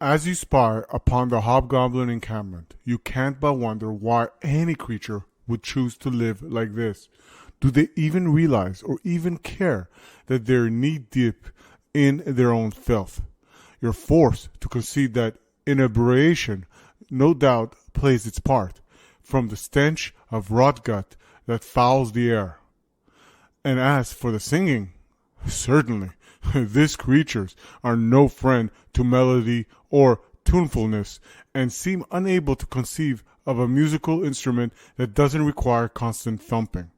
As you spy upon the hobgoblin encampment, you can't but wonder why any creature would choose to live like this. Do they even realize or even care that they're knee deep in their own filth? You're forced to concede that inebriation no doubt plays its part, from the stench of rot gut that fouls the air. And as for the singing, certainly, these creatures are no friend to melody or tunefulness and seem unable to conceive of a musical instrument that doesn't require constant thumping.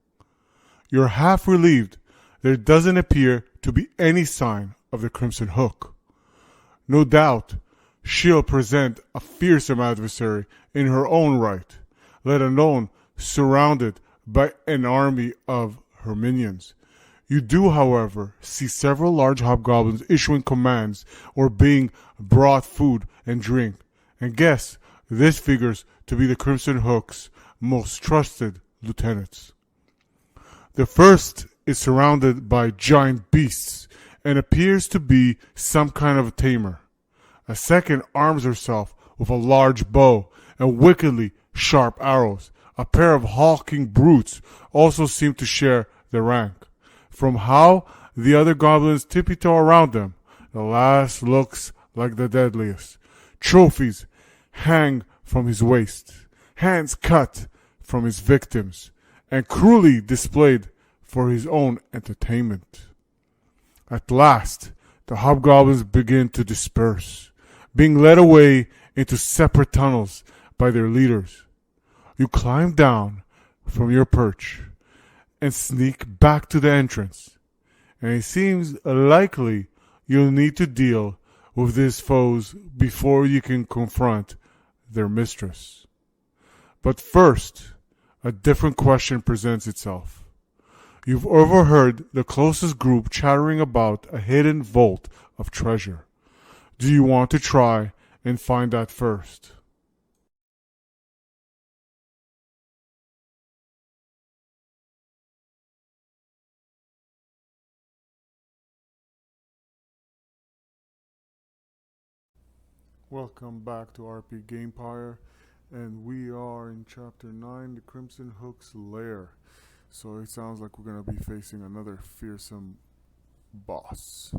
You're half relieved there doesn't appear to be any sign of the Crimson Hook. No doubt, she'll present a fearsome adversary in her own right, let alone surrounded by an army of her minions. You do, however, see several large hobgoblins issuing commands or being brought food and drink. And guess this figures to be the Crimson Hook's most trusted lieutenants. The first is surrounded by giant beasts and appears to be some kind of a tamer. A second arms herself with a large bow and wickedly sharp arrows. A pair of hulking brutes also seem to share the rank. From how the other goblins tippy-toe around them, the last looks like the deadliest. Trophies hang from his waist, hands cut from his victims, and cruelly displayed for his own entertainment. At last, the hobgoblins begin to disperse, being led away into separate tunnels by their leaders. You climb down from your perch and sneak back to the entrance, and it seems likely you'll need to deal with these foes before you can confront their mistress. But first, a different question presents itself. You've overheard the closest group chattering about a hidden vault of treasure. Do you want to try and find that first? Welcome back to RP Gamepire, and we are in Chapter 9, The Crimson Hook's Lair. So it sounds like we're going to be facing another fearsome boss.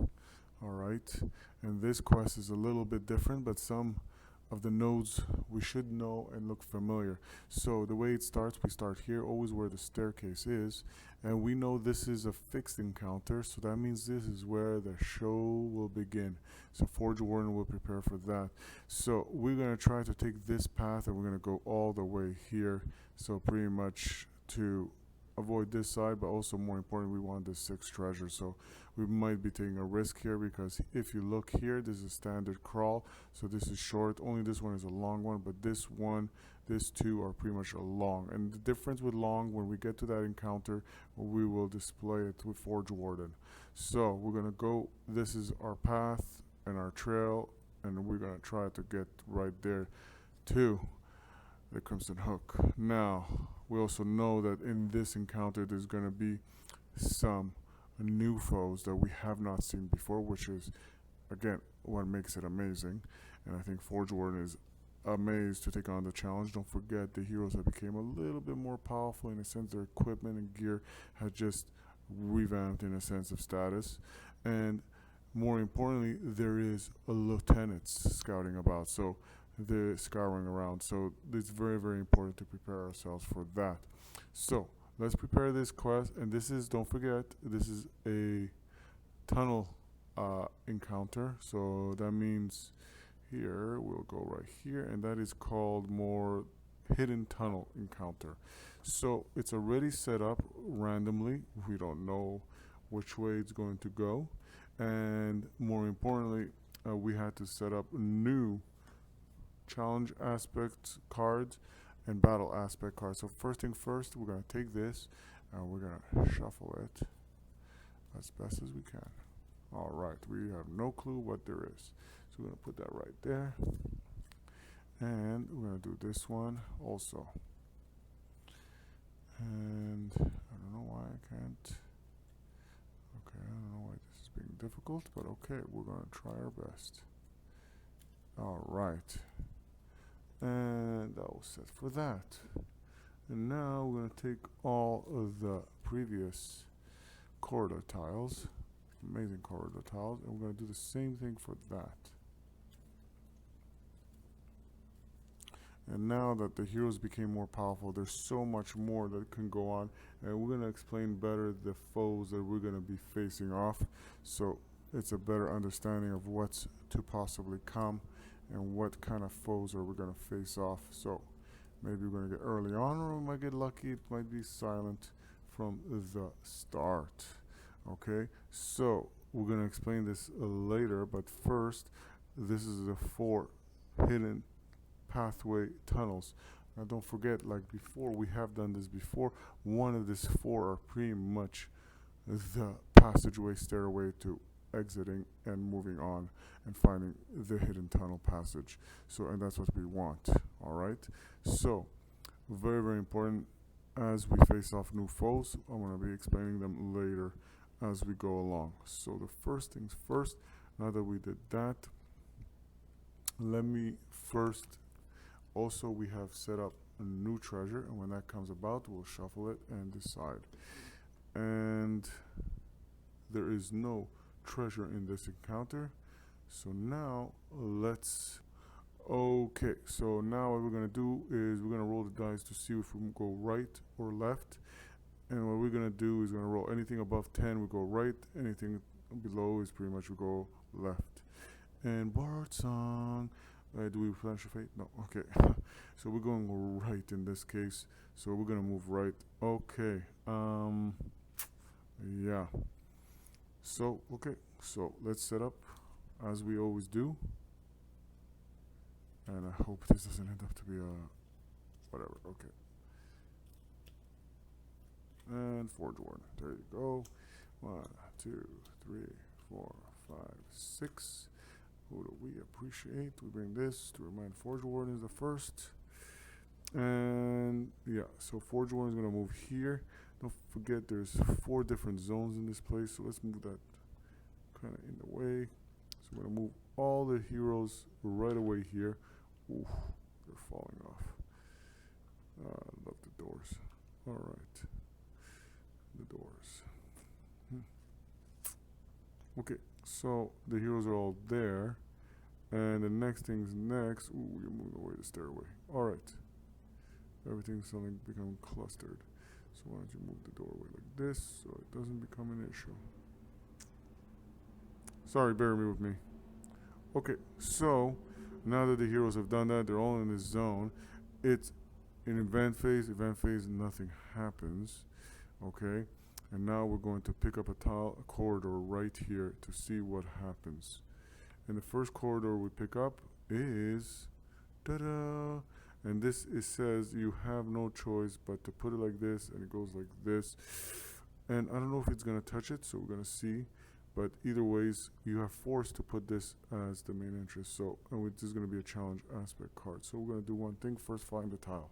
Alright, and this quest is a little bit different, but some of the nodes we should know and look familiar. So the way it starts, we start here, always where the staircase is, and we know this is a fixed encounter, so that means this is where the show will begin. So Forge Warden will prepare for that. So we're going to try to take this path, and we're going to go all the way here, so pretty much to avoid this side, but also more important, we want this 6 treasure. So we might be taking a risk here, because if you look here, this is a standard crawl, so this is short. Only this one is a long one, but this one, this 2 are pretty much a long. And the difference with long, when we get to that encounter, we will display it with Forge Warden. So we're gonna go, this is our path and our trail, and we're gonna try to get right there to the Crimson Hook. Now, we also know that in this encounter there's going to be some new foes that we have not seen before, which is, again, what makes it amazing. And I think Forge Warden is amazed to take on the challenge. Don't forget, the heroes have become a little bit more powerful in a sense. Their equipment and gear has just revamped in a sense of status. And more importantly, there is a lieutenant scouting about. So they're scouring around, so it's very, very important to prepare ourselves for that. So let's prepare this quest, and this is, don't forget, this is a tunnel encounter, so that means here we'll go right here, and that is called more hidden tunnel encounter. So it's already set up randomly. We don't know which way it's going to go, and more importantly, we had to set up new challenge aspect cards and battle aspect cards. So first thing first, we're going to take this and we're going to shuffle it as best as we can. Alright, we have no clue what there is. So we're going to put that right there. And we're going to do this one also. And I don't know why I can't. Okay, I don't know why this is being difficult, but okay, we're going to try our best. Alright. And that was set for that. And now we're going to take all of the previous corridor tiles, amazing corridor tiles, and we're going to do the same thing for that. And now that the heroes became more powerful, there's so much more that can go on, and we're going to explain better the foes that we're going to be facing off, so it's a better understanding of what's to possibly come and what kind of foes are we going to face off. So maybe we're going to get early on, or we might get lucky, it might be silent from the start. Okay, so we're going to explain this later, but first, this is the 4 hidden pathway tunnels. Now don't forget, like before, we have done this before. One of these 4 are pretty much the passageway stairway to exiting and moving on and finding the hidden tunnel passage. So, and that's what we want. All right, so very, very important as we face off new foes. I'm going to be explaining them later as we go along. So the first things first, now that we did that, let me first, also we have set up a new treasure, and when that comes about, we'll shuffle it and decide. And there is no treasure in this encounter. So now let's, okay, so now what we're going to do is we're going to roll the dice to see if we can go right or left. And what we're going to do is going to roll anything above 10, we go right. Anything below is pretty much we go left. And Bardsung, do we flash a fate? No, okay. So we're going right in this case. So we're going to move right. Okay. Yeah. So, okay. So let's set up as we always do. And I hope this doesn't end up to be a whatever. Okay. And Forge Warden. There you go. 1, 2, 3, 4, 5, 6. Who do we appreciate? We bring this to remind Forge Warden is the first. And yeah, so Forge Warden is going to move here. Don't forget there's 4 different zones in this place. So let's move that kind of in the way. So I'm going to move all the heroes right away here. Ooh, they're falling off. I love the doors. All right. The doors. Okay, so the heroes are all there, and the next thing's next. Ooh, you're moving away the stairway. All right, everything's suddenly become clustered. So why don't you move the doorway like this so it doesn't become an issue? Sorry, bear with me. Okay, so now that the heroes have done that, they're all in this zone. It's in event phase. Event phase, nothing happens. Okay. And now we're going to pick up a corridor right here to see what happens. And the first corridor we pick up is, ta-da! And this says you have no choice but to put it like this, and it goes like this. And I don't know if it's going to touch it, so we're going to see. But either ways, you are forced to put this as the main entrance. So, and this is going to be a challenge aspect card. So we're going to do one thing first, find the tile.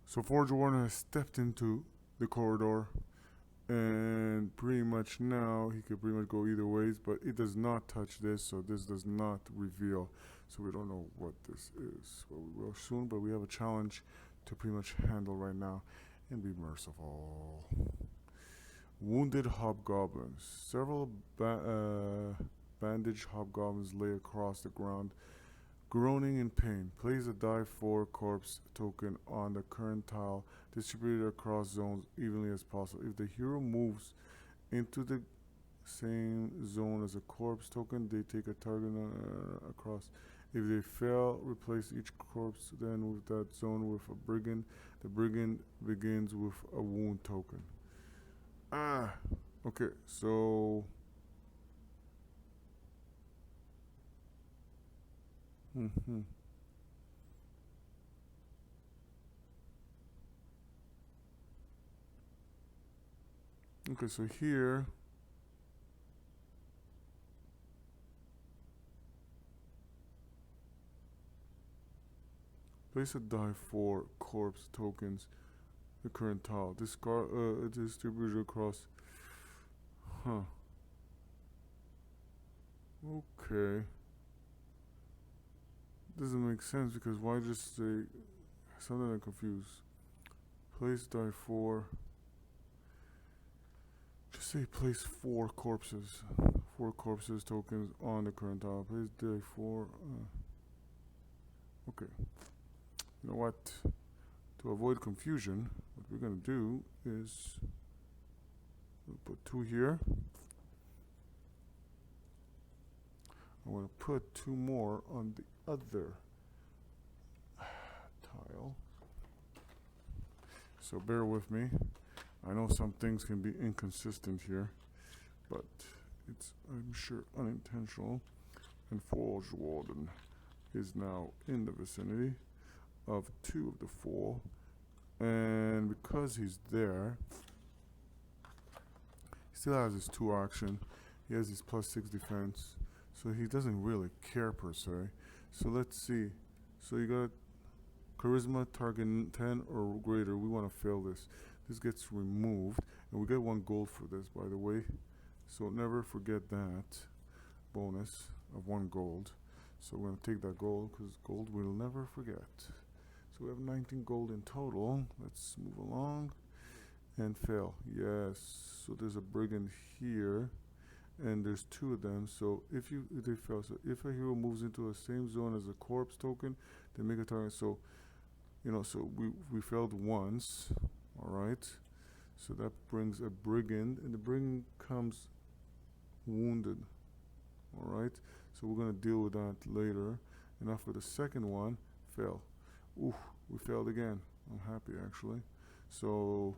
So Forge Warden has stepped into the corridor, and pretty much now he could pretty much go either ways, but it does not touch this, so this does not reveal. So we don't know what this is. Well, we will soon, but we have a challenge to pretty much handle right now and be merciful. Wounded hobgoblins. Several bandaged hobgoblins lay across the ground, groaning in pain. Place a die 4 corpse token on the current tile, distributed across zones evenly as possible. If the hero moves into the same zone as a corpse token, they take a target across. If they fail, replace each corpse then with that zone with a brigand. The brigand begins with a wound token. Okay, so okay, so here place a die 4 corpse tokens the current tile. Discard distributed across. Okay. Doesn't make sense because why just say something I'm confused. Place die 4. Just say place 4 corpses. 4 corpses tokens on the current tile. Place die 4. Okay. You know what? To avoid confusion, what we're going to do is we'll put 2 here. I want to put 2 more on the other tile. So bear with me. I know some things can be inconsistent here, but it's, I'm sure, unintentional. And Forge Warden is now in the vicinity of 2 of the 4. And because he's there, he still has his 2 action. He has his +6 defense. So he doesn't really care per se. So let's see. So you got charisma target 10 or greater. We want to fail this. This gets removed. And we get 1 gold for this, by the way. So never forget that bonus of 1 gold. So we're going to take that gold because gold we'll never forget. So we have 19 gold in total. Let's move along. And fail. Yes. So there's a brigand here. And there's 2 of them, so if they fail, so if a hero moves into the same zone as a corpse token, they make a target. So, you know, so we failed once, all right. So that brings a brigand, and the brigand comes wounded, all right. So we're gonna deal with that later. And now for the second one, fail. Ooh, we failed again. I'm happy actually. So,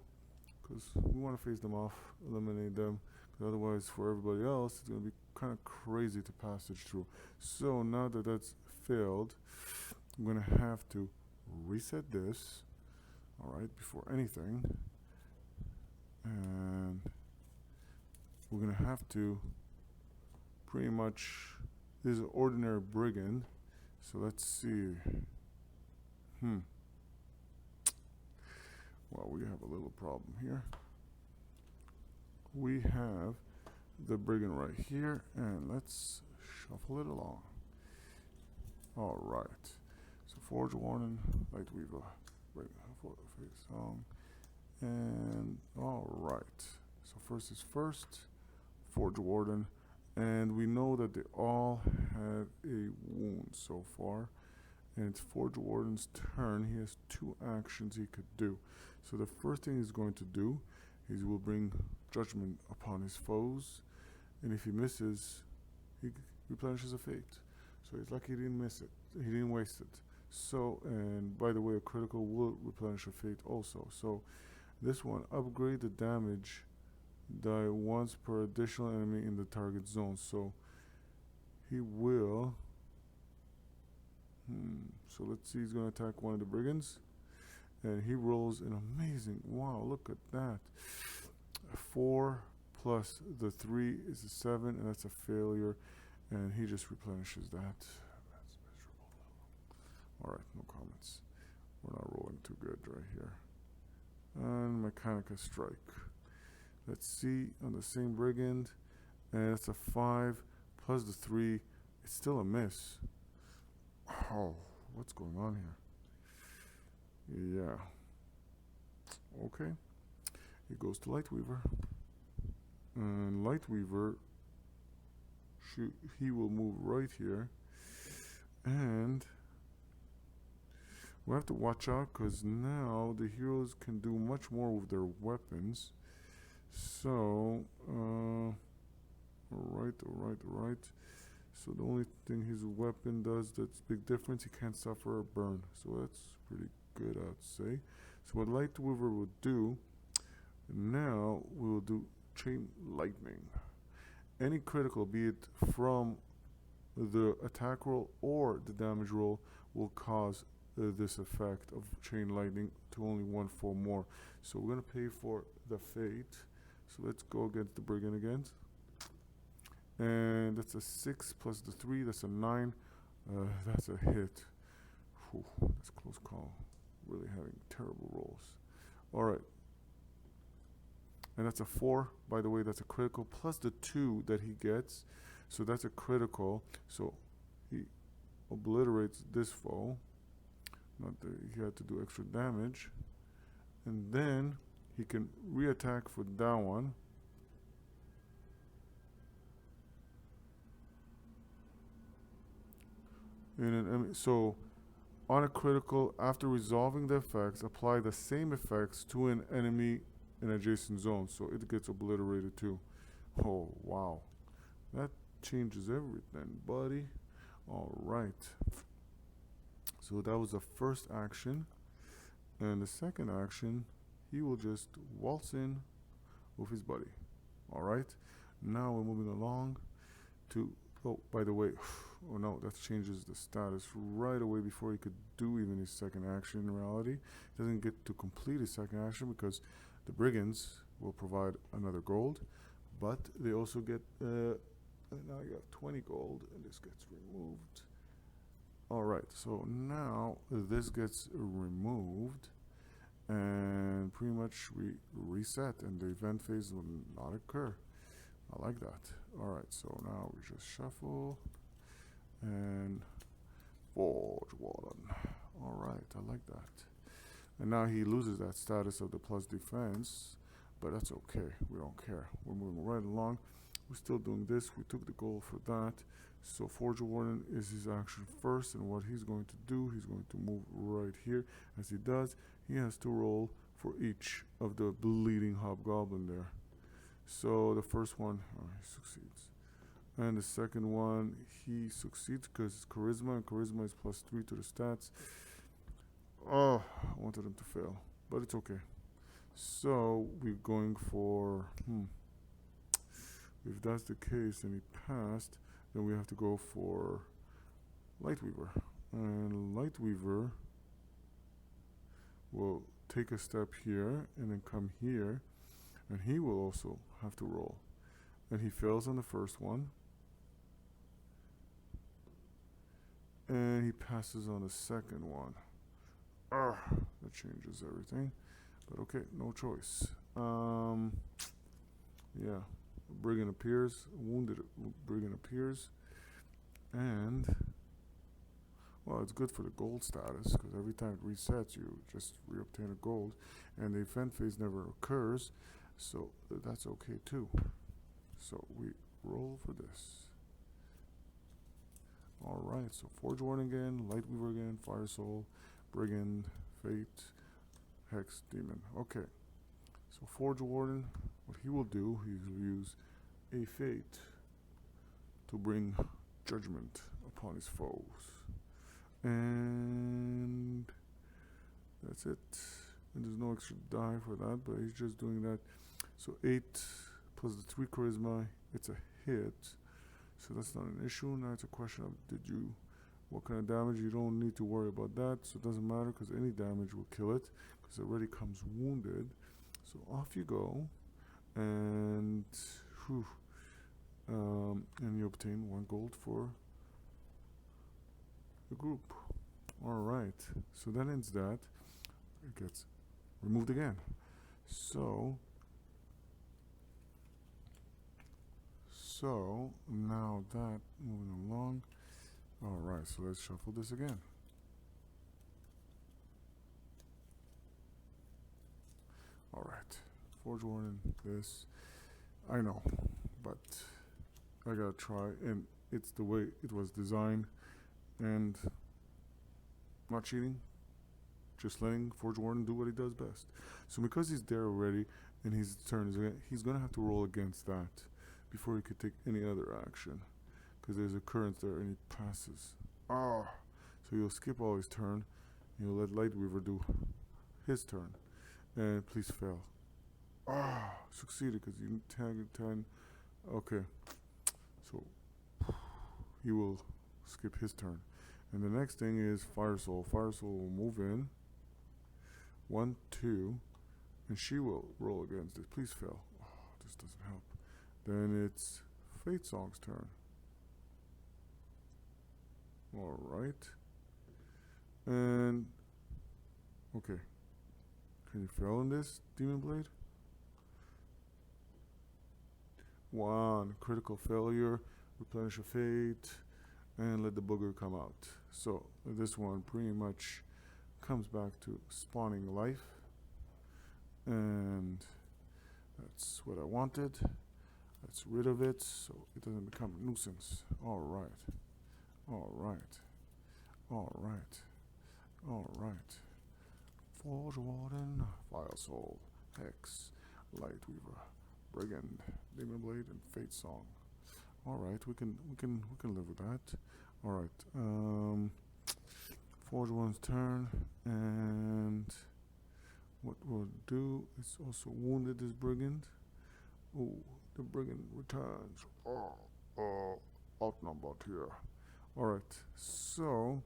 because we want to face them off, eliminate them. Otherwise, for everybody else, it's going to be kind of crazy to passage through. So now that that's failed, I'm going to have to reset this, all right, before anything. And we're going to have to pretty much, this is an ordinary brigand. So let's see. Well, we have a little problem here. We have the brigand right here, and let's shuffle it along. All right. So Forge Warden, Lightweaver, face song, and all right. So first is first, Forge Warden, and we know that they all have a wound so far. And it's Forge Warden's turn. He has 2 actions he could do. So the first thing he's going to do is he will bring judgment upon his foes, and if he misses, he replenishes a fate. So it's like he didn't miss it, he didn't waste it. So, and by the way, a critical will replenish a fate also. So this one, upgrade the damage die once per additional enemy in the target zone. So he will, so let's see, he's going to attack one of the brigands, and he rolls an amazing, wow, look at that. 4 plus the 3 is a 7, and that's a failure, and he just replenishes that. That's miserable. Alright, no comments. We're not rolling too good right here. And Mechanica Strike. Let's see, on the same brigand, and it's a 5 plus the 3. It's still a miss. Oh, what's going on here? Yeah. Okay. It goes to Lightweaver, and Lightweaver, he will move right here, and we have to watch out because now the heroes can do much more with their weapons. So, alright. So the only thing his weapon does that's big difference, he can't suffer a burn. So that's pretty good, I'd say. So what Lightweaver would do, now we will do Chain Lightning. Any critical, be it from the attack roll or the damage roll, will cause this effect of Chain Lightning to only 1/4 more. So we're going to pay for the fate. So let's go against the brigand again. And that's a 6 plus the 3, that's a 9. That's a hit. Whew, that's a close call. Really having terrible rolls. Alright. And that's a 4, by the way, that's a critical, plus the 2 that he gets. So that's a critical. So he obliterates this foe. Not that he had to do extra damage. And then he can re-attack for that one. So on a critical, after resolving the effects, apply the same effects to an enemy in adjacent zone, so it gets obliterated too. Oh wow, that changes everything, buddy. All right, so that was the first action, and the second action, he will just waltz in with his buddy. All right, now we're moving along to, oh, by the way, oh no, that changes the status right away before he could do even his second action. In reality, he doesn't get to complete his second action because the brigands will provide another gold, but they also get, now you have 20 gold, and this gets removed. Alright, so now this gets removed, and pretty much we reset, and the event phase will not occur. I like that. Alright, so now we just shuffle and Forge Warden. Alright, I like that. And now he loses that status of the plus defense, but that's okay. We don't care. We're moving right along. We're still doing this. We took the goal for that. So Forge Warden is his action first, and what he's going to do, he's going to move right here. As he does, he has to roll for each of the bleeding hobgoblin there. So the first one, he succeeds. And the second one, he succeeds because it's charisma, and charisma is +3 to the stats. Oh, I wanted him to fail, but it's okay. So we're going for, if that's the case and he passed, then we have to go for Lightweaver. And Lightweaver will take a step here and then come here, and he will also have to roll. And he fails on the first one, and he passes on the second one. That changes everything, but okay, no choice. Yeah, brigand appears, wounded brigand appears, and well, it's good for the gold status because every time it resets, you just reobtain a gold, and the event phase never occurs, so that's okay too. So we roll for this. Alright, so Forge Warden again, Lightweaver again, Fire Soul, Brigand, Fate, Hex, Demon. Okay, so Forge Warden, what he will do, he will use a Fate to bring judgment upon his foes. And that's it. And there's no extra die for that, but he's just doing that. So 8 plus the 3 charisma, it's a hit. So that's not an issue. Now it's a question of what kind of damage. You don't need to worry about that. So it doesn't matter because any damage will kill it because it already comes wounded. So off you go. And and you obtain 1 gold for the group. Alright. So that ends that. It gets removed again. So now that, moving along. Alright, so let's shuffle this again. Alright, Forge Warden, this. I know, but I gotta try, and it's the way it was designed, and not cheating, just letting Forge Warden do what he does best. So because he's there already, and his turn is again, he's gonna have to roll against that before he could take any other action, because there's a current there and he passes. So he'll skip all his turn, and he'll let Lightweaver do his turn, and please fail. Succeeded because you tag 10. Okay, so he will skip his turn, and the next thing is Fire Soul. Fire Soul will move in 1, 2, and she will roll against it. Please fail. This doesn't help. Then it's Fate Song's turn. Alright. And okay. Can you fail on this, Demon Blade? 1 critical failure. replenish a fate, and let the booger come out. So this one pretty much comes back to spawning life, and that's what I wanted. Let's rid of it so it doesn't become a nuisance. Alright. Forge Warden, File Soul, Hex, Lightweaver, Brigand, Demon Blade, and Fate Song. Alright, we can live with that. Alright, Forge Warden's turn, and what we'll do is also wounded this Brigand. Oh, the Brigand returns. Outnumbered here. Alright, so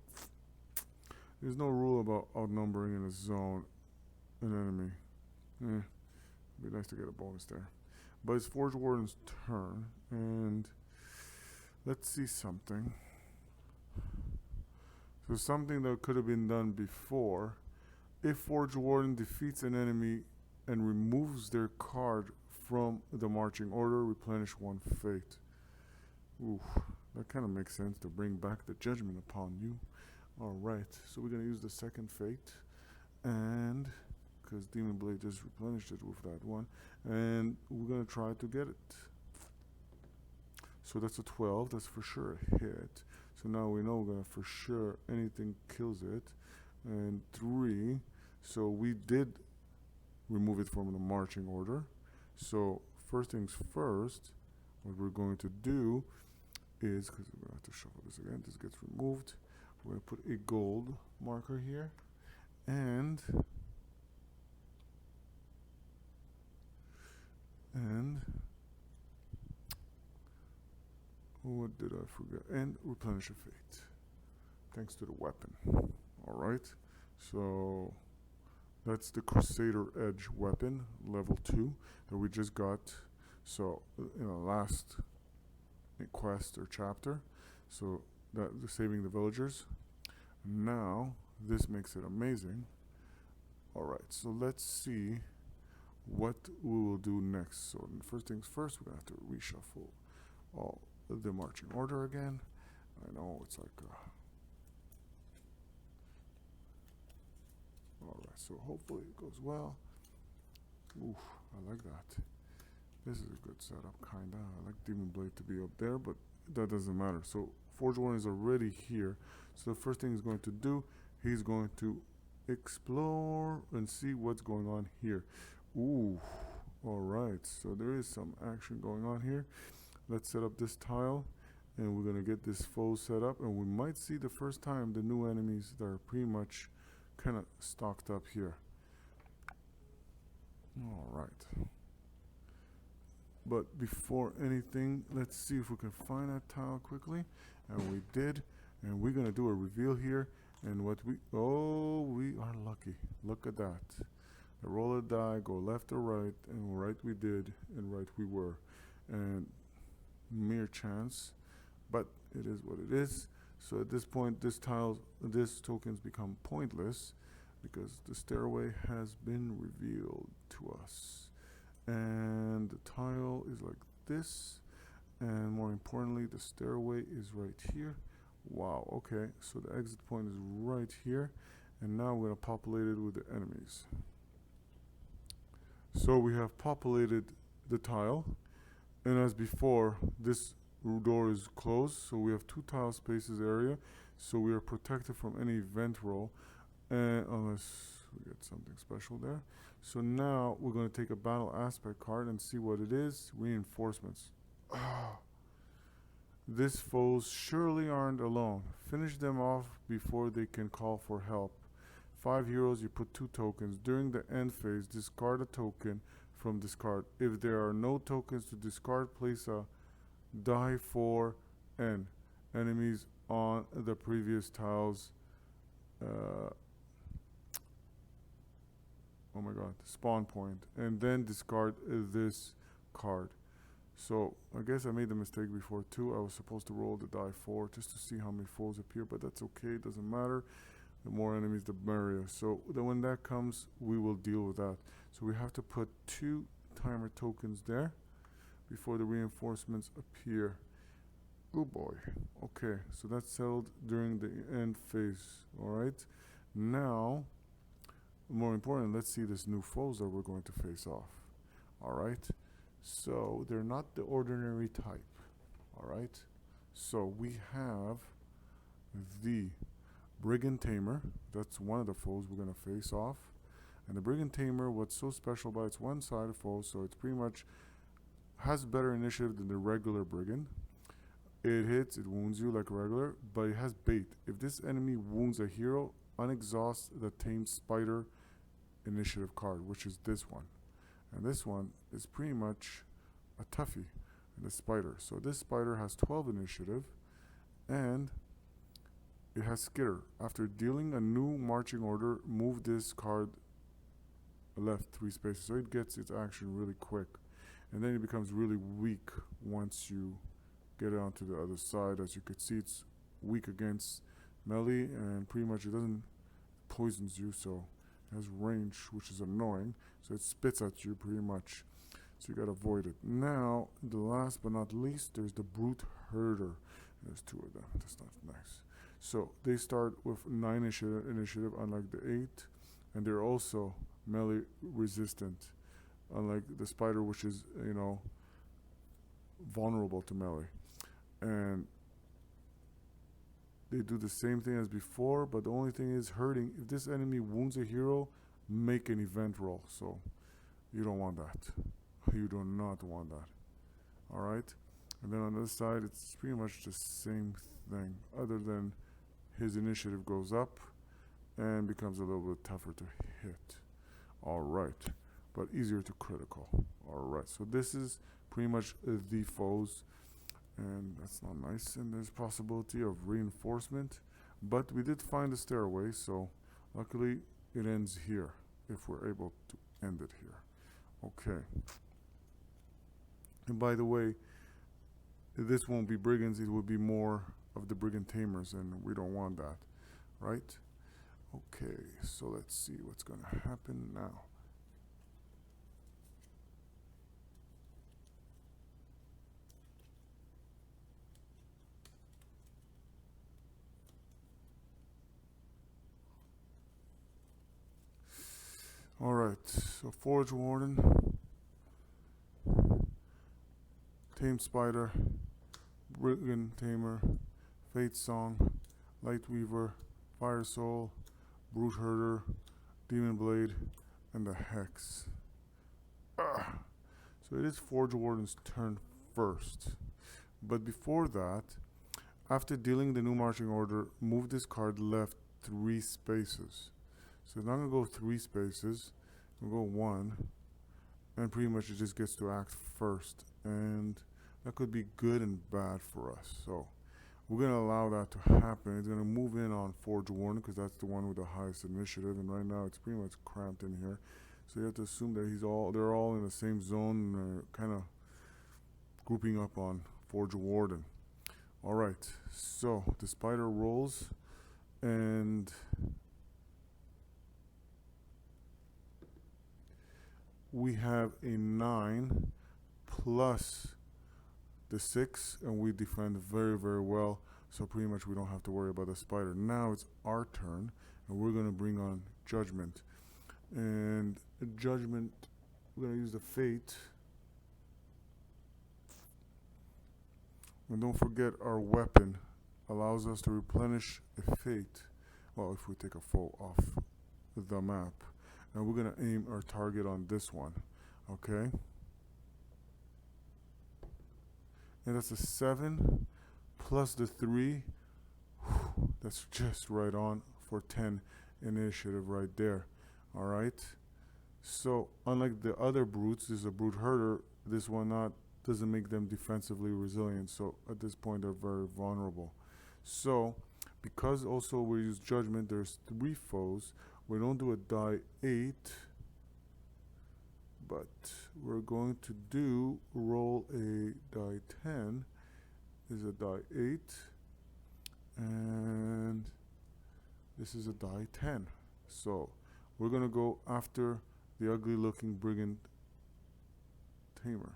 there's no rule about outnumbering in a zone an enemy. It'd be nice to get a bonus there. But it's Forge Warden's turn, and let's see something. So something that could have been done before. If Forge Warden defeats an enemy and removes their card from the marching order, replenish one fate. Ooh, that kind of makes sense to bring back the judgment upon you. Alright, so we're going to use the second fate, and because Demon Blade just replenished it with that one, and we're going to try to get it. So that's a 12, that's for sure a hit. So now we know we're going to for sure anything kills it. And 3, so we did remove it from the marching order. So first things first, what we're going to do is, because we're going to have to shuffle this again, this gets removed. We're going to put a gold marker here, and what did I forget? And replenish a fate, thanks to the weapon. Alright, so that's the Crusader Edge weapon, level 2, that we just got. So in the last quest or chapter, so that saving the villagers. Now this makes it amazing. Alright, so let's see what we will do next. So first things first, we're gonna have to reshuffle all the marching order again. I know it's like alright, so hopefully it goes well. Oof, I like that. This is a good setup, kinda. I like Demon Blade to be up there, but that doesn't matter. So Forge Warden is already here. So the first thing he's going to do, he's going to explore and see what's going on here. Ooh, alright, so there is some action going on here. Let's set up this tile, and we're going to get this foe set up, and we might see the first time the new enemies that are pretty much kind of stocked up here. Alright. But before anything, let's see if we can find that tile quickly. And we did. And we're going to do a reveal here. And what we are lucky. Look at that. The roll a die, go left or right. And right we did, and right we were. And mere chance. But it is what it is. So at this point, this tokens become pointless, because the stairway has been revealed to us. And the tile is like this, and more importantly, the stairway is right here. Wow, okay, so the exit point is right here, and now we're going to populate it with the enemies. So we have populated the tile, and as before, this door is closed, so we have 2 tile spaces area, so we are protected from any event roll, unless we get something special there. So now we're going to take a battle aspect card and see what it is. Reinforcements. These foes surely aren't alone. Finish them off before they can call for help. 5 heroes, you put 2 tokens. During the end phase, discard a token from discard. If there are no tokens to discard, place a die for N enemies on the previous tiles. Oh my god, spawn point, and then discard this card. So I guess I made the mistake before too. I was supposed to roll the die 4 just to see how many foes appear, but that's okay, it doesn't matter. The more enemies, the merrier. So then when that comes, we will deal with that. So we have to put 2 timer tokens there before the reinforcements appear. Oh boy. Okay, so that's settled during the end phase. Alright. Now, more important, let's see this new foes that we're going to face off. Alright. So they're not the ordinary type. Alright. So we have the Brigand Tamer. That's one of the foes we're going to face off. And the Brigand Tamer, what's so special about it's one-sided foe, so it's pretty much has better initiative than the regular Brigand. It hits, it wounds you like regular, but it has bait. If this enemy wounds a hero, unexhaust the tamed spider initiative card, which is this one. And this one is pretty much a toughie, the spider. So this spider has 12 initiative, and it has skitter. After dealing a new marching order, move this card left 3 spaces. So it gets its action really quick. And then it becomes really weak once you get it onto the other side. As you could see, it's weak against melee, and pretty much it doesn't poisons you, so it has range, which is annoying. So it spits at you pretty much. So you gotta avoid it. Now, the last but not least, there's the Brute Herder. There's 2 of them. That's not nice. So they start with 9 initiative, unlike the 8, and they're also melee resistant, unlike the spider, which is, vulnerable to melee. And they do the same thing as before, but the only thing is hurting. If this enemy wounds a hero, make an event roll. So you don't want that. You do not want that. Alright? And then on this side, it's pretty much the same thing, other than his initiative goes up and becomes a little bit tougher to hit. Alright. But easier to critical. Alright. So this is pretty much the foes. And that's not nice. And there's possibility of reinforcement. But we did find a stairway, so luckily it ends here, if we're able to end it here. Okay. And by the way, this won't be brigands, it will be more of the brigand tamers, and we don't want that, right? Okay, so let's see what's gonna happen now. Alright, so Forge Warden, Tame Spider, Brigand Tamer, Fate Song, Light Weaver, Fire Soul, Brute Herder, Demon Blade, and the Hex. So it is Forge Warden's turn first. But before that, after dealing the new marching order, move this card left 3 spaces. So it's not going to go 3 spaces, we'll go 1, and pretty much it just gets to act first. And that could be good and bad for us. So we're going to allow that to happen. It's going to move in on Forge Warden because that's the one with the highest initiative, and right now it's pretty much cramped in here. So you have to assume that they're all in the same zone, and they're kind of grouping up on Forge Warden. Alright, so the spider rolls, and we have a 9 plus the 6, and we defend very, very well. So pretty much we don't have to worry about the spider. Now it's our turn, and we're going to bring on Judgment. And Judgment, we're going to use the Fate. And don't forget, our weapon allows us to replenish a Fate. Well, if we take a foe off the map. And we're going to aim our target on this one. Okay? And that's a 7 plus the 3. That's just right on for 10 initiative right there. Alright? So, unlike the other brutes, this is a brute herder. This one doesn't make them defensively resilient. So, at this point, they're very vulnerable. So, because also we use Judgment, there's 3 foes. We don't do a die 8, but we're going to roll a die 10. This is a die 8, and this is a die 10. So we're going to go after the ugly looking Brigand Tamer.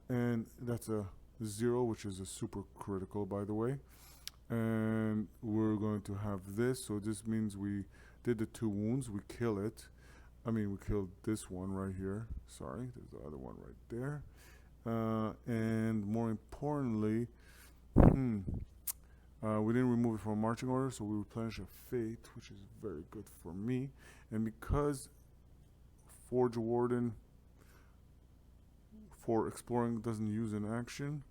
And that's a 0, which is a super critical, by the way. And we're going to have this, so this means we did the 2 wounds, we kill it. We killed this one right here. Sorry, there's the other one right there. And more importantly, we didn't remove it from marching order, so we replenish a fate, which is very good for me. And because Forge Warden for exploring doesn't use an action,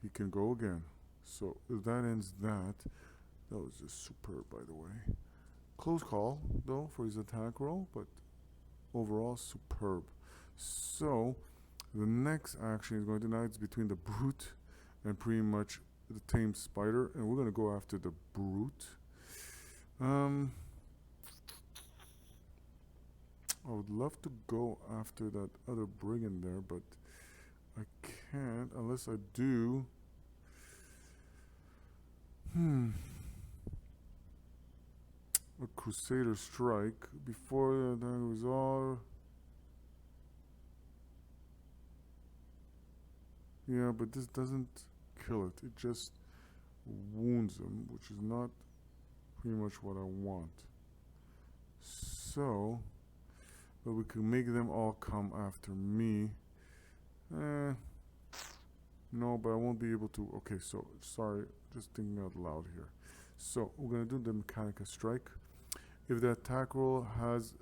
he can go again. So if that ends that. That was just superb, by the way. Close call, though, for his attack roll, but overall superb. So the next action is going to, now it's between the brute and pretty much the tame spider, and we're going to go after the brute. I would love to go after that other brigand there, but I can't unless I do. A Crusader strike before the attack was all. Yeah, but this doesn't kill it. It just wounds him, which is not pretty much what I want. So, but we can make them all come after me. No, but I won't be able to. Okay, so sorry, just thinking out loud here. So we're gonna do the Mechanica strike. If the attack roll has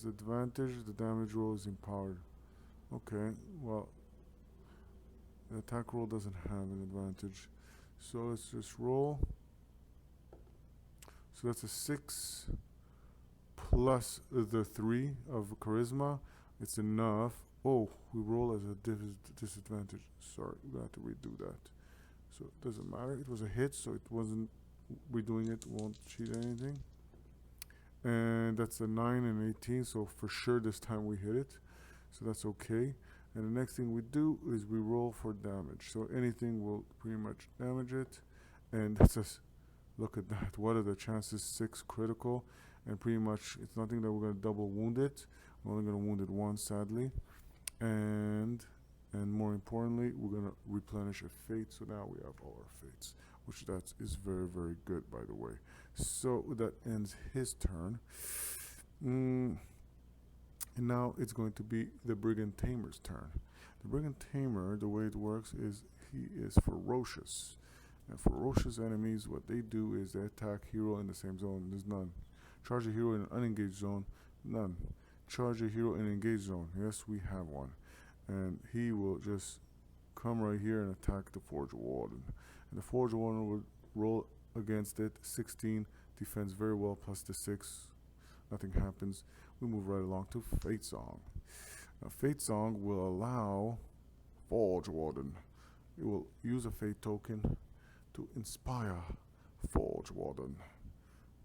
advantage, the damage roll is empowered. Okay, well, the attack roll doesn't have an advantage, so let's just roll. So that's a 6 plus the 3 of charisma. It's enough. Oh, we roll as a disadvantage. Sorry, we have to redo that. So it doesn't matter. It was a hit, so it wasn't. Redoing it won't cheat anything. And that's a 9 and 18, so for sure this time we hit it. So that's okay. And the next thing we do is we roll for damage. So anything will pretty much damage it. And let's just look at that. What are the chances? 6 critical. And pretty much it's nothing that we're going to double wound it. We're only going to wound it once, sadly. And more importantly, we're going to replenish a fate. So now we have all our fates, which that is very, very good, by the way. So that ends his turn. And now it's going to be the Brigand Tamer's turn. The Brigand Tamer, the way it works is he is ferocious. And ferocious enemies, what they do is they attack hero in the same zone. There's none. Charge a hero in an unengaged zone. None. Charge a hero in an engaged zone. Yes, we have one. And he will just come right here and attack the Forge Warden. And the Forge Warden will roll against it. 16, defends very well, plus the 6. Nothing happens. We move right along to Fate Song. Now, Fate Song will allow Forge Warden. It will use a Fate token to inspire Forge Warden.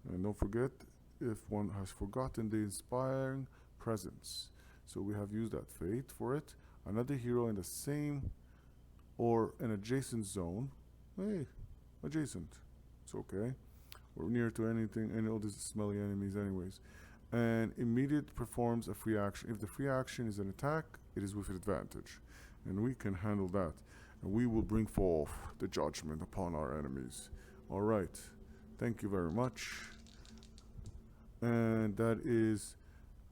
And don't forget, if one has forgotten the inspiring presence. So we have used that Fate for it. Another hero in the same or an adjacent zone. Hey, adjacent. It's okay. We're near to anything, and all these smelly enemies anyways. And immediate performs a free action. If the free action is an attack, it is with advantage. And we can handle that. And we will bring forth the judgment upon our enemies. Alright. Thank you very much. And that is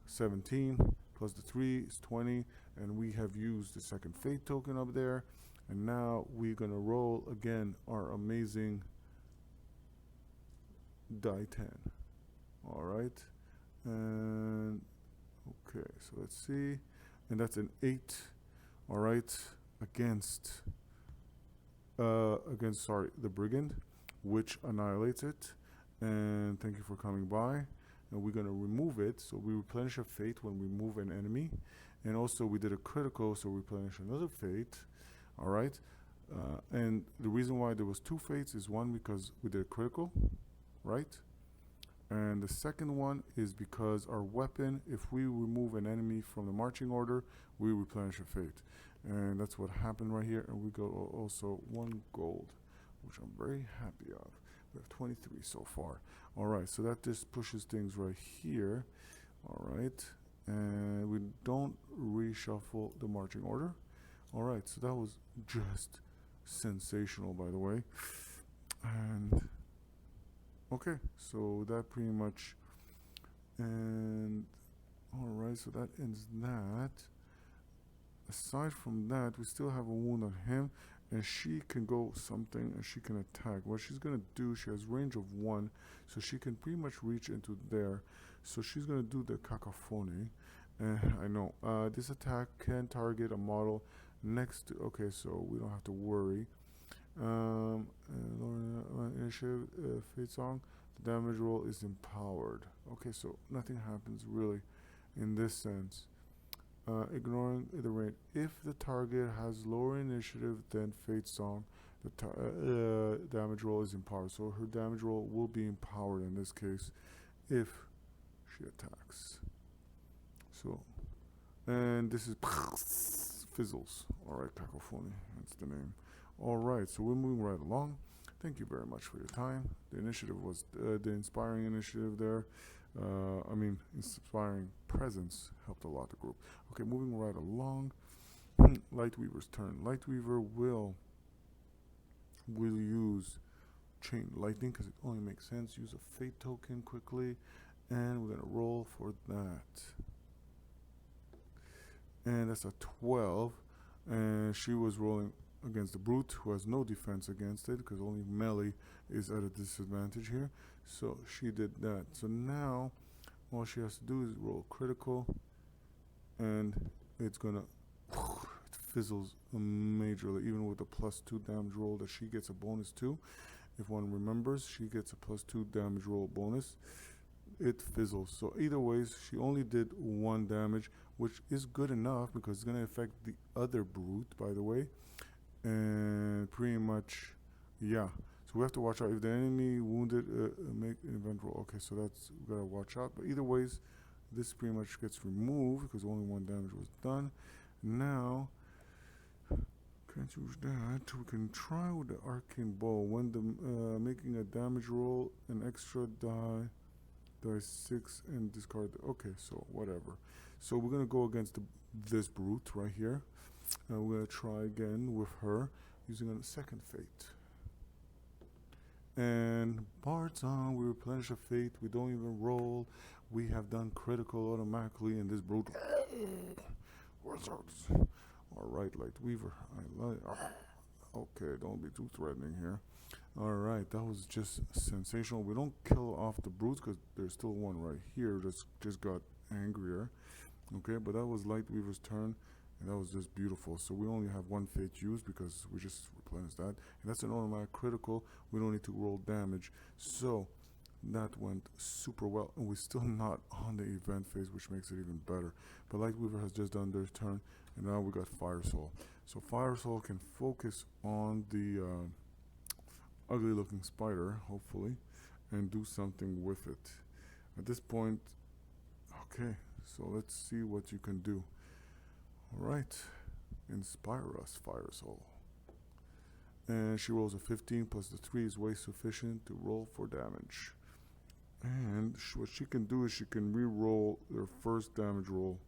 17 plus the 3 is 20. And we have used the second fate token up there. And now we're going to roll again our amazing die 10. Alright. And okay, so let's see. And that's an 8. Alright. Against the Brigand, which annihilates it. And thank you for coming by. And we're going to remove it. So we replenish a fate when we move an enemy. And also we did a critical, so we replenish another fate. Alright. And the reason why there was 2 fates is one, because we did a critical, right? And the second one is because our weapon, if we remove an enemy from the marching order, we replenish a fate. And that's what happened right here. And we got also 1 gold, which I'm very happy of. We have 23 so far. Alright, so that just pushes things right here. Alright, and we don't reshuffle the marching order. Alright, so that was just sensational, by the way. And okay, so that pretty much, and alright, so that ends that. Aside from that, we still have a wound on him, and she can go something and she can attack. What she's gonna do, she has range of 1, so she can pretty much reach into there. So she's gonna do the cacophony. And I know this attack can target a model next to. Okay, so we don't have to worry. Initiative, Fate Song. The damage roll is empowered. Okay, so nothing happens really in this sense. Ignoring the range. If the target has lower initiative than Fate Song, the damage roll is empowered. So her damage roll will be empowered in this case if she attacks. So, and this is fizzles. Alright, cacophony. That's the name. Alright, so we're moving right along. Thank you very much for your time. The initiative was the inspiring initiative there. Inspiring presence helped a lot the group. Okay, moving right along. Lightweaver's turn. Lightweaver will use chain lightning because it only makes sense. Use a fate token quickly, and we're gonna roll for that. And that's a 12. And she was rolling against the brute, who has no defense against it because only melee is at a disadvantage here. So she did that. So now all she has to do is roll critical, and it's gonna it fizzles majorly. Even with a +2 damage roll that she gets a bonus to, if one remembers, she gets a +2 damage roll bonus. It fizzles. So either ways, she only did 1 damage, which is good enough because it's gonna affect the other brute, by the way. And pretty much, yeah. So we have to watch out if the enemy wounded. Make an event roll. Okay, so that's, we gotta watch out. But either ways, this pretty much gets removed because only 1 damage was done. Now, can't use that. We can try with the arcane bow. When the making a damage roll, an extra die 6 and discard. Okay, so whatever. So we're gonna go against this brute right here. We're gonna try again with her using a second fate. And Bardsung, we replenish a fate. We don't even roll. We have done critical automatically, and this brute. Alright, Lightweaver. Okay, don't be too threatening here. Alright, that was just sensational. We don't kill off the brutes because there's still one right here that's just got angrier. Okay, but that was Lightweaver's turn. And that was just beautiful. So we only have 1 fate used because we just replenished that. And that's an automatic critical. We don't need to roll damage. So that went super well. And we're still not on the event phase, which makes it even better. But Lightweaver has just done their turn. And now we got Fire Soul. So Fire Soul can focus on the ugly looking spider, hopefully, and do something with it. At this point, okay, so let's see what you can do. Alright, inspire us, Fire Soul. And she rolls a 15 plus the 3 is way sufficient to roll for damage. And what she can do is she can re-roll their first damage roll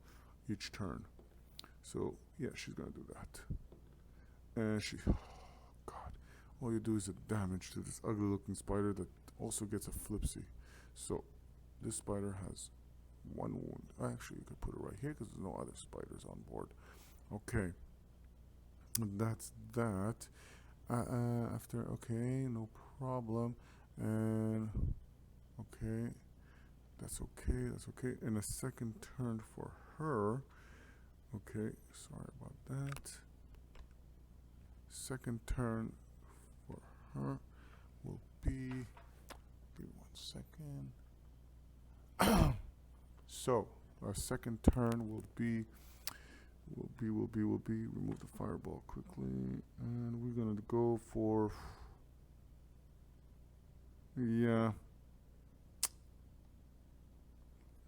each turn. So yeah, she's gonna do that. And she, oh god, all you do is a damage to this ugly looking spider that also gets a flipsy. So this spider has 1 wound. Actually, you could put it right here because there's no other spiders on board. Okay, that's that. After, okay, no problem. And okay, that's okay, that's okay. And a second turn for her. Okay, sorry about that. Second turn for her will be, give me 1 second. So our second turn will be remove the fireball quickly, and we're gonna go for, yeah,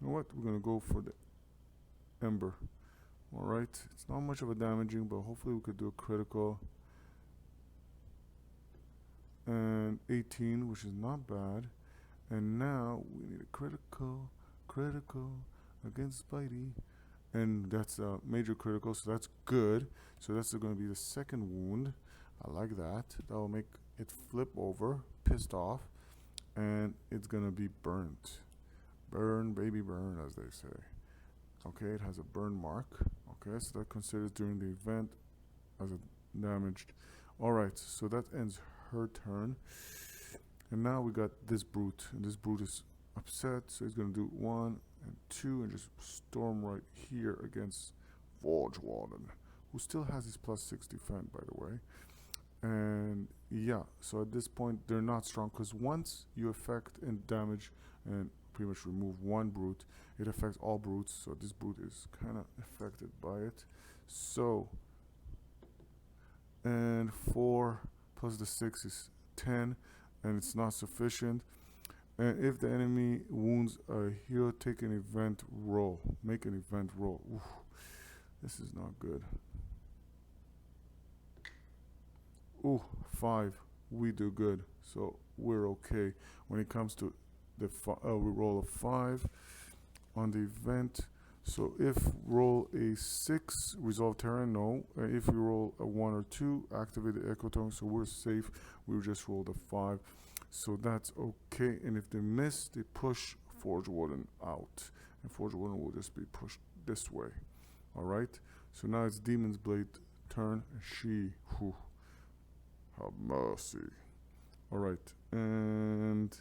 you know what, we're gonna go for the ember. Alright, it's not much of a damaging, but hopefully we could do a critical. And 18, which is not bad. And now we need a critical against Spidey. And that's a major critical, so that's good. So that's going to be the second wound. I like that. That will make it flip over, pissed off, and it's gonna be burnt. Burn, baby, burn, as they say. Okay, it has a burn mark. Okay, so that considers during the event as a damaged. Alright, so that ends her turn. And now we got this brute, and this brute is upset, so he's gonna do 1 and 2 and just storm right here against Forge Warden, who still has his +6 defend, by the way. And yeah, so at this point they're not strong, because once you affect and damage and pretty much remove one brute, it affects all brutes, so this brute is kind of affected by it. So, and 4 plus the 6 is 10, and it's not sufficient. And if the enemy wounds a hero, take an event roll. Make an event roll. Oof, this is not good. Ooh, 5. We do good, so we're okay. When it comes to the we roll a 5 on the event. So if roll a 6, resolve terrain, no. If you roll a 1 or 2, activate the echo tone, so we're safe. We just rolled a 5, so that's okay. And if they miss, they push Forge Warden out, and Forge Warden will just be pushed this way. Alright, so now it's Demon's Blade turn, and she, whew, have mercy. Alright, and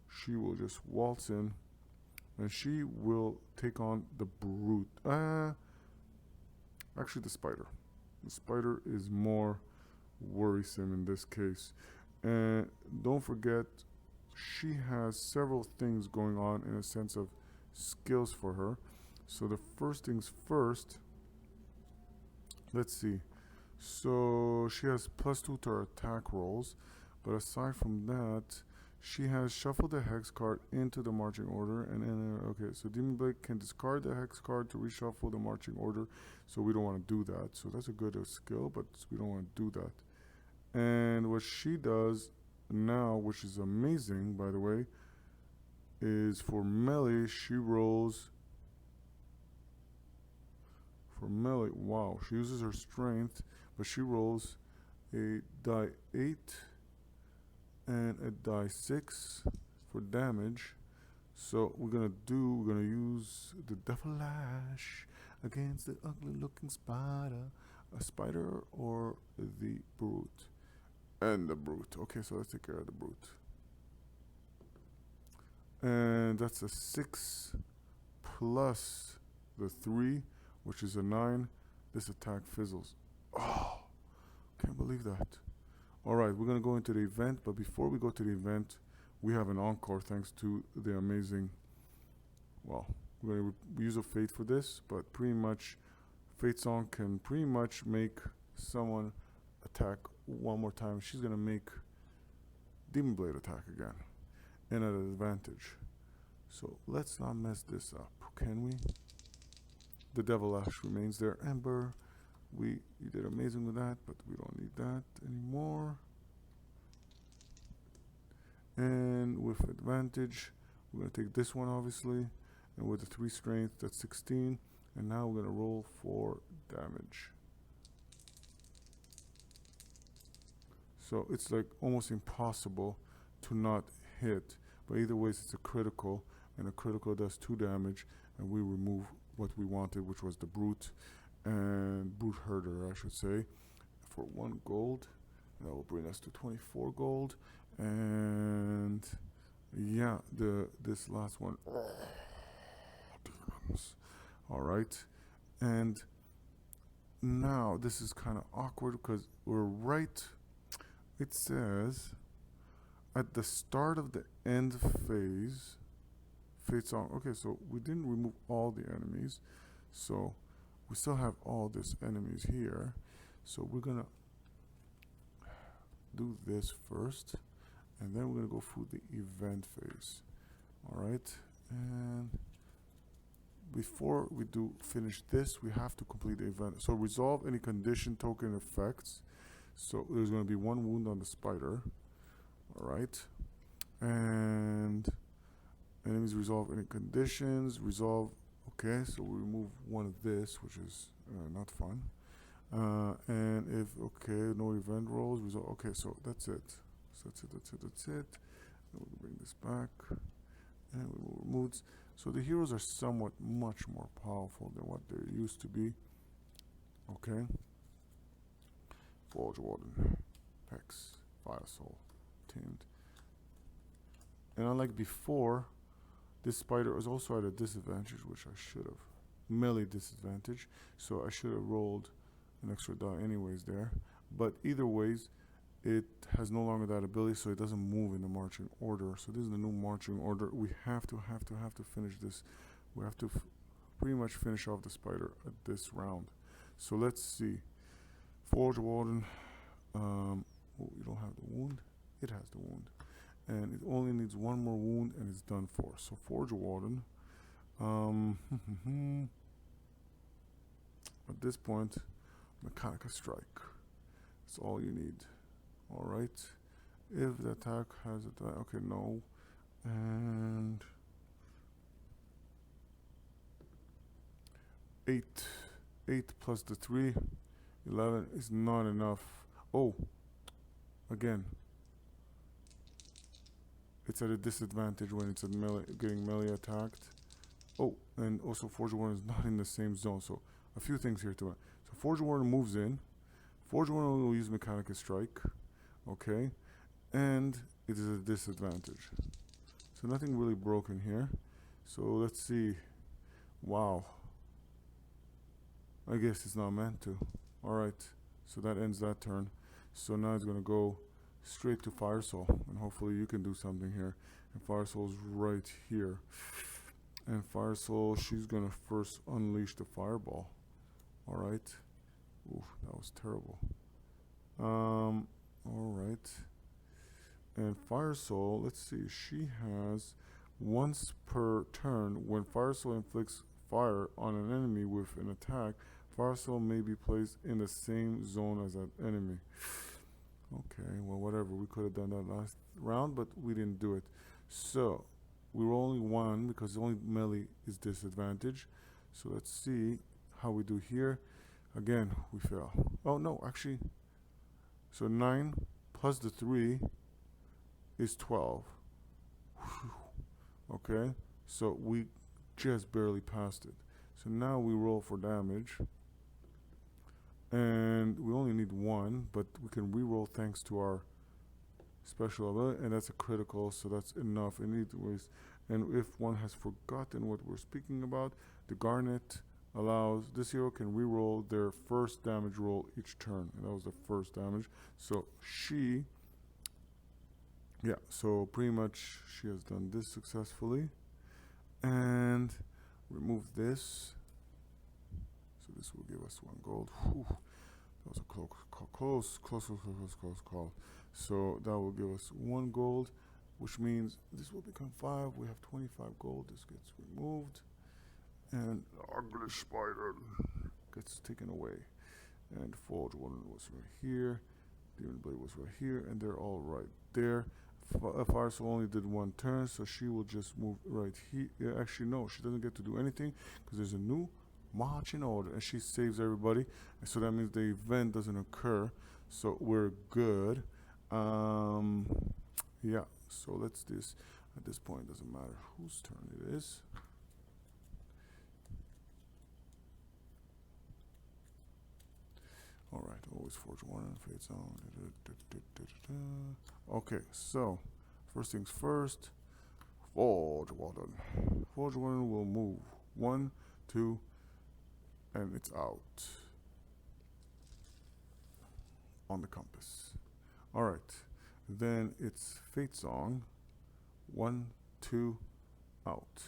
she will just waltz in, and she will take on the brute. Actually, the spider. The spider is more worrisome in this case. And don't forget, she has several things going on in a sense of skills for her. So the first things first, let's see. So she has +2 to her attack rolls, but aside from that, she has shuffled the hex card into the marching order, and then okay, so Demon Blade can discard the hex card to reshuffle the marching order, so we don't want to do that. So that's a good skill, but we don't want to do that. And what she does now, which is amazing, by the way, is for melee, she rolls. For melee, wow, she uses her strength, but she rolls a die 8 and a die 6 for damage. So we're gonna use the Devil Lash against the ugly looking spider. A spider or the brute? And the brute. Okay, so let's take care of the brute. And that's a 6 plus the 3, which is a 9. This attack fizzles. Oh, can't believe that. Alright, we're going to go into the event, but before we go to the event, we have an encore thanks to the amazing, well, we're going to use a Fate for this, but pretty much Fate Song can pretty much make someone attack one more time. She's going to make Demon Blade attack again, and at an advantage. So let's not mess this up, can we? The Devil Lash remains there. Ember, you did amazing with that, but we don't need that anymore. And with advantage, we're going to take this one, obviously. And with the 3 strength, that's 16. And now we're going to roll for damage. So it's like almost impossible to not hit. But either way, it's a critical. And a critical does 2 damage. And we remove what we wanted, which was the brute. And brute herder, I should say, for 1 gold. That will bring us to 24 gold. And yeah, this last one, demons. All right, and now this is kind of awkward because we're right. It says at the start of the end phase, Fate Song. Okay, so we didn't remove all the enemies, so we still have all these enemies here. So we're gonna do this first, and then we're gonna go through the event phase. All right, and before we do finish this, we have to complete the event. So resolve any condition token effects. So there's gonna be 1 wound on the spider. All right, and enemies resolve any conditions. Resolve. Okay, so we remove one of this, which is not fun. And if, okay, no event rolls, result, okay, so that's it. So that's it. And we'll bring this back, and we will remove. So the heroes are somewhat much more powerful than what they used to be. Okay. Forge Warden, Hex, Fire Soul, Tamed. And unlike before, this spider was also at a disadvantage, which I should have. Melee disadvantage, so I should have rolled an extra die anyways there. But either ways, it has no longer that ability, so it doesn't move in the marching order. So this is the new marching order. We have to finish this. We have to pretty much finish off the spider at this round. So let's see. Forge Warden. Oh, you don't have the wound. It has the wound, and it only needs one more wound, and it's done for. So Forge Warden. At this point, Mechanica Strike. That's all you need. All right. If the attack has a okay, no, and 8 plus the 3, 11 is not enough. Oh, again, it's at a disadvantage when it's at getting melee attacked. Oh, and also Forge Warden is not in the same zone, so a few things here to it. So Forge Warden moves in. Forge Warden will use Mechanica Strike, okay, and it is a disadvantage. So nothing really broken here. So let's see. Wow. I guess it's not meant to. Alright, so that ends that turn. So now it's going to go straight to Fire Soul, and hopefully you can do something here. And Fire Soul's right here. And Fire Soul, she's going to first unleash the Fireball. Alright. Ooh, that was terrible. Alright. And Fire Soul, let's see, she has once per turn, when Fire Soul inflicts fire on an enemy with an attack, Fire Soul may be placed in the same zone as that enemy. Okay, well, whatever. We could have done that last round, but we didn't do it. So, we were only one because only melee is disadvantage. So, let's see how we do here. Again, we fail. Oh, no, actually. So, 9 plus the 3 is 12. Whew. Okay, so we just barely passed it. So now we roll for damage. And we only need 1, but we can re-roll thanks to our special ability, and that's a critical, so that's enough. And if one has forgotten what we're speaking about, the Garnet allows this hero can re-roll their first damage roll each turn, and that was the first damage. So so pretty much she has done this successfully, and remove this. So this will give us 1 gold. Whew. That was a close call. So that will give us 1 gold, which means this will become 5. We have 25 gold. This gets removed, and the ugly spider gets taken away. And Forge Warden was right here. Demon Blade was right here, and they're all right there. Fire Soul only did 1 turn, so she will just move right here. Yeah, actually, no, she doesn't get to do anything because there's a new marching order, and she saves everybody. And so that means the event doesn't occur. So we're good. Yeah. So let's this. At this point, it doesn't matter whose turn it is. Alright, always Forge Warden, Fades on. Okay, so first things first, Forge Warden. Forge Warden will move 1, 2, and it's out on the compass. Alright, then it's Fate Song, 1, 2, out.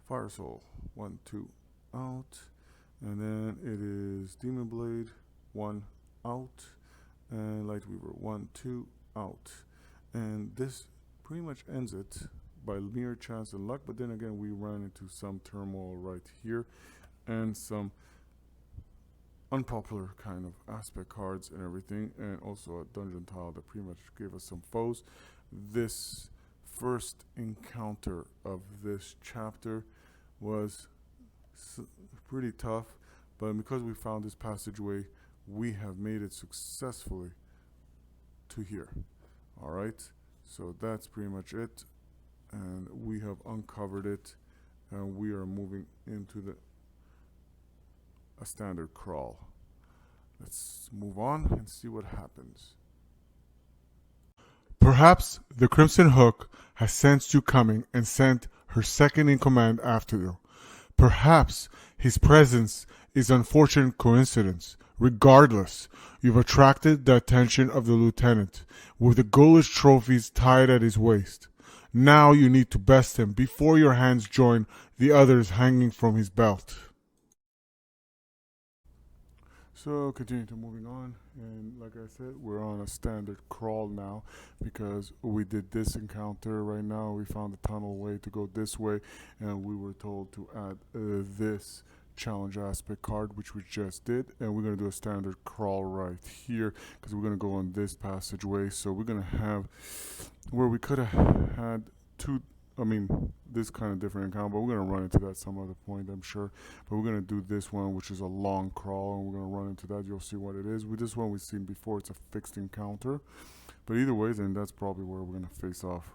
Fire Soul, 1, 2, out. And then it is Demon Blade, 1, out. And Light Weaver, 1, 2, out. And this pretty much ends it by mere chance and luck, but then again we ran into some turmoil right here and some unpopular kind of aspect cards and everything, and also a dungeon tile that pretty much gave us some foes. This first encounter of this chapter was pretty tough, but because we found this passageway, we have made it successfully to here. All right, so that's pretty much it, and we have uncovered it, and we are moving into a standard crawl. Let's move on and see what happens. Perhaps the Crimson Hook has sensed you coming and sent her second in command after you. Perhaps his presence is unfortunate coincidence. Regardless, you've attracted the attention of the lieutenant, with the ghoulish trophies tied at his waist. Now you need to best him before your hands join the others hanging from his belt. So continue to moving on, and like I said, we're on a standard crawl now because we did this encounter right now. We found a tunnel way to go this way, and we were told to add this challenge aspect card, which we just did, and we're going to do a standard crawl right here because we're going to go on this passageway. So we're going to have where we could have had this kind of different encounter, but we're going to run into that some other point, I'm sure. But we're going to do this one, which is a long crawl, and we're going to run into that. You'll see what it is. With this one we've seen before, it's a fixed encounter, but either way, then that's probably where we're going to face off,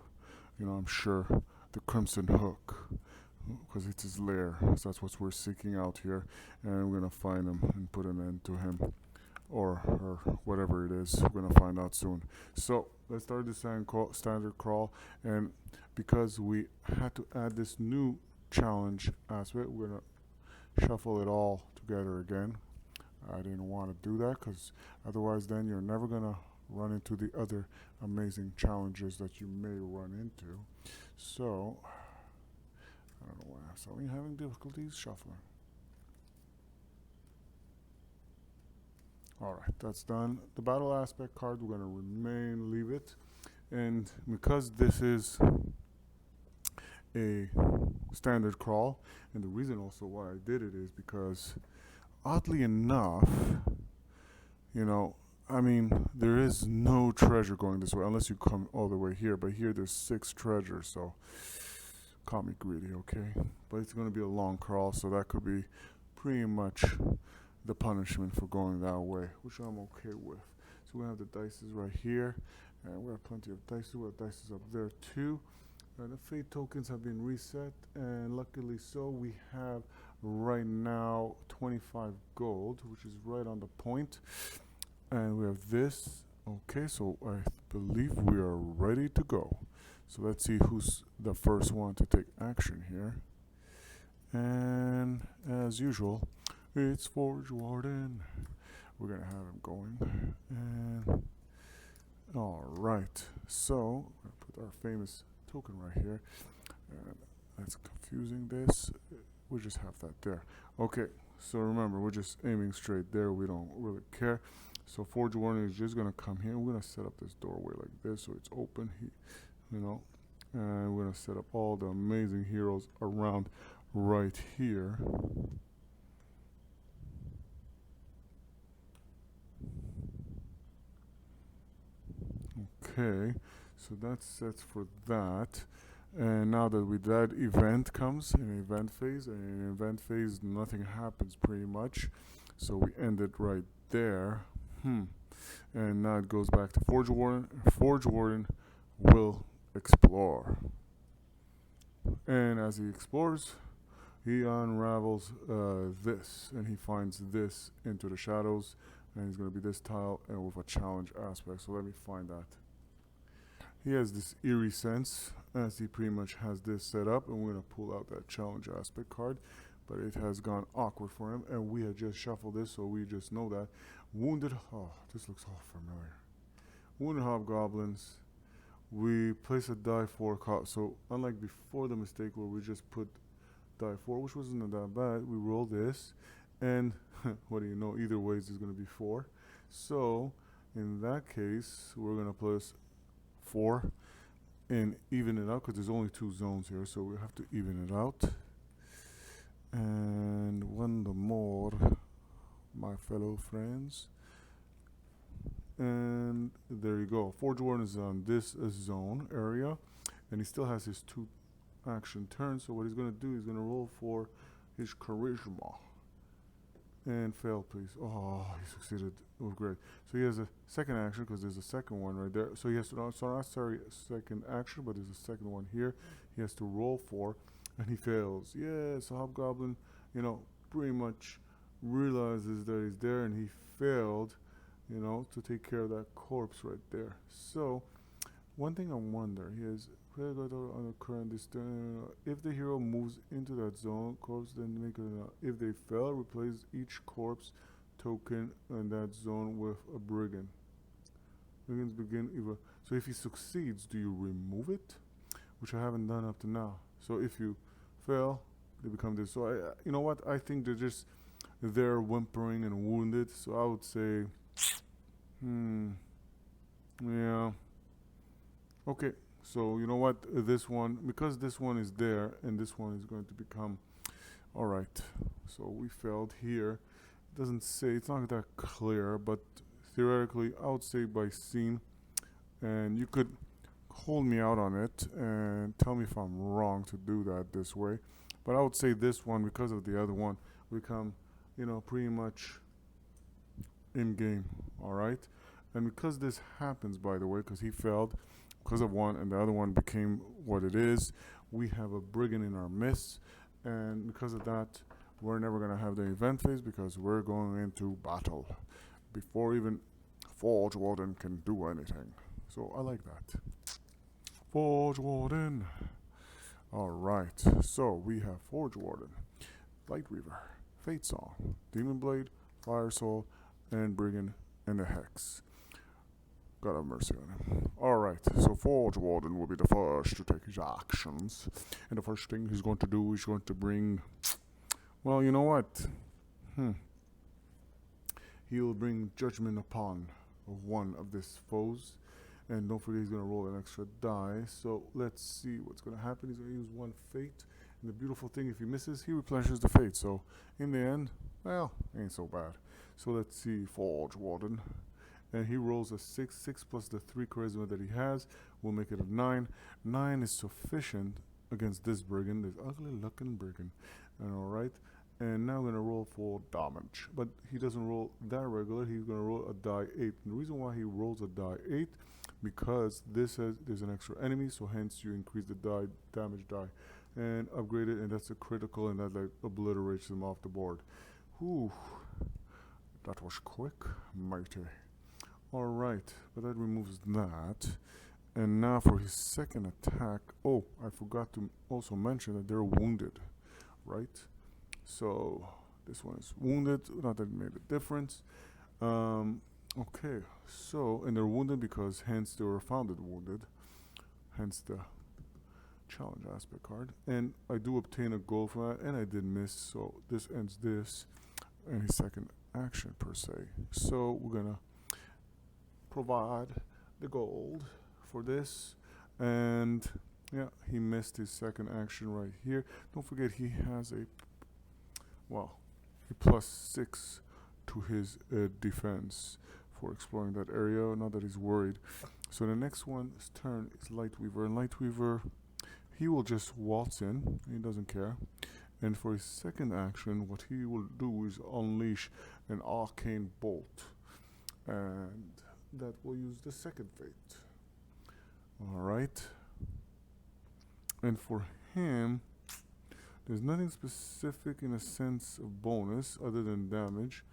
I'm sure, the Crimson Hook, because it's his lair. So that's what we're seeking out here, and we're going to find him and put an end to him, or whatever it is. We're going to find out soon. So let's start the standard crawl, and because we had to add this new challenge aspect, we're going to shuffle it all together again. I didn't want to do that because otherwise then you're never going to run into the other amazing challenges that you may run into. So I don't know why I'm suddenly having difficulties shuffling. Alright, that's done. The battle aspect card, we're going to leave it. And because this is a standard crawl, and the reason also why I did it is because, oddly enough, there is no treasure going this way unless you come all the way here. But here there's 6 treasures, so call me greedy, okay? But it's going to be a long crawl, so that could be pretty much the punishment for going that way, which I'm okay with. So we have the dices right here, and we have plenty of dices. We have dices up there too. The fate tokens have been reset, and luckily so, we have right now 25 gold, which is right on the point. And we have this. Okay, so I believe we are ready to go. So let's see who's the first one to take action here. And as usual, it's Forge Warden. We're gonna have him going. And alright, so we're gonna put our famous token right here. And that's confusing this. We just have that there. Okay, so remember, we're just aiming straight there. We don't really care. So Forge Warden is just gonna come here. We're gonna set up this doorway like this so it's open. And we're gonna set up all the amazing heroes around right here. Okay, so that's set for that. And now that event comes, an event phase, and in event phase nothing happens pretty much. So we end it right there. And now it goes back to Forge Warden. Forge Warden will explore. And as he explores, he unravels this, and he finds this into the shadows, and he's going to be this tile and with a challenge aspect. So let me find that. He has this eerie sense as he pretty much has this set up, and we're going to pull out that challenge aspect card, but it has gone awkward for him, and we had just shuffled this, so we just know that. This looks all familiar. Wounded Hobgoblins. We place a die 4 so unlike before the mistake where we just put die 4, which wasn't that bad, we roll this, and what do you know, either ways is going to be 4. So in that case, we're going to place 4 and even it out, because there's only 2 zones here, so we have to even it out. And one more, my fellow friends. And there you go. Forge Warden is on this zone area, and he still has his 2 action turns. So what he's going to do is going to roll for his charisma. And fail, please. Oh, he succeeded. Oh, great. So he has a second action because there's a second one right there. So he has to, no, not sorry, second action, but there's a second one here. He has to roll for, and he fails. Yeah, so Hobgoblin, pretty much realizes that he's there and he failed, to take care of that corpse right there. So, one thing I wonder is on the current distance. If the hero moves into that zone, corpse then make it. If they fail, replace each corpse token in that zone with a brigand. Brigands begin either. So if he succeeds, do you remove it? Which I haven't done up to now. So if you fail, they become this. So you know what? I think they're whimpering and wounded. So I would say, yeah. Okay, so you know what? This one, because this one is there, and this one is going to become. All right. So we failed here. It doesn't say. It's not that clear, but theoretically, I would say by scene, and you could hold me out on it and tell me if I'm wrong to do that this way. But I would say this one, because of the other one, become, pretty much in game. All right. And because this happens, by the way, because he failed because of one and the other one became what it is, we have a brigand in our midst. And because of that, we're never going to have the event phase because we're going into battle before even Forge Warden can do anything. So I like that. Forge Warden. Alright, so we have Forge Warden, Light Weaver, Fate Song, Demon Blade, Fire Soul, and Brigand and the Hex. God have mercy on him. Alright, so Forge Warden will be the first to take his actions. And the first thing he's going to do is going to bring. Well, you know what? He'll bring Judgment upon one of his foes. And don't forget he's going to roll an extra die. So let's see what's going to happen. He's going to use one fate. And the beautiful thing, if he misses, he replenishes the fate. So in the end, well, ain't so bad. So let's see, Forge Warden. And he rolls a 6. 6 plus the 3 charisma that he has will make it a 9. 9 is sufficient against this brigand, this ugly looking brigand. And alright. And now I'm going to roll for damage. But he doesn't roll that regular. He's going to roll a die 8. And the reason why he rolls a die 8, because there's an extra enemy, so hence you increase the damage die. And upgrade it, and that's a critical, and that obliterates them off the board. Whew. That was quick. Mighty. Alright, but that removes that. And now for his second attack. Oh, I forgot to also mention that they're wounded. Right? So this one is wounded. Not that it made a difference. Okay, so, and they're wounded because hence they were founded wounded. Hence the challenge aspect card. And I do obtain a goal for that, and I did miss, so this ends this. And his second action per se. So we're gonna provide the gold for this. And yeah, he missed his second action right here. Don't forget he has a +6 to his defense for exploring that area. Not that he's worried. So the next one's turn is Lightweaver. And Lightweaver, he will just waltz in. He doesn't care. And for his second action, what he will do is unleash an arcane bolt. And that will use the second fate. Alright. And for him, there's nothing specific in a sense of bonus other than damage.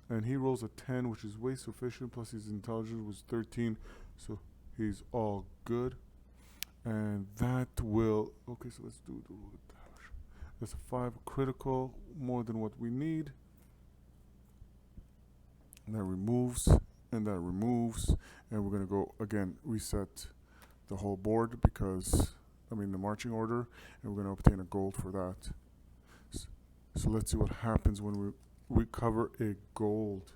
And he rolls a 10, which is way sufficient, plus his intelligence was 13, so he's all good. And that will, okay, so let's do the damage. That's a 5 critical, more than what we need. And that removes, and that removes, and we're gonna go again, reset the whole board because, the marching order, and we're gonna obtain a gold for that. So let's see what happens when we recover a gold.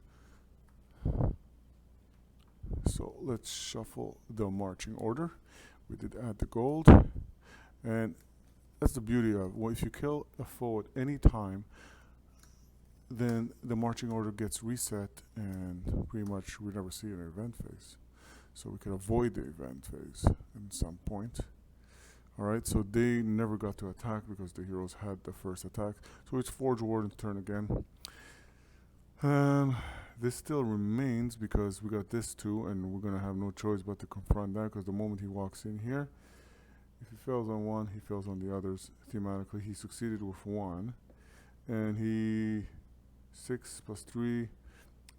So let's shuffle the marching order. We did add the gold, and that's the beauty of if you kill a foe at any time, then the marching order gets reset, and pretty much we never see an event phase. So we can avoid the event phase at some point. Alright, so they never got to attack because the heroes had the first attack. So it's Forge Warden's turn again. Um, this still remains because we got this too, and we're gonna have no choice but to confront that. Because the moment he walks in here, if he fails on one, he fails on the others. Thematically, he succeeded with one, and he 6 + 3.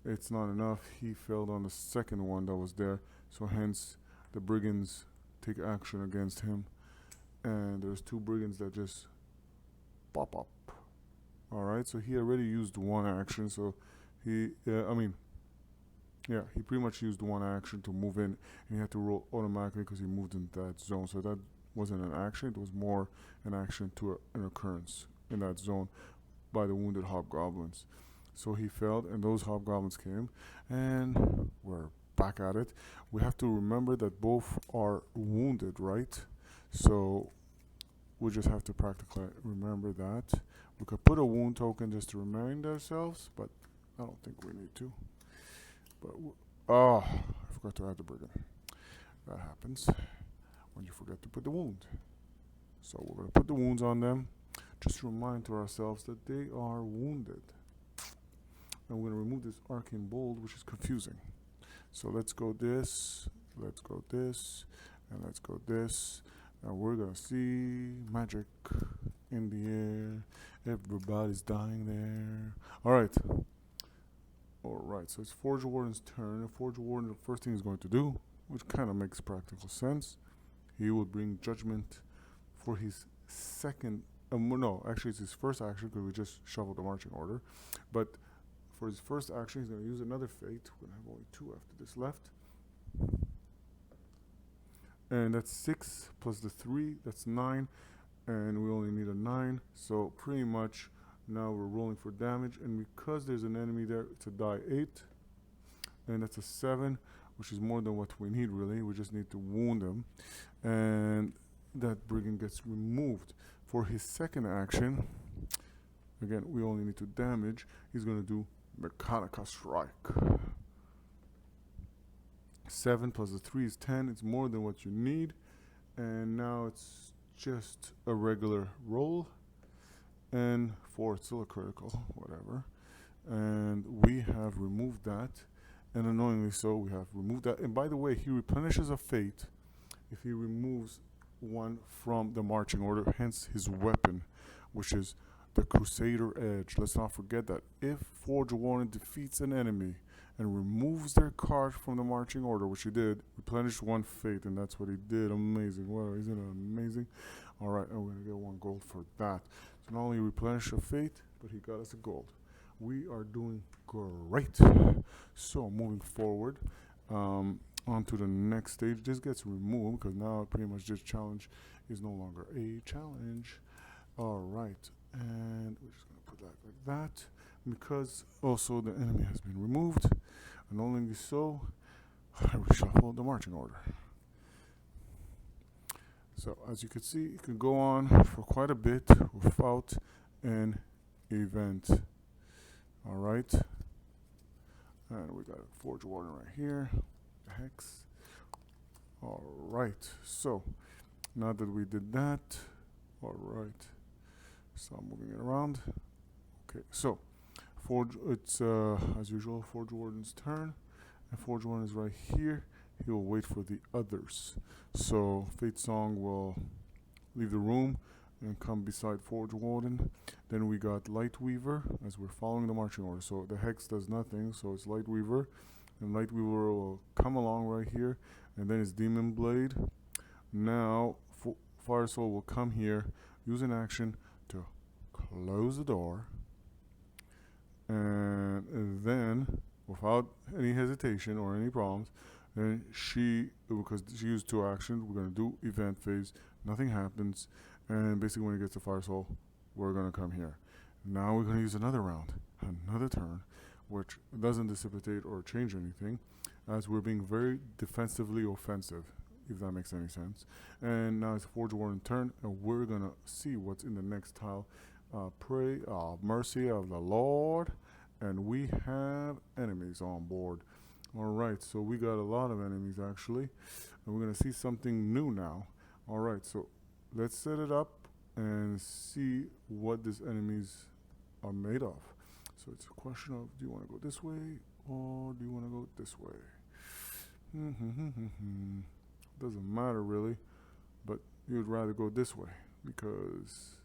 It's not enough. He failed on the second one that was there, so hence the brigands take action against him. And there's two brigands that just pop up. All right, so he already used one action, so he, he pretty much used one action to move in, and he had to roll automatically because he moved into that zone. So that wasn't an action; it was more an action to an occurrence in that zone by the wounded hobgoblins. So he failed, and those hobgoblins came, and we're back at it. We have to remember that both are wounded, right? So we just have to practically remember that. We could put a wound token just to remind ourselves, but I don't think we need to. But I forgot to add the brigand. That happens when you forget to put the wound. So we're gonna put the wounds on them, just to remind to ourselves that they are wounded. And we're gonna remove this arcane bold, which is confusing. So let's go this, let's go this, and let's go this, and we're gonna see magic in the air. Everybody's dying there. Alright. Alright, so it's Forge Warden's turn. And Forge Warden, the first thing he's going to do, which kind of makes practical sense, he will bring Judgment for his second. No, actually, it's his first action because we just shuffled the marching order. But for his first action, he's going to use another fate. We're going to have only 2 after this left. And that's 6 plus the 3, that's 9. And we only need a 9, so pretty much now we're rolling for damage, and because there's an enemy there, it's a die 8, and that's a 7, which is more than what we need really. We just need to wound him, and that brigand gets removed. For his second action, again, we only need to damage. He's going to do Mechanica Strike. 7 plus the 3 is 10. It's more than what you need, and now it's just a regular roll, and 4, it's still a critical, whatever. And we have removed that, and annoyingly so, we have removed that. And by the way, he replenishes a fate if he removes one from the marching order, hence his weapon, which is the Crusader Edge. Let's not forget that if Forge Warden defeats an enemy and removes their card from the marching order, which he did, replenish 1 fate, and that's what he did. Amazing. Wow, isn't it amazing? Alright, and we're going to get 1 gold for that. So not only replenish a fate, but he got us a gold. We are doing great. So moving forward, on to the next stage. This gets removed because now pretty much this challenge is no longer a challenge. Alright, and we're just going to put that like that. Because also the enemy has been removed, and only so, I reshuffle the marching order. So as you can see, it can go on for quite a bit without an event. Alright, and we got a Forge Warden right here, the Hex. Alright, so now that we did that, alright, so I'm moving it around. Okay, so it's as usual Forge Warden's turn, and Forge Warden is right here. He will wait for the others. So Fate Song will leave the room and come beside Forge Warden. Then we got Light Weaver as we're following the marching order. So the Hex does nothing, so it's Light Weaver, and Light Weaver will come along right here, and then it's Demon Blade. Now Fire Soul will come here, use an action to close the door. And then, without any hesitation or any problems, then because she used 2 actions, we're going to do event phase, nothing happens, and basically when it gets to Fire Soul, we're going to come here. Now we're going to use another round, another turn, which doesn't dissipate or change anything, as we're being very defensively offensive, if that makes any sense. And now it's Forge Warden turn, and we're going to see what's in the next tile. Pray mercy of the Lord, and we have enemies on board. Alright, so we got a lot of enemies actually, and we're going to see something new now. Alright, so let's set it up and see what these enemies are made of. So it's a question of, do you want to go this way or do you want to go this way? Doesn't matter really, but you'd rather go this way because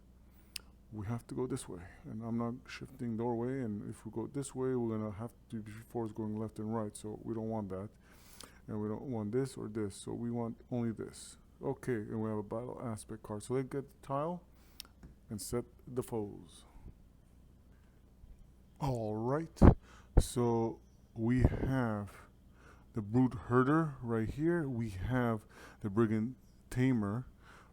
we have to go this way, and I'm not shifting doorway, and if we go this way we're gonna have to be forced going left and right, so we don't want that, and we don't want this or this, so we want only this. Okay, and we have a battle aspect card, so let's get the tile and set the foes. Alright, so we have the brute herder right here, we have the brigand tamer,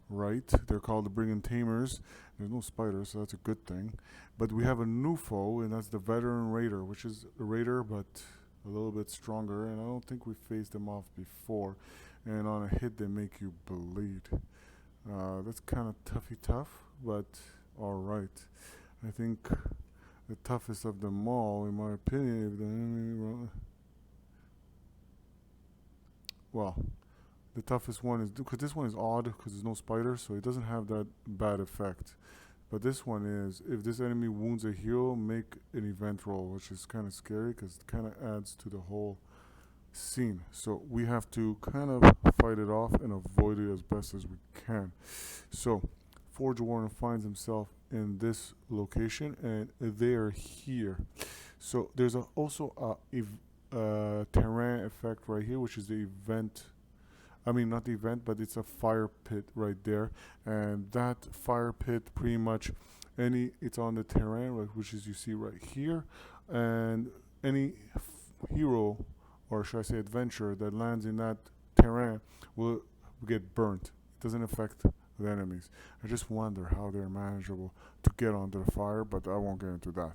right? They're called the brigand tamers. There's no spiders, so that's a good thing. But we have a new foe, and that's the veteran raider, which is a raider but a little bit stronger, and I don't think we faced them off before. And on a hit they make you bleed. That's kind of tough, but alright. I think the toughest of them all, in my opinion, if the enemy, well, the toughest one is, because this one is odd because there's no spiders, so it doesn't have that bad effect. But this one is, if this enemy wounds a hero, make an event roll, which is kind of scary because it kind of adds to the whole scene. So we have to kind of fight it off and avoid it as best as we can. So Forge Warren finds himself in this location, and they are here. So there's also a terrain effect right here, which is the event. I mean, not the event, but it's a fire pit right there, and that fire pit pretty much it's on the terrain, which is you see right here, and any hero, or should I say adventurer, that lands in that terrain will get burnt. It doesn't affect the enemies. I just wonder how they're manageable to get onto the fire, but I won't get into that.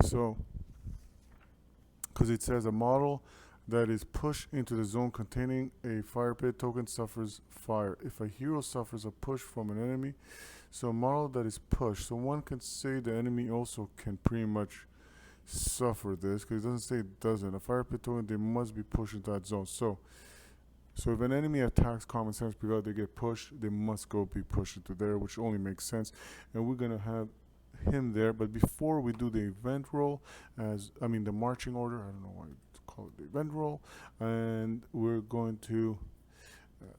So, because it says a model that is pushed into the zone containing a fire pit token suffers fire. If a hero suffers a push from an enemy, so a model that is pushed, so one can say the enemy also can pretty much suffer this, because it doesn't say it doesn't. A fire pit token, they must be pushed into that zone. So if an enemy attacks common sense because they get pushed, they must go be pushed into there, which only makes sense. And we're gonna have him there, but before we do the event roll, the marching order, I don't know why to call it the event roll, and we're going to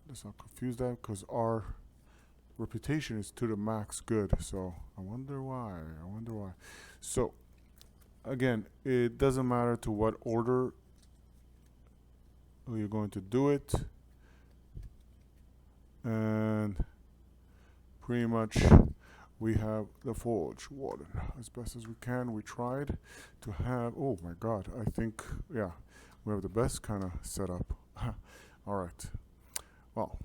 let's not confuse that, because our reputation is to the max good, so I wonder why. So again, it doesn't matter to what order you're going to do it, and pretty much we have the Forge Warden as best as we can. We tried to have, oh my god, I think, yeah, we have the best kind of setup. Alright, well,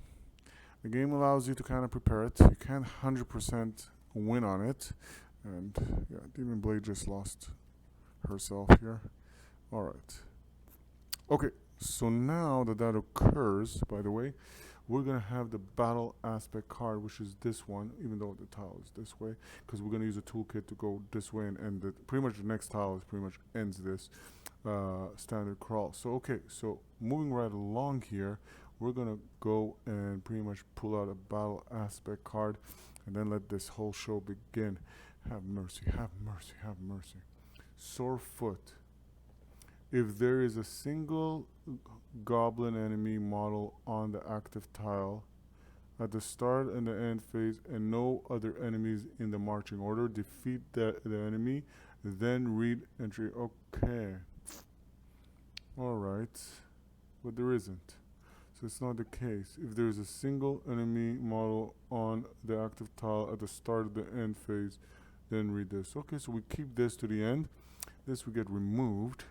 the game allows you to kind of prepare it. You can't 100% win on it, and yeah, Demon Blade just lost herself here. Alright, okay, so now that occurs, by the way, we're going to have the battle aspect card, which is this one, even though the tile is this way, because we're going to use a toolkit to go this way and end it. Pretty much the next tile is pretty much ends this standard crawl. So okay, so moving right along here, we're going to go and pretty much pull out a battle aspect card and then let this whole show begin. Have mercy, have mercy, have mercy. Sore foot. If there is a single goblin enemy model on the active tile at the start and the end phase and no other enemies in the marching order, defeat the enemy, then read entry. Okay. Alright. But there isn't. So it's not the case. If there is a single enemy model on the active tile at the start of the end phase, then read this. Okay, so we keep this to the end. This will get removed.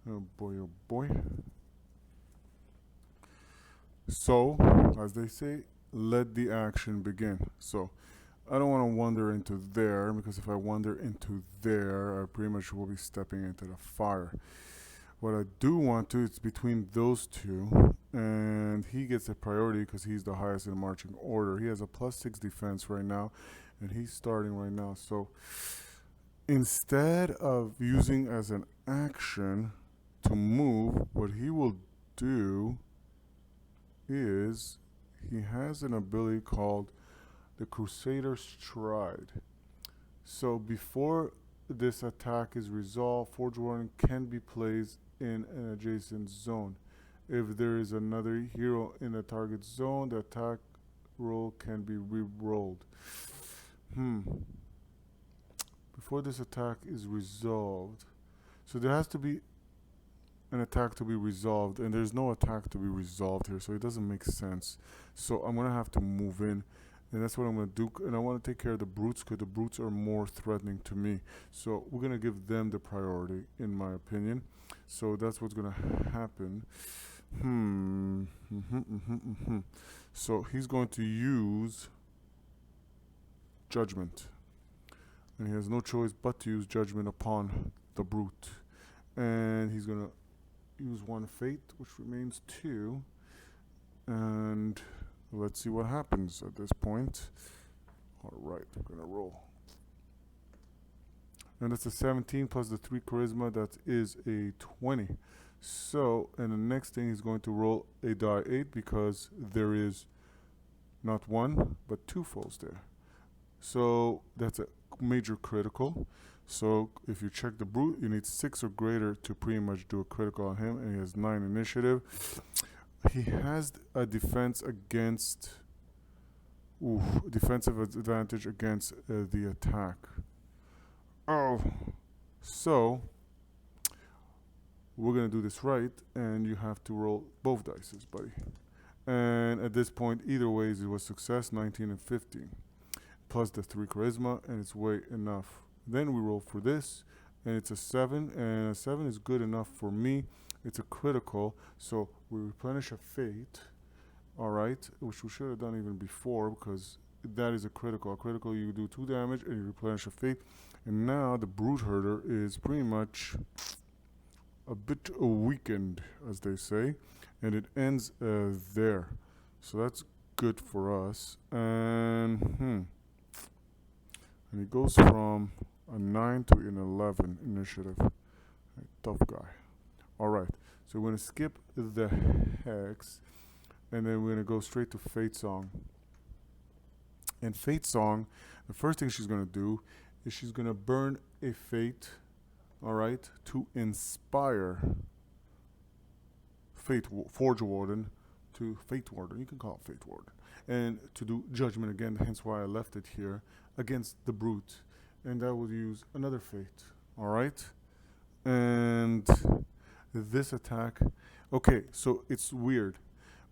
Oh boy, oh boy. So, as they say, let the action begin. So, I don't want to wander into there, because if I wander into there, I pretty much will be stepping into the fire. What I do want to, it's between those two, and he gets a priority because he's the highest in the marching order. He has a +6 defense right now, and he's starting right now. So, instead of using as an action to move, what he will do is he has an ability called the Crusader Stride. So before this attack is resolved, Forge Warden can be placed in an adjacent zone. If there is another hero in the target zone, the attack roll can be re-rolled. Before this attack is resolved, so there has to be an attack to be resolved, and there's no attack to be resolved here, so it doesn't make sense. So I'm gonna have to move in, and that's what I'm gonna do. And I want to take care of the brutes because the brutes are more threatening to me. So we're gonna give them the priority, in my opinion. So that's what's gonna happen. So he's going to use judgment, and he has no choice but to use judgment upon the brute. And he's gonna use one fate, which remains 2, and let's see what happens at this point. Alright, we're gonna roll. And that's a 17 plus the 3 charisma, that is a 20. So, and the next thing he's going to roll a die 8 because there is not 1 but 2 foes there. So that's a major critical. So if you check the brute, you need 6 or greater to pretty much do a critical on him, and he has 9 initiative. He has a defense against, defensive advantage against the attack. Oh, so we're gonna do this right, and you have to roll both dices, buddy. And at this point, either ways, it was success, 19 and 15, plus the 3 charisma, and it's way enough. Then we roll for this, and it's a 7, and a 7 is good enough for me. It's a critical, so we replenish a fate, alright, which we should have done even before because that is a critical. A critical, you do 2 damage and you replenish a fate. And now the brute herder is pretty much a bit weakened, as they say, and it ends there. So that's good for us. And and it goes from a 9 to an 11 initiative. Tough guy. Alright, so we're going to skip the hex, and then we're going to go straight to Fate Song. And Fate Song, the first thing she's going to do is she's going to burn a fate, alright, to inspire Forge Warden to Fate Warden. You can call it Fate Warden. And to do judgment again, hence why I left it here, against the brute. And that will use another fate, alright? And this attack, okay, so it's weird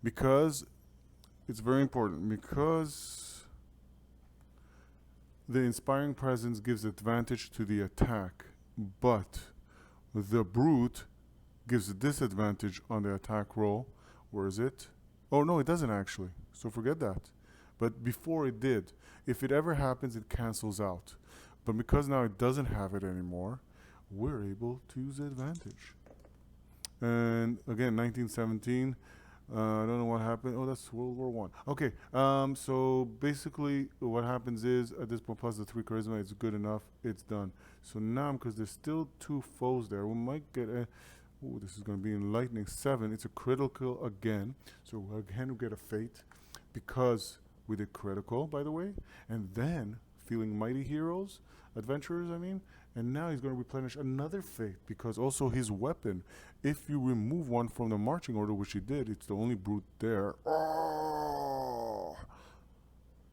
because it's very important, because the inspiring presence gives advantage to the attack, but the brute gives a disadvantage on the attack roll. Where is it? Oh no, it doesn't actually, so forget that. But before it did, if it ever happens, it cancels out. But because now it doesn't have it anymore, we're able to use the advantage. And again, 1917, I don't know what happened. Oh, that's World War I. Okay, so basically what happens is, at this point, plus the 3 charisma, it's good enough, it's done. So now, because there's still 2 foes there, we might get a, this is going to be in lightning 7. It's a critical again. So again, we get a fate because we did critical, by the way. And then, feeling mighty heroes, adventurers, I mean, and now he's going to replenish another fate because also his weapon, if you remove one from the marching order, which he did, it's the only brute there. Oh,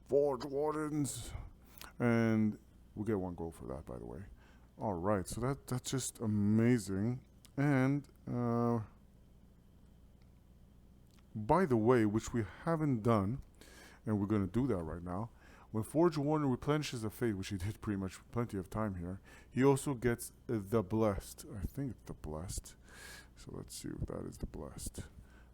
Forge Wardens. And we'll get 1 gold for that, by the way. Alright, so that's just amazing. And by the way, which we haven't done, and we're going to do that right now, when Forge Warden replenishes a fate, which he did pretty much plenty of time here, he also gets the Blessed. I think it's the Blessed. So let's see if that is the Blessed.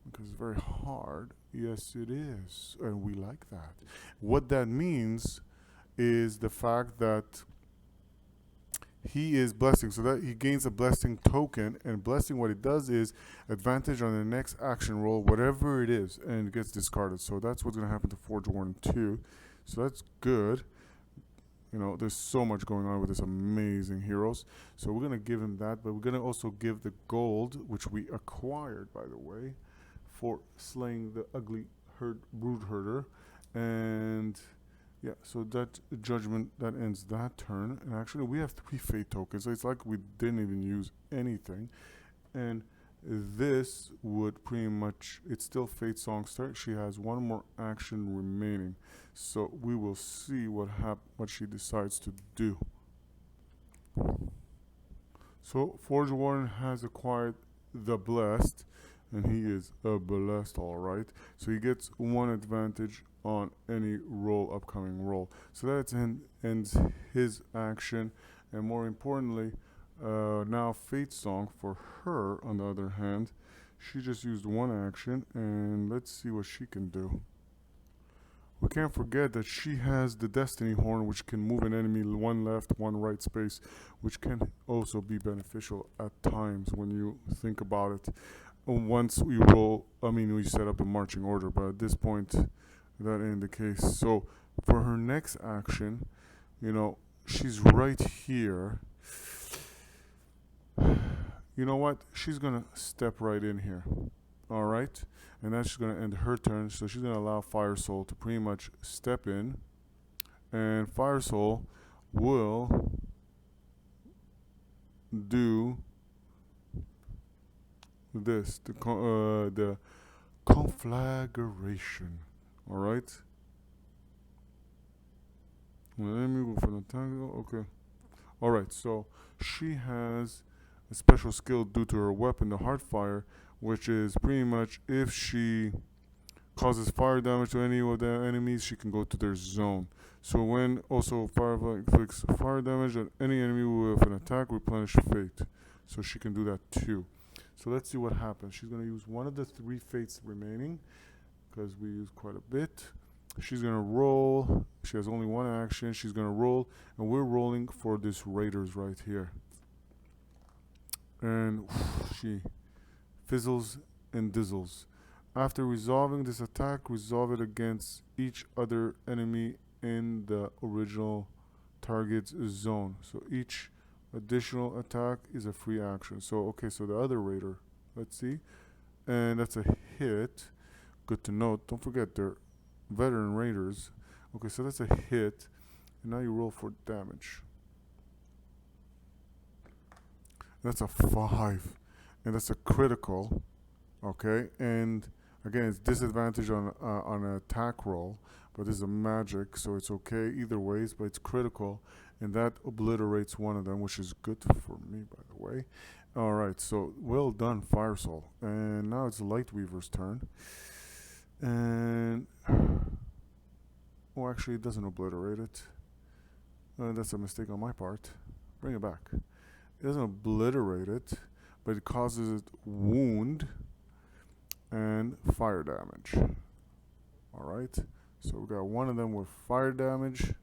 Because it's very hard. Yes, it is. And we like that. What that means is the fact that he is blessing. So that he gains a blessing token. And blessing, what it does is advantage on the next action roll, whatever it is, and it gets discarded. So that's what's going to happen to Forge Warden 2. So that's good. You know, there's so much going on with this amazing heroes. So we're going to give him that, but we're going to also give the gold, which we acquired, by the way, for slaying the ugly brute herder. And Yeah, so that judgment, that ends that turn. And actually, we have 3 fate tokens. So it's like we didn't even use anything. And this would pretty much, it's still Fate Songster. She has 1 more action remaining. So we will see what she decides to do. So Forge Warden has acquired the Blessed, and he is a blessed, alright. So he gets 1 advantage on any upcoming roll. So that ends his action, and more importantly, now Fate Song for her, on the other hand, she just used 1 action, and let's see what she can do. We can't forget that she has the Destiny Horn, which can move an enemy 1 left, 1 right space, which can also be beneficial at times when you think about it. Once we we set up the marching order, but at this point, that ain't the case. So for her next action, she's right here. You know what? She's gonna step right in here. Alright? And that's just gonna end her turn. So she's gonna allow Fire Soul to pretty much step in. And Fire Soul will do this, the conflagration. Alright? Let me go for the tango. Okay. Alright, so she has a special skill due to her weapon, the Heartfire, which is pretty much if she causes fire damage to any of the enemies, she can go to their zone. So when also Firefly inflicts fire damage on any enemy with an attack, replenish fate. So she can do that too. So let's see what happens. She's going to use 1 of the 3 fates remaining, because we use quite a bit. She's going to roll. She has only 1 action. She's going to roll, and we're rolling for this Raiders right here. And she fizzles and dizzles. After resolving this attack, resolve it against each other enemy in the original target's zone. So each additional attack is a free action. So okay, so the other Raider, let's see. And that's a hit. Good to note. Don't forget, they're veteran Raiders. Okay, so that's a hit. And now you roll for damage. That's a 5. And that's a critical. Okay, and again, it's disadvantage on an attack roll, but this is a magic, so it's okay either ways, but it's critical, and that obliterates 1 of them, which is good for me, by the way. Alright, so well done, Fire Soul. And now it's Lightweaver's turn. And actually it doesn't obliterate it. That's a mistake on my part. Bring it back. It doesn't obliterate it, but it causes it wound and fire damage. Alright, so we got 1 of them with fire damage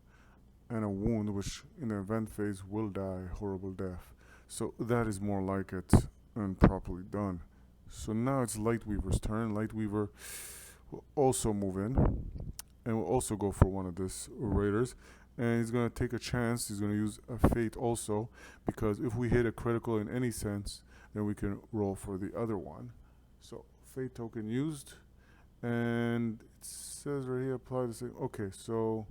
and a wound, which in the event phase will die horrible death. So that is more like it and properly done. So now it's Lightweaver's turn. Lightweaver will also move in and will also go for 1 of these Raiders. And he's going to take a chance. He's going to use a fate also, because if we hit a critical in any sense, then we can roll for the other one. So fate token used, and it says right here apply the same. Okay, so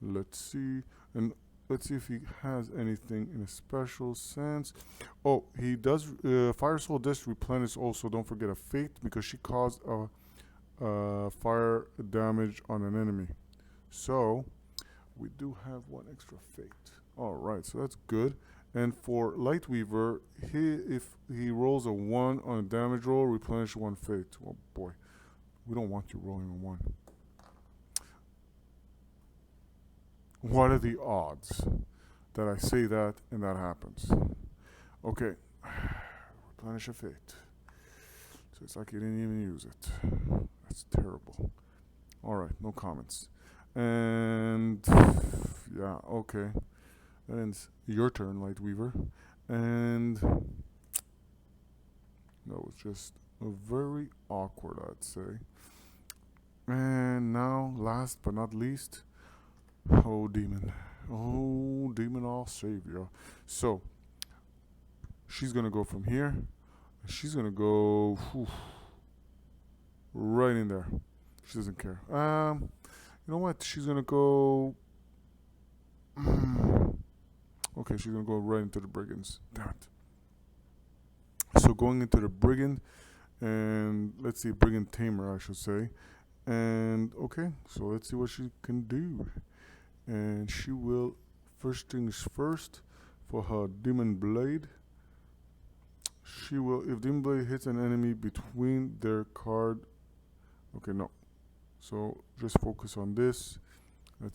let's see, and let's see if he has anything in a special sense. Oh, he does. Fire Soul does replenish also. Don't forget a fate, because she caused a fire damage on an enemy. So we do have 1 extra fate. All right, so that's good. And for Lightweaver, if he rolls a 1 on a damage roll, replenish 1 fate. Oh boy, we don't want you rolling a 1. What are the odds that I say that and that happens? Okay, replenish a fate. So it's like you didn't even use it. That's terrible. Alright, no comments. And yeah, okay. And your turn, Lightweaver. And that was just very awkward, I'd say. And now, last but not least, oh demon. Oh demon, I'll save you. So, she's gonna go from here. She's gonna go right in there. She doesn't care. You know what? She's gonna go. Okay, she's gonna go right into the brigands. Damn it. So going into the brigand, and let's see, brigand tamer, I should say. And okay, so let's see what she can do. And she will, first things first, for her demon blade. She will, if demon blade hits an enemy between their card. Okay, no. So just focus on this. And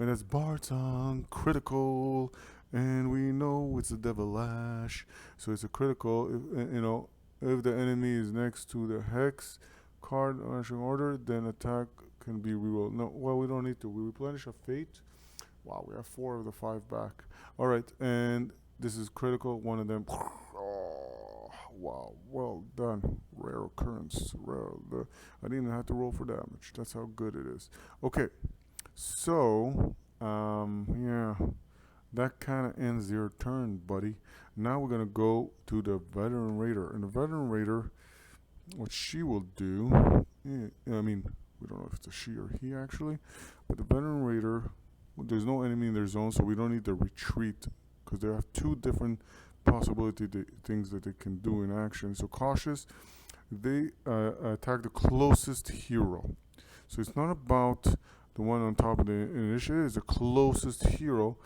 that's Bardsung, critical, and we know it's a devil lash, so it's a critical. If the enemy is next to the hex card on order, then attack can be rerolled. No, well, we don't need to. We replenish a fate. Wow, we have 4 of the 5 back. All right, and this is critical. One of them. Oh, wow, well done. Rare occurrence. I didn't even have to roll for damage. That's how good it is. Okay. So, yeah, that kind of ends your turn, buddy. Now we're going to go to the Veteran Raider. And the Veteran Raider, what she will do, I mean, we don't know if it's a she or he actually, but the Veteran Raider, there's no enemy in their zone, so we don't need to retreat because they have 2 different things that they can do in action. So cautious, they attack the closest hero. So it's not about the one on top of the initiative, is the closest hero.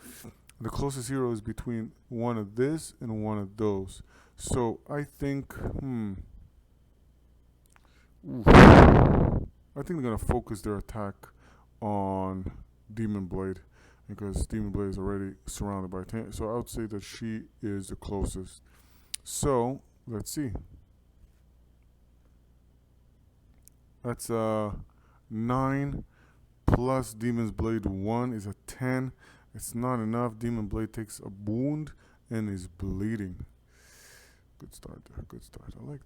The closest hero is between one of this and one of those. So I think, I think they're gonna focus their attack on Demon Blade because Demon Blade is already surrounded by 10. So I would say that she is the closest. So let's see. That's 9 plus Demon's Blade 1 is a 10. It's not enough. Demon Blade takes a wound and is bleeding. Good start there. Good start. I like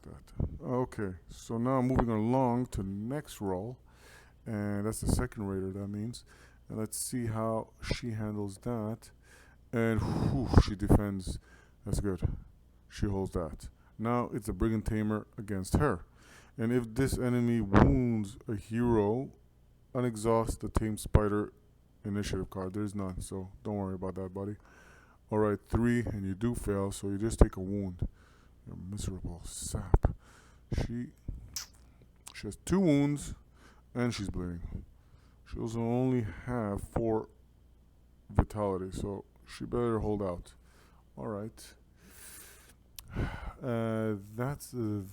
that. Okay, so now moving along to next roll, and that's the second raider. That means, and let's see how she handles that. And she defends. That's good. She holds that. Now it's a brigand tamer against her. And if this enemy wounds a hero, unexhaust the tame spider initiative card. There's none, so don't worry about that, buddy. Alright, 3, and you do fail, so you just take a wound. You miserable sap. She has 2 wounds, and she's bleeding. She also only have 4 vitality, so she better hold out. Alright. That's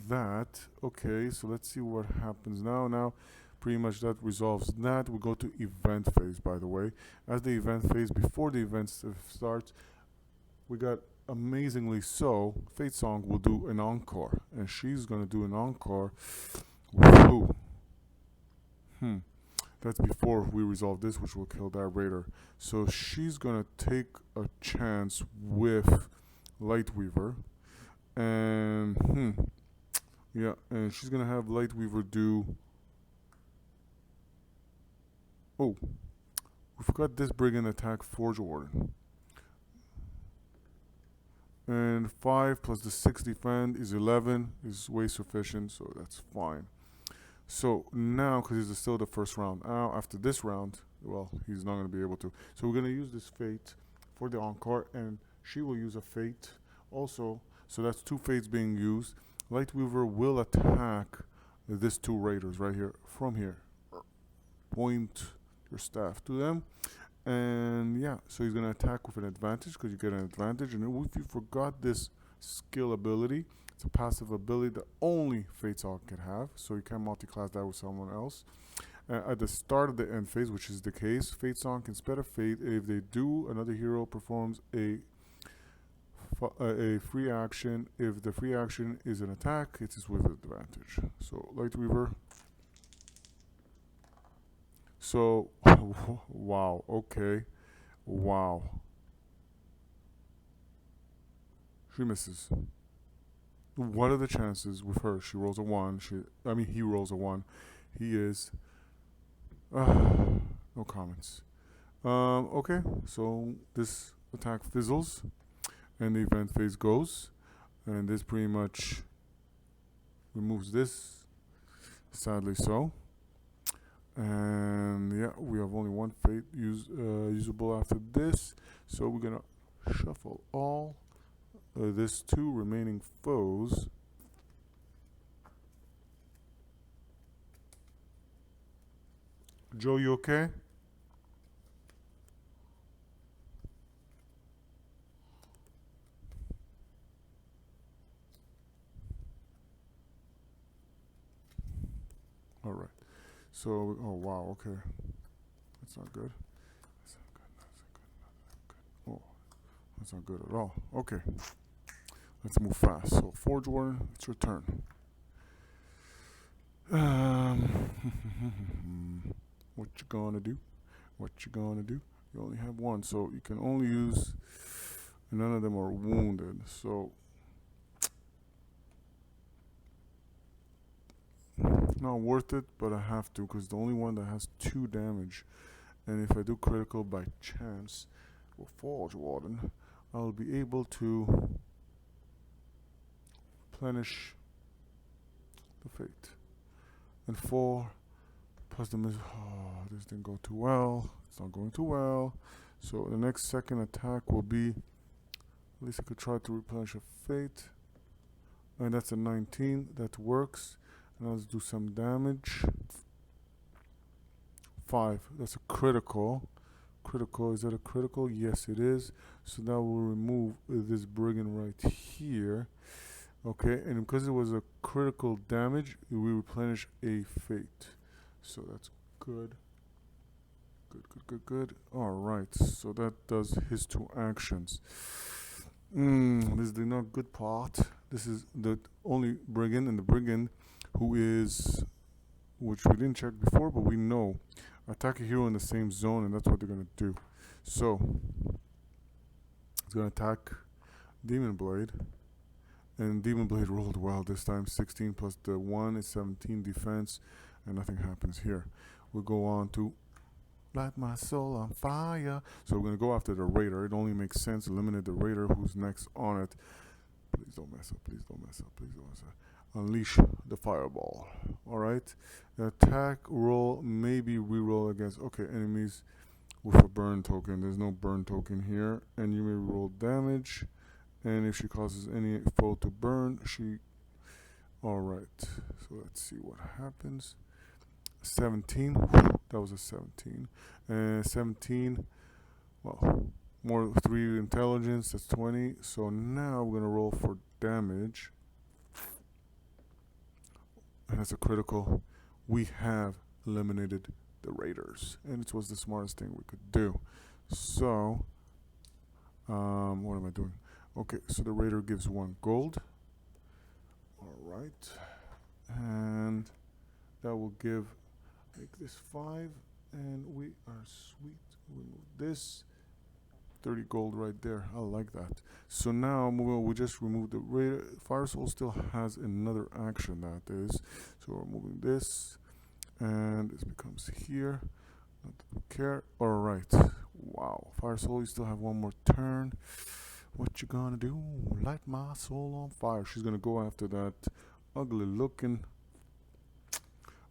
that. Okay, so let's see what happens now. Now, pretty much that resolves that. We go to event phase, by the way. As the event phase, before the event starts, we got amazingly so, Fate Song will do an encore. And she's going to do an encore with who? That's before we resolve this, which will kill that raider. So she's going to take a chance with Lightweaver. And yeah, and she's gonna have Lightweaver do. Oh, we forgot this brigand attack Forge Warden. And 5 plus the 6 defend is 11, is way sufficient, so that's fine. So now, because it's still the first round, now after this round, well, he's not going to be able to. So we're going to use this fate for the encore, and she will use a fate also. So that's 2 fates being used. Lightweaver will attack these 2 raiders right here, from here. Point your staff to them. And yeah, so he's going to attack with an advantage because you get an advantage. And if you forgot this skill ability, it's a passive ability that only Fate Song can have. So you can multi-class that with someone else. At the start of the end phase, which is the case, Fate Song can spend a fate. If they do, another hero performs a free action. If the free action is an attack, it is with advantage. So Lightweaver. So wow, okay, wow. She misses. What are the chances with her? She rolls a 1. He rolls a 1. He is. No comments. Okay, so this attack fizzles. And the event phase goes, and this pretty much removes this, sadly so. And yeah, we have only one fate usable after this, so we're gonna shuffle all this 2 remaining foes. Joe, you okay? All right. So, oh wow, okay. That's not good. That's not good. That's not good. That's not good. Oh, that's not good at all. Okay. Let's move fast. So, Forge Warden, it's your turn. What you gonna do? What you gonna do? You only have 1, so you can only use. None of them are wounded, so not worth it. But I have to, because the only one that has 2 damage, and if I do critical by chance with Forge Warden, I'll be able to replenish the fate. And 4 plus the miss. Oh, this didn't go too well. It's not going too well. So the next second attack will be. At least I could try to replenish a fate. And that's a 19. That works. And let's do some damage. 5. That's a critical. Critical. Is that a critical? Yes, it is. So that will remove this brigand right here. Okay, and because it was a critical damage, we replenish a fate. So that's good. Good. Alright, so that does his 2 actions. This is the not good part. This is the only brigand, and the brigand who is, which we didn't check before, but we know, attack a hero in the same zone, and that's what they're going to do. So, it's going to attack Demon Blade. And Demon Blade rolled well this time. 16 plus the 1 is 17 defense, and nothing happens here. We'll go on to Light My Soul on Fire. So we're going to go after the Raider. It only makes sense. Eliminate the Raider who's next on it. Please don't mess up. Please don't mess up. Please don't mess up. Unleash the Fireball. Alright. Attack roll, maybe reroll against, okay, enemies with a burn token. There's no burn token here. And you may roll damage. And if she causes any foe to burn, she. Alright, so let's see what happens. 17. That was a 17. And 17. Well, more 3 intelligence. That's 20. So now we're going to roll for damage. And that's a critical. We have eliminated the Raiders. And it was the smartest thing we could do. So, what am I doing? Okay, so the Raider gives 1 gold. Alright. And that will give, make this 5. And we are sweet. Remove this. 30 gold right there. I like that. So now we just removed the Raider. Fire Soul still has another action, that is. So we're moving this. And this becomes here. Not that we care. Alright. Wow. Fire Soul, you still have 1 more turn. What you gonna do? Light my soul on fire. She's gonna go after that ugly looking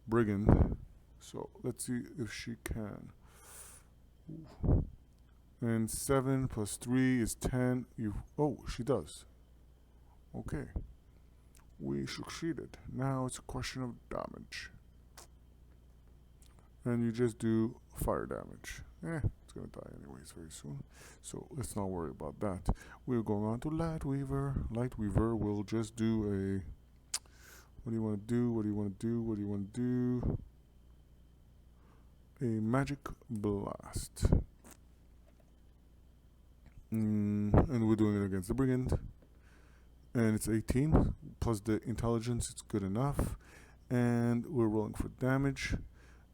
brigand. So let's see if she can. Ooh. And 7 plus 3 is 10. Oh, she does. Okay. We succeeded. Now it's a question of damage. And you just do fire damage. It's gonna die anyways very soon. So let's not worry about that. We're going on to Lightweaver. Lightweaver will just do a. What do you want to do? What do you want to do? What do you want to do? A magic blast. And we're doing it against the brigand. And it's 18 plus the intelligence. It's good enough. And we're rolling for damage.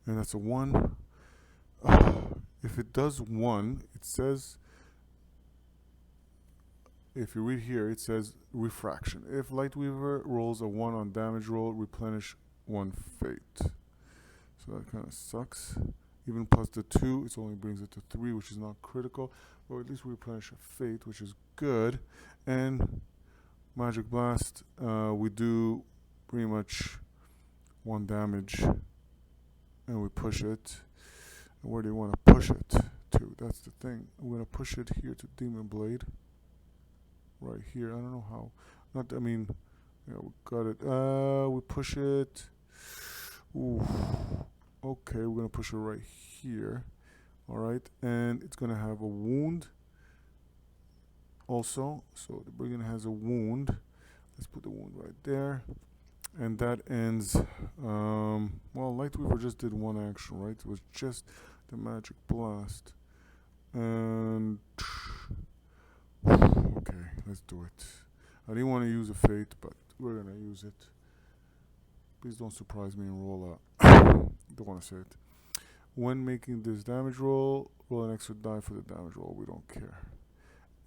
And that's a 1. If it does 1, it says, if you read here, it says refraction. If Lightweaver rolls a 1 on damage roll, replenish 1 fate. So that kind of sucks. Even plus the 2, it only brings it to 3, which is not critical. But at least we replenish a fate, which is good. And Magic Blast, we do pretty much 1 damage, and we push it. And where do you want to push it to? That's the thing. I'm gonna push it here to Demon Blade. Right here. I don't know how. Not. I mean, yeah, we got it. We push it. Ooh. Okay, we're gonna push it right here. All right, and it's gonna have a wound. Also, so the brigand has a wound. Let's put the wound right there. And that ends, well, Lightweaver just did 1 action, right? It was just the magic blast. And, okay, let's do it. I didn't want to use a fate, but we're going to use it. Please don't surprise me and roll a, don't want to say it. When making this damage roll an extra die for the damage roll, we don't care.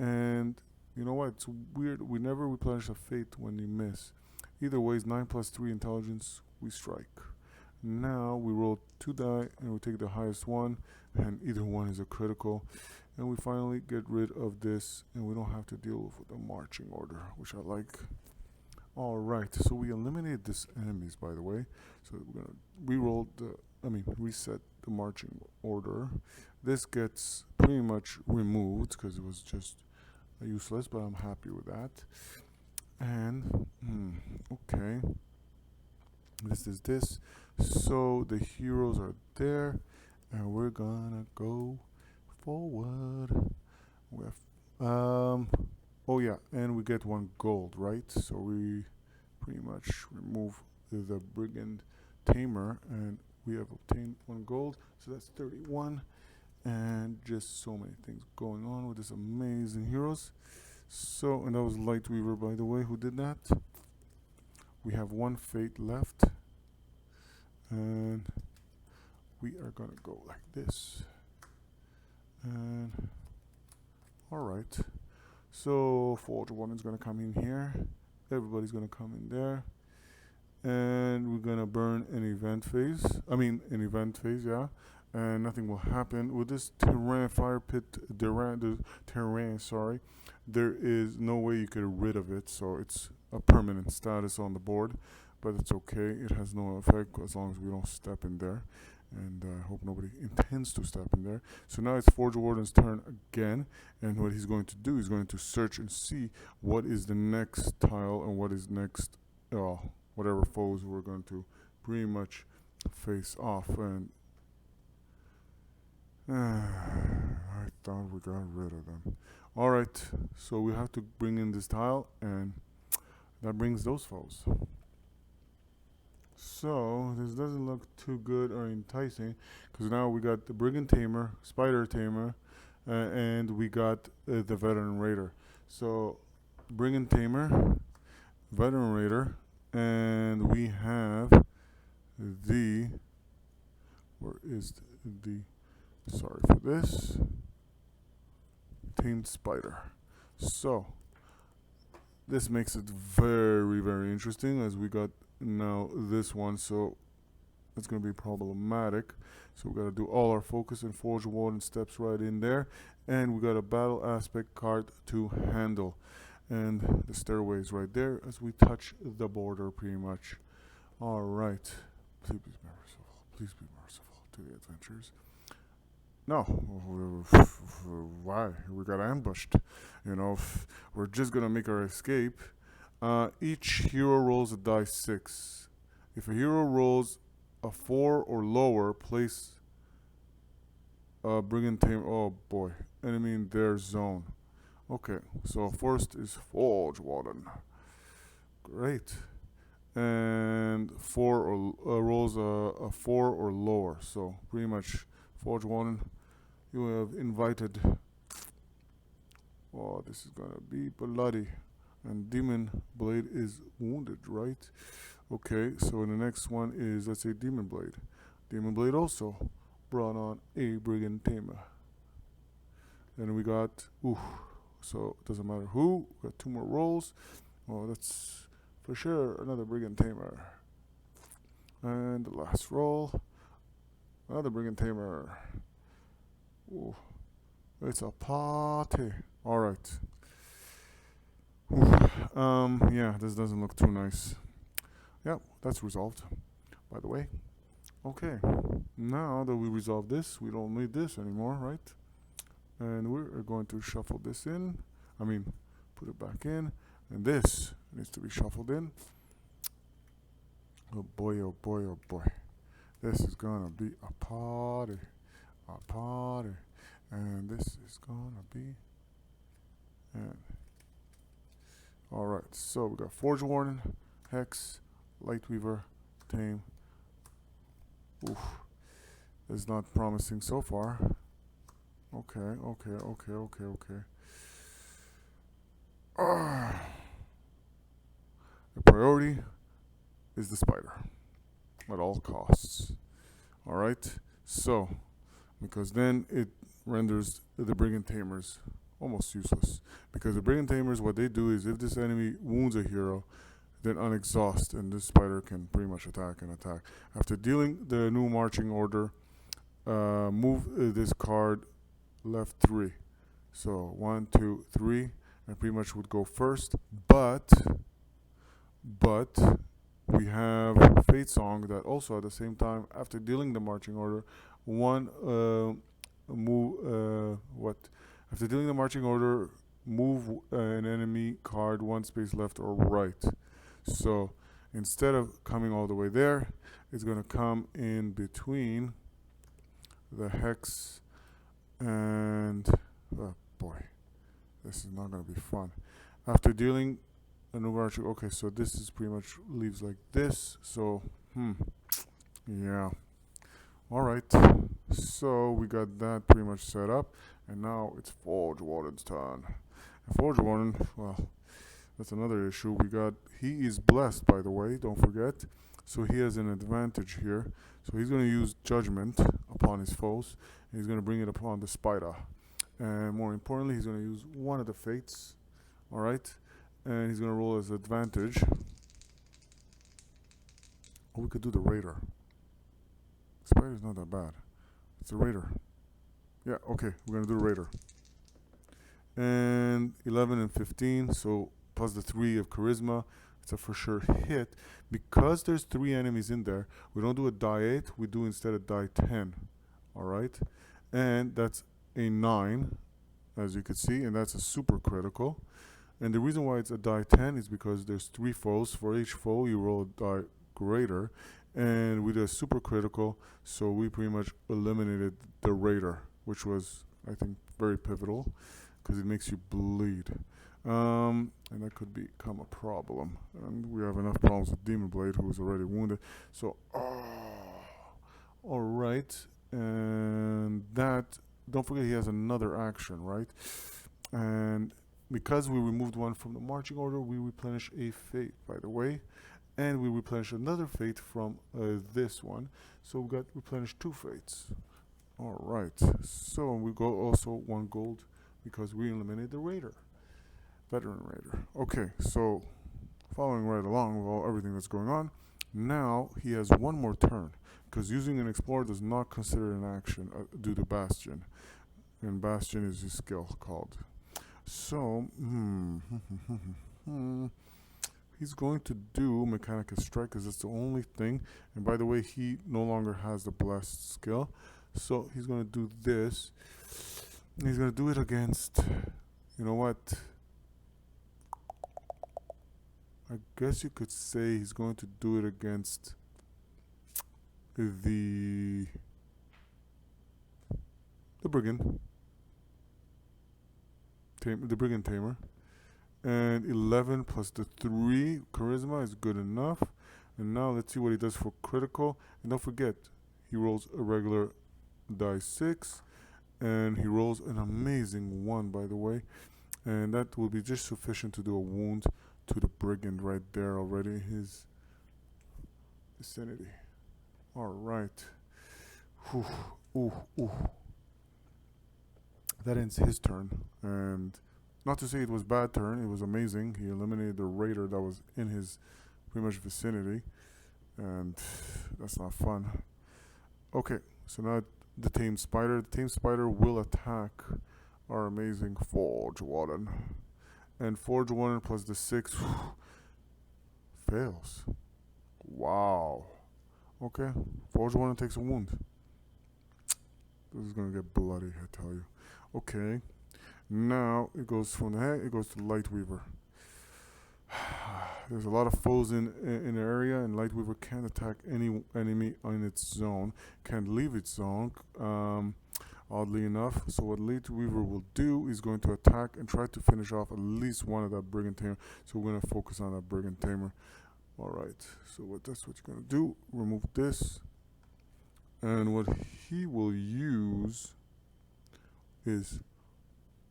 And, you know what, it's weird, we never replenish a fate when you miss. Either way, 9 plus 3 intelligence, we strike. Now we roll 2 die and we take the highest one, and either one is a critical. And we finally get rid of this, and we don't have to deal with the marching order, which I like. Alright, so we eliminated this enemies, by the way. So we're gonna reset the marching order. This gets pretty much removed because it was just useless, but I'm happy with that. And okay, this is this. So the heroes are there, and we're gonna go forward. We have oh yeah, and we get 1 gold, right? So we pretty much remove the brigand tamer, and we have obtained 1 gold. So that's 31, and just so many things going on with this amazing heroes. So, and that was Lightweaver, by the way, who did that. We have 1 fate left, and we are gonna go like this. And alright, so Forge One is gonna come in here, everybody's gonna come in there, and we're gonna burn an event phase. Yeah, and nothing will happen with this terrain fire pit. Terrain, sorry. There is no way you get rid of it, so it's a permanent status on the board, but it's okay. It has no effect as long as we don't step in there, and I hope nobody intends to step in there. So now it's Forge Warden's turn again, and what he's going to do is going to search and see what is the next tile and what is next, whatever foes we're going to pretty much face off. And I thought we got rid of them. Alright, so we have to bring in this tile, and that brings those foes. So this doesn't look too good or enticing, because now we got the Brigand Tamer, Spider Tamer, and we got the Veteran Raider. So Brigand Tamer, Veteran Raider, and we have the, where is the sorry for this, Tamed Spider. So this makes it very, very interesting, as we got now this one, so it's going to be problematic. So we got to do all our focus, and Forge Warden steps right in there, and we got a battle aspect card to handle, and the stairway is right there as we touch the border pretty much. Alright, please be merciful, please be merciful to the adventurers. No, why? We got ambushed. You know, we're just gonna make our escape. Each hero rolls a die 6. If a hero rolls a 4 or lower, place a Brigand Tamer. Oh boy, enemy in their zone. Okay, so first is Forge Warden. Great. And 4 or rolls a 4 or lower. So pretty much Forge Warden, you have invited. Oh, this is gonna be bloody. And Demon Blade is wounded, right? Okay, so the next one is, let's say, Demon Blade. Demon Blade also brought on a Brigand Tamer. Then we got, so it doesn't matter who, we got 2 more rolls. Oh, that's for sure another Brigand Tamer. And the last roll, another Brigand Tamer. Ooh, it's a party. Alright. Yeah, this doesn't look too nice. Yep, that's resolved, by the way. Okay, now that we resolved this, we don't need this anymore, right? And we're going to shuffle this in. I mean, put it back in. And this needs to be shuffled in. Oh boy, oh boy, oh boy. This is gonna be a party. A party. And this is gonna be. And alright, so we got Forge Warden, Hex, Lightweaver, Tame. Oof. It's not promising so far. Okay, okay, okay, okay, okay. The priority is the spider at all costs. Alright, so because then it renders the Brigand Tamers almost useless. Because the Brigand Tamers, what they do is if this enemy wounds a hero, then unexhaust, and this spider can pretty much attack and attack. After dealing the new marching order, move this card left 3. So 1, 2, 3, and pretty much would go first. But we have Fate Song that also at the same time, after dealing the marching order, after dealing the marching order, move an enemy card 1 space left or right. So instead of coming all the way there, it's going to come in between the Hex and oh boy, this is not going to be fun. After dealing a new marching, okay, so this is pretty much leaves like this. So yeah. Alright, so we got that pretty much set up, and now it's Forge Warden's turn. And Forge Warden, well, that's another issue. He is blessed, by the way, don't forget, so he has an advantage here. So he's going to use Judgment upon his foes, and he's going to bring it upon the spider. And more importantly, he's going to use one of the fates, alright, and he's going to roll as advantage. Or we could do the Raider. Spider's not that bad. It's a Raider. Yeah, okay, we're going to do the Raider. And 11 and 15, so plus the 3 of Charisma. It's a for sure hit. Because there's 3 enemies in there, we don't do a die 8, we do instead a die 10. Alright? And that's a 9, as you can see, and that's a super critical. And the reason why it's a die 10 is because there's 3 foes. For each foe, you roll a die greater. And we did a super critical, so we pretty much eliminated the Raider, which was, I think, very pivotal, because it makes you bleed. And that could become a problem. And we have enough problems with Demon Blade, who is already wounded. So, alright. And that, don't forget he has another action, right? And because we removed one from the marching order, we replenish a fate, by the way. And we replenish another fate from this one. So we got replenished 2 fates. Alright. So we go also 1 gold because we eliminated the Raider. Veteran Raider. Okay, so following right along with everything that's going on, now he has 1 more turn. Because using an Explorer does not consider an action due to Bastion. And Bastion is his skill called. So, he's going to do Mechanical Strike because it's the only thing. And by the way, he no longer has the Blessed skill. So he's going to do this. He's going to do it against, you know what? I guess you could say he's going to do it against the Brigand. The Brigand Tamer. And 11 plus the 3 Charisma is good enough. And now let's see what he does for critical. And don't forget, he rolls a regular die 6. And he rolls an amazing 1, by the way. And that will be just sufficient to do a wound to the Brigand right there already in his vicinity. Alright. That ends his turn. And not to say it was bad turn, it was amazing. He eliminated the Raider that was in his pretty much vicinity. And that's not fun. Okay, so now the Tame Spider. The Tame Spider will attack our amazing Forge Warden. And Forge Warden plus the 6 fails. Wow. Okay. Forge one and takes a wound. This is gonna get bloody, I tell you. Okay. Now it goes from the head. It goes to Light Weaver. There's a lot of foes in the area, and Light Weaver can't attack any enemy in its zone. Can't leave its zone. Oddly enough, so what Light Weaver will do is going to attack and try to finish off at least one of that Brigand Tamer. So we're gonna focus on that Brigand Tamer. All right. So that's what you're gonna do. Remove this, and what he will use is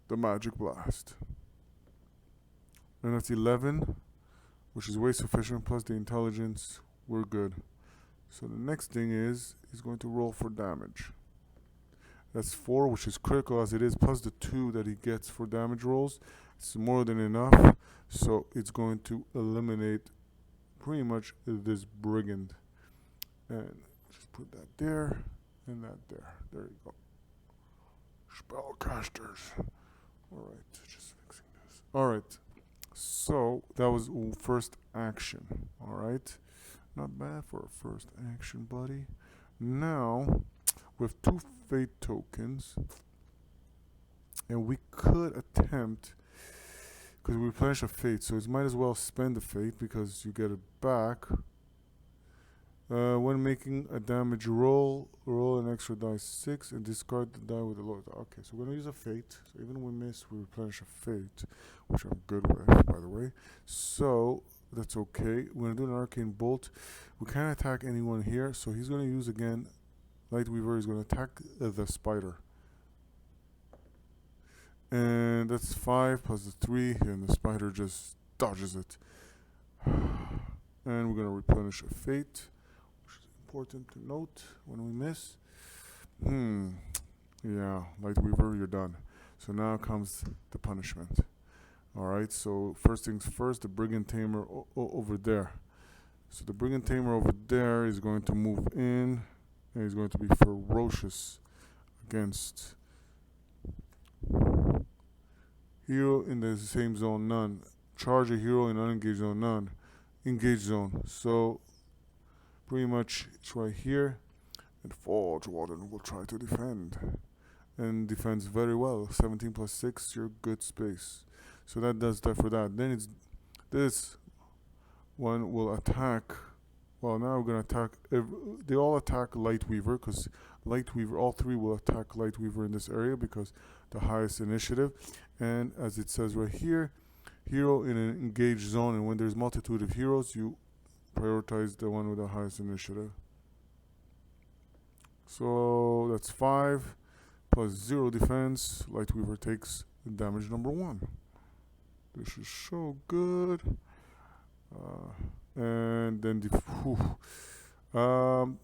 the Magic Blast. And that's 11, which is way sufficient, plus the intelligence. We're good. So the next thing is he's going to roll for damage. That's 4, which is critical as it is, plus the 2 that he gets for damage rolls. It's more than enough. So it's going to eliminate pretty much this brigand. And just put that there and that there. There you go. Spellcasters. Alright, just fixing this. Alright. So that was first action. Alright. Not bad for a first action, buddy. Now, we have 2 fate tokens. And we could attempt, because we replenish a fate, so it might as well spend the fate because you get it back. When making a damage roll, roll an extra die 6 and discard the die with the lowest. Okay, so we're going to use a fate. So even when we miss, we replenish a fate, which I'm good with, by the way. So that's okay. We're going to do an arcane bolt. We can't attack anyone here, so he's going to use again. Light Weaver is going to attack the spider. And that's 5 plus the 3, and the spider just dodges it. And we're going to replenish a fate, which is important to note when we miss. Yeah, Light Weaver, you're done. So now comes the punishment. Alright, so first things first, the Brigand Tamer over there. So the Brigand Tamer over there is going to move in, and he's going to be ferocious against hero in the same zone, none. Charge a hero in unengaged zone, none. Engaged zone. So pretty much it's right here. And Forge Warden will try to defend. And defends very well. 17 plus 6, you're good space. So that does that for that. Then it's this one will attack. Well, now we're going to attack. They all attack Light Weaver because Light Weaver, all 3 will attack Light Weaver in this area because the highest initiative. And as it says right here, hero in an engaged zone, and when there's multitude of heroes, you prioritize the one with the highest initiative. So that's 5 plus 0 defense. Light Weaver takes damage number 1. This is so good. And then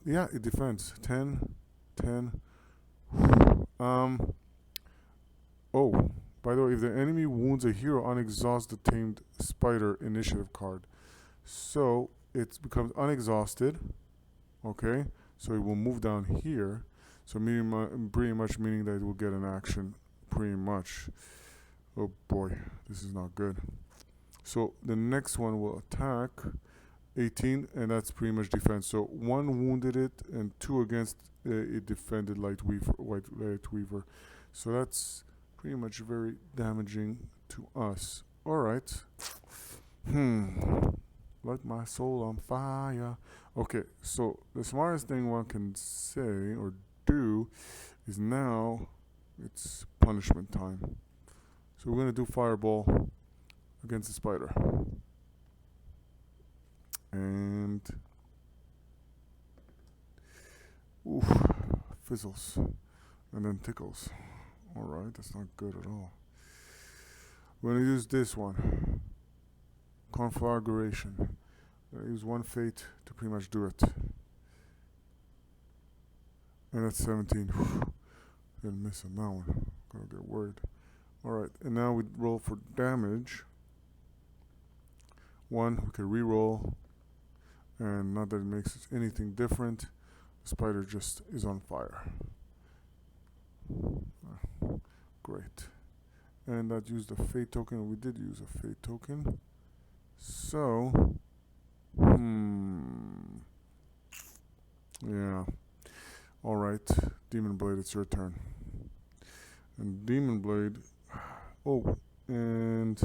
yeah, it defends 10, 10. Oh, by the way, if the enemy wounds a hero, unexhaust the tamed spider initiative card. So it becomes unexhausted. Okay, so it will move down here. So pretty much meaning that it will get an action. Pretty much. Oh boy, this is not good. So the next one will attack 18, and that's pretty much defense. So 1 wounded it, and 2 against it defended Light Weaver. So that's pretty much very damaging to us. Alright. Light my soul on fire. Okay, so the smartest thing one can say or do is now it's punishment time. So we're going to do Fireball against the spider. And oof, fizzles and then tickles. Alright, that's not good at all. We're going to use this one. Conflagration. Use 1 fate to pretty much do it. And that's 17. Didn't miss on that one. Gonna get worried. Alright, and now we roll for damage. 1, we can re-roll. And not that it makes anything different. The spider just is on fire. Great. And that used a fate token. We did use a fate token. So, Yeah. Alright, Demon Blade, it's your turn. And Demon Blade. Oh, and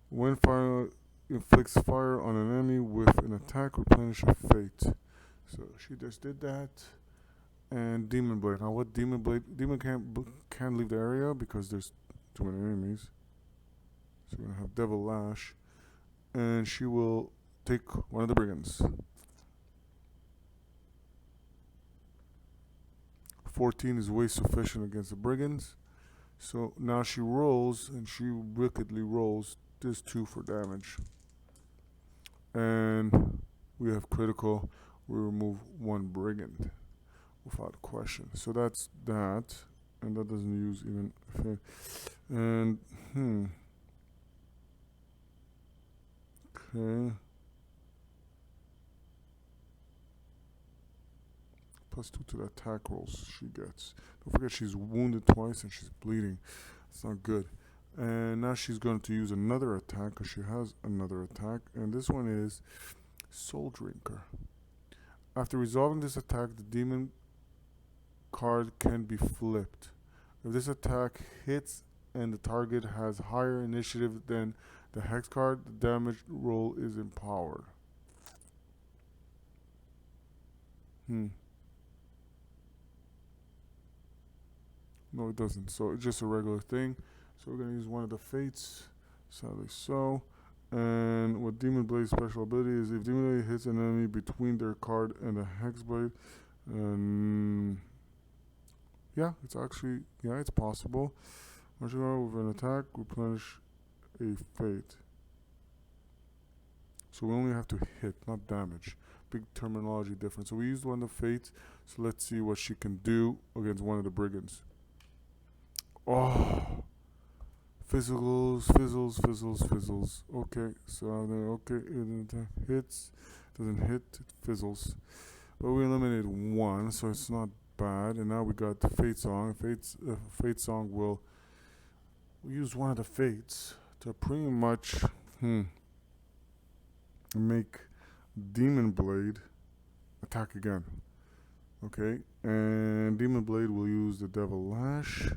when fire inflicts fire on an enemy with an attack, replenish a fate. So she just did that. And Demon Blade. Now, what Demon Blade? Demon can't leave the area because there's too many enemies. So we're gonna have Devil Lash, and she will take one of the brigands. 14 is way sufficient against the brigands. So now she rolls, and she wickedly rolls this 2 for damage. And we have critical. We remove 1 brigand without question. So that's that. And that doesn't use even. And, okay. +2 to the attack rolls she gets. Don't forget she's wounded twice and she's bleeding. It's not good. And now she's going to use another attack because she has another attack. And this one is Soul Drinker. After resolving this attack, the demon card can be flipped. If this attack hits and the target has higher initiative than the hex card, the damage roll is empowered. No, it doesn't. So it's just a regular thing. So we're going to use one of the fates. Sadly so. And what Demon Blade's special ability is, if Demon Blade hits an enemy between their card and the Hex Blade, yeah, it's actually, yeah, it's possible. Once you go with an attack, replenish a fate. So we only have to hit, not damage. Big terminology difference. So we used one of the fates. So let's see what she can do against one of the brigands. Oh, fizzles. Okay, so okay, it hits, doesn't hit, it fizzles. But we eliminated 1, so it's not bad. And now we got the Fate Song. Fate Song will use one of the fates to pretty much make Demon Blade attack again. Okay, and Demon Blade will use the Devil Lash.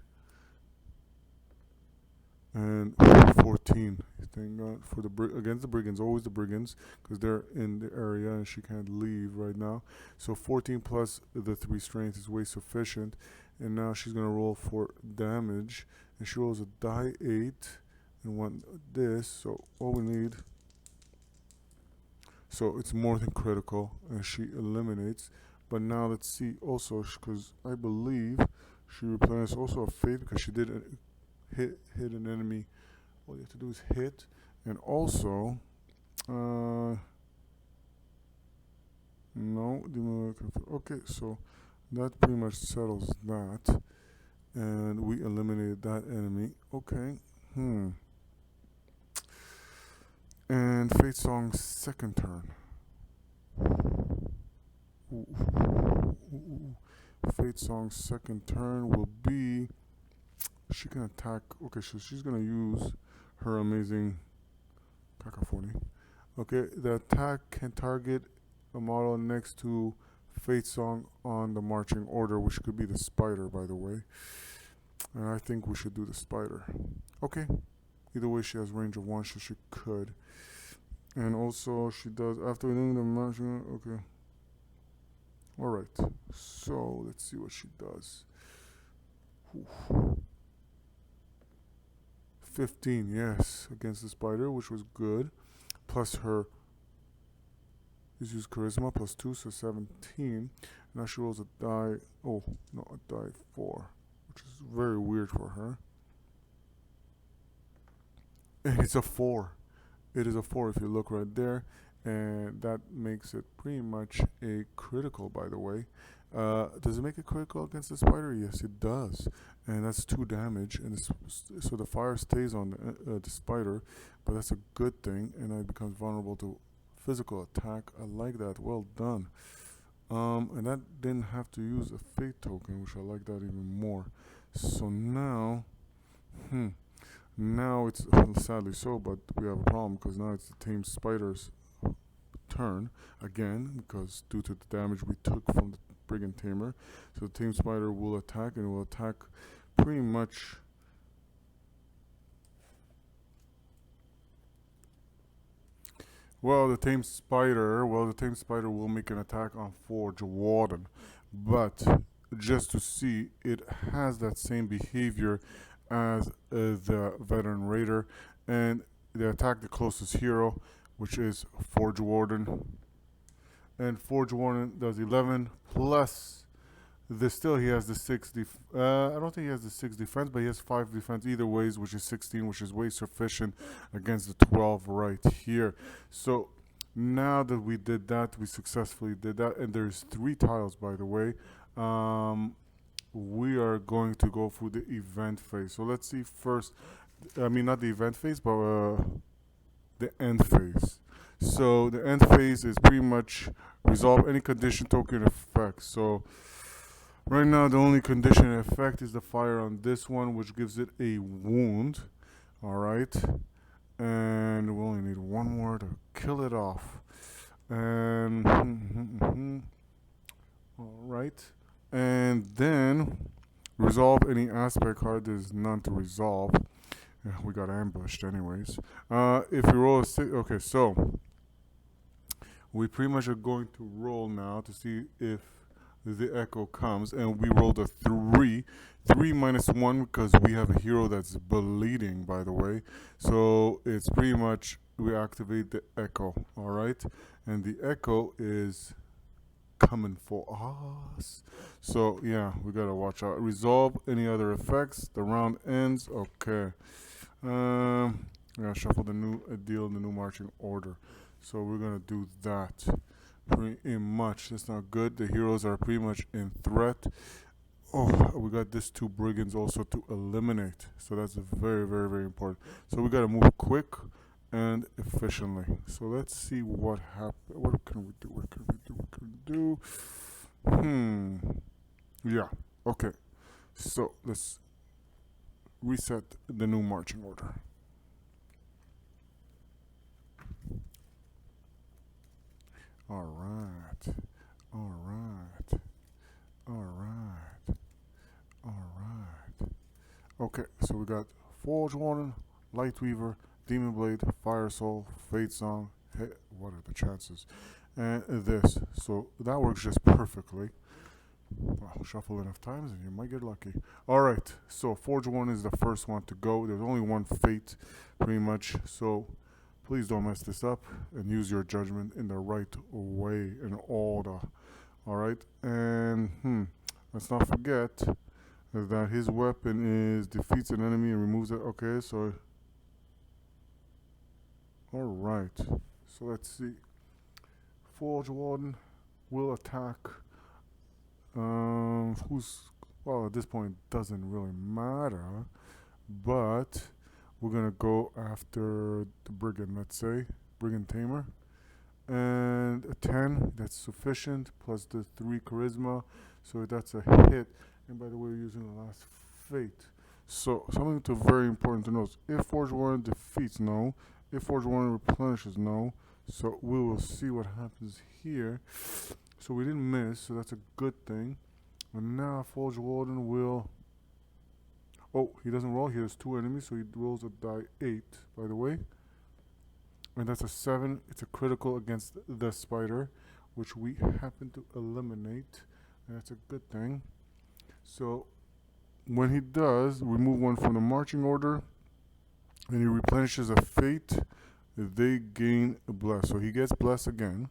And 14, thank God, for against the brigands, always the brigands, because they're in the area and she can't leave right now. So 14 plus the 3 strength is way sufficient. And now she's gonna roll for damage, and she rolls a die 8 and one this. So all we need. So it's more than critical, and she eliminates. But now let's see also, because I believe she replenished also a fate because she did hit an enemy. All you have to do is hit, and also no, okay, so that pretty much settles that, and we eliminated that enemy. Okay, and Fate Song's second turn. Fate Song's second turn will be, she can attack. Okay, so she's gonna use her amazing cacophony. Okay, the attack can target a model next to Fate Song on the marching order, which could be the spider, by the way. And I think we should do the spider. Okay, either way, she has range of 1, so she could. And also, she does after doing the marching. Okay. All right. So let's see what she does. 15, yes, against the spider, which was good. Plus her, let's use charisma, +2, so 17. Now she rolls a die, oh, no, a die 4, which is very weird for her. And it's a 4. It is a 4 if you look right there. And that makes it pretty much a critical, by the way. Does it make it critical against the spider? Yes, it does. And that's 2 damage. And so the fire stays on the spider, but that's a good thing. And it becomes vulnerable to physical attack. I like that. Well done. And that didn't have to use a fate token, which I like that even more. So now, now it's sadly so, but we have a problem because now it's the tame spider's turn again, because due to the damage we took from the Brigand Tamer. So the Tame Spider will attack, and it will attack pretty much. The Tame Spider will make an attack on Forge Warden, but just to see, it has that same behavior as the Veteran Raider, and they attack the closest hero, which is Forge Warden. And Forge Warden does 11 plus this. Still, he has the 6 I don't think he has the 6 defense, but he has 5 defense either ways, which is 16, which is way sufficient against the 12 right here. So now that we did that, we successfully did that, and there's 3 tiles, by the way. We are going to go through the event phase. So let's see first. I mean, not the event phase, but the end phase. So the end phase is pretty much resolve any condition token effect. So right now the only condition effect is the fire on this one, which gives it a wound. Alright. And we only need one more to kill it off. And alright. And then resolve any aspect card. There's none to resolve. Yeah, we got ambushed anyways. If we roll a 6, okay, so we pretty much are going to roll now to see if the echo comes, and we rolled a 3 minus 1 because we have a hero that's bleeding, by the way. So it's pretty much we activate the echo. All right, and the echo is coming for us. So yeah, we gotta watch out. Resolve any other effects. The round ends. Okay. I gotta shuffle the new deal in the new marching order. So we're gonna do that. Pretty much. That's not good. The heroes are pretty much in threat. Oh, we got this 2 brigands also to eliminate. So that's very, very, very important. So we gotta move quick and efficiently. So let's see what happened. What can we do? What can we do? What can we do? Yeah. Okay. So let's reset the new marching order. Alright. Alright. Alright. Alright. Okay, so we got Forge Warden, Lightweaver, Demon Blade, Fire Soul, Fate Song. Hey, what are the chances? And this. So that works just perfectly. Well, shuffle enough times and you might get lucky. Alright, so Forge Warden is the first one to go. There's only one fate, pretty much. So please don't mess this up and use your judgment in the right way in order. Alright, and let's not forget that his weapon is defeats an enemy and removes it. Okay, so alright, so let's see. Forge Warden will attack. Well, at this point it doesn't really matter, but we're gonna go after the Brigand, let's say Brigand Tamer, and a 10, that's sufficient, plus the 3 charisma, so that's a hit. And by the way, we're using the last fate. So something very important to note: if Forge Warden defeats, no. If Forge Warden replenishes, no. So we will see what happens here. So we didn't miss, so that's a good thing. And now Forge Warden will... Oh, he doesn't roll. He has 2 enemies, so he rolls a die 8, by the way. And that's a 7. It's a critical against the spider, which we happen to eliminate. And that's a good thing. So when he does, remove 1 from the marching order, and he replenishes a fate, they gain a bless. So he gets bless again,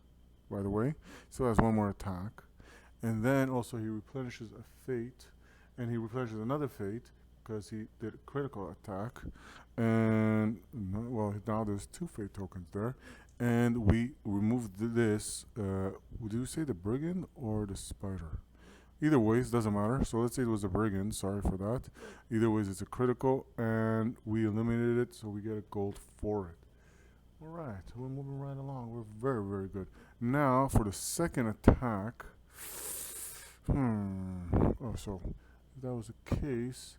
by the way. Still has 1 more attack. And then also he replenishes a fate, and he replenishes another fate because he did a critical attack. And well, now there's 2 fate tokens there. And we removed this. Would you say the brigand or the spider? Either ways, doesn't matter. So let's say it was a brigand. Sorry for that. Either ways, it's a critical, and we eliminated it, so we get a gold for it. All right, we're moving right along. We're very, very good. Now for the second attack. Oh, so if that was the case,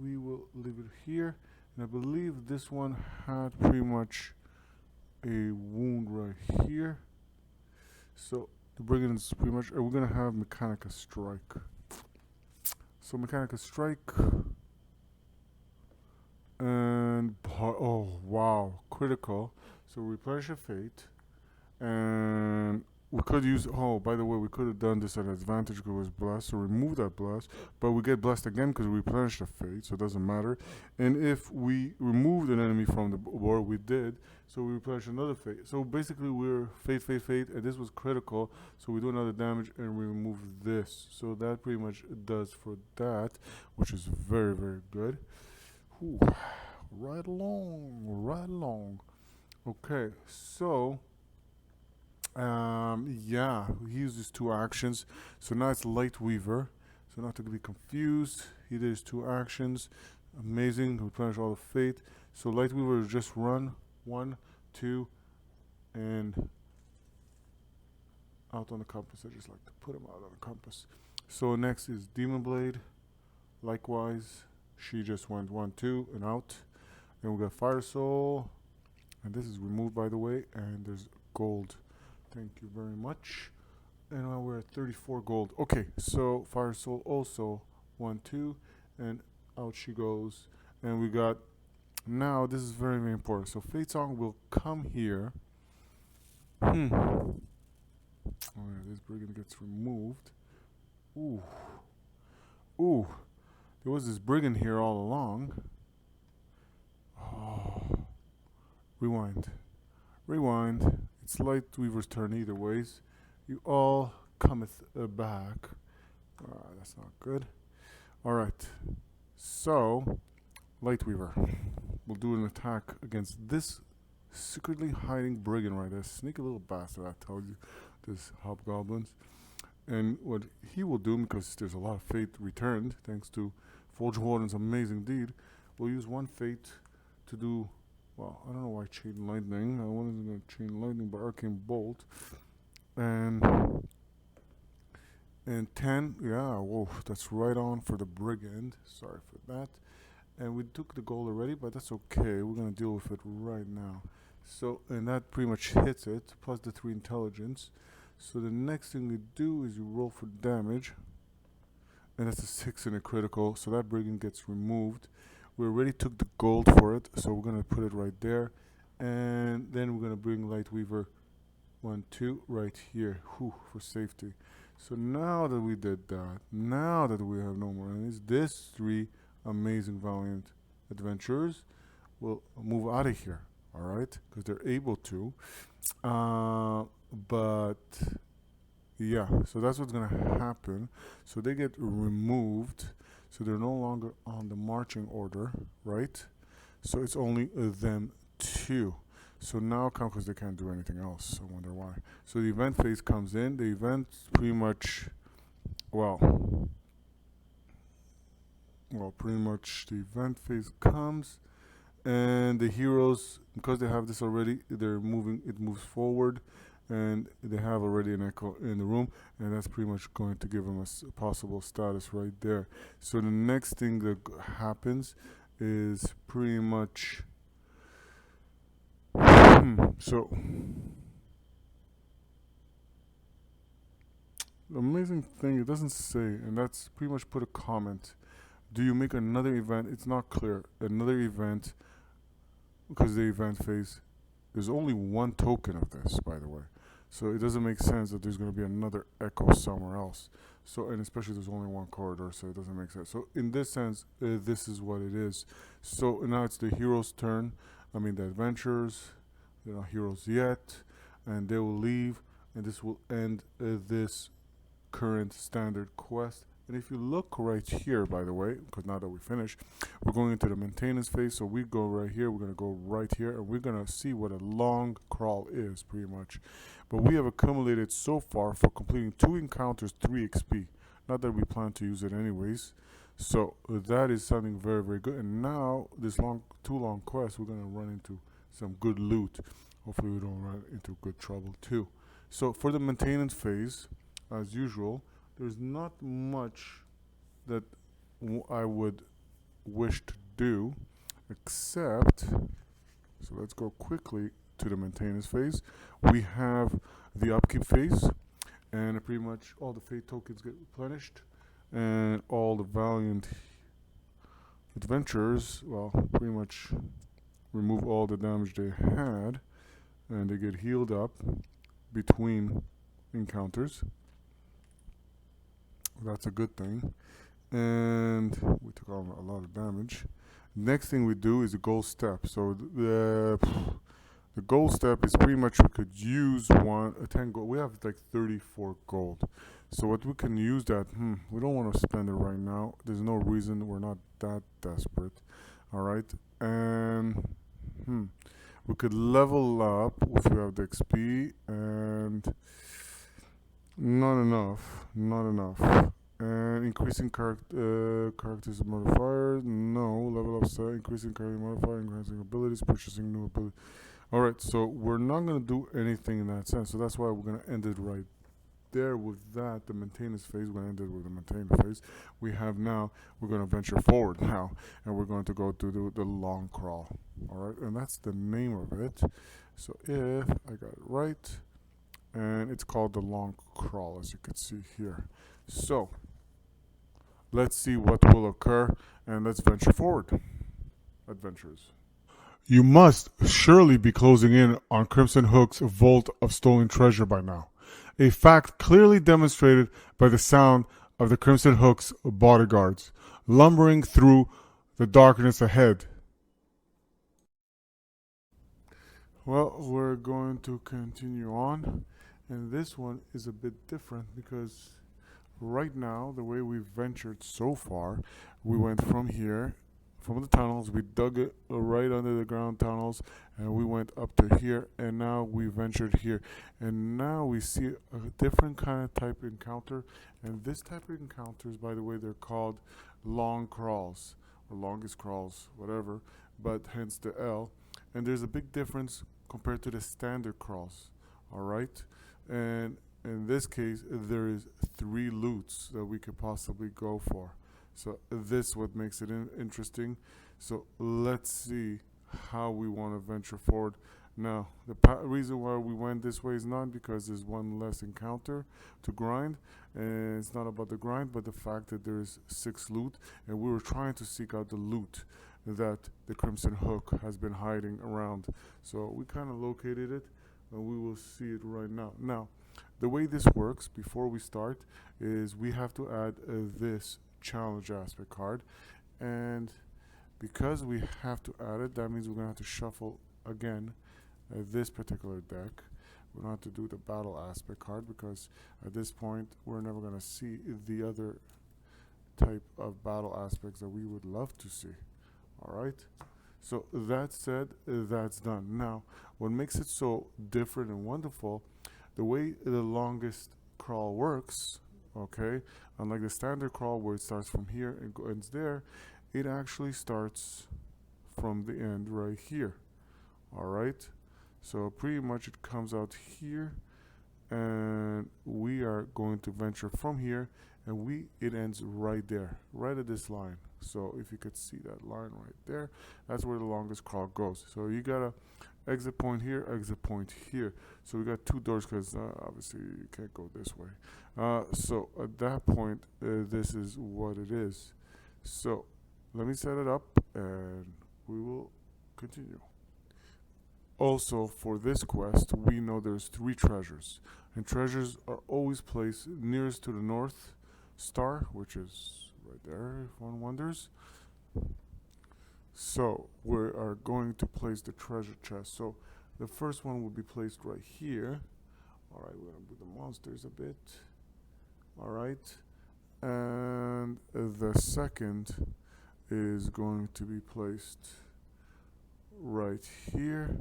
we will leave it here. And I believe this one had pretty much a wound right here. So the brigand is pretty much. We're gonna have Mechanica Strike. So Mechanica Strike and oh wow, critical. So replenish a fate, and we could use. Oh, by the way, we could have done this at advantage because it was blessed. So remove that bless, but we get blessed again because we replenished the fate, so it doesn't matter. And if we removed an enemy from the board, we did. So we replenish another fate. So basically, we're fate, and this was critical. So we do another damage and we remove this. So that pretty much does for that, which is very very good. Whew. Right along, right along. Okay, so yeah, he uses two actions. So now it's Light Weaver. So not to be confused, he did his two actions. Amazing, replenish all the fate. So Light Weaver is just run 1, 2, and out on the compass. I just like to put him out on the compass. So next is Demon Blade. Likewise, she just went 1, 2, and out. Then we got Fire Soul, and this is removed by the way. And there's gold. Thank you very much. And now we're at 34 gold. Okay, so Fire Soul also 1, 2, and out she goes. And we got now. This is very very important. So Fate Song will come here. Oh yeah, this brigand gets removed. Ooh, ooh. There was this brigand here all along. Oh, rewind, rewind. It's Light Weaver's turn either ways. You all cometh back. That's not good. Alright. So, Light Weaver will do an attack against this secretly hiding brigand right there. Sneaky little bastard, I tell you. This hobgoblins. And what he will do, because there's a lot of fate returned, thanks to Forge Warden's amazing deed, we'll use one fate to do. Well, I don't know why Chain Lightning. I wanted to go Chain Lightning, but Arcane Bolt. And 10, yeah, whoa, that's right on for the brigand. Sorry for that. And we took the gold already, but that's okay. We're gonna deal with it right now. So, and that pretty much hits it, plus the 3 intelligence. So the next thing you do is you roll for damage, and that's a 6 and a critical. So that brigand gets removed. We already took the gold for it, so we're gonna put it right there, and then we're gonna bring Light Weaver 1, 2 right here, for safety. So now that we did that, now that we have no more enemies, this 3 amazing valiant adventurers will move out of here. All right, because they're able to. But yeah, so that's what's gonna happen. So they get removed. So they're no longer on the marching order, right? So it's only them 2. So now come because they can't do anything else. I wonder why. So the event phase comes in. The event pretty much, pretty much the event phase comes, and the heroes, because they have this already, they're moving. It moves forward, and they have already an echo in the room, and that's pretty much going to give them a possible status right there. So the next thing that happens is pretty much so the amazing thing, it doesn't say, and that's pretty much put a comment. Do you make another event? It's not clear. Another event, because the event phase, there's only 1 token of this, by the way. So it doesn't make sense that there's going to be another echo somewhere else. So, and especially there's only 1 corridor, so it doesn't make sense. So in this sense, this is what it is. So now it's the hero's turn. I mean the adventurers. They're not heroes yet, and they will leave, and this will end this current standard quest. And if you look right here, by the way, because now that we finish, we're going into the maintenance phase. So we go right here, we're going to go right here, and we're going to see what a long crawl is, pretty much. But we have accumulated so far for completing 2 encounters 3 XP. Not that we plan to use it anyways. So that is something very very good. And now this 2 long quest, we're going to run into some good loot. Hopefully we don't run into good trouble too. So for the maintenance phase, as usual, there's not much that I would wish to do, except, so let's go quickly to the maintenance phase. We have the upkeep phase, and pretty much all the fate tokens get replenished, and all the valiant adventurers, well, pretty much remove all the damage they had, and they get healed up between encounters. That's a good thing. And we took on a lot of damage. Next thing we do is a gold step. So the gold step is pretty much we could use 10 gold. We have like 34 gold. So what we can use that, we don't want to spend it right now. There's no reason, we're not that desperate. Alright. And we could level up if we have the XP, and not enough. And increasing characters modifiers, no. Level up set, increasing character modifier, enhancing abilities, purchasing new abilities. Alright, so we're not going to do anything in that sense. So that's why we're going to end it right there with that. The maintenance phase, we're going to end it with the maintenance phase. We have now, we're going to venture forward now, and we're going to go to the long crawl. Alright, and that's the name of it. So if I got it right, and it's called the long crawl, as you can see here. So let's see what will occur, and let's venture forward. Adventurers. You must surely be closing in on Crimson Hook's vault of stolen treasure by now, a fact clearly demonstrated by the sound of the Crimson Hook's bodyguards lumbering through the darkness ahead. Well, we're going to continue on, and this one is a bit different because right now, the way we've ventured so far, we went from here, from the tunnels, we dug it right under the ground tunnels, and we went up to here, and now we ventured here. And now we see a different kind of type encounter, and this type of encounters, by the way, they're called long crawls, or longest crawls, whatever, but hence the L. And there's a big difference compared to the standard crawls, alright? And in this case, there is 3 loots that we could possibly go for. So this what makes it interesting. So let's see how we want to venture forward. Now, the reason why we went this way is not because there's one less encounter to grind, and it's not about the grind, but the fact that there's 6 loot, and we were trying to seek out the loot that the Crimson Hook has been hiding around. So we kind of located it, and we will see it right now. Now, the way this works before we start is we have to add this challenge aspect card, and because we have to add it, that means we're going to have to shuffle again this particular deck. We don't have to do the battle aspect card because at this point we're never going to see the other type of battle aspects that we would love to see. Alright, so that said, that's done. Now, what makes it so different and wonderful, the way the longest crawl works, okay, unlike the standard crawl where it starts from here and ends there, it actually starts from the end right here. Alright, so pretty much it comes out here, and we are going to venture from here, and it ends right there, right at this line. So if you could see that line right there, that's where the longest crawl goes. So you got a exit point here, exit point here. So we got 2 doors because obviously you can't go this way. So at that point, this is what it is. So let me set it up and we will continue. Also, for this quest, we know there's 3 treasures, and treasures are always placed nearest to the north star, which is right there, if one wonders. So we are going to place the treasure chest. So the first one will be placed right here. Alright, we're going to do the monsters a bit. Alright, and the second is going to be placed right here,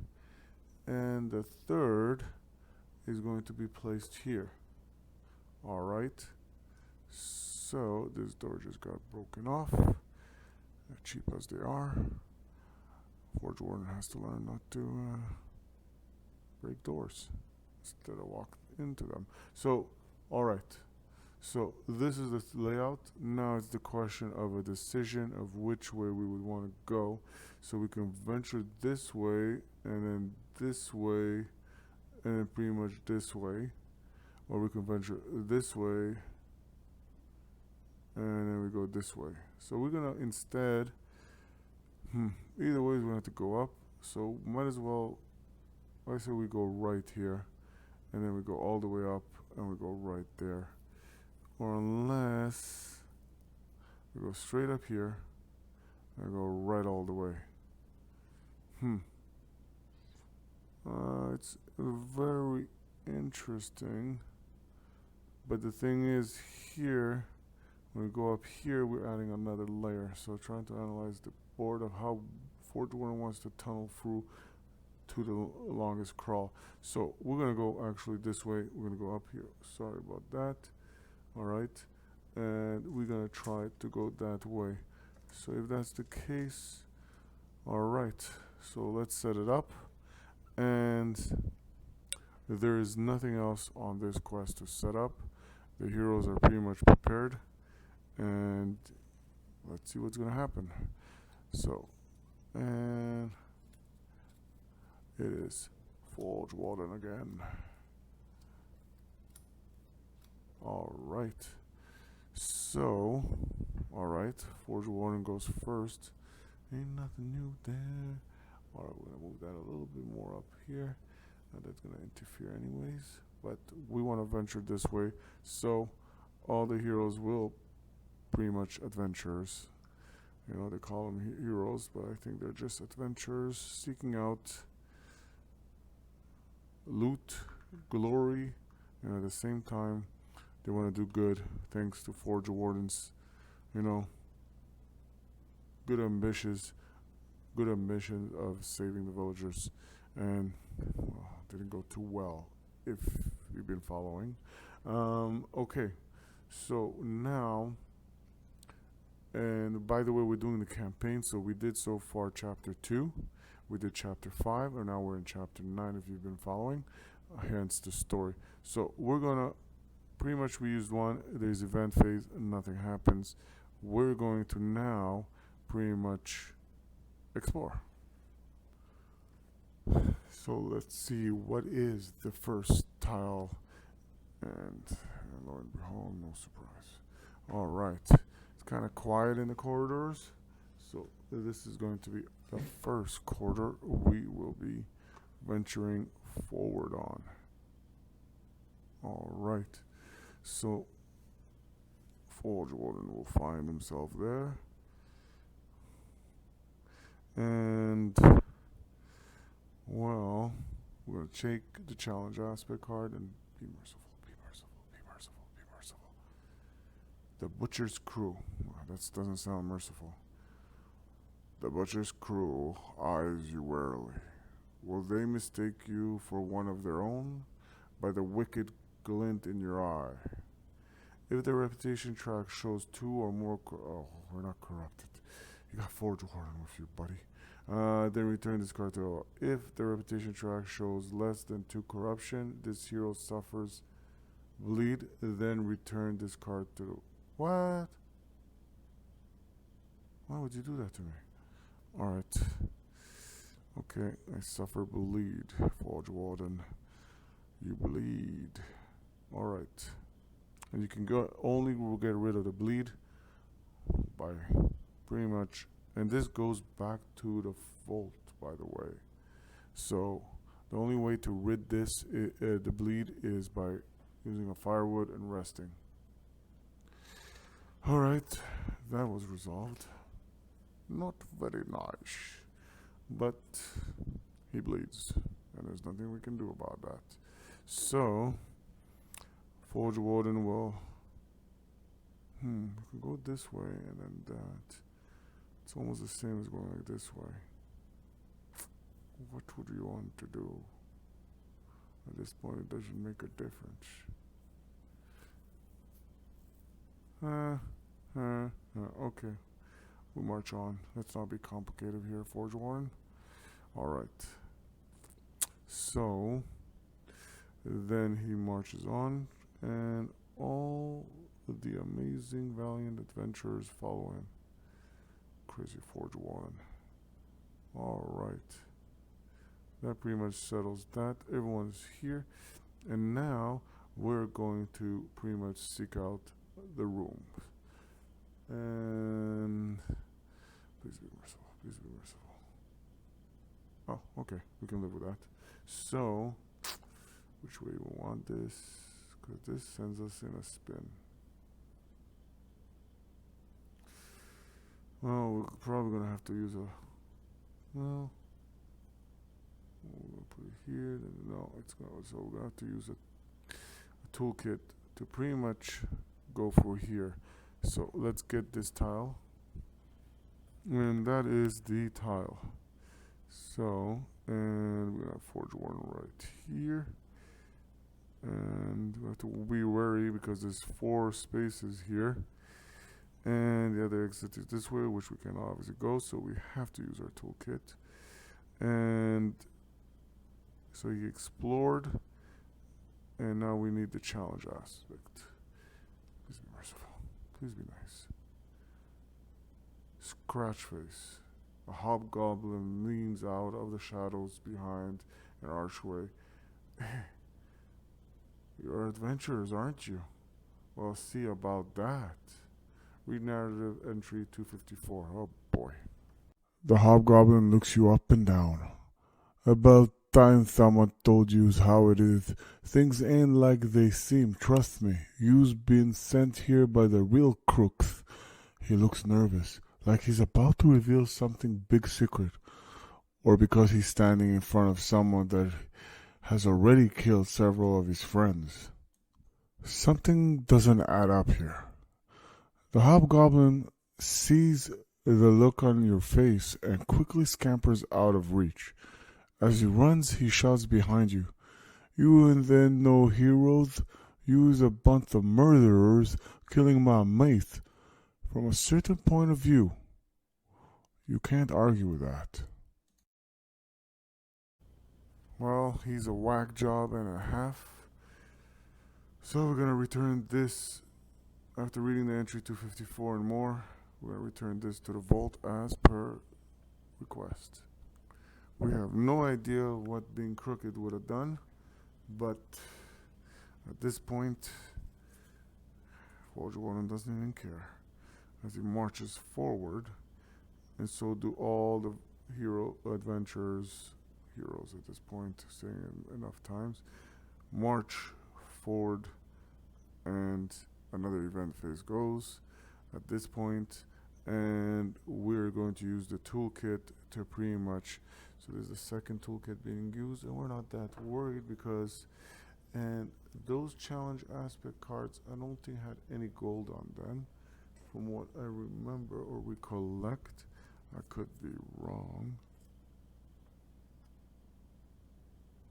and the third is going to be placed here. Alright, so this door just got broken off, cheap as they are. Forge Warden has to learn not to break doors instead of walk into them. So, alright, So this is the layout. Now it's the question of a decision of which way we would want to go. So we can venture this way, and then this way, and then pretty much this way. Or we can venture this way, and then we go this way. So we're gonna instead, either way we're gonna have to go up. So might as well, I say we go right here, and then we go all the way up, and we go right there. Or unless we go straight up here and go right all the way. It's very interesting. But the thing is, here, when we go up here, we're adding another layer. So trying to analyze the board of how Forge Warden wants to tunnel through to the longest crawl. So we're gonna go actually this way. We're gonna go up here. Sorry about that. Alright. And we're gonna try to go that way. So if that's the case, alright. So let's set it up. And there is nothing else on this quest to set up. The heroes are pretty much prepared, and let's see what's gonna happen. So, and it is Forge Warden again. Alright. So, alright, Forge Warden goes first. Ain't nothing new there. Alright, we're gonna move that a little bit more up here. That's gonna interfere anyways, but we want to venture this way, so all the heroes will pretty much adventurers. You know, they call them heroes, but I think they're just adventurers seeking out loot, glory, and at the same time they want to do good thanks to Forge Wardens. You know, good ambition of saving the villagers, and well, didn't go too well if you've been following. Okay, so now, and by the way, we're doing the campaign. So we did so far chapter 2, we did chapter 5, and now we're in chapter 9 if you've been following, hence the story. So we're gonna pretty much, we used one, there's event phase and nothing happens. We're going to now pretty much explore. So let's see what is the first tile, and lo and behold, no surprise. Alright, it's kind of quiet in the corridors, so this is going to be the first corridor we will be venturing forward on. Alright, so Forge Warden will find himself there, and well, we're going to take the challenge aspect card and be merciful, be merciful, be merciful, be merciful. The Butcher's Crew. That doesn't sound merciful. The Butcher's Crew eyes you warily. Will they mistake you for one of their own? By the wicked glint in your eye. If the reputation track shows 2 or more... oh, we're not corrupted. You got Forge Warden with you, buddy. Then return this card to... If the reputation track shows less than 2 corruption, this hero suffers bleed. Then return this card to... What? Why would you do that to me? Alright. Okay, I suffer bleed. Forge Warden. You bleed. Alright. And you can go... Only will get rid of the bleed by pretty much... And this goes back to the vault, by the way. So the only way to rid this the bleed is by using a firewood and resting. Alright, that was resolved. Not very nice, but he bleeds, and there's nothing we can do about that. So Forge Warden will we can go this way and then that. It's almost the same as going like this way. What would you want to do? At this point, it doesn't make a difference. Okay. We march on. Let's not be complicated here, Forge Warren. Alright. So, then he marches on, and all the amazing, valiant adventurers following. Crazy Forge 1. Alright. That pretty much settles that. Everyone's here. And now we're going to pretty much seek out the room. And please be merciful. Please be merciful. Oh, okay. We can live with that. So, which way we want this? Because this sends us in a spin. Well, we're probably going to have to use a... Well, we're going to put it here. Then no, it's going to... So we're going to have to use a toolkit to pretty much go for here. So let's get this tile. And that is the tile. So, and we're going to forge one right here. And we have to be wary because there's 4 spaces here. And the other exit is this way, which we can obviously go, so we have to use our toolkit. And so he explored, and now we need the challenge aspect. Please be merciful. Please be nice. Scratch face. A hobgoblin leans out of the shadows behind an archway. You're adventurers, aren't you? Well, see about that. Read narrative entry 254. Oh boy. The hobgoblin looks you up and down. About time someone told you how it is. Things ain't like they seem, trust me. You's been sent here by the real crooks. He looks nervous, like he's about to reveal something big secret. Or because he's standing in front of someone that has already killed several of his friends. Something doesn't add up here. The hobgoblin sees the look on your face and quickly scampers out of reach. As he runs, he shouts behind you. You and then no heroes, you's a bunch of murderers killing my mate. From a certain point of view, you can't argue with that. Well, he's a whack job and a half. So we're going to return this, after reading the entry 254 and more, we're going to return this to the vault as per request. We have no idea what being crooked would have done, but at this point, Forge Warden doesn't even care as he marches forward, and so do all the heroes at this point, saying it enough times. March forward, and another event phase goes at this point, and we're going to use the toolkit to pretty much, so there's the second toolkit being used, and we're not that worried because, and those challenge aspect cards, I don't think had any gold on them from what I remember or recollect. I could be wrong.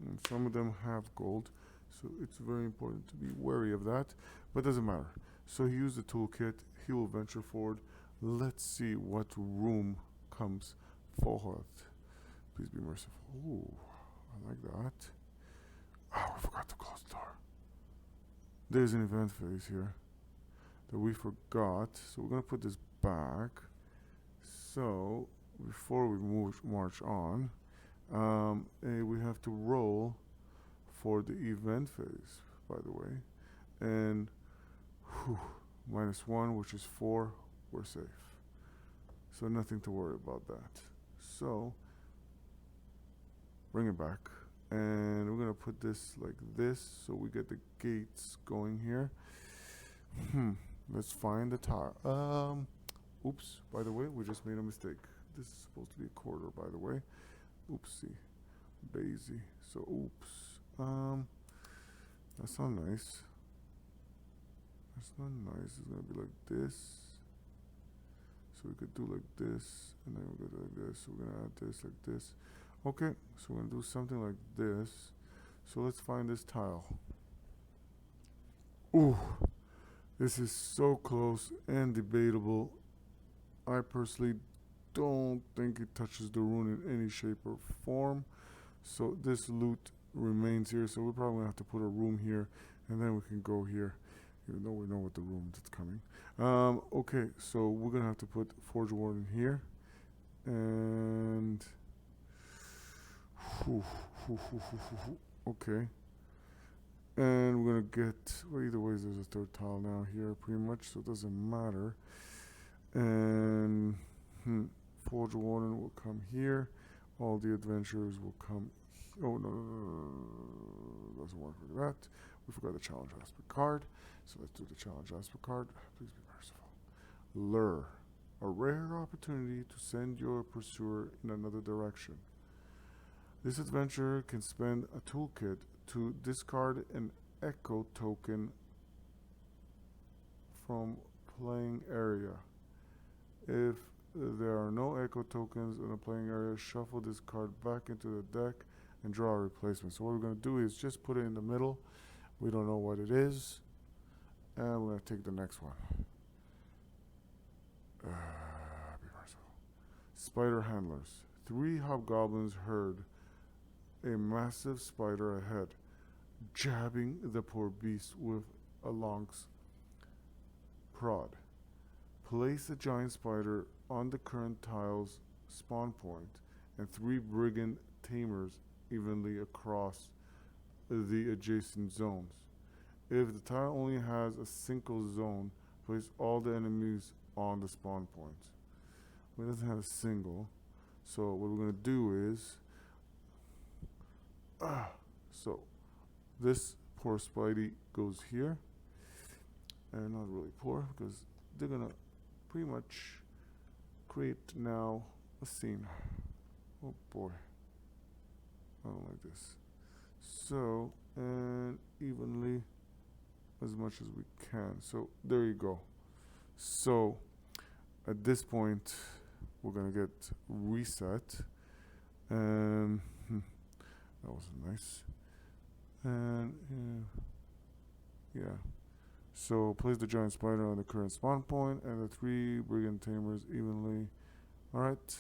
And some of them have gold, so it's very important to be wary of that, but doesn't matter. So he used the toolkit, he will venture forward. Let's see what room comes forward. Please be merciful. Ooh, I like that. Oh, I forgot to close the door. There's an event phase here that we forgot, so we're going to put this back. So, before we march on, we have to roll for the event phase, by the way. And -1, which is 4, we're safe. So nothing to worry about that. So, bring it back. And we're going to put this like this, so we get the gates going here. Let's find the tile. Oops, by the way, we just made a mistake. This is supposed to be a quarter, by the way. Oopsie. Daisy. So, oops. That's not nice. That's not nice. It's going to be like this. So we could do like this, and then we could do like this. So we're going to add this like this. Okay, so we're going to do something like this. So let's find this tile. Ooh, this is so close and debatable. I personally don't think it touches the rune in any shape or form. So this loot remains here. So we're probably going to have to put a room here, and then we can go here. even though we know what the room that's coming. Okay, so we're gonna have to put Forge Warden here, and okay, and we're gonna get. Well, either way, there's a third tile now here, pretty much, so it doesn't matter. And Forge Warden will come here. All the adventurers will come. Oh no, doesn't work with that. We forgot the challenge aspect card, so let's do the challenge aspect card. Please be merciful. Lure, a rare opportunity to send your pursuer in another direction. This adventurer can spend a toolkit to discard an echo token from playing area. If there are no echo tokens in the playing area, shuffle this card back into the deck and draw a replacement. So what we're going to do is just put it in the middle. We don't know what it is, and we're going to take the next one. Be merciful. Spider handlers. 3 hobgoblins herd a massive spider ahead, jabbing the poor beast with a long prod. Place a giant spider on the current tile's spawn point and 3 brigand tamers evenly across the adjacent zones. If the tile only has a single zone, place all the enemies on the spawn point. Well, it doesn't have a single, so what we're going to do is so this poor Spidey goes here, and not really poor because they're gonna pretty much create now a scene. Oh boy, I don't like this. So, and evenly as much as we can. So there you go. So at this point we're gonna get reset, and that was nice. And yeah. So place the giant spider on the current spawn point and the 3 brigand tamers evenly. Alright.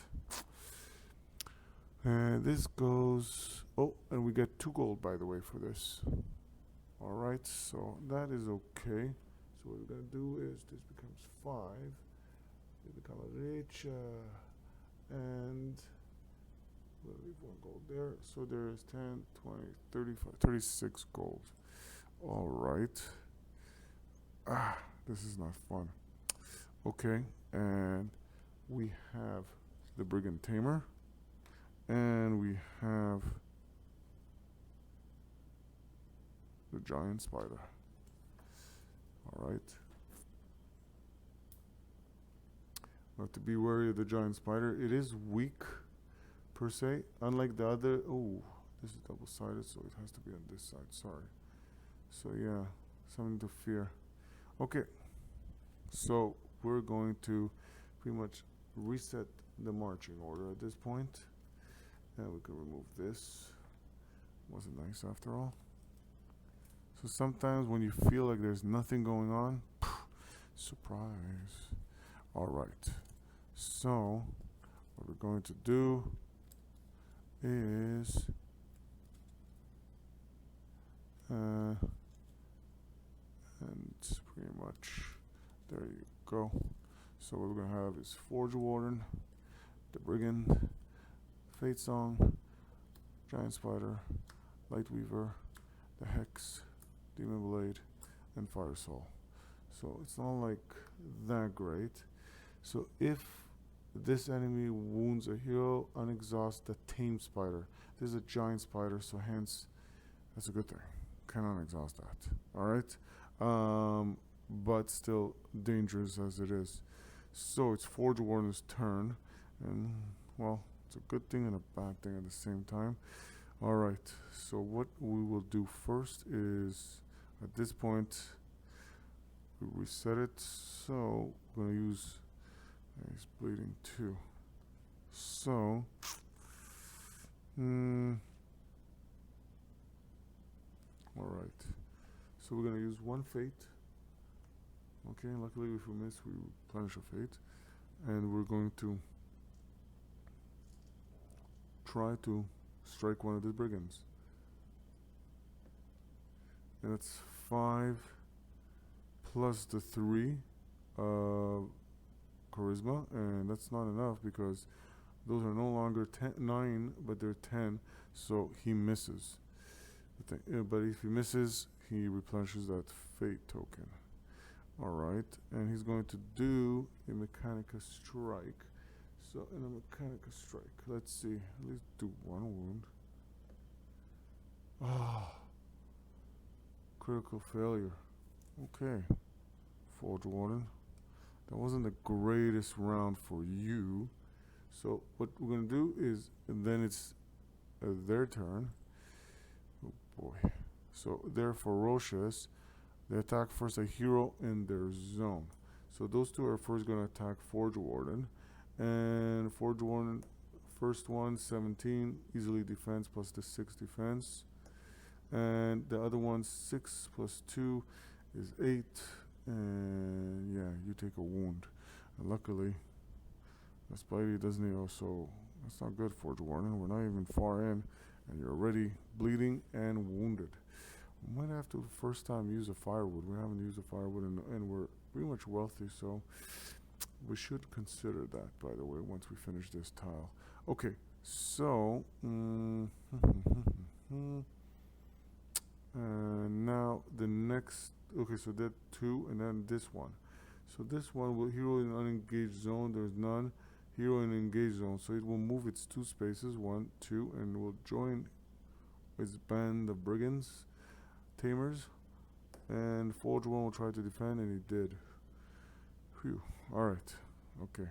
And this goes. Oh, and we get 2 gold, by the way, for this. Alright, so that is okay. So what we're gonna do is this becomes 5. They become a rich, and we'll leave 1 gold there. So there's 10, 20, 35, 36 gold. Alright. This is not fun. Okay, and we have the brigand tamer, and we have the giant spider. Alright. Not to be wary of the giant spider. It is weak per se, unlike the other. Oh, this is double-sided, so it has to be on this side. Sorry. So yeah, something to fear. Okay, so we're going to pretty much reset the marching order at this point, and we can remove this. Wasn't nice after all. So sometimes when you feel like there's nothing going on, surprise. Alright, so what we're going to do is and pretty much there you go. So what we're gonna have is Forge Warden, the Brigand, Fate Song, Giant Spider, Light Weaver, the Hex, Demon Blade, and Fire Soul. So it's not like that great. So if this enemy wounds a hero, unexhaust the Tame Spider. This is a giant spider, so hence that's a good thing. Can unexhaust that. Alright? But still dangerous as it is. So it's Forge Warden's turn, and well, it's a good thing and a bad thing at the same time. Alright, so what we will do first is at this point we reset it. So we're gonna use he's bleeding too. So alright. So we're gonna use 1 fate. Okay, luckily if we miss we replenish a fate. And we're going to try to strike one of the brigands. And that's 5, plus the 3 charisma, and that's not enough because those are no longer 9, but they're 10, so he misses. But if he misses, he replenishes that fate token. Alright, and he's going to do a Mechanica Strike. So, in a Mechanica Strike, let's see, at least do 1 wound. Ah, critical failure. Okay, Forge Warden. That wasn't the greatest round for you. So what we're going to do is, and then it's their turn. Oh boy. So they're ferocious. They attack first a hero in their zone. So those two are first going to attack Forge Warden. And Forge Warden, first one, 17, easily defense plus the 6 defense. And the other one, 6 plus 2 is 8. And yeah, you take a wound. And luckily, the Spidey doesn't heal, so that's not good, Forge Warden. We're not even far in, and you're already bleeding and wounded. We might have to first time use a firewood. We haven't used a firewood, and we're pretty much wealthy, so we should consider that, by the way, once we finish this tile. Okay, so now the next. Okay, so that 2, and then this one. So this one will hero in unengaged zone. There's none. Hero in engaged zone. So it will move its 2 spaces, 1, 2, and will join its band of brigands, tamers. And Forge One will try to defend, and he did. Phew. Alright. Okay.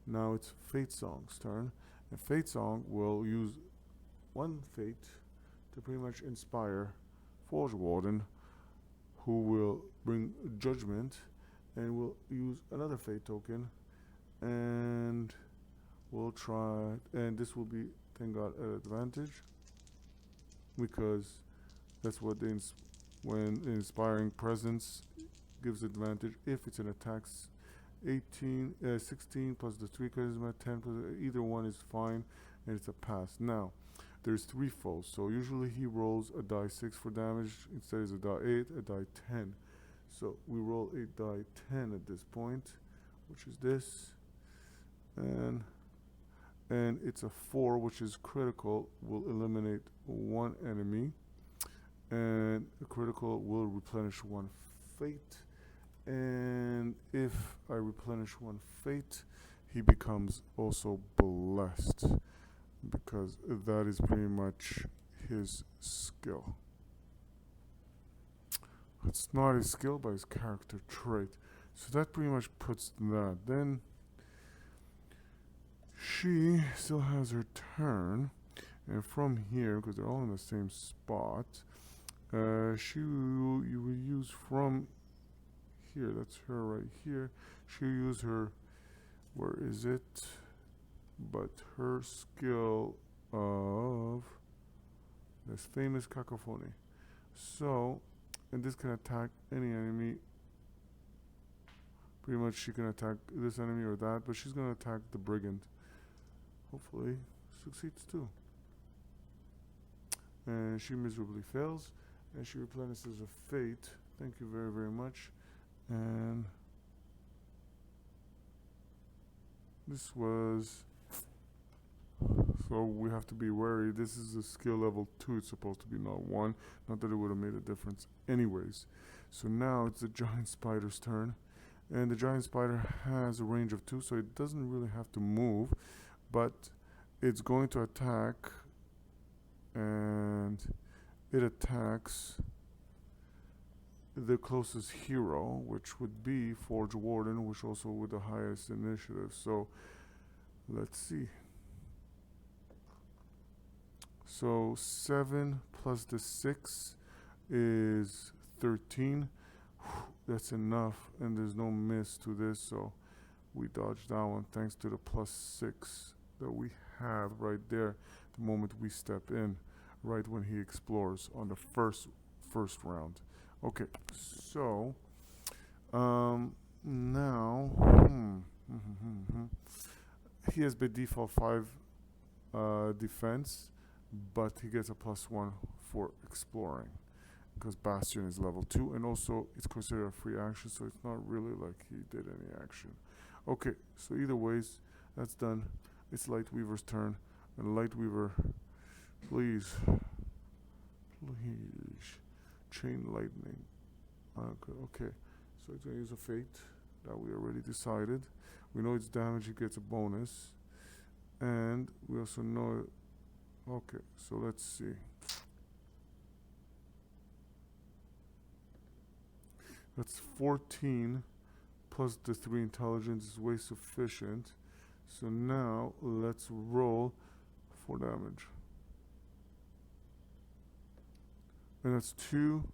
Now it's Fate Song's turn. And Fate Song will use 1 fate to pretty much inspire Forge Warden, who will bring judgment, and will use another fate token, and we'll try, and this will be, thank God, an advantage, because that's what when inspiring presence gives advantage if it's an attack. 16 plus the 3 charisma, 10 plus either one is fine, and it's a pass. Now there's 3 foes, so usually he rolls a die 6 for damage. Instead is a die 8, a die 10. So we roll a die 10 at this point, which is this, and it's a 4, which is critical, will eliminate 1 enemy, and a critical will replenish 1 fate, and if I replenish 1 fate, he becomes also blessed, because that is pretty much his skill. It's not his skill, but his character trait. So that pretty much puts that. Then she still has her turn, and from here, because they're all in the same spot, you will use from here. That's her right here. She'll use her. Where is it? But her skill of this famous cacophony. So, and this can attack any enemy. Pretty much she can attack this enemy or that, but she's going to attack the brigand. Hopefully succeeds too. And she miserably fails, and she replenishes a fate. Thank you very, very much. And this was, so we have to be wary. This is a skill level 2. It's supposed to be not 1. Not that it would have made a difference anyways. So now it's the giant spider's turn, and the giant spider has a range of 2, so it doesn't really have to move, but it's going to attack, and it attacks the closest hero, which would be Forge Warden, which also with the highest initiative. So let's see. So 7 plus the 6 is 13. That's enough, and there's no miss to this, so we dodged that one thanks to the plus 6 that we have right there the moment we step in, right when he explores on the first round. Okay, so now he has by default 5 defense, but he gets a +1 for exploring, because Bastion is level 2, and also it's considered a free action, so it's not really like he did any action. Okay, so either ways, that's done. It's Lightweaver's turn, and Lightweaver, please, chain lightning. Okay, so it's gonna use a fate that we already decided. We know its damage, he gets a bonus, and we also know. Okay, so let's see. That's 14 plus the 3 intelligence is way sufficient. So now let's roll for damage. And that's 2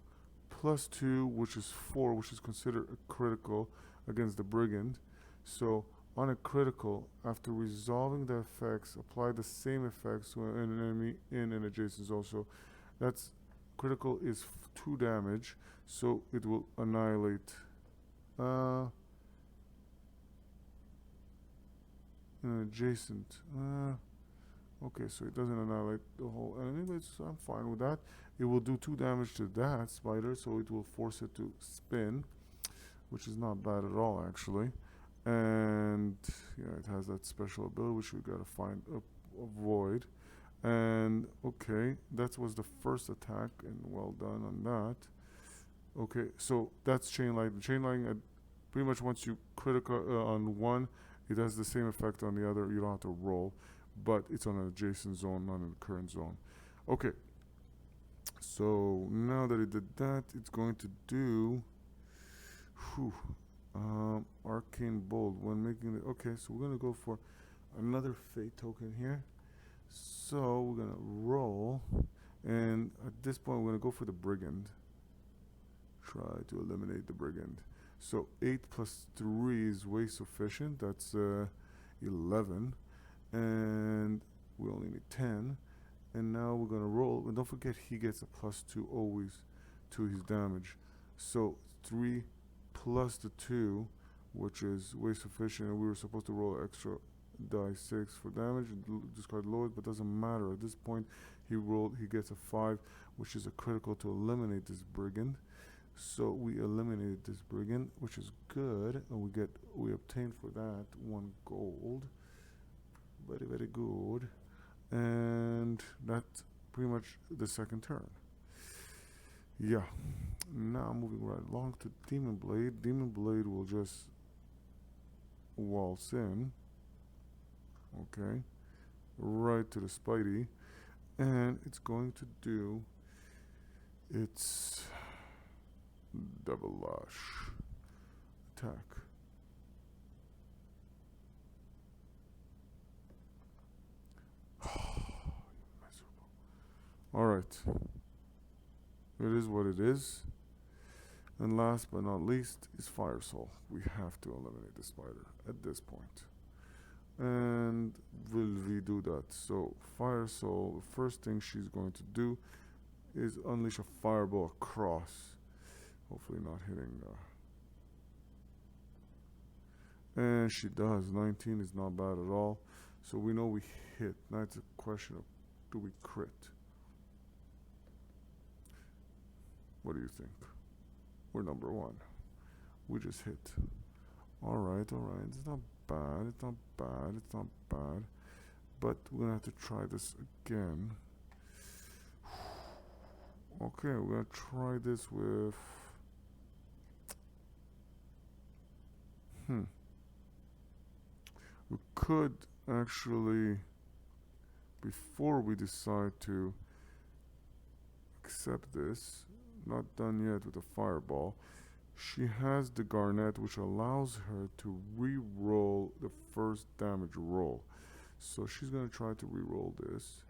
plus 2, which is 4, which is considered a critical against the brigand. So on a critical, after resolving the effects, apply the same effects to an enemy in an adjacent zone. So that's critical is 2 damage, so it will annihilate an adjacent. Okay, so it doesn't annihilate the whole enemy, but I'm fine with that. It will do 2 damage to that spider, so it will force it to spin, which is not bad at all, actually. And yeah, it has that special ability, which we gotta find avoid. And okay, that was the first attack, and well done on that. Okay, so that's chain lightning. Chain lightning, pretty much once you critical on one, it has the same effect on the other. You don't have to roll, but it's on an adjacent zone, not in the current zone. Okay, so now that it did that, it's going to do arcane bolt when making the. Okay, so we're gonna go for another fate token here. So we're gonna roll, and at this point we're gonna go for the brigand. Try to eliminate the brigand. So 8 plus 3 is way sufficient. That's 11, and we only need 10. And now we're gonna roll. And don't forget, he gets a +2 always to his damage. So 3 plus the 2, which is way sufficient. And we were supposed to roll extra die 6 for damage and discard lowest, but doesn't matter. At this point, he gets a 5, which is a critical to eliminate this brigand. So we eliminated this brigand, which is good, and we obtained for that 1 gold. Very, very good. And that's pretty much the second turn. Yeah. Now moving right along to Demon Blade. Demon Blade will just waltz in. Okay. Right to the Spidey. And it's going to do its double lash attack. Alright. It is what it is. And last but not least is Fire Soul. We have to eliminate the spider at this point. And will we do that? So Fire Soul, the first thing she's going to do is unleash a fireball across. Hopefully not hitting. And she does. 19 is not bad at all. So we know we hit. Now it's a question of, do we crit? What do you think? We're number 1. We just hit. Alright. It's not bad. It's not bad. But we're going to have to try this again. Okay, we're going to try this with... We could actually, before we decide to accept this, not done yet with the fireball, she has the garnet, which allows her to re-roll the first damage roll. So she's going to try to re-roll this,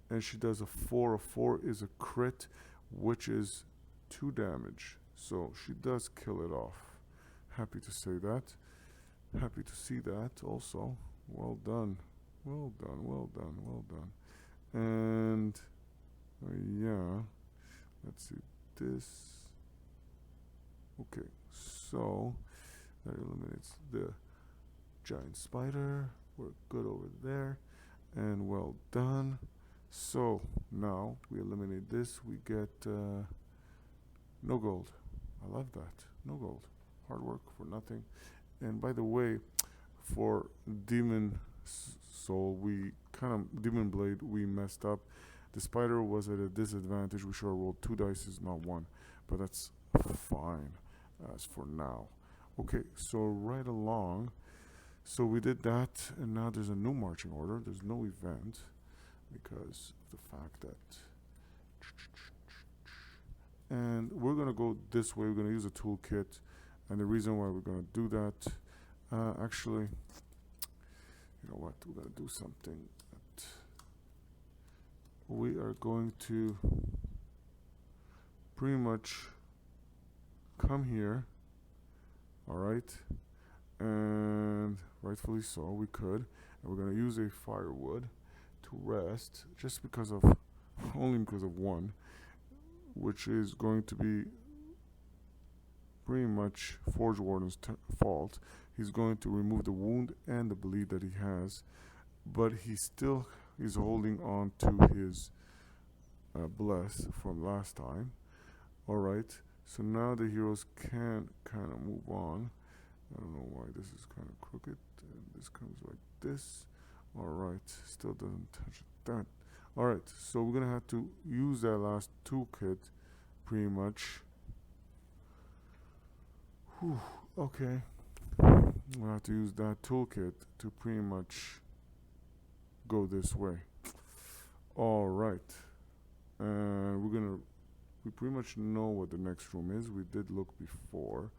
and she does a 4. A 4 is a crit, which is 2 damage. So she does kill it off. Happy to say that. Happy to see that also. Well done. And yeah, let's see this. Okay, so that eliminates the giant spider. We're good over there, and well done. So now we eliminate this. We get No gold. I love that. No gold. Hard work for nothing. And by the way, for Demon Soul, we kind of Demon Blade, we messed up. The spider was at a disadvantage. We should have rolled 2 dice, not 1, but that's fine as for now. Okay, so right along. So we did that, and now there's a new marching order. There's no event because of the fact that. And we're gonna go this way. We're gonna use a toolkit, and the reason why we're gonna do that, actually, you know what? We're gonna do something. That we are going to pretty much come here. All right, and rightfully so, we could, and we're gonna use a firewood to rest, just because of, only because of one, which is going to be pretty much Forge Warden's fault. He's going to remove the wound and the bleed that he has, but he still is holding on to his bless from last time. Alright, so now the heroes can kind of move on. I don't know why this is kind of crooked, and this comes like this. Alright, still doesn't touch that. Alright, so we're gonna have to use that last toolkit pretty much. Whew, okay. We'll have to use that toolkit to pretty much go this way. Alright. And we pretty much know what the next room is. We did look before.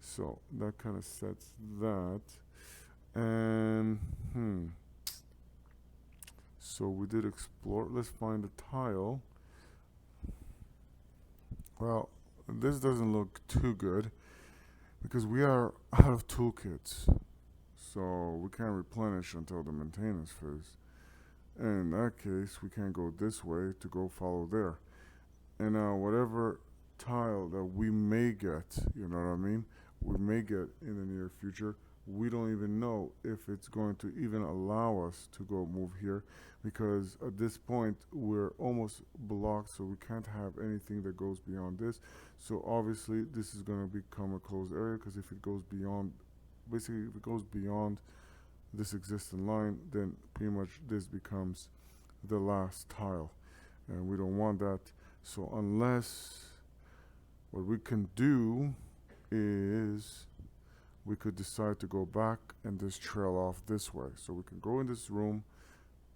So that kind of sets that. And, so we did explore. Let's find the tile. Well, this doesn't look too good because we are out of toolkits. So we can't replenish until the maintenance phase. And in that case, we can't go this way to go follow there. And now whatever tile that we may get, you know what I mean? We may get in the near future. We don't even know if it's going to even allow us to go move here, because at this point we're almost blocked, so we can't have anything that goes beyond this. So obviously this is going to become a closed area, because if it goes beyond, basically if it goes beyond this existing line, then pretty much this becomes the last tile, and we don't want that. So unless, what we can do is we could decide to go back and just trail off this way. So we can go in this room,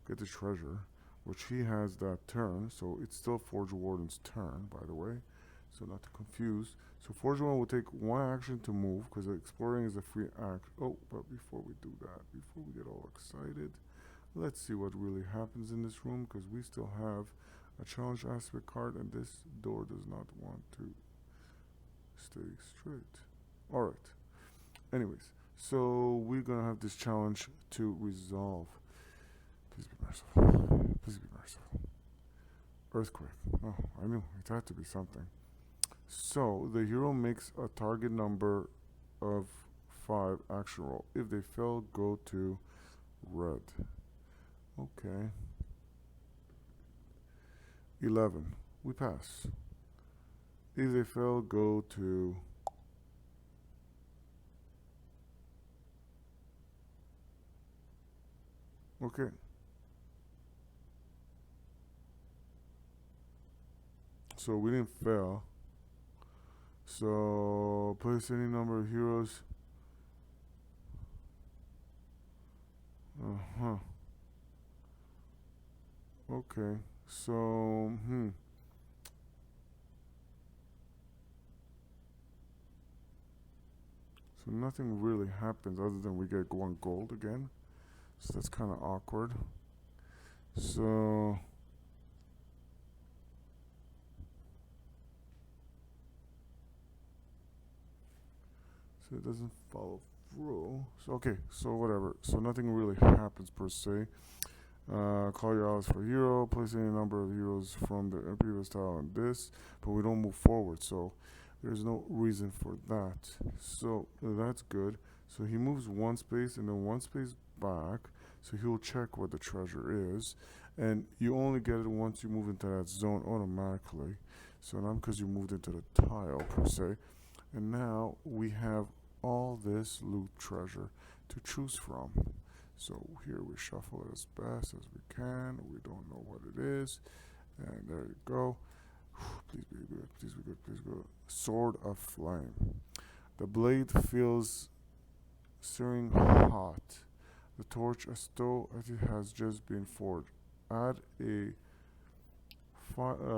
get the treasure, which he has that turn. So it's still Forge Warden's turn, by the way. So not to confuse. So Forge Warden will take 1 action to move, because exploring is a free act. Oh, but before we do that, before we get all excited, let's see what really happens in this room, because we still have a challenge aspect card, and this door does not want to stay straight. Alright. Anyways, so we're gonna have this challenge to resolve. Please be merciful. Please be merciful. Earthquake. Oh, I knew it had to be something. So the hero makes a target number of 5 action roll. If they fail, go to red. Okay. 11. We pass. If they fail, go to okay. So we didn't fail. So place any number of heroes. Okay. So So nothing really happens other than we get 1 gold again. So that's kind of awkward. So it doesn't follow through. So okay, so whatever. So nothing really happens per se. Call your allies for a hero. Place any number of heroes from the previous tile on this, but we don't move forward, so there's no reason for that. So that's good. So he moves 1 space and then 1 space back. So he'll check what the treasure is, and you only get it once you move into that zone automatically. So now because you moved into the tile per se, and now we have all this loot treasure to choose from. So here we shuffle it as best as we can. We don't know what it is. And there you go. Please be good, please be good, please be good. Sword of Flame. The blade feels searing hot. The torch as though it has just been forged. Add a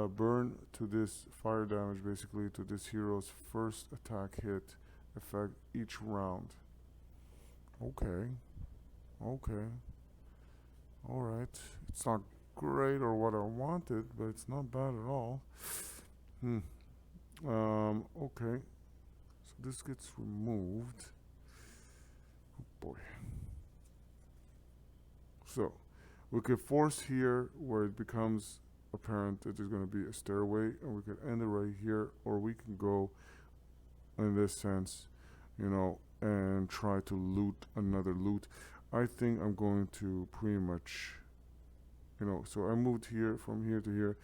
burn to this fire damage, basically, to this hero's first attack hit effect each round. Okay. Okay. Alright. It's not great or what I wanted, but it's not bad at all. Okay. So this gets removed. Oh boy. So we could force here where it becomes apparent that there's going to be a stairway, and we could end it right here, or we can go in this sense, you know, and try to loot another loot. I think I'm going to pretty much, you know, so I moved here from here to here.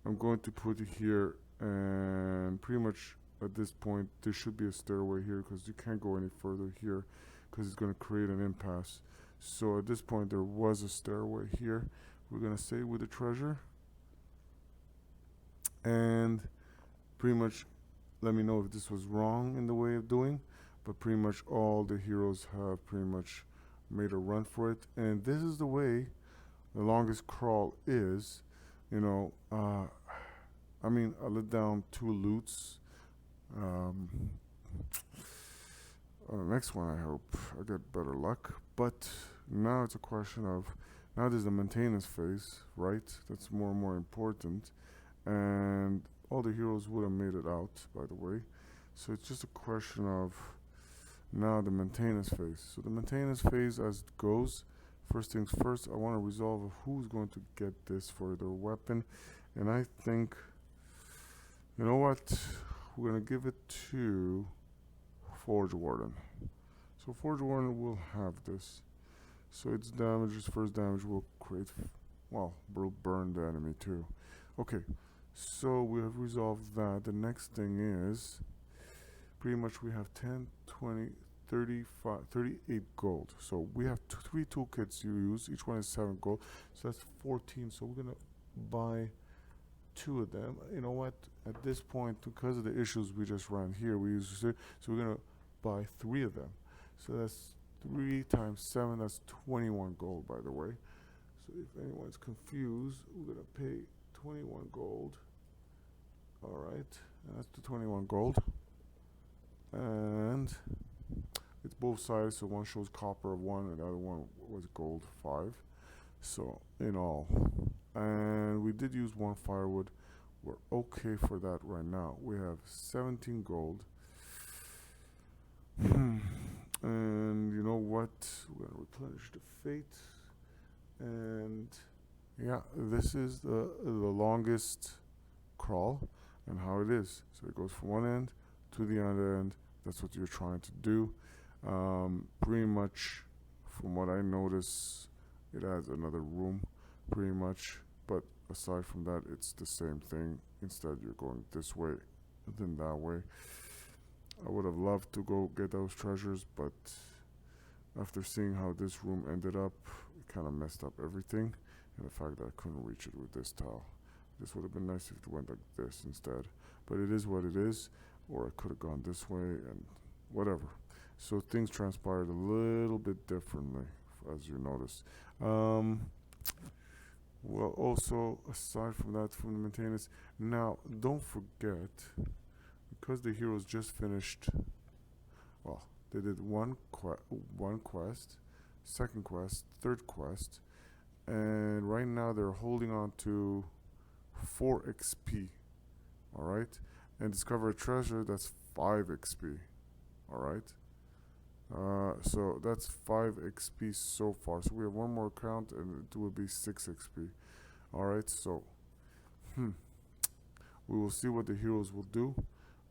I'm going to put it here, and pretty much at this point there should be a stairway here because you can't go any further here because it's going to create an impasse. So at this point there was a stairway here. We're going to stay with the treasure, and pretty much let me know if this was wrong in the way of doing, but pretty much all the heroes have pretty much made a run for it, and this is the way the longest crawl is, you know. I mean, I let down 2 loots. On the next one I hope I get better luck, but now it's a question of, now there's the maintenance phase, right? That's more and more important, and all the heroes would have made it out, by the way. So it's just a question of now the maintenance phase. So the maintenance phase as it goes, first things first, I want to resolve who's going to get this for their weapon, and I think, you know what, we're going to give it to Forge Warden. So Forge Warden will have this. So its damage, its first damage will create, well, will burn the enemy too. Okay, so we have resolved that. The next thing is, pretty much we have 10, 20, 35, 38 gold. So we have 3 toolkits you use. Each one is 7 gold. So that's 14. So we're going to buy 2 of them. You know what? At this point, because of the issues we just ran here, we use, so we're going to buy 3 of them. So that's 3 times 7. That's 21 gold, by the way. So if anyone's confused, we're going to pay 21 gold. Alright. That's the 21 gold. And it's both sides, so one shows copper of 1 and the other one was gold 5. So in all, and we did use 1 firewood. We're okay for that right now. We have 17 gold. And you know what, we're gonna replenish the fate, and yeah, this is the longest crawl and how it is. So it goes from one end to the other end. That's what you're trying to do. Pretty much from what I notice, it adds another room pretty much, but aside from that it's the same thing. Instead you're going this way than that way. I would have loved to go get those treasures, but after seeing how this room ended up, it kind of messed up everything, and the fact that I couldn't reach it with this tile. This would have been nice if it went like this instead, but it is what it is. Or I could have gone this way and whatever. So things transpired a little bit differently, as you notice. Well, also aside from that, from the maintenance, now don't forget, because the heroes just finished, well, they did one quest, second quest, third quest, and right now they're holding on to 4 XP. Alright, and discover a treasure that's 5 XP. Alright, so that's 5 XP so far. So we have 1 more count and it will be 6 XP. Alright, so we will see what the heroes will do,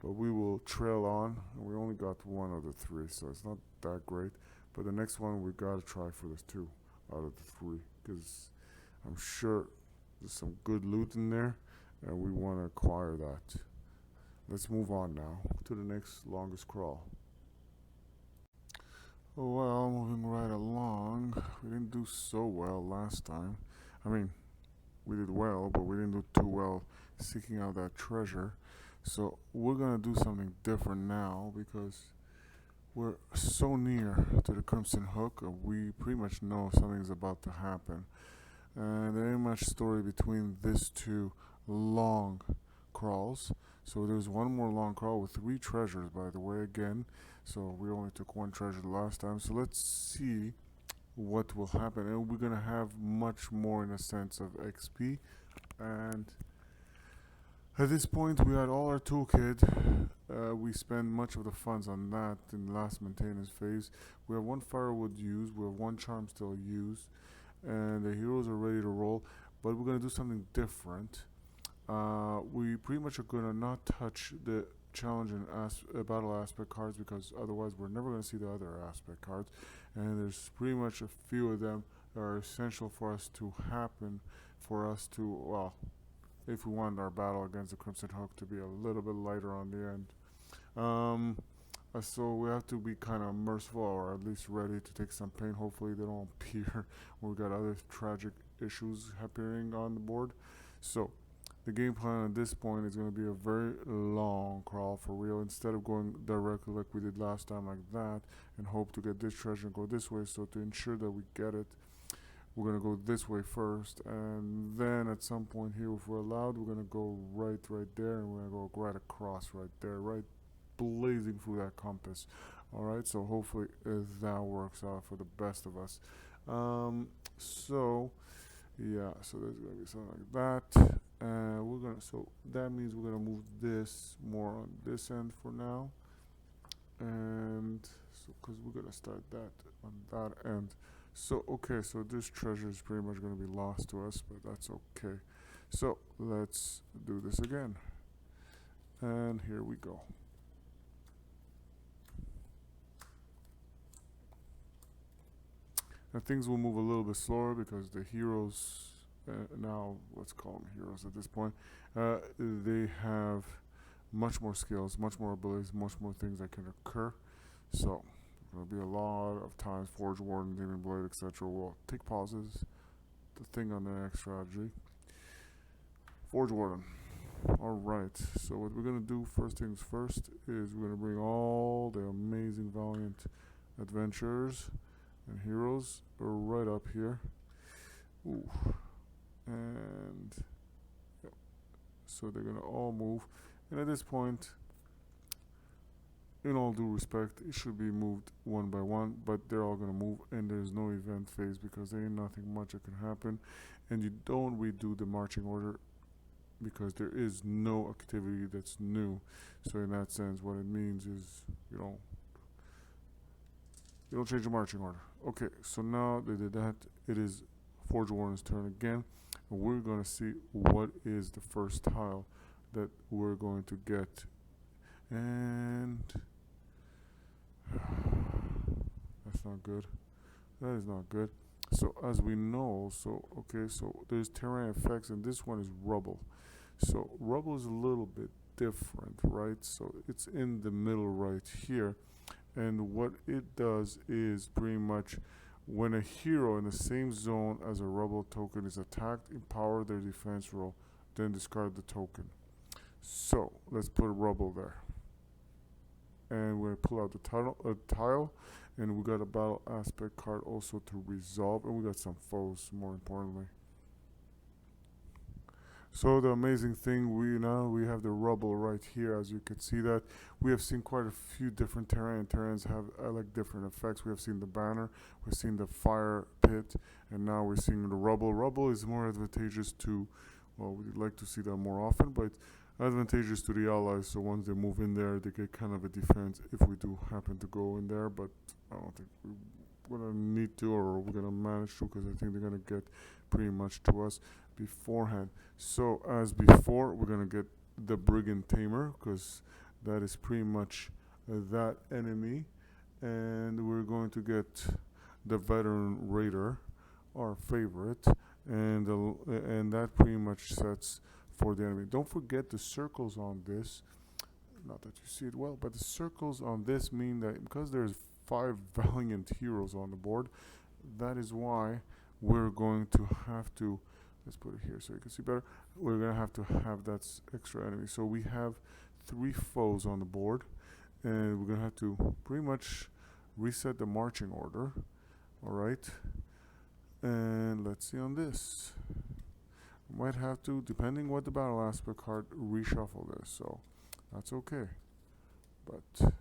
but we will trail on, and we only got 1 out of the 3, so it's not that great. But the next one we gotta try for the 2 out of the 3, because I'm sure there's some good loot in there, and we want to acquire that. Let's move on now to the next longest crawl. Well, moving right along, we didn't do so well last time. I mean, we did well, but we didn't do too well seeking out that treasure. So we're gonna do something different now because we're so near to the Crimson Hook. We pretty much know something's about to happen, and there ain't much story between these two long crawls. So there's one more long crawl with 3 treasures, by the way, again. So we only took 1 treasure the last time. So let's see what will happen. And we're going to have much more in a sense of XP. And at this point, we had all our toolkit. We spent much of the funds on that in the last maintenance phase. We have 1 firewood used. We have 1 charm still used. And the heroes are ready to roll. But we're going to do something different. We pretty much are going to not touch the challenge and battle aspect cards because otherwise we're never going to see the other aspect cards, and there's pretty much a few of them that are essential for us to happen for us to, well, if we want our battle against the Crimson Hook to be a little bit lighter on the end. So we have to be kind of merciful, or at least ready to take some pain. Hopefully they don't appear when we got other tragic issues appearing on the board. So the game plan at this point is going to be a very long crawl for real. Instead of going directly like we did last time like that and hope to get this treasure and go this way, so to ensure that we get it, we're going to go this way first, and then at some point here, if we're allowed, we're going to go right there, and we're going to go right across right there, right blazing through that compass. Alright, so hopefully that works out for the best of us. So yeah, so there's going to be something like that. So that means we're gonna move this more on this end for now, and so because we're gonna start that on that end. So okay, so this treasure is pretty much gonna be lost to us, but that's okay. So let's do this again, and here we go. Now things will move a little bit slower because the heroes, now let's call them heroes at this point, they have much more skills, much more abilities, much more things that can occur. So there'll be a lot of times Forge Warden, Demon Blade, etc. will take pauses to think on their next strategy. Forge Warden. Alright, so what we're going to do first things first is we're going to bring all the amazing valiant adventurers and heroes right up here. Ooh. And yep. So they're gonna all move, and at this point, in all due respect, it should be moved one by one, but they're all gonna move, and there's no event phase because there ain't nothing much that can happen, and you don't redo the marching order because there is no activity that's new. So in that sense, what it means is you don't change the marching order. Okay, so now they did that. It is Forge Warden's turn again. And we're going to see what is the first tile that we're going to get. And that's not good. That is not good. So as we know, so there's terrain effects, and this one is rubble. So rubble is a little bit different, right? So it's in the middle right here. And what it does is pretty much when a hero in the same zone as a rubble token is attacked, empower their defense roll, then discard the token. So let's put a rubble there. And we're going to pull out the tile, and we got a battle aspect card also to resolve, and we got some foes more importantly. So the amazing thing, we have the rubble right here. As you can see that we have seen quite a few different terrain. Terrains have like different effects. We have seen the banner, we've seen the fire pit, and now we're seeing the rubble. Rubble is more advantageous to, well, we'd like to see that more often, but advantageous to the allies. So once they move in there, they get kind of a defense if we do happen to go in there. But I don't think we're gonna need to, or we're gonna manage to, because I think they're gonna get pretty much to us beforehand. So as before, we're gonna get the Brigand Tamer, because that is pretty much that enemy, and we're going to get the Veteran Raider, our favorite, and that pretty much sets for the enemy. Don't forget the circles on this. Not that you see it well, but the circles on this mean that because there's 5 valiant heroes on the board, that is why we're going to have to, let's put it here so you can see better, we're going to have that extra enemy. So we have 3 foes on the board, and we're going to have to pretty much reset the marching order. Alright, and let's see on this. Might have to, depending what the battle aspect card, reshuffle this, so that's okay. But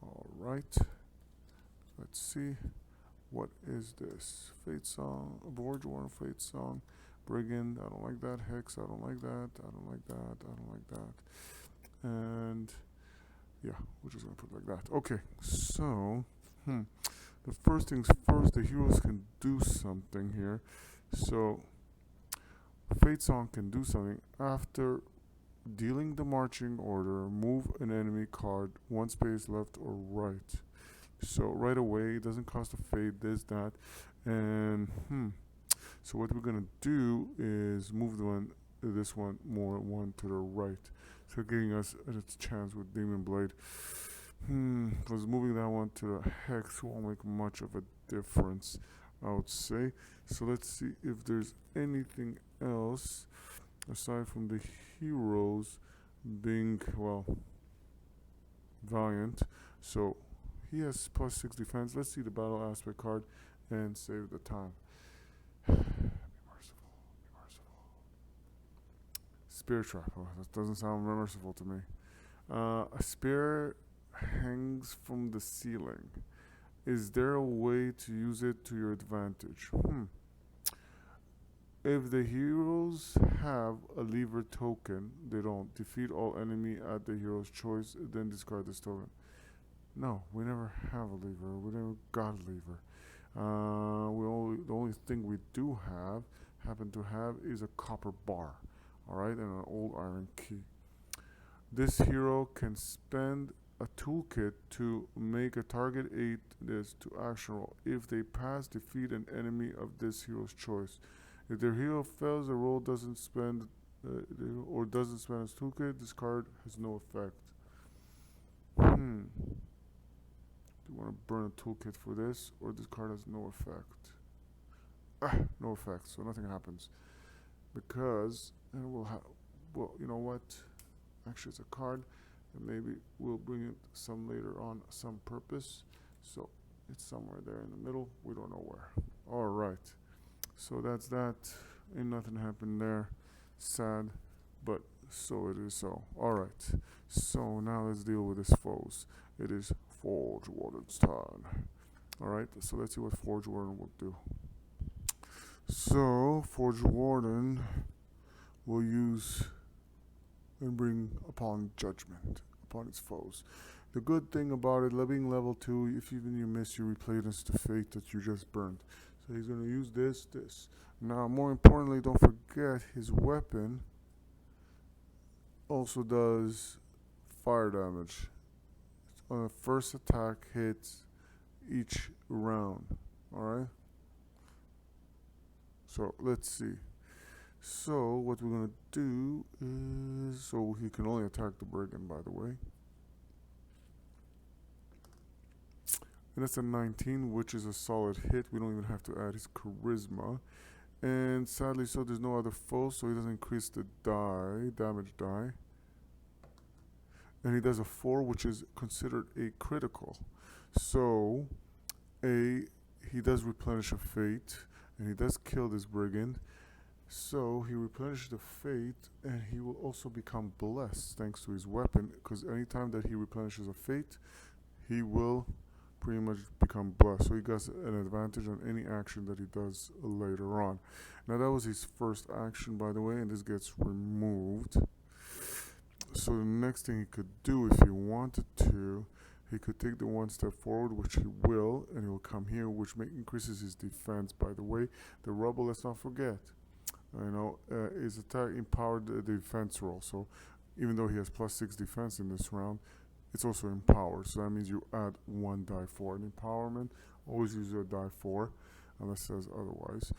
alright, let's see. What is this? Fate Song, Forge Warren Fate Song, Brigand, I don't like that. Hex, I don't like that. I don't like that. I don't like that. And yeah, we're just gonna put it like that. Okay, so the first things first, the heroes can do something here. So Fate Song can do something after dealing the marching order. Move an enemy card 1 space left or right. So right away, it doesn't cost a fate, this, that, and so what we're gonna do is move this one more 1 to the right. So giving us a chance with Demon Blade. Because moving that one to the Hex won't make much of a difference, I would say. So let's see if there's anything else aside from the heroes being, well, valiant. So he has +6 defense. Let's see the battle aspect card and save the time. Be merciful. Be merciful. Spear trap. Oh, that doesn't sound merciful to me. A spear hangs from the ceiling. Is there a way to use it to your advantage? If the heroes have a lever token, they don't. Defeat all enemy at the hero's choice, then discard this token. No, we never have a lever. We never got a lever. The only thing we do happen to have, is a copper bar, alright, and an old iron key. This hero can spend a toolkit to make a target 8 this to action roll. If they pass, defeat an enemy of this hero's choice. If their hero fails, the roll doesn't spend doesn't spend his toolkit, this card has no effect. Do you want to burn a toolkit for this, or this card has no effect? No effect, so nothing happens. Because, and well, you know what? Actually, it's a card, and maybe we'll bring it some later on, some purpose. So it's somewhere there in the middle. We don't know where. All right. So that's that. Ain't nothing happened there. Sad, but so it is so. Alright. So now let's deal with his foes. It is Forge Warden's turn. Alright, so let's see what Forge Warden will do. So Forge Warden will use and bring upon judgment upon its foes. The good thing about it, being level 2, if even you miss, you replay this to fate that you just burned. So he's going to use this. Now, more importantly, don't forget his weapon also does fire damage. On the first attack hits each round. Alright? So, let's see. So, what we're going to do is... So, he can only attack the Brigand, by the way. And that's a 19, which is a solid hit. We don't even have to add his charisma. And sadly, so there's no other foes, so he doesn't increase the damage die. And he does a 4, which is considered a critical. So, he does replenish a fate, and he does kill this Brigand. So, he replenishes the fate, and he will also become blessed thanks to his weapon, because anytime that he replenishes a fate, he will pretty much become blessed. So he gets an advantage on any action that he does later on. Now that was his first action, by the way, and this gets removed. So the next thing he could do, if he wanted to, he could take the 1 step forward, which he will, and he will come here, which increases his defense. By the way, the rubble, let's not forget, his attack empowered the defense roll. So even though he has +6 defense in this round, it's also empowered, so that means you add 1 die 4. In empowerment, always use a die 4, unless it says otherwise.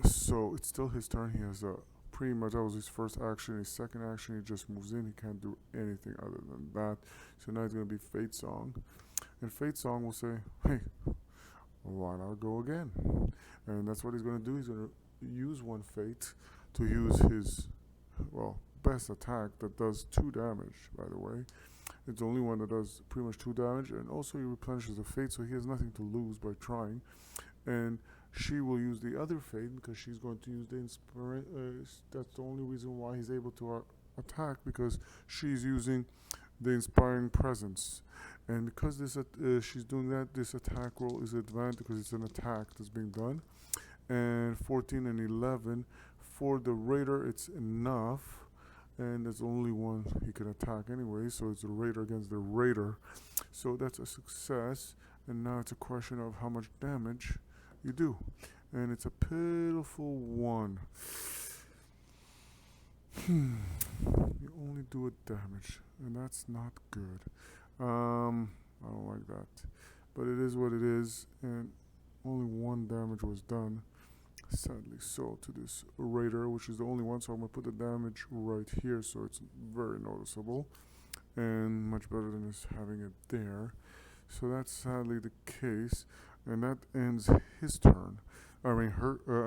So it's still his turn. He has a pretty much that was his first action. His second action, he just moves in. He can't do anything other than that. So now it's going to be Fate Song. And Fate Song will say, hey, why not go again? And that's what he's going to do. He's going to use one Fate to use his, well, best attack that does 2 damage, by the way. It's the only one that does pretty much 2 damage. And also he replenishes the Fate, so he has nothing to lose by trying. And she will use the other Fate because she's going to use the inspiration. That's the only reason why he's able to attack, because she's using the Inspiring Presence. And because this she's doing that, this attack roll is advanced because it's an attack that's being done. And 14 and 11 for the Raider, it's enough. And there's only one he can attack anyway, so it's the Raider against the Raider. So that's a success. And now it's a question of how much damage you do. And it's a pitiful 1. You only do a damage, and that's not good. I don't like that. But it is what it is, and only 1 damage was done. Sadly so, to this Raider, which is the only one, so I'm going to put the damage right here so it's very noticeable. And much better than just having it there. So that's sadly the case. And that ends his turn. I mean,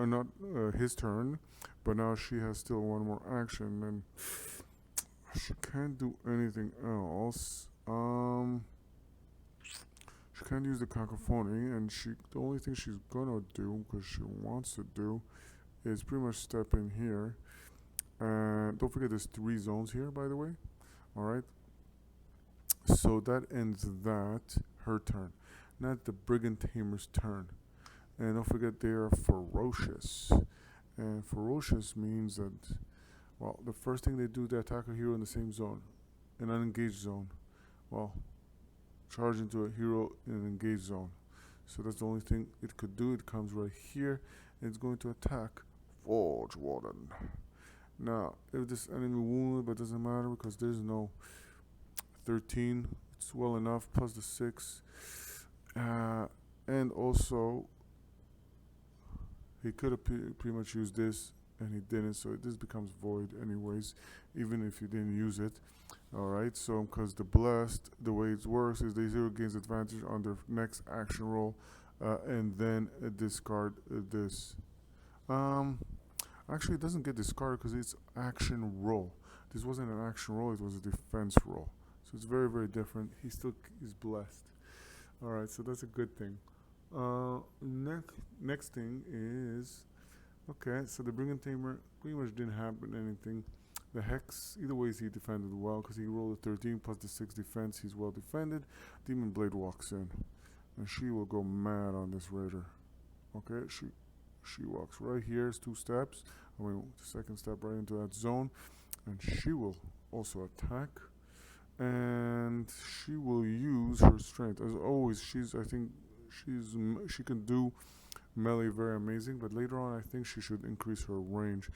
not his turn, but now she has still 1 more action, and she can't do anything else. She can't use the cacophony, and the only thing she's gonna do, because she wants to do, is pretty much step in here. And don't forget there's 3 zones here, by the way. Alright. So that ends her turn. Now it's the Brigand Tamer's turn. And don't forget they are ferocious. And ferocious means that, well, the first thing they do, they attack a hero in the same zone, an unengaged zone. Well, charge into a hero in an engaged zone. So that's the only thing it could do. It comes right here, and it's going to attack Forge Warden. Now, if this enemy wounded, but it doesn't matter because there's no 13. It's well enough, plus the 6. And also, he could have pretty much used this, and he didn't, so this becomes void anyways, even if you didn't use it. Alright, so because the Blessed, the way it works is the 0 gains advantage on their next action roll, and then discard this. Actually, it doesn't get discarded because it's action roll. This wasn't an action roll, it was a defense roll. So it's very, very different. He still is blessed. Alright, so that's a good thing. Next thing is, okay, so the Brigand Tamer pretty much didn't happen anything. The Hex, either way, he defended well because he rolled a 13 plus the 6 defense. He's well defended. Demon Blade walks in, and she will go mad on this Raider. Okay, she walks right here. It's 2 steps. I mean, the second step right into that zone, and she will also attack. And she will use her strength as always. I think she can do melee very amazing, but later on I think she should increase her range.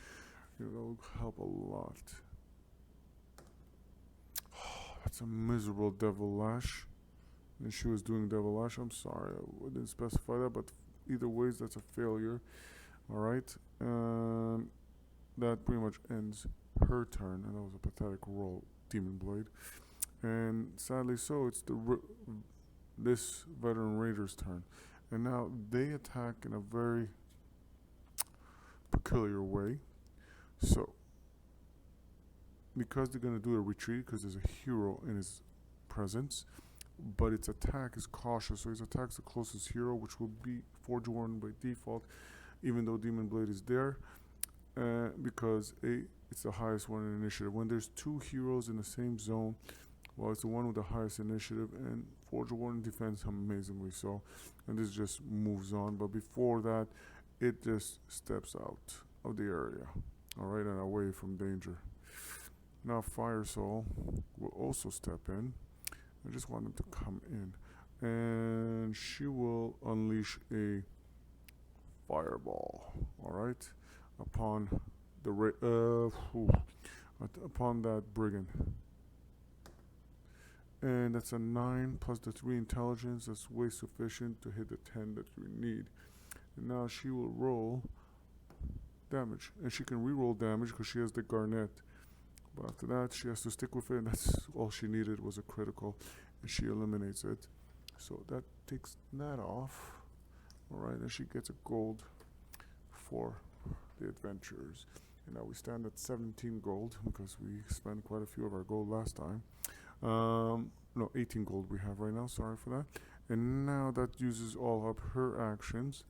It'll help a lot. That's a miserable Devil Lash. And she was doing Devil Lash. I'm sorry, I didn't specify that, but either ways that's a failure. Alright, and that pretty much ends her turn, and that was a pathetic roll, Demon Blade. And sadly so, it's this Veteran Raider's turn. And now they attack in a very peculiar way. So, because they're going to do a retreat, because there's a hero in his presence, but its attack is cautious, so he attacks the closest hero, which will be Forge Warden by default, even though Demon Blade is there, because it's the highest one in initiative. When there's 2 heroes in the same zone, well, it's the one with the highest initiative, and Forge Warden defends amazingly so, and this just moves on. But before that, it just steps out of the area, alright, and away from danger. Now Fire Soul will also step in. I just want them to come in, and she will unleash a fireball, alright, upon the upon that Brigand. And that's a 9 plus the 3 intelligence. That's way sufficient to hit the 10 that you need. And now she will roll damage. And she can reroll damage because she has the Garnet. But after that, she has to stick with it, and that's all she needed was a critical, and she eliminates it. So that takes that off. Alright, and she gets a gold for the adventures. And now we stand at 17 gold because we spent quite a few of our gold last time. No, 18 gold we have right now, sorry for that. And now that uses all up her actions.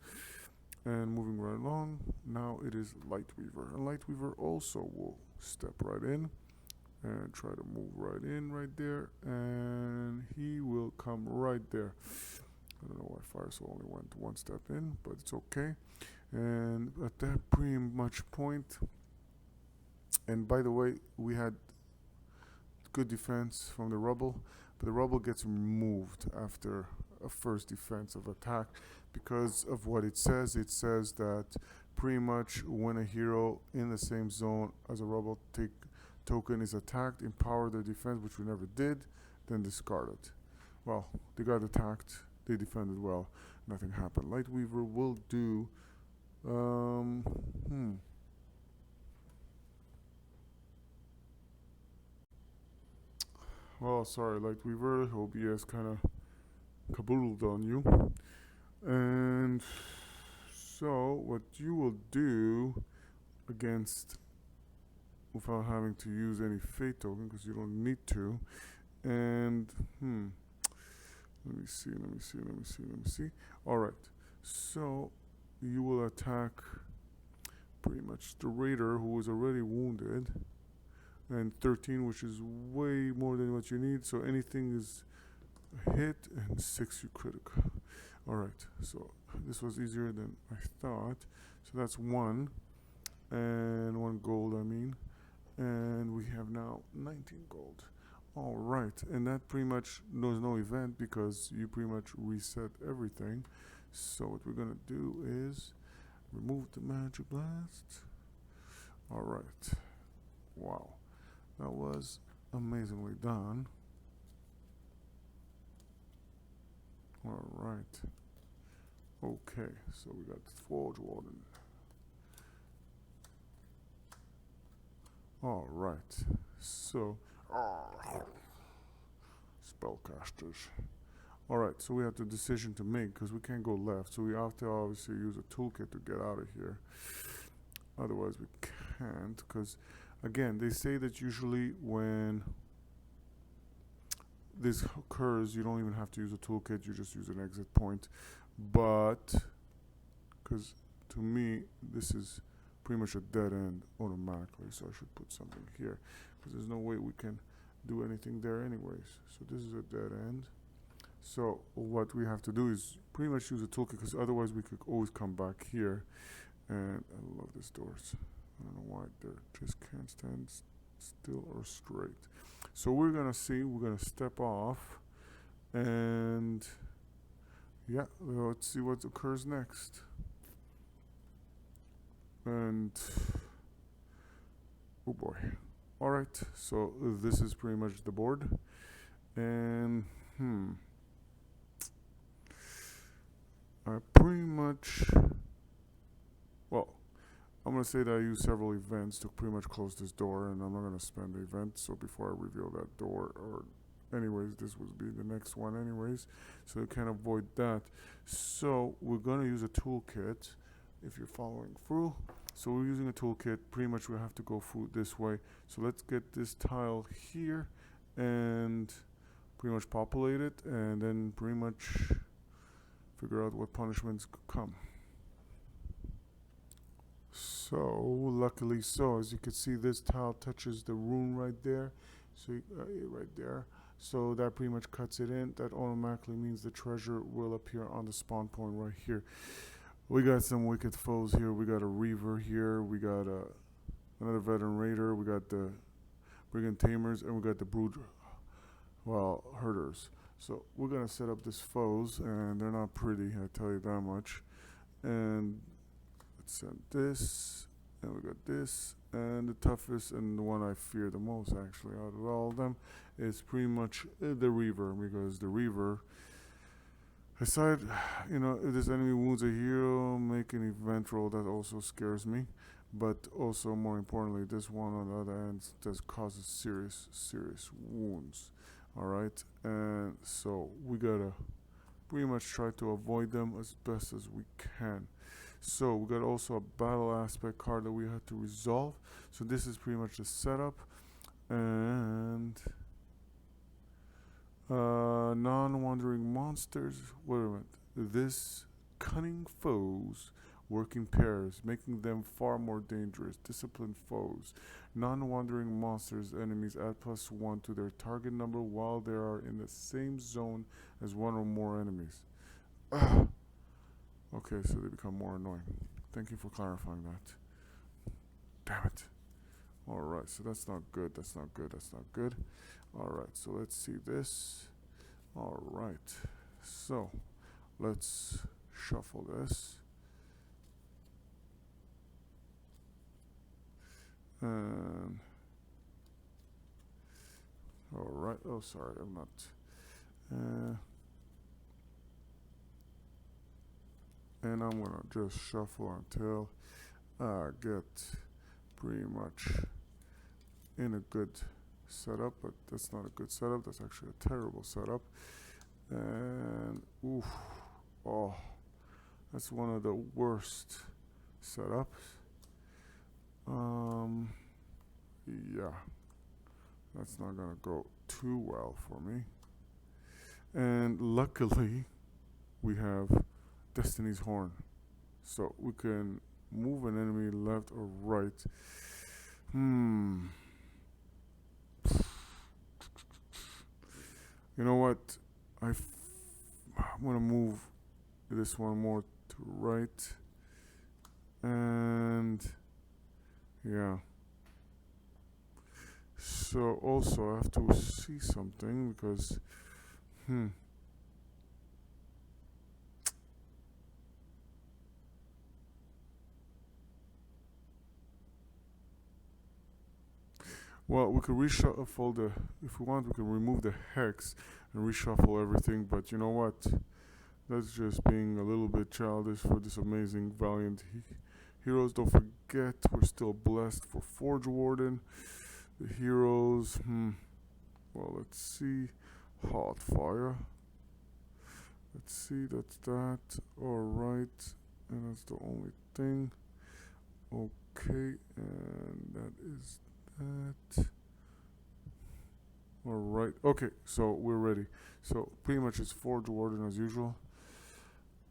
And moving right along, now it is Lightweaver. And Lightweaver also will step right in and try to move right in right there. And he will come right there. I don't know why Fire Soul only went one step in, but it's okay. And at that pretty much point, and by the way, we had good defense from the Rubble, but the Rubble gets removed after a first defensive attack because of what it says. It says that pretty much when a hero in the same zone as a Rubble token is attacked, empower their defense, which we never did, then discard it. Well, they got attacked, they defended well, nothing happened. Lightweaver will do well, sorry, Lightweaver, OBS kind of caboodled on you. And so, what you will do against, without having to use any fate token, because you don't need to, and let me see. Alright, so you will attack pretty much the Raider, who is already wounded, and 13, which is way more than what you need, so anything is a hit, and 6 you critical. Alright, so this was easier than I thought. So that's 1, and 1 gold, I mean. And we have now 19 gold. Alright, and that pretty much, there's no event because you pretty much reset everything. So what we're gonna do is remove the Magic Blast. Alright. Wow. That was amazingly done. Alright. Okay, so we got Forge Warden. Alright, so spellcasters. Alright, so we have the decision to make because we can't go left, so we have to obviously use a toolkit to get out of here. Otherwise we can't, because again, they say that usually when this occurs, you don't even have to use a toolkit, you just use an exit point. But, because to me, this is pretty much a dead end automatically, so I should put something here, because there's no way we can do anything there anyways. So this is a dead end. So what we have to do is pretty much use a toolkit, because otherwise we could always come back here. And I love these doors. I don't know why they just can't stand still or straight. So we're gonna see, we're gonna step off, and yeah, let's see what occurs next. And oh boy. Alright, so this is pretty much the board. And I pretty much, well, I'm going to say that I used several events to pretty much close this door, and I'm not going to spend the event, so before I reveal that door, or anyways, this would be the next one anyways, so you can't avoid that. So we're going to use a toolkit, if you're following through. So we're using a toolkit, pretty much we have to go through this way. So let's get this tile here, and pretty much populate it, and then pretty much figure out what punishments could come. So, luckily so, as you can see, this tile touches the rune right there, so right there. So that pretty much cuts it in. That automatically means the treasure will appear on the spawn point right here. We got some wicked foes here. We got a Reaver here. We got another Veteran Raider. We got the Brigand Tamers, and we got the Brood, well, Herders. So we're gonna set up these foes, and they're not pretty, I tell you that much. And let's send this, and we got this, and the toughest and the one I fear the most actually out of all of them is pretty much the Reaver, because the Reaver, aside, if this enemy wounds a hero, make an event roll. That also scares me. but also more importantly, this one on the other end does causes serious wounds. All right, and so we gotta pretty much try to avoid them as best as we can. So we got also a battle aspect card that we have to resolve. So this is pretty much the setup, and non-wandering monsters. Wait a minute. This cunning foes work in pairs, making them far more dangerous. Disciplined foes. Non-wandering monsters enemies add +1 to their target number while they are in the same zone as one or more enemies. Ugh. Okay, so they become more annoying. Thank you for clarifying that. Damn it. Alright, so that's not good, that's not good, that's not good. Alright, so let's see this. Alright, so let's shuffle this. And alright, oh sorry, I'm not. And I'm gonna just shuffle until I get pretty much in a good setup, but that's not a good setup, that's actually a terrible setup. And oof, oh, that's one of the worst setups. Yeah, that's not gonna go too well for me. And luckily, we have Destiny's Horn, so we can move an enemy left or right. You know what? I'm gonna move this one more to right, and yeah. So also I have to see something because well, we could reshuffle the, if we want, we can remove the hex and reshuffle everything, but you know what? That's just being a little bit childish for this amazing, valiant heroes. Don't forget, we're still blessed for Forge Warden. The heroes, well, let's see. Hot Fire. Let's see, that's that. Alright, and that's the only thing. Okay, and that is that. Alright, okay, so we're ready. So pretty much it's Forge Warden as usual.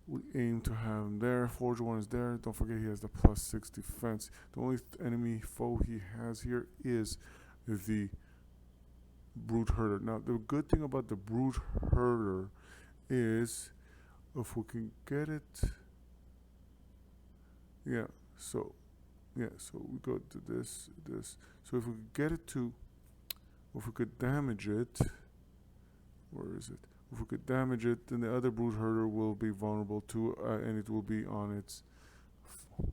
We aim to have him there. Forge Warden is there. Don't forget he has the +6 defense. The only enemy foe he has here is the Brute Herder. Now the good thing about the Brute Herder is if we can get it, so we go to this. So if we could get it to, if we could damage it, where is it? If we could damage it, then the other Brute Herder will be vulnerable to, and it will be on its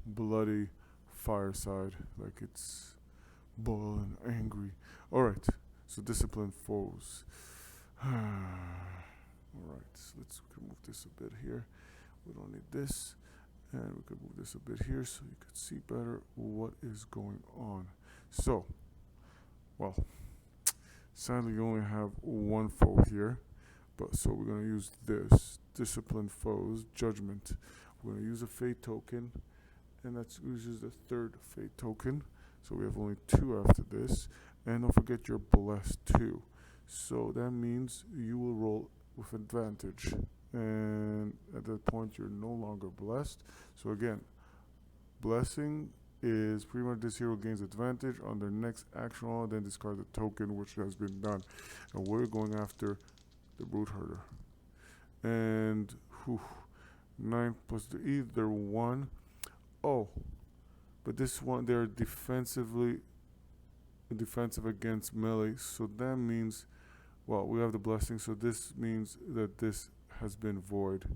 bloody fireside, like it's bull and angry. Alright, so disciplined foes. Alright, so we can move this a bit here. We don't need this. And we could move this a bit here so you could see better what is going on. So, well, sadly you only have one foe here. But so we're going to use this, Disciplined Foes, Judgment. We're going to use a Fate token, and that's uses the third Fate token. So we have only 2 after this. And don't forget you're blessed too. So that means you will roll with advantage. And at that point you're no longer blessed. So again, blessing is pretty much this hero gains advantage on their next action roll, then discard the token which has been done. And we're going after the Brute Herder. And 9 plus the either 1. Oh, but this one they're defensive against melee, so that means, well, we have the blessing, so this means that this has been void.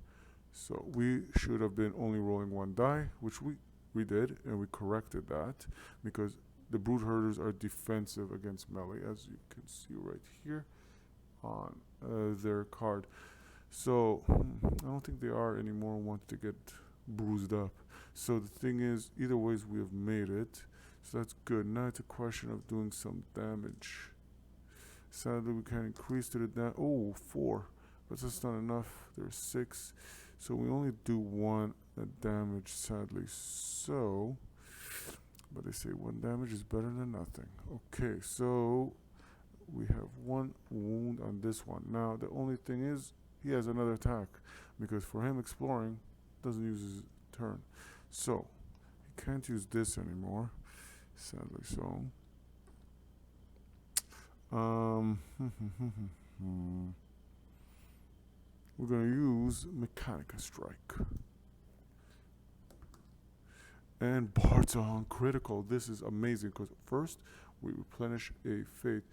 So we should have been only rolling 1 die, which we did, and we corrected that because the Brute Herders are defensive against melee, as you can see right here on their card. So I don't think they are anymore. Want to get bruised up. So the thing is, either ways we have made it. So that's good. Now it's a question of doing some damage. Sadly, we can increase to the oh, 4. But that's not enough. There's 6. So we only do 1 damage, sadly. So, but they say 1 damage is better than nothing. Okay, so we have 1 wound on this one. Now, the only thing is, he has another attack. Because for him, exploring doesn't use his turn. So, he can't use this anymore. Sadly so. We're going to use Mechanica Strike. And Bardsung critical. This is amazing because first we replenish a fate.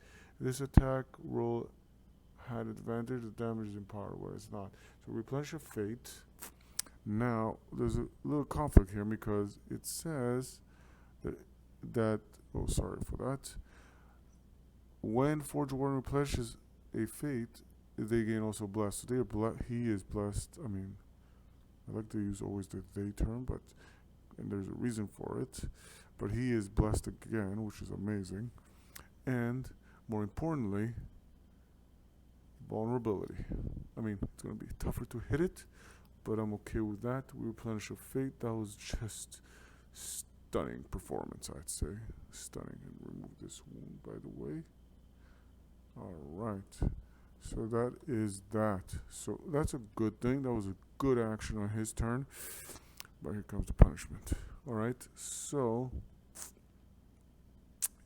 This attack roll had advantage, the damage is in power where it's not. So replenish a fate. Now there's a little conflict here because it says that oh, sorry for that. When Forge Warden replenishes a fate, they gain also blessed. So they are he is blessed. I mean, I like to use always the they term, but and there's a reason for it. But he is blessed again, which is amazing. And more importantly, vulnerability. I mean, it's going to be tougher to hit it, but I'm okay with that. We replenish a fate. That was just stunning performance, I'd say. Stunning. And remove this wound, by the way. Alright. So that is that. So that's a good thing. That was a good action on his turn. But here comes the punishment. Alright. So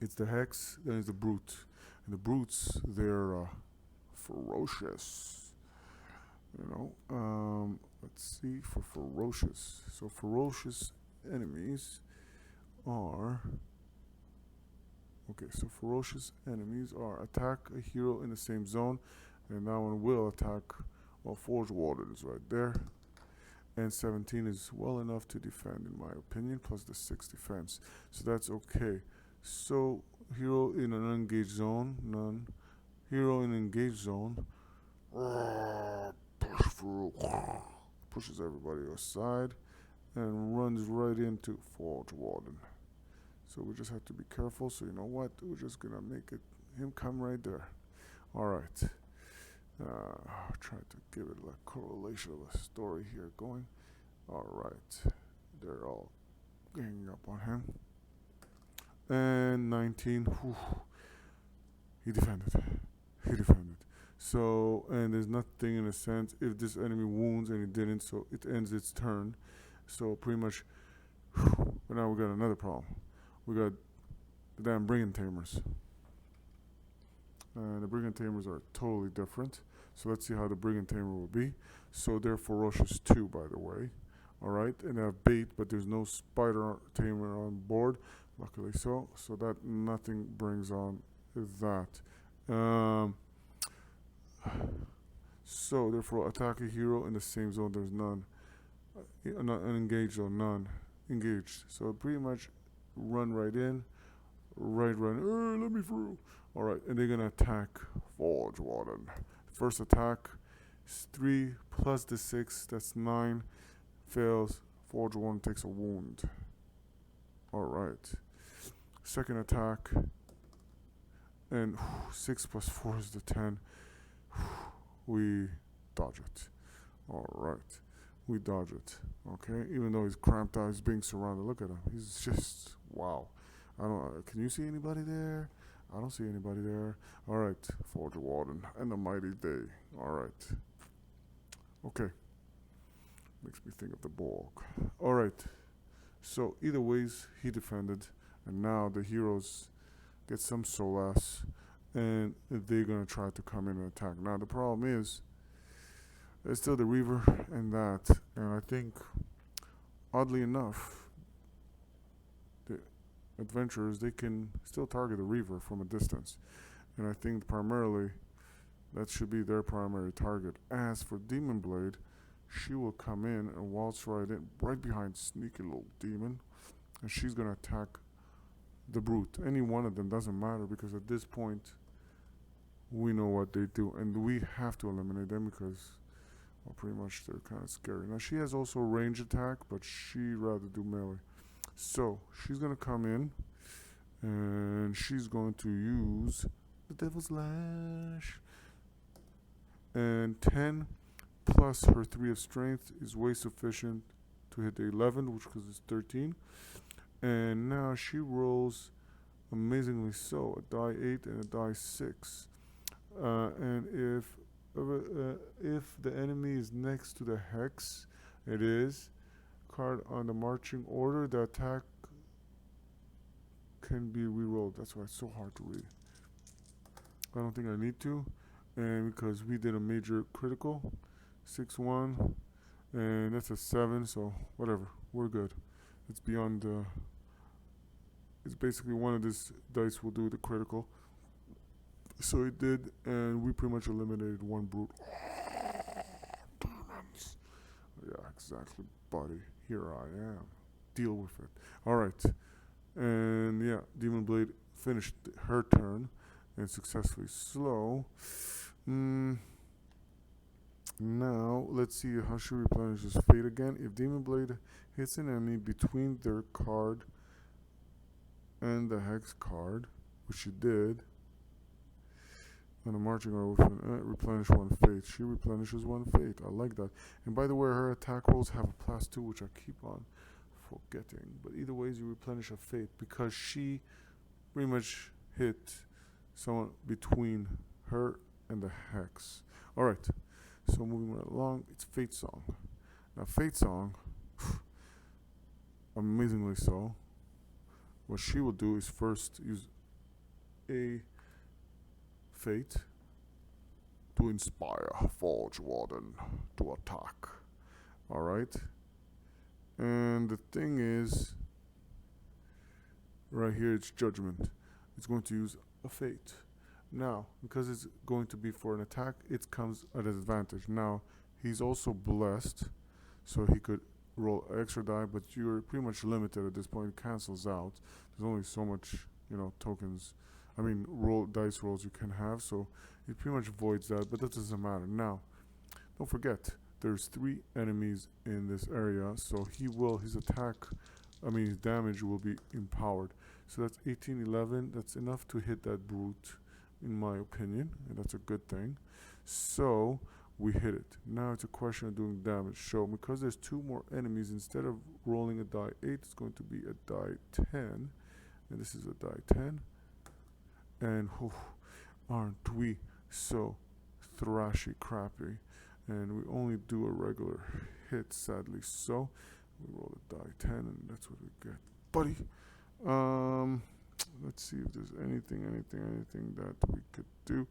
it's the Hex, then it's the Brute. And the Brutes, they're ferocious. You know. Let's see for ferocious. So ferocious enemies are okay, so ferocious enemies are attack a hero in the same zone, and that one will attack, well, Forge Warden is right there, and 17 is well enough to defend in my opinion, plus the 6 defense, so that's okay. So hero in an unengaged zone, none. Hero in engaged zone, push through, pushes everybody aside, and runs right into Forge Warden. So we just have to be careful. So you know what? We're just gonna make him come right there. All right. Try to give it a correlation of a story here going. All right. They're all ganging up on him. And 19. Whew, he defended. He defended. So, and there's nothing in a sense. If this enemy wounds and he didn't, so it ends its turn. So pretty much. But now we got another problem. We got the damn Brigand Tamers. The Brigand Tamers are totally different. So let's see how the Brigand Tamer will be. So they're ferocious too, by the way. Alright, and they have bait, but there's no Spider Tamer on board. Luckily so. So that nothing brings on that. So therefore attack a hero in the same zone, there's none. Not unengaged or none. Engaged. So pretty much run right in, run, let me through. Alright, and they're gonna attack Forge Warden. First attack is 3 plus the 6, that's 9. Fails, Forge Warden takes a wound. Alright. Second attack, and 6 plus 4 is the 10. We dodge it. Alright. We dodge it. Okay, even though he's cramped out, he's being surrounded. Look at him. He's just wow. I don't. Can you see anybody there? I don't see anybody there. All right, Forge Warden and the mighty day. All right. Okay. Makes me think of the Borg. All right. So either ways, he defended, and now the heroes get some solace, and they're gonna try to come in and attack. Now the problem is. There's still the Reaver and that, and I think, oddly enough, the adventurers, they can still target the Reaver from a distance, and I think primarily that should be their primary target. As for Demon Blade, she will come in and waltz right in, right behind sneaky little demon, and she's gonna attack the Brute. Any one of them doesn't matter because at this point, we know what they do, and we have to eliminate them because Well, pretty much they're kind of scary. Now she has also range attack, but she'd rather do melee. So she's gonna come in, and she's going to use the Devil's Lash. And 10 plus her 3 of strength is way sufficient to hit the 11, which because it's 13. And now she rolls amazingly so a die 8 and a die 6. And if the enemy is next to the hex, it is card on the marching order, the attack can be rerolled. That's why it's so hard to read. I don't think I need to, and because we did a major critical, 6-1, and that's a 7, so whatever, we're good. It's beyond it's basically one of these dice will do the critical. So it did, and we pretty much eliminated one brute. Demons. Yeah, exactly, buddy. Here I am. Deal with it. Alright. And yeah, Demon Blade finished her turn and successfully slow. Now, let's see how she replenishes fate again. If Demon Blade hits an enemy between their card and the hex card, which she did, on a marching order with replenish one fate. She replenishes one fate. I like that. And by the way, her attack rolls have a +2, which I keep on forgetting. But either ways, you replenish a fate because she pretty much hit someone between her and the hex. Alright, so moving right along, it's Fate Song. Now, Fate Song, amazingly so, what she will do is first use a fate to inspire Forge Warden to attack. Alright? And the thing is, right here it's Judgment. It's going to use a fate. Now, because it's going to be for an attack, it comes at an advantage. Now, he's also blessed, so he could roll extra die, but you're pretty much limited at this point. It cancels out. There's only so much, tokens. Dice rolls you can have, so it pretty much voids that, but that doesn't matter. Now, don't forget, there's 3 enemies in this area, so his damage will be empowered. So that's 18, 11, that's enough to hit that brute, in my opinion, and that's a good thing. So, we hit it. Now it's a question of doing damage. So, because there's 2 more enemies, instead of rolling a die 8, it's going to be a die 10, and this is a die 10. And aren't we so thrashy crappy? And we only do a regular hit, sadly. So we roll a die 10, and that's what we get, buddy. Let's see if there's anything that we could do.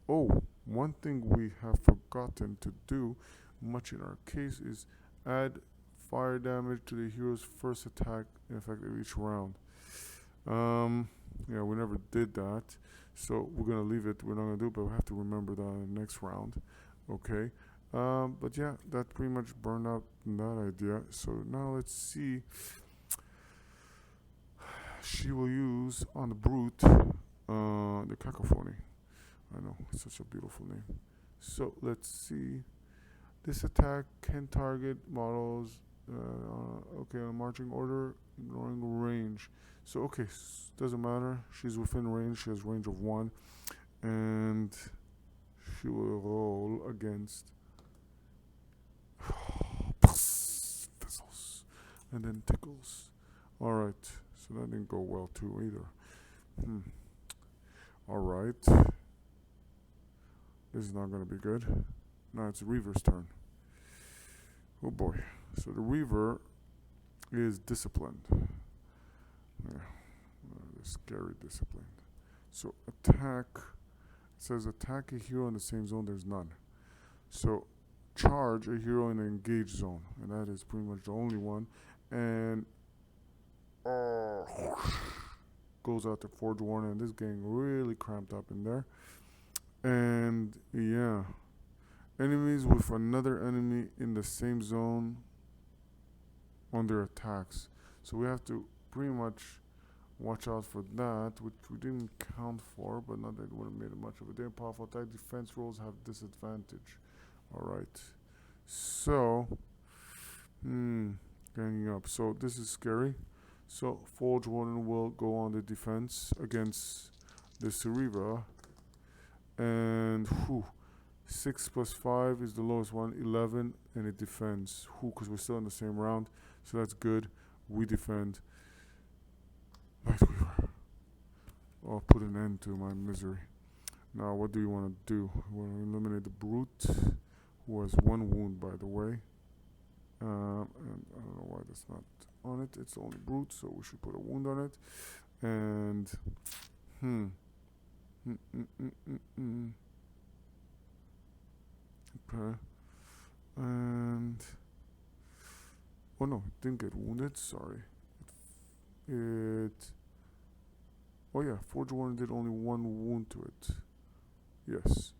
Oh, one thing we have forgotten to do, much in our case, is add fire damage to the hero's first attack in effect of each round. Yeah, we never did that, so we're gonna leave it. We're not gonna do it, but we have to remember that in the next round. Okay. But yeah, that pretty much burned out that idea. So now let's see. She will use on the brute the cacophony. I know, it's such a beautiful name. So let's see. This attack can target models on a marching order, ignoring range. So okay, doesn't matter. She's within range. She has range of 1, and she will roll against fizzles and then tickles. All right, so that didn't go well too either. All right, this is not gonna be good. Now it's Reaver's turn. Oh boy. So the Reaver is disciplined. Yeah, scary disciplined. So attack, it says attack a hero in the same zone, there's none. So charge a hero in an engaged zone, and that is pretty much the only one. And goes out to Forge Warden, and this gang really cramped up in there. And yeah, enemies with another enemy in the same zone on their attacks. So we have to pretty much watch out for that, which we didn't count for, but not that it would have made much of a damn powerful attack. Defense rolls have disadvantage. Alright. So, ganging up. So this is scary. So Forge Warden will go on the defense against the Cereva, and 6 plus 5 is the lowest one, 11, and it defends. Because we're still in the same round, so that's good. We defend. Lightweaver. I'll put an end to my misery. Now, what do you want to do? We want to eliminate the Brute, who has 1 wound, by the way. And I don't know why that's not on it. It's only Brute, so we should put a wound on it. And, okay. And, oh no, it didn't get wounded, sorry. Oh yeah, Forge Warden did only 1 wound to it. Yes.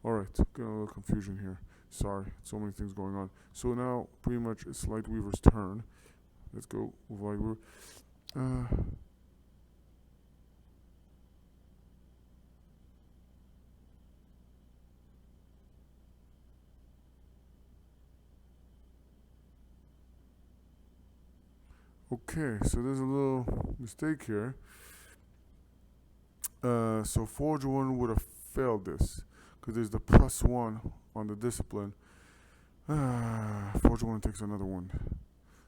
Alright, got a little confusion here. Sorry, so many things going on. So now, pretty much, it's Lightweaver's turn. Let's go with Lightweaver. Okay, so there's a little mistake here. So Forge Warden would have failed this, because there's the +1 on the discipline. Forge Warden takes another one.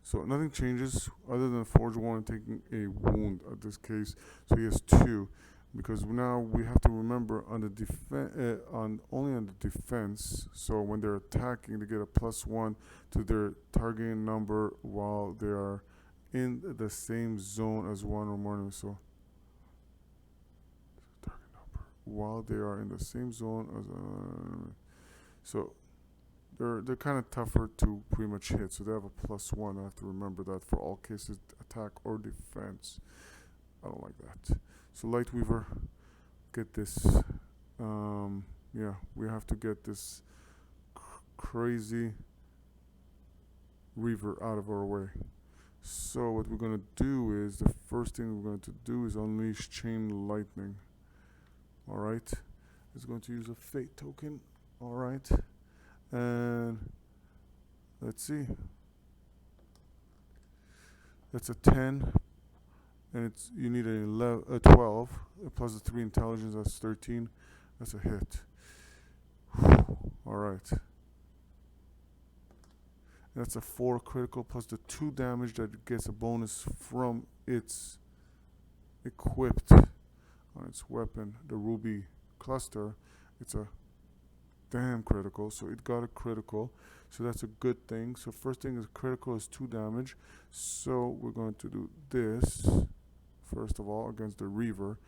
So nothing changes other than Forge Warden taking a wound at this case. So he has 2, because now we have to remember on the only on the defense. So when they're attacking, they get a +1 to their targeting number while they are in the same zone as one or more enemies. So target number while they are in the same zone as so they're kind of tougher to pretty much hit. So they have a +1. I have to remember that for all cases, attack or defense. I don't like that. So Lightweaver, get this. Yeah, we have to get this crazy Reaver out of our way. So what we're going to do is, the first thing we're going to do is unleash Chain Lightning. Alright. It's going to use a Fate token. Alright. And let's see. That's a 10. And you need a 12. Plus the 3 intelligence, that's 13. That's a hit. Alright. That's a 4 critical plus the 2 damage that gets a bonus from its equipped on its weapon, the ruby cluster. It's a damn critical, so it got a critical, so that's a good thing. So first thing is critical is 2 damage, so we're going to do this first of all against the Reaver,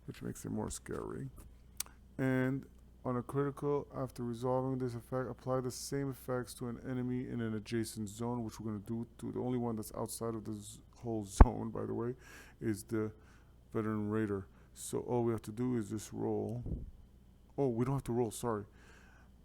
which makes it more scary. And on a critical, after resolving this effect, apply the same effects to an enemy in an adjacent zone, which we're going to do to the only one that's outside of this whole zone, by the way, is the Veteran Raider. So all we have to do is just roll. Oh, we don't have to roll, sorry.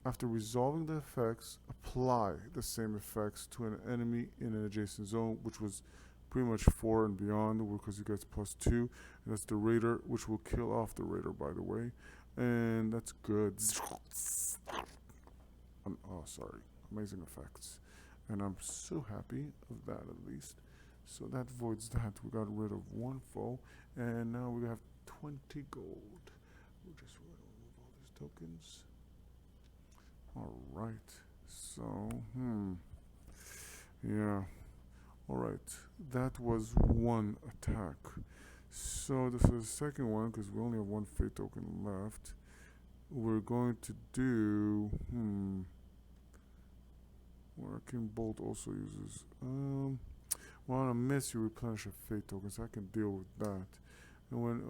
After resolving the effects, apply the same effects to an enemy in an adjacent zone, which was pretty much 4 and beyond, because it gets +2. And that's the Raider, which will kill off the Raider, by the way. And that's good. Oh, sorry. Amazing effects. And I'm so happy of that, at least. So that voids that. We got rid of 1 foe. And now we have 20 gold. We're just going to remove all these tokens. Alright. So, yeah. Alright. That was 1 attack. So this is the second one, because we only have 1 fate token left. We're going to do Arcane Bolt also uses well, on a miss you replenish a fate token, so I can deal with that. And when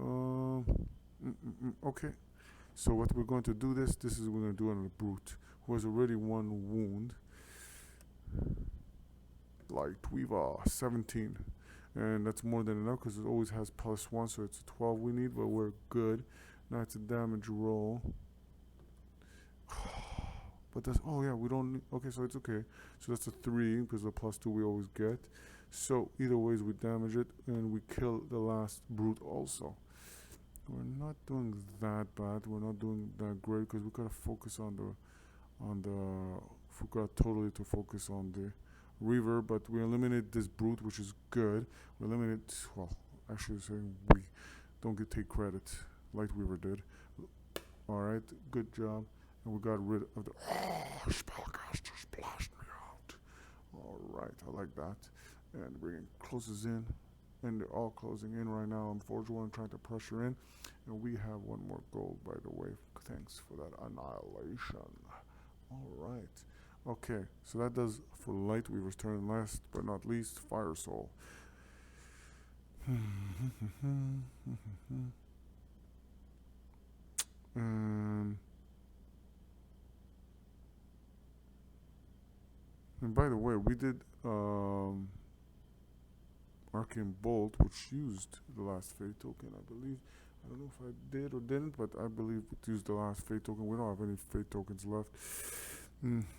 okay. So what we're going to do this is we're going to do on a Brute who has already 1 wound. Lightweaver 17. And that's more than enough because it always has +1, so it's a 12 we need, but we're good. Now it's a damage roll. But that's, oh yeah, we don't need, okay, so it's okay. So that's a 3 because the +2 we always get. So either ways we damage it and we kill the last Brute also. We're not doing that bad. We're not doing that great because we gotta focus on the Forgot totally to focus on the Reaver, but we eliminate this brute, which is good. We eliminate, well, actually saying we don't take credit. Lightweaver did. Alright, good job. And we got rid of the, spellcaster splashed me out. Alright, I like that. And bringing closes in. And they're all closing in right now. I'm Forge One trying to pressure in. And we have one more gold, by the way. Thanks for that annihilation. Alright. Okay, so that does for Lightweaver's turn. Last but not least, Fire Soul. And by the way, we did Arcane Bolt, which used the last Fate token, I believe. I don't know if I did or didn't, but I believe it used the last Fate token. We don't have any Fate tokens left.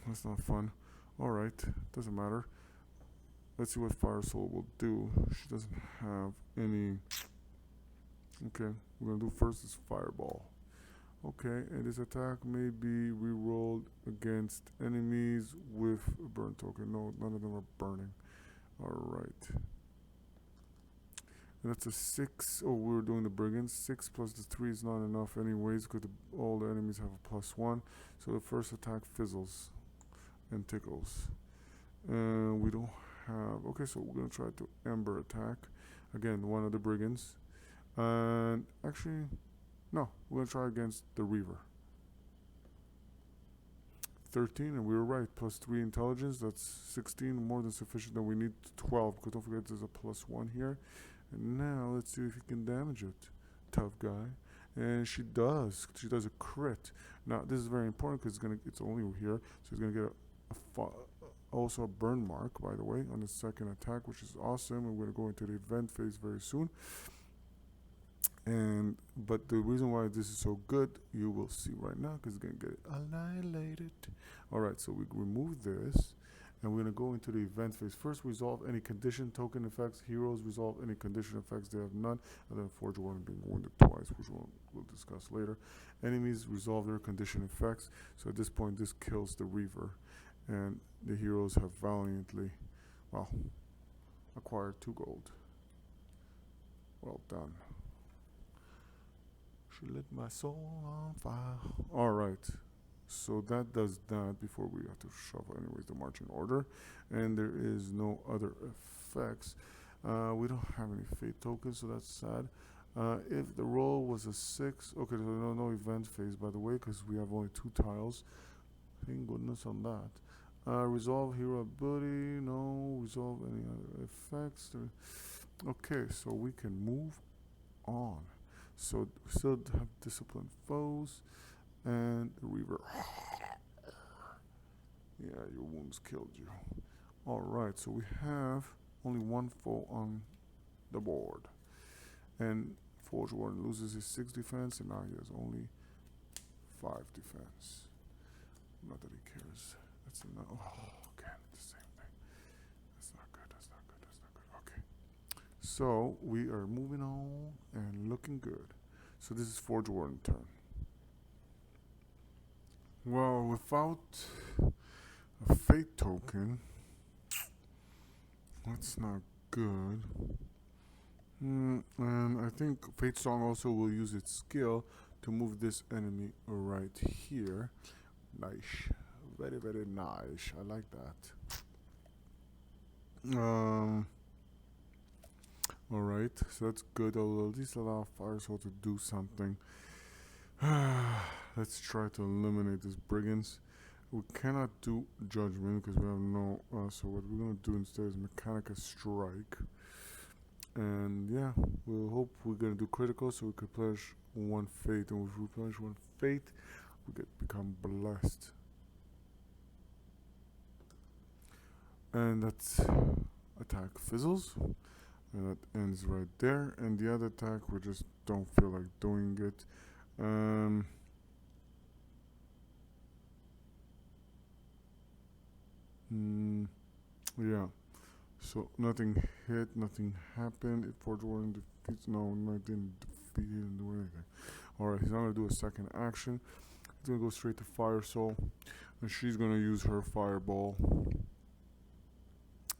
That's not fun. Alright, doesn't matter. Let's see what Fire Soul will do. She doesn't have any. Okay, we're gonna do first is Fireball. Okay, and this attack may be rerolled against enemies with a burn token. No, none of them are burning. Alright. And that's a 6. Oh, we're doing the Brigands. 6 plus the 3 is not enough anyways, because all the enemies have a +1. So the first attack fizzles and tickles. And we don't have. Okay, so we're going to try to Ember attack. Again, one of the Brigands. And actually, no, we're going to try against the Reaver. 13, and we were right. +3 intelligence, that's 16, more than sufficient. Then we need 12, because don't forget there's a +1 here. And now let's see if he can damage it. Tough guy. And she does. She does a crit. Now this is very important because it's only here, so he's gonna get also a burn mark, by the way, on the second attack, which is awesome. And we're gonna go into the event phase very soon. But the reason why this is so good, you will see right now, because it's gonna get annihilated. All right, so we remove this. And we're going to go into the event phase. First, resolve any condition token effects. Heroes resolve any condition effects. They have none. And then Forge One being wounded twice, which we'll discuss later. Enemies resolve their condition effects. So at this point, this kills the Reaver. And the heroes have valiantly, well, acquired 2 gold. Well done. She lit my soul on fire. All right. So that does that before we have to shuffle anyways the marching order. And there is no other effects. We don't have any fate tokens, so that's sad. If the roll was a 6, okay, so no event phase, by the way, because we have only 2 tiles. Thank goodness on that. Resolve hero ability, no. Resolve any other effects. Okay, so we can move on. So we still have disciplined foes. And the Reaver. Yeah, your wounds killed you. Alright, so we have only 1 foe on the board. And Forge Warden loses his 6 defense, and now he has only 5 defense. Not that he cares. That's enough. Oh, again, the same thing. That's not good, that's not good, that's not good. Okay. So, we are moving on and looking good. So this is Forge Warden turn. Well, without a fate token, that's not good. And I think Fate Song also will use its skill to move this enemy right here. Nice. Very, very nice. I like that. Alright, so that's good. I'll at least allow Fire Soul to do something. Let's try to eliminate these Brigands. We cannot do Judgment because we have no. So what we're gonna do instead is Mechanica Strike. And yeah, we'll hope we're gonna do critical so we could plenish 1 fate. And if we plenish 1 fate, we become blessed. And that's attack fizzles. And that ends right there. And the other attack, we just don't feel like doing it. Yeah. So nothing hit, nothing happened. If Forge Warden defeats, no, I didn't defeat, he didn't do anything. Alright, he's not gonna do a second action. It's gonna go straight to Fire Soul, and she's gonna use her Fireball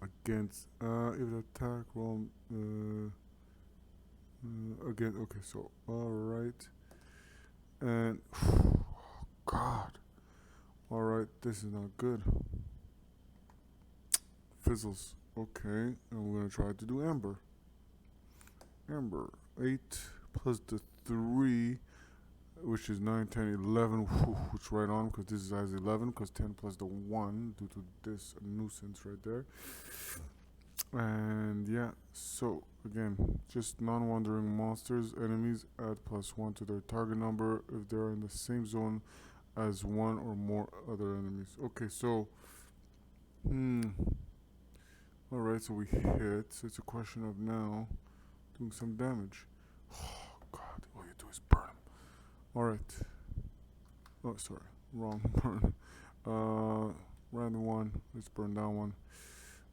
against if the attack roll again. Okay, so all right, and God, all right, this is not good. Fizzles. Okay, and we're gonna try to do Amber. Amber 8 plus the 3, which is 9, 10, 11. Whew, it's right on because this is as 11 because 10 plus the 1 due to this nuisance right there. And yeah, so again, just non-wandering monsters, enemies add +1 to their target number if they are in the same zone as one or more other enemies. Okay, so alright, so we hit. So it's a question of now doing some damage. Oh God, all you do is burn him. Alright. Oh, sorry, wrong burn. Random one. Let's burn down one.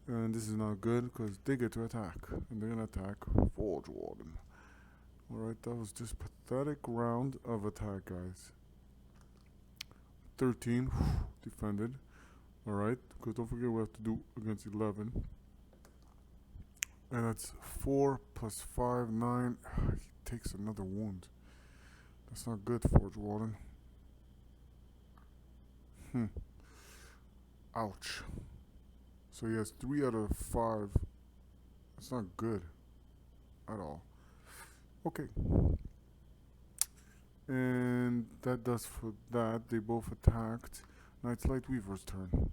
And this is not good because they get to attack, and they're gonna attack Forge Warden. Alright, that was just pathetic round of attack, guys. 13 defended. Alright, because don't forget we have to do against 11. And that's 4 plus 5, 9. He takes another wound. That's not good, Forge Warden. Ouch. So he has 3 out of 5. That's not good at all. Okay. And that does for that. They both attacked. Now it's Light Weaver's turn.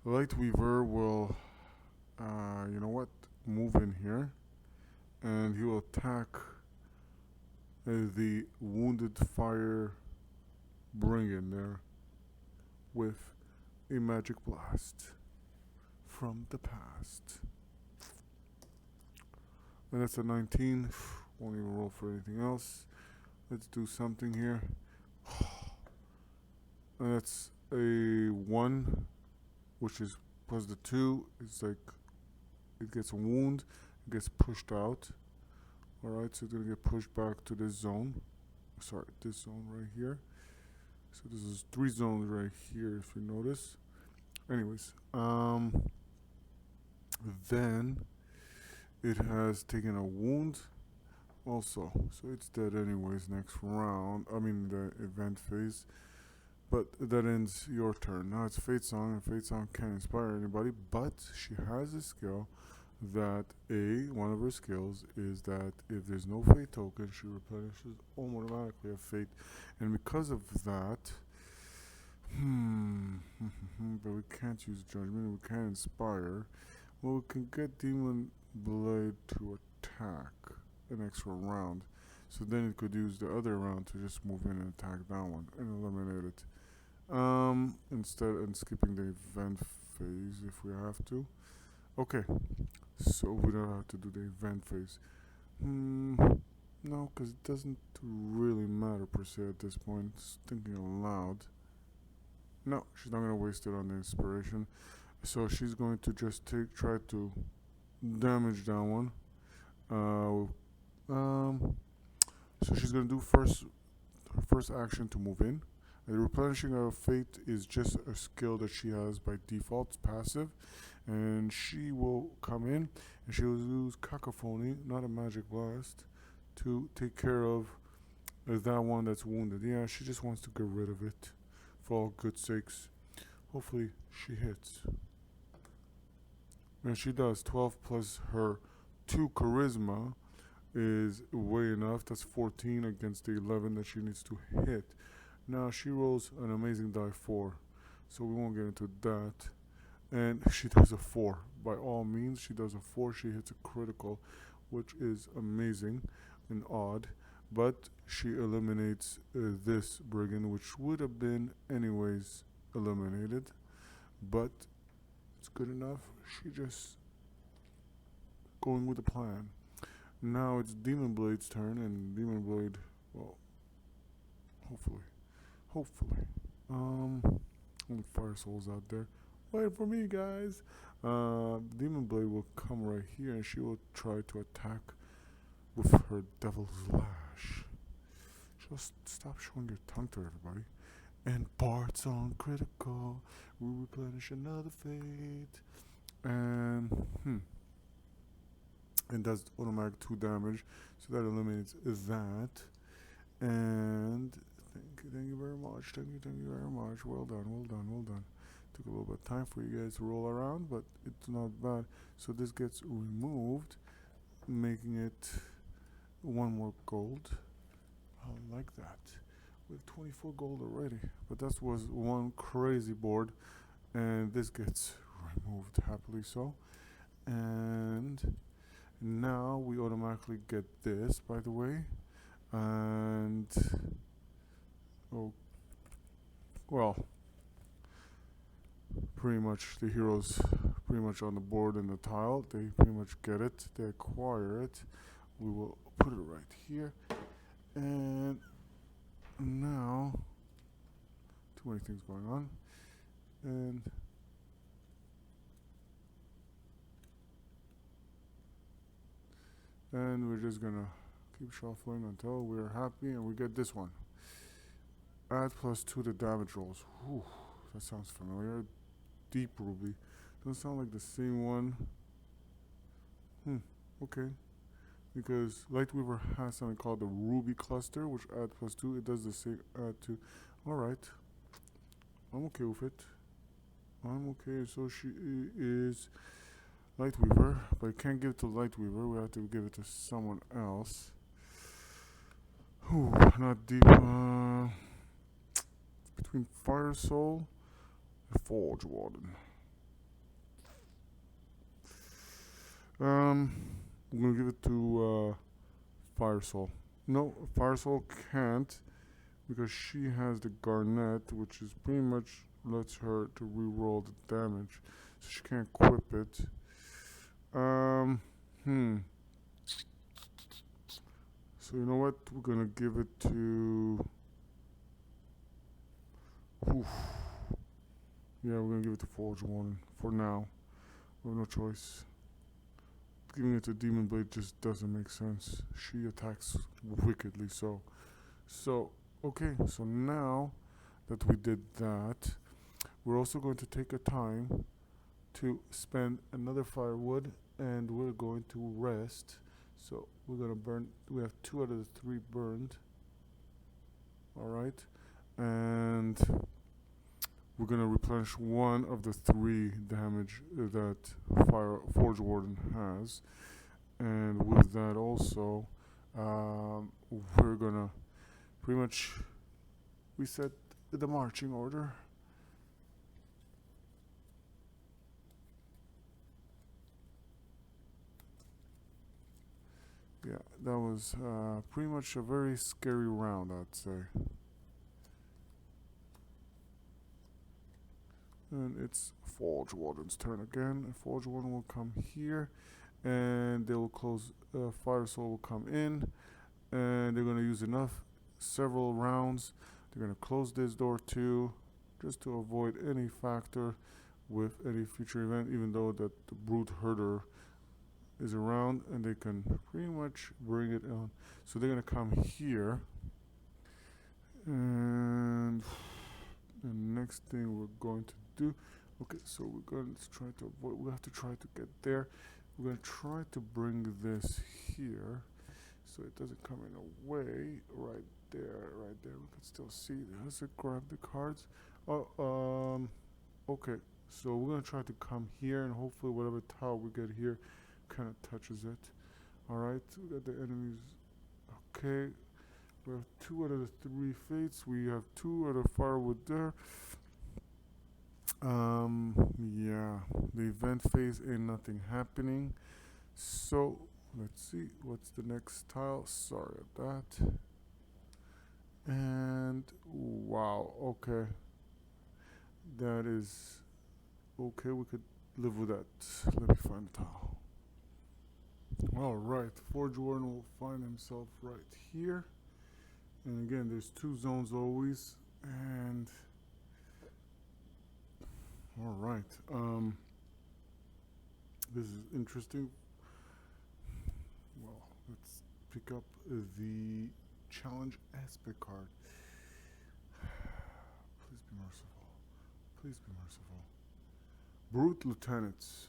Light Weaver will, you know what, move in here. And he will attack the Wounded Fire Bring in there with a Magic Blast from the past. And that's a 19. Won't even roll for anything else. Let's do something here. And that's a 1, which is plus the 2. It's like it gets a wound, it gets pushed out. Alright, so it's gonna get pushed back to this zone. Sorry, this zone right here. So this is 3 zones right here if you notice. Anyways, then it has taken a wound also, so it's dead anyways next round. I mean the event phase. But that ends your turn. Now it's Fate Song, and Fate Song can't inspire anybody, but she has a skill that one of her skills is that if there's no fate token, she replenishes automatically a fate. And because of that, but we can't use judgment, we can't inspire. Well, we can get Demon Blade to attack an extra round. So then it could use the other round to just move in and attack that one and eliminate it. Instead and skipping the event phase if we have to. Okay, so we don't have to do the event phase. No, because it doesn't really matter per se at this point. Just thinking aloud. No, she's not gonna waste it on the inspiration. So she's going to just try to damage that one. So she's gonna do her first action to move in. The replenishing of fate is just a skill that she has by default. It's passive, and she will come in and she will use Cacophony, not a magic blast, to take care of that one that's wounded. Yeah, she just wants to get rid of it for all good sakes. Hopefully she hits. And she does. 12 plus her 2 charisma is way enough. That's 14 against the 11 that she needs to hit. Now she rolls an amazing die 4, so we won't get into that. And she does a 4. By all means, she does a 4. She hits a critical, which is amazing and odd. But she eliminates this brigand, which would have been anyways eliminated. But it's good enough. She just going with the plan. Now it's Demon Blade's turn, and Demon Blade, well, hopefully. Only Fire Souls out there. Wait for me, guys. Demon Blade will come right here, and she will try to attack with her Devil's Lash. Just stop showing your tongue to everybody. And Bardsung critical. We replenish another fate. And and does automatic 2 damage. So that eliminates that. And thank you very much. Thank you very much. Well done. Took a little bit of time for you guys to roll around, but it's not bad. So this gets removed, making it 1 more gold. I like that. We have 24 gold already, but that was one crazy board, and this gets removed happily so. And now we automatically get this, by the way. And oh, well, pretty much the heroes pretty much on the board in the tile. They pretty much get it. They acquire it. We will put it right here. And now, too many things going on. And we're just gonna keep shuffling until we're happy and we get this one. Add +2 to damage rolls. Whew, that sounds familiar. Deep Ruby. Doesn't sound like the same one. Okay. Because Lightweaver has something called the Ruby Cluster, which adds +2. It does the same add to. Alright. I'm okay with it. I'm okay. So she is Lightweaver, but I can't give it to Lightweaver. We have to give it to someone else. Whew, not deep. Between Fire Soul and Forge Warden. I'm gonna give it to Fire Soul. No, Fire Soul can't because she has the Garnet, which is pretty much lets her to reroll the damage, so she can't equip it. So you know what? We're gonna give it to. Yeah, we're gonna give it to Forge Warden for now. We have no choice. Giving it to Demon Blade just doesn't make sense. She attacks wickedly so. So, okay, so now that we did that, we're also going to take a time to spend another firewood and we're going to rest. So we're going to burn, we have 2 out of the 3 burned. Alright, and we're going to replenish 1 of the 3 damage that Forge Warden has. And with that also, we're going to pretty much reset the marching order. Yeah, that was pretty much a very scary round, I'd say. And it's Forge Warden's turn again. And Forge Warden will come here, and they will close. Fire Soul will come in, and they're going to use several rounds. They're going to close this door too, just to avoid any factor with any future event, even though that the Brute Herder is around, and they can pretty much bring it on. So they're going to come here, and the next thing we're going to do, okay, so we're going to try to avoid, we have to try to get there. We're going to try to bring this here so it doesn't come in a way. Right there, we can still see. Does it grab the cards? Okay, so we're going to try to come here, and hopefully whatever tile we get here kind of touches it. Alright, we got the enemies. Okay, we have 2 out of the 3 fates. We have 2 out of firewood there. Yeah, the event phase ain't nothing happening. So let's see what's the next tile. Sorry about that. And wow, okay, that is okay. We could live with that. Let me find the tile. Alright, Forge Warden will find himself right here. And again, there's 2 zones always. And alright, this is interesting. Well, let's pick up the challenge aspect card. Please be merciful. Please be merciful. Brute lieutenants.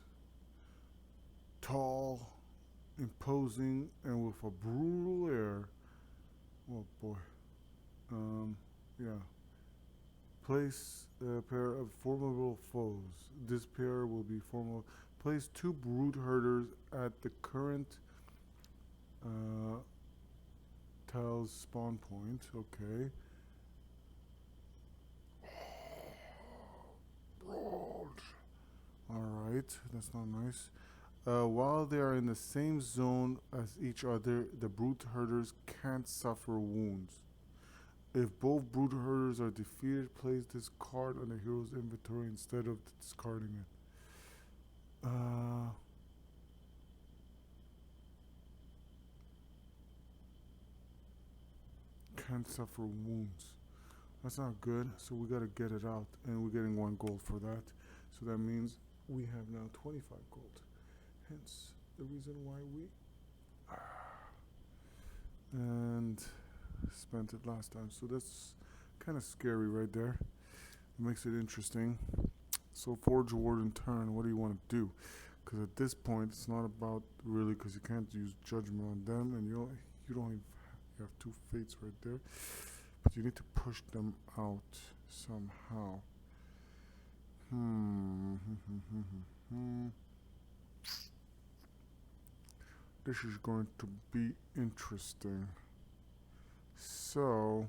Tall, imposing, and with a brutal air. Oh boy. Yeah. Place a pair of formidable foes. This pair will be formidable. Place 2 brute herders at the current tile's spawn point. Okay. Alright, that's not nice. While they are in the same zone as each other, the brute herders can't suffer wounds. If both brute herders are defeated, place this card on the hero's inventory instead of discarding it. Can't suffer wounds. That's not good, so we gotta get it out, and we're getting 1 gold for that. So that means we have now 25 gold. Hence the reason why we and spent it last time. So that's kind of scary right there. It makes it interesting. So Forge Warden turn, what do you want to do? Because at this point it's not about really, because you can't use judgment on them, and you don't even, you have 2 fates right there, but you need to push them out somehow. This is going to be interesting. So,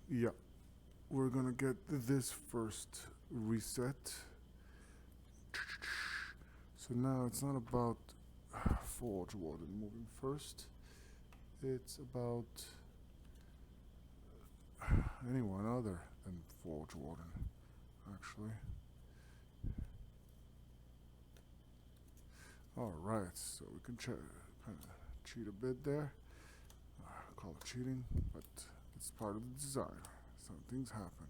yeah, we're gonna get this first reset. So now it's not about Forge Warden moving first. It's about anyone other than Forge Warden, actually. Alright, so we can kind of cheat a bit there. Call it cheating, but it's part of the design. Some things happen.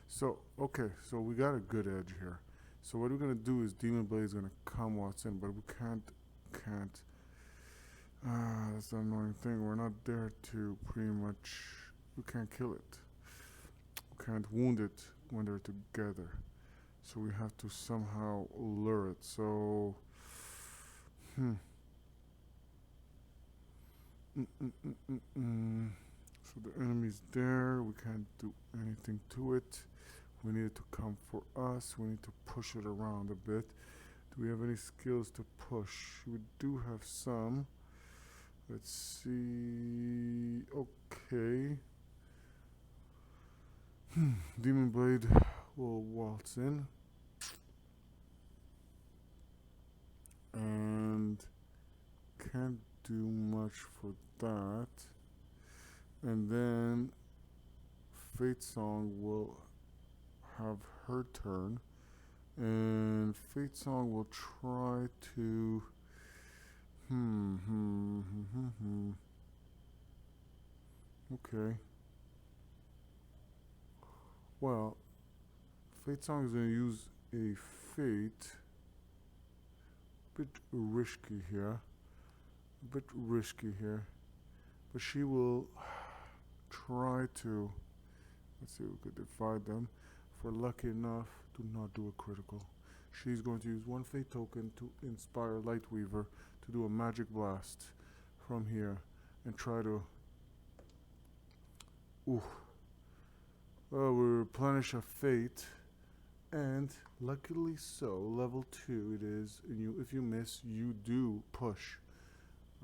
So, okay, so we got a good edge here. So what we're going to do is Demon Blade is going to come what's in, but we can't. That's the annoying thing. We're not there to pretty much, we can't kill it. We can't wound it when they're together. So we have to somehow lure it. So, So the enemy's there. We can't do anything to it. We need it to come for us. We need to push it around a bit. Do we have any skills to push? We do have some. Let's see. Okay. Demon Blade will waltz in. And can't do much for that. And then Fate Song will have her turn. And Fate Song will try to okay. Well, Fate Song is gonna use a fate. Bit risky here. But she will try to, let's see if we could divide them. If we're lucky enough, do not do a critical. She's going to use 1 fate token to inspire Lightweaver to do a magic blast from here and try to we replenish a fate, and luckily so, level 2 it is, and if you miss, you do push.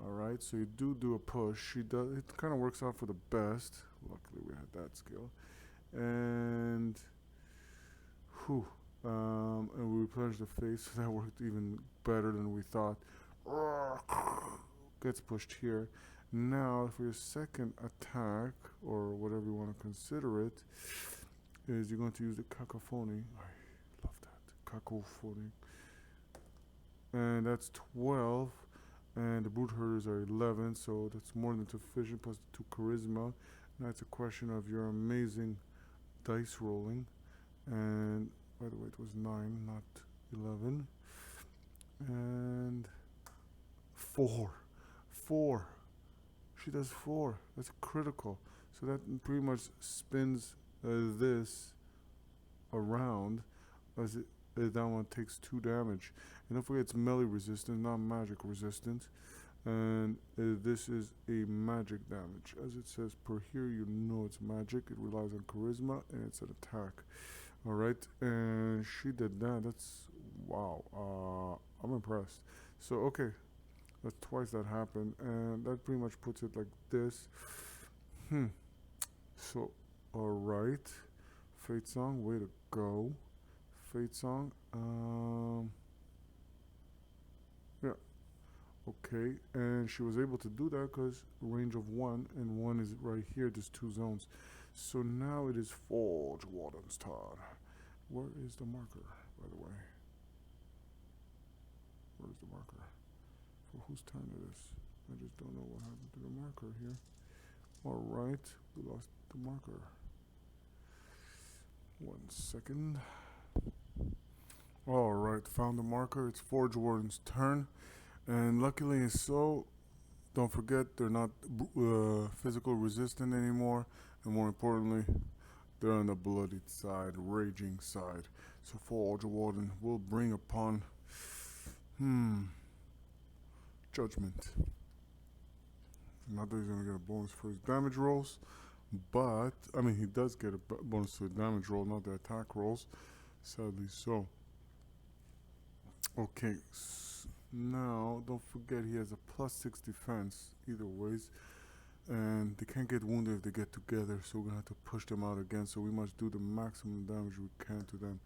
Alright, so you do a push. It kind of works out for the best. Luckily we had that skill. And and we replenished the face, so that worked even better than we thought. Gets pushed here. Now for your second attack, or whatever you want to consider it, is you're going to use the cacophony. I love that. Cacophony. And that's 12. And the brute herders are 11, so that's more than sufficient, plus 2 charisma. Now it's a question of your amazing dice rolling. And by the way, it was 9, not 11. And 4. She does 4. That's critical. So that pretty much spins this around as that one takes 2 damage. And don't forget it's melee resistant, not magic resistant. And this is a magic damage. As it says per here, you know it's magic. It relies on charisma and it's an attack. Alright, and she did that. That's wow. I'm impressed. So okay, that's twice that happened, and that pretty much puts it like this. So alright, Fate Song, way to go. Fate Song. Yeah. Okay, and she was able to do that because range of 1, and 1 is right here. There's 2 zones. So now it is Forge Warden's turn. Where is the marker, by the way? Where is the marker? For whose turn it is? I just don't know what happened to the marker here. Alright, we lost the marker. 1 second. Alright, found the marker. It's Forge Warden's turn. And luckily so, don't forget they're not physical resistant anymore. And more importantly, they're on the bloodied side, raging side. So Forge Warden will bring upon judgment. Not that he's gonna get a bonus for his damage rolls, but I mean he does get a bonus to the damage roll, not the attack rolls. Sadly so. Okay, now don't forget he has a +6 defense either ways. And they can't get wounded if they get together, so we're gonna have to push them out again. So we must do the maximum damage we can to them.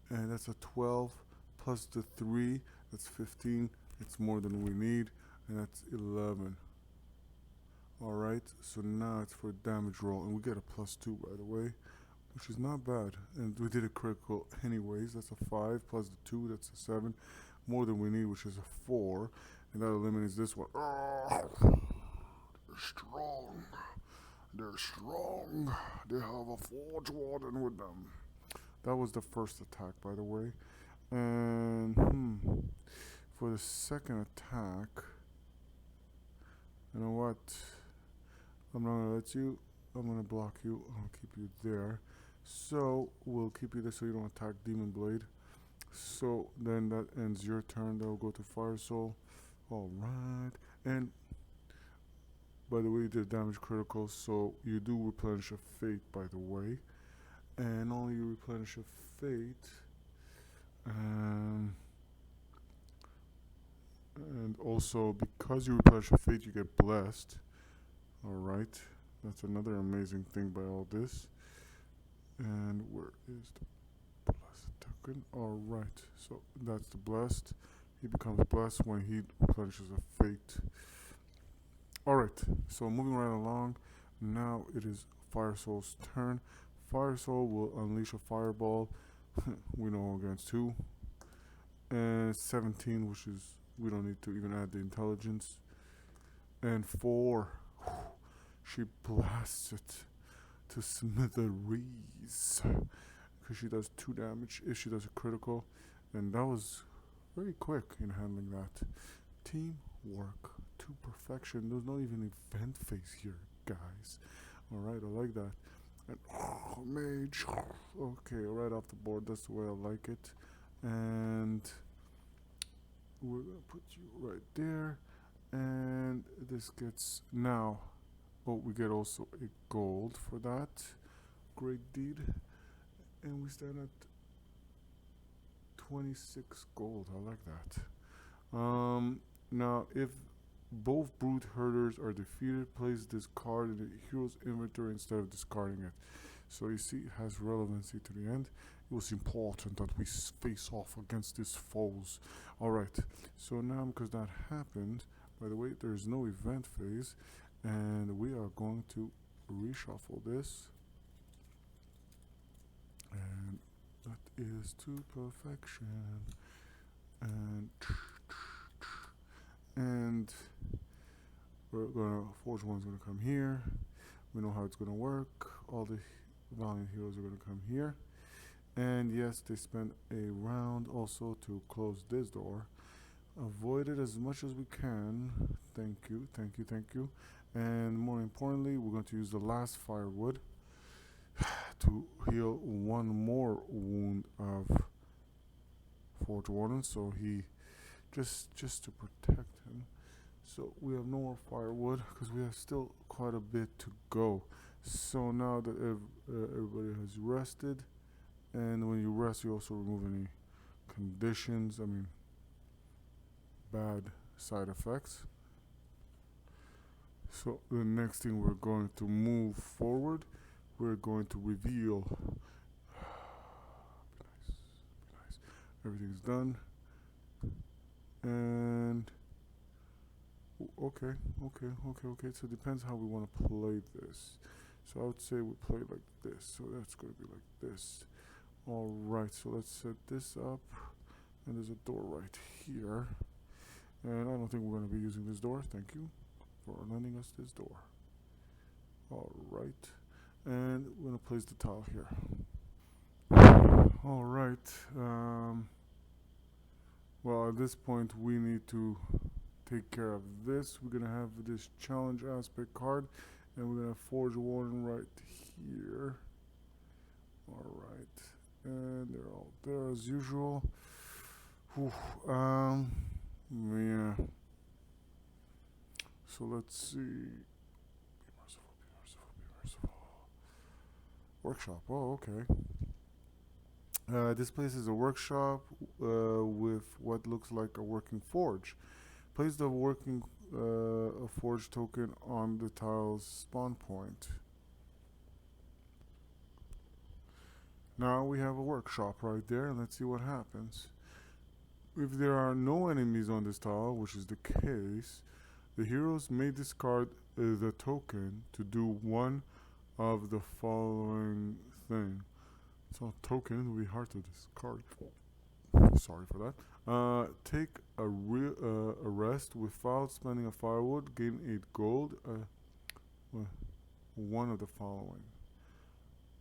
And that's a 12 plus the 3, that's 15. It's more than we need, and that's 11. Alright, so now it's for damage roll, and we get a +2 by the way, which is not bad. And we did a critical anyways. That's a 5 plus the 2, that's a 7. More than we need, which is a 4. And that eliminates this one. Strong. They're strong. They have a Forge Warden with them. That was the first attack, by the way. And for the second attack, you know what? I'm not gonna let you. I'm gonna block you. I'll keep you there. So we'll keep you there so you don't attack Demon Blade. So then that ends your turn. That'll go to Fire Soul. Alright. And by the way, you did damage critical, so you do replenish a fate, by the way. And only you replenish a fate. And also, because you replenish a fate, you get blessed. Alright. That's another amazing thing by all this. And where is the blessed token? Alright. So that's the blessed. He becomes blessed when he replenishes a fate. Alright, so moving right along, now it is Fire Soul's turn. Fire Soul will unleash a fireball. We know against 2. And 17, which is, we don't need to even add the intelligence. And 4, she blasts it to smithereens. Because she does 2 damage if she does a critical. And that was very quick in handling that. Teamwork to perfection. There's no even event phase here, guys. Alright, I like that. And mage. Okay, right off the board. That's the way I like it. And we're gonna put you right there. And this gets now. Oh, we get also a gold for that. Great deed. And we stand at 26 gold. I like that. Now, if both brute herders are defeated, place this card in the hero's inventory instead of discarding it. So you see, it has relevancy to the end. It was important that we face off against these foes. Alright, so now because that happened, by the way, there's no event phase, and we are going to reshuffle this. And that is to perfection. And we're gonna Forge One's gonna come here. We know how it's gonna work. All the Valiant heroes are gonna come here. And yes, they spend a round also to close this door. Avoid it as much as we can. Thank you, thank you, thank you. And more importantly, we're going to use the last firewood to heal one more wound of Forge Warden, so he just to protect him. So we have no more firewood because we have still quite a bit to go. So now that everybody has rested, and when you rest, you also remove any conditions, bad side effects. So the next thing we're going to move forward, we're going to reveal. Be nice. Everything's done. And okay. So it depends how we want to play this. So I would say we play like this. So that's going to be like this. Alright, so let's set this up. And there's a door right here. And I don't think we're going to be using this door. Thank you for lending us this door. Alright. And we're going to place the tile here. Alright. Well, at this point, we need to take care of this. We're going to have this challenge aspect card. And we're going to Forge Warden right here. Alright. And they're all there as usual. Whew, yeah. So let's see. Be merciful. Workshop. Oh, okay. This place is a workshop with what looks like a working forge. Place the working forge token on the tile's spawn point. Now we have a workshop right there, and let's see what happens. If there are no enemies on this tile, which is the case, the heroes may discard the token to do one of the following thing. So token will be hard to discard. Sorry for that. Take a rest without spending a firewood. Gain 8 gold. One of the following.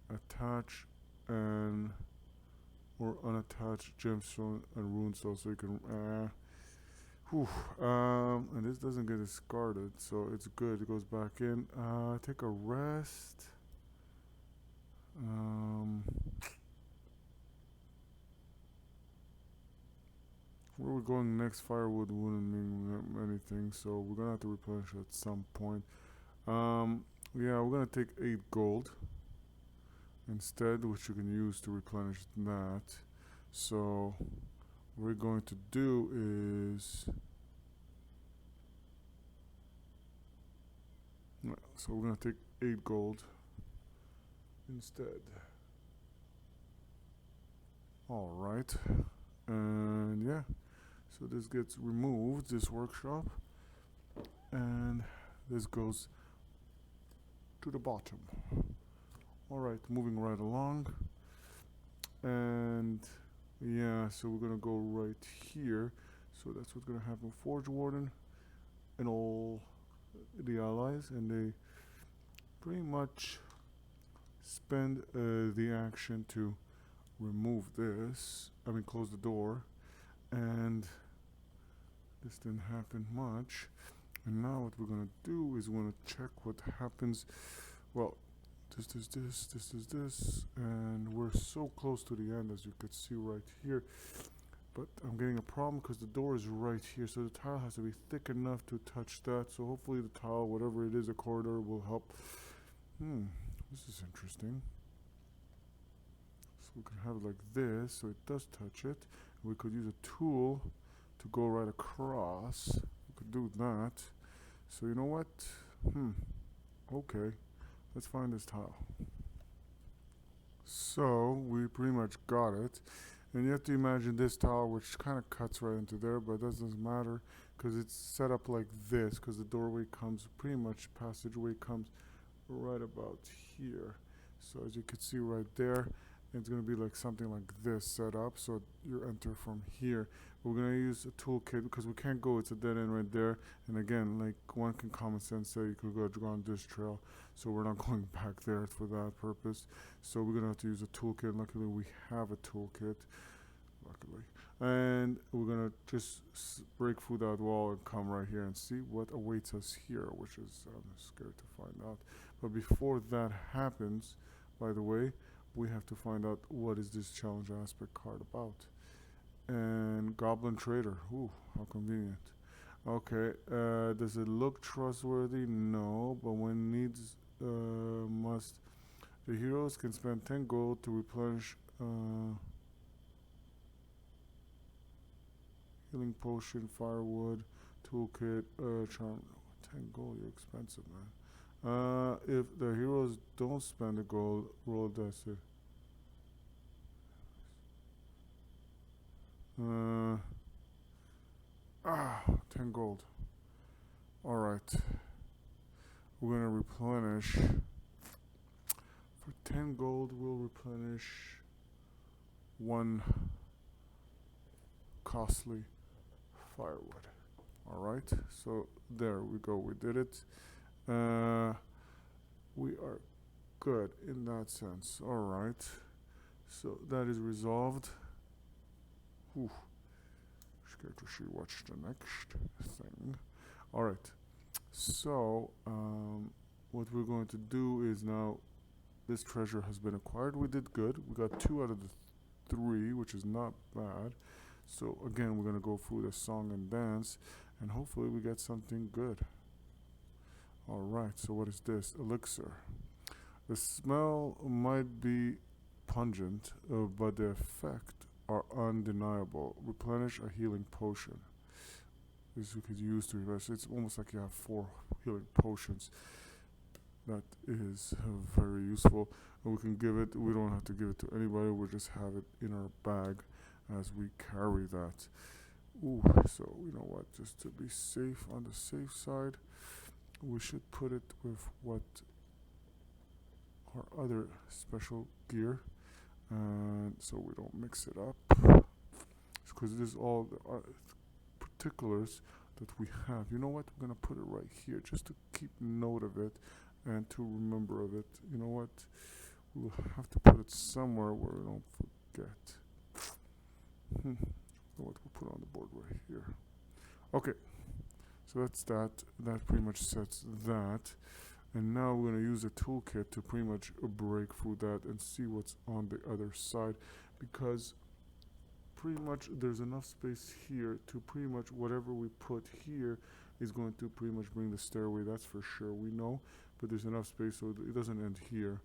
Attach and or unattached gemstone and runestone, so you can and this doesn't get discarded, so it's good. It goes back in. Take a rest. Where we're going next, firewood wouldn't mean anything, so we're gonna have to replenish at some point. Yeah, we're gonna take 8 gold instead, which you can use to replenish that. So what we're going to do is so we're going to take 8 gold instead. Alright, and yeah, so this gets removed, this workshop, and this goes to the bottom. Alright, moving right along, and yeah, so we're gonna go right here. So that's what's gonna happen. Forge Warden and all the allies, and they pretty much spend the action to remove this. Close the door, and this didn't happen much. And now what we're gonna do is we're gonna check what happens. Well, this, and we're so close to the end, as you could see right here. But I'm getting a problem because the door is right here, so the tile has to be thick enough to touch that. So hopefully the tile, whatever it is, a corridor, will help. This is interesting. So we can have it like this, so it does touch it. We could use a tool to go right across. We could do that. So you know what? Okay. Let's find this tile. So we pretty much got it, and you have to imagine this tile, which kind of cuts right into there, but it doesn't matter because it's set up like this, because the doorway comes pretty much, passageway comes right about here. So as you can see right there, it's going to be like something like this set up, so you enter from here. We're going to use a toolkit because we can't go, it's a dead end right there, and again, like one can common sense say you could go on this trail, so we're not going back there for that purpose. So we're going to have to use a toolkit. Luckily we have a toolkit, and we're going to just break through that wall and come right here and see what awaits us here, which is I'm scared to find out. But before that happens, by the way, we have to find out what is this challenge aspect card about. And Goblin Trader. Ooh, how convenient. Okay, does it look trustworthy? No, but when needs must. The heroes can spend 10 gold to replenish healing potion, firewood, toolkit, charm. 10 gold, you're expensive, man. If the heroes don't spend the gold, roll dice. 10 gold. Alright. We're gonna replenish. For 10 gold, we'll replenish one costly firewood. Alright, so there we go, we did it. We are good in that sense. Alright, so that is resolved. Whew. Scared to see what's the next thing. Alright, so what we're going to do is now this treasure has been acquired. We did good. We got 2 out of the 3, which is not bad. So again, we're going to go through the song and dance, and hopefully we get something good. Alright, so what is this? Elixir. The smell might be pungent, but the effect are undeniable. Replenish a healing potion. This you could use to replenish. It's almost like you have 4 healing potions. That is very useful. And we can give it, we don't have to give it to anybody, we'll just have it in our bag as we carry that. Ooh, so you know what, just to be safe on the safe side, we should put it with what our other special gear, and so we don't mix it up, because this is all the particulars that we have. You know what, we're gonna put it right here just to keep note of it and to remember of it. You know what, we'll have to put it somewhere where we don't forget. You know what, we'll put it on the board right here. Okay, so that's that. That pretty much sets that. And now we're going to use the toolkit to pretty much break through that and see what's on the other side, because pretty much there's enough space here to pretty much whatever we put here is going to pretty much bring the stairway, that's for sure, we know, but there's enough space so it doesn't end here.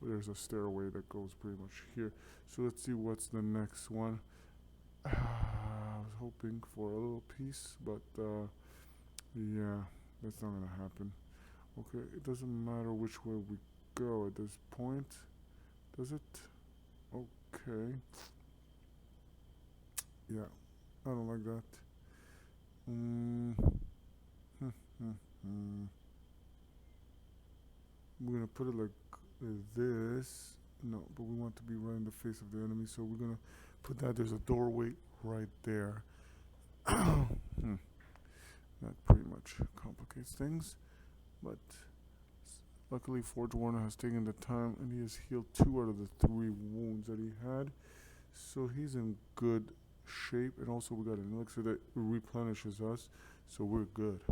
There's a stairway that goes pretty much here. So let's see what's the next one. I was hoping for a little piece, but yeah, that's not gonna happen. Okay, it doesn't matter which way we go at this point, does it? Okay. Yeah, I don't like that. We're gonna put it like this. No, but we want to be right in the face of the enemy, so we're gonna put that. There's a doorway right there. That pretty much complicates things, but luckily Forge Warner has taken the time and he has healed 2 out of the 3 wounds that he had, so he's in good shape. And also we got an elixir that replenishes us, so we're good.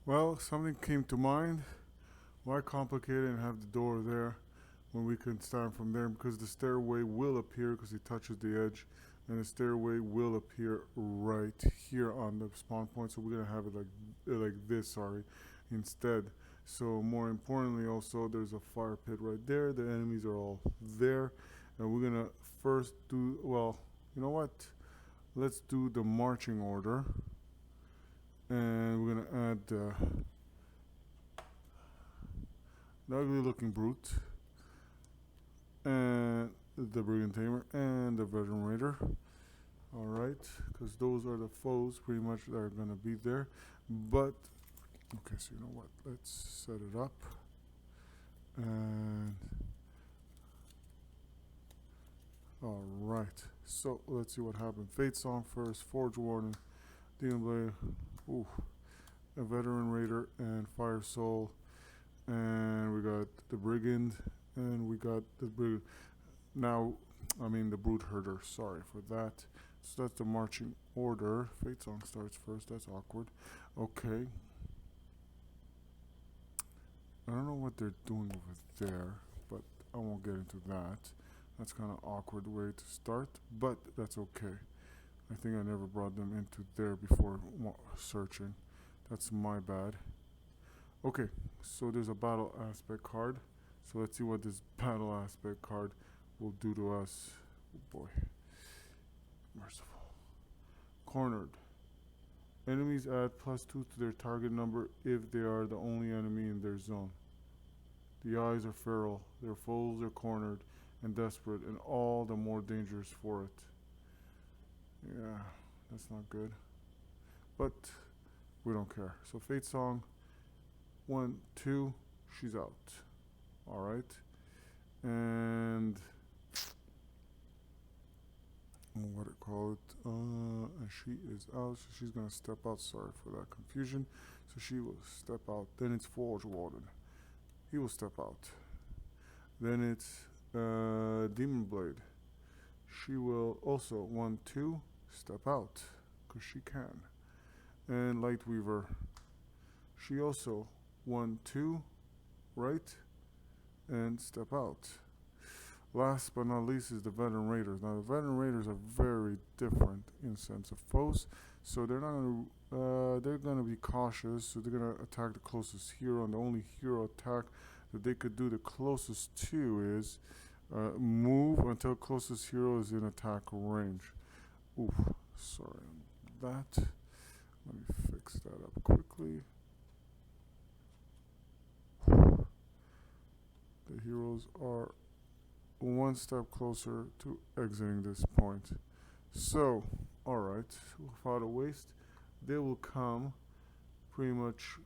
Well, something came to mind. Why complicate it and have the door there when we can start from there? Because the stairway will appear because it touches the edge, and the stairway will appear right here on the spawn point. So we're gonna have it like this, instead. So more importantly, also there's a fire pit right there. The enemies are all there, and we're gonna first do, well, you know what? Let's do the marching order, and we're gonna add the ugly looking brute and the brigand tamer and the veteran raider. Alright, because those are the foes pretty much that are gonna be there. But okay, so you know what, let's set it up, and alright, so let's see what happened. Fate Song first, Forge Warning, Demon Blade, ooh, a veteran raider and Fire Soul, and we got the brigand, and we got the brute. Now, I mean the brute herder. Sorry for that. So that's the marching order. Fate Song starts first. That's awkward. Okay. I don't know what they're doing over there, but I won't get into that. That's kind of awkward way to start, but that's okay. I think I never brought them into there before searching. That's my bad. Okay, so there's a battle aspect card. So let's see what this battle aspect card will do to us. Oh boy. Merciful. Cornered. Enemies add +2 to their target number if they are the only enemy in their zone. The eyes are feral, their foes are cornered and desperate, and all the more dangerous for it. Yeah, that's not good. But we don't care. So Fate Song, 1, 2, she's out. Alright. And what do you call it? And she is out, so she's gonna step out. Sorry for that confusion. So she will step out. Then it's Forge Warden. He will step out. Then it's Demon Blade. She will also 1, 2 step out because she can. And Light Weaver. She also 1, 2 right and step out. Last but not least is the Veteran Raiders. Now the Veteran Raiders are very different in sense of foes, so they're not gonna they're gonna be cautious. So they're gonna attack the closest hero, and the only hero attack that they could do the closest to is move until closest hero is in attack range. Oof, sorry on that. Let me fix that up quickly. The heroes are one step closer to exiting this point. So, alright, without a waste, they will come pretty much,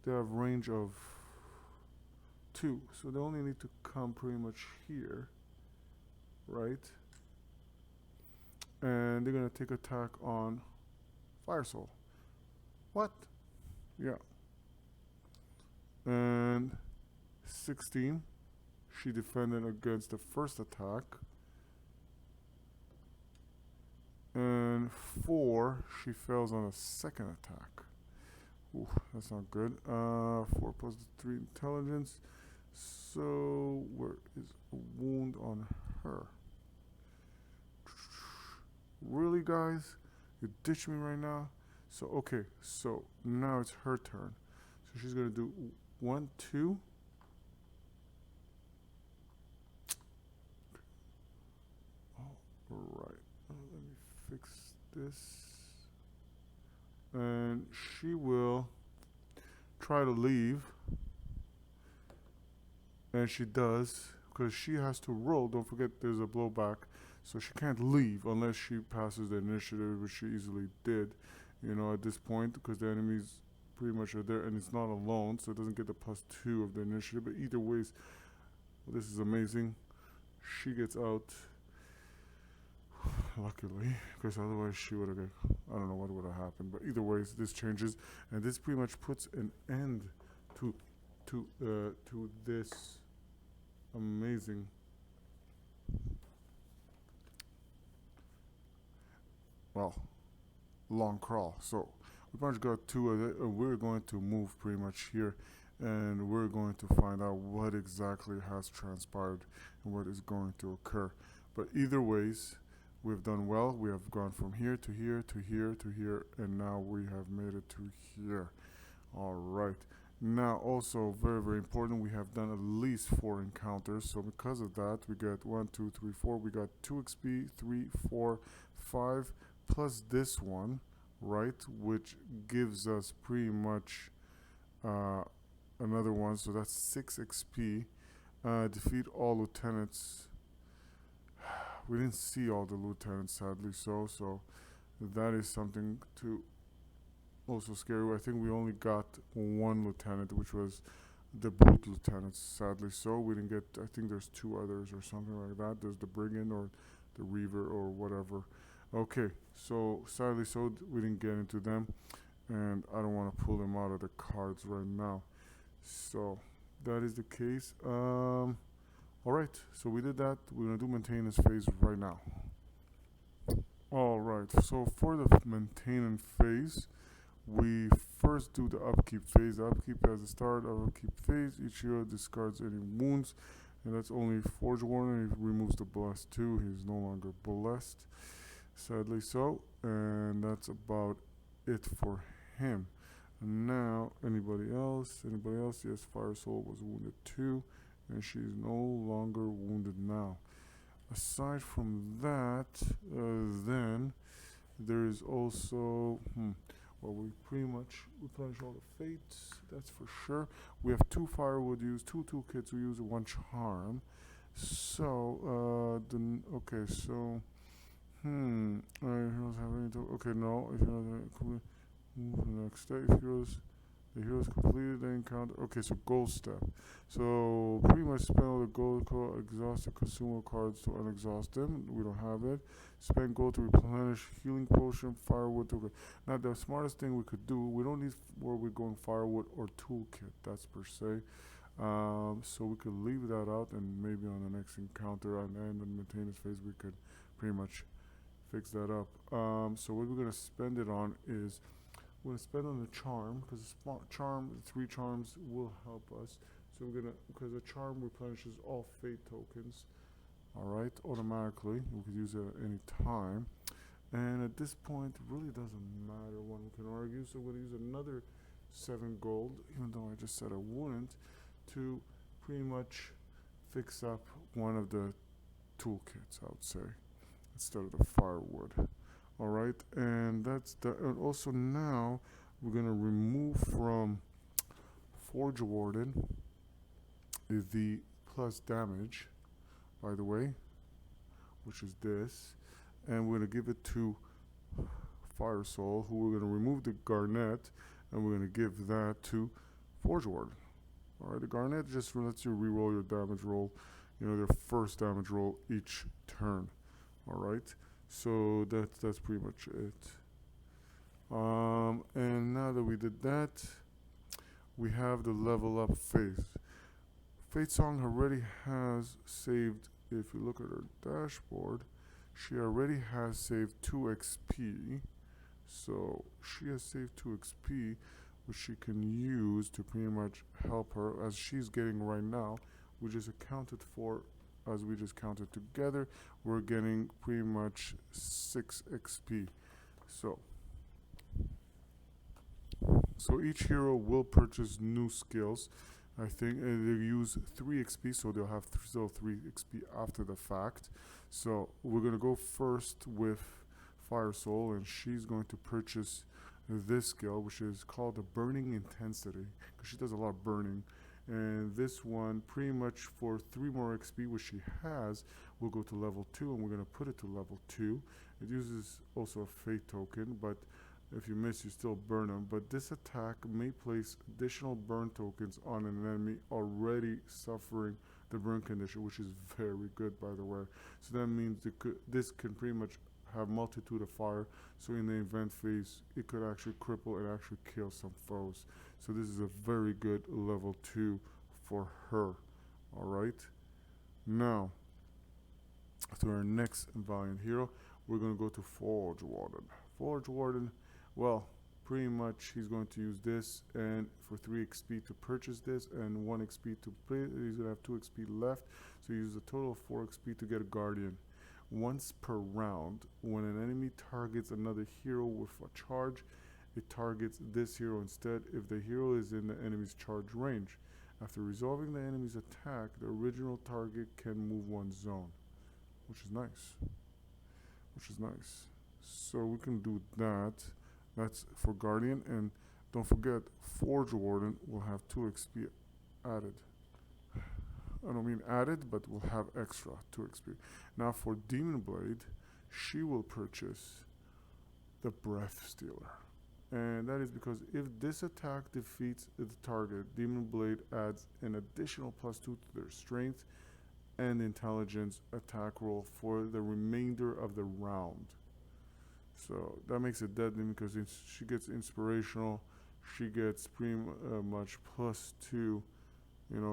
they have range of 2. So they only need to come pretty much here, right? And they're going to take attack on Fire Soul. What? Yeah. And 16. She defended against the first attack. And 4, she fails on a second attack. Ooh, that's not good. 4 plus 3 intelligence. So, where is a wound on her? Really, guys? You ditch me right now? So, okay. So, now it's her turn. So, she's going to do 1, 2. Right, let me fix this. And she will try to leave. And she does, because she has to roll. Don't forget there's a blowback. So she can't leave unless she passes the initiative, which she easily did, you know, at this point, because the enemies pretty much are there, and it's not alone, so it doesn't get the +2 of the initiative. But either ways, well, this is amazing. She gets out. Luckily, because otherwise she would have, I don't know what would have happened, but either ways this changes, and this pretty much puts an end to this amazing long crawl. So we pretty much got 2 of it, and we're going to move pretty much here, and we're going to find out what exactly has transpired and what is going to occur. But either ways, we've done well. We have gone from here to here to here to here, and now we have made it to here. All right. Now, also very, very important, we have done at least 4 encounters. So because of that, we get 1, 2, 3, 4. We got 2 XP, 3, 4, 5, plus this one, right, which gives us pretty much another one. So that's 6 XP. Defeat all lieutenants. We didn't see all the lieutenants, sadly, so that is something to also scary. I think we only got 1 lieutenant, which was the boot lieutenants, sadly. So we didn't get, I think there's 2 others or something like that. There's the brigand or the reaver or whatever. Okay, so sadly, so we didn't get into them, and I don't want to pull them out of the cards right now. So that is the case. Alright, so we did that. We're going to do maintenance phase right now. Alright, so for the maintenance phase, we first do the upkeep phase. The upkeep has the start of upkeep phase. Each hero discards any wounds, and that's only Forge Warden. He removes the blast too. He's no longer blessed, sadly so. And that's about it for him. And now, anybody else? Anybody else? Yes, Fire Soul was wounded too, and she's no longer wounded now. Aside from that, then there is also, well, we pretty much replenish all the fates, that's for sure. We have 2 firewood used, 2 toolkits we use, 1 charm. So, okay, so, heroes have any okay, no, if you're not move to the next day. If the heroes completed the encounter. Okay, so gold step. So pretty much spend all the gold, exhaust the consumable cards to unexhaust them. We don't have it. Spend gold to replenish healing potion, firewood. Okay. Now the smartest thing we could do. We don't need where we're going firewood or toolkit. That's per se. So we could leave that out, and maybe on the next encounter and the maintenance phase we could pretty much fix that up. So what we're gonna spend it on is we're gonna spend on the charm, because charm, 3 charms will help us. So we're gonna, because the charm replenishes all fate tokens, all right, automatically. We could use it at any time, and at this point, it really doesn't matter. One can argue. So we're gonna use another 7 gold, even though I just said I wouldn't, to pretty much fix up one of the toolkits, I would say, instead of the firewood. Alright, and that's the, and also now we're gonna remove from Forge Warden the plus damage, by the way, which is this, and we're gonna give it to Fire Soul, who we're gonna remove the Garnet, and we're gonna give that to Forge Warden. Alright, the Garnet just lets you reroll your damage roll, your first damage roll each turn. Alright. So that's pretty much it. And now that we did that, we have the level up phase. Fate Song already has saved, if you look at her dashboard, she already has saved 2 XP. So she has saved 2 XP, which she can use to pretty much help her, as she's getting right now, which is accounted for. As we just counted together, we're getting pretty much 6 XP. So each hero will purchase new skills. I think they use 3 XP, so they'll have still 3 XP after the fact. So we're gonna go first with Fire Soul, and she's going to purchase this skill, which is called the Burning Intensity, because she does a lot of burning. And this one, pretty much for 3 more XP, which she has, will go to level 2, and we're going to put it to level 2. It uses also a fate token, but if you miss, you still burn them. But this attack may place additional burn tokens on an enemy already suffering the burn condition, which is very good, by the way. So that means this can pretty much have multitude of fire, so in the event phase it could actually cripple and actually kill some foes. So this is a very good level 2 for her. Alright, now to our next valiant hero, we're going to go to Forge Warden. Forge Warden, well, pretty much he's going to use this, and for 3 XP to purchase this and 1 XP to play. He's going to have 2 XP left, so he uses a total of 4 XP to get a Guardian. Once per round, when an enemy targets another hero with a charge, it targets this hero instead if the hero is in the enemy's charge range. After resolving the enemy's attack, the original target can move 1 zone, which is nice. So we can do that. That's for Guardian, and don't forget, Forge Warden will have 2 XP added. I don't mean added, but will have extra 2 XP. Now for Demon Blade, she will purchase the Breath Stealer. And that is because if this attack defeats the target, Demon Blade adds an additional +2 to their strength and intelligence attack roll for the remainder of the round. So that makes it deadly because she gets inspirational, she gets pretty much +2,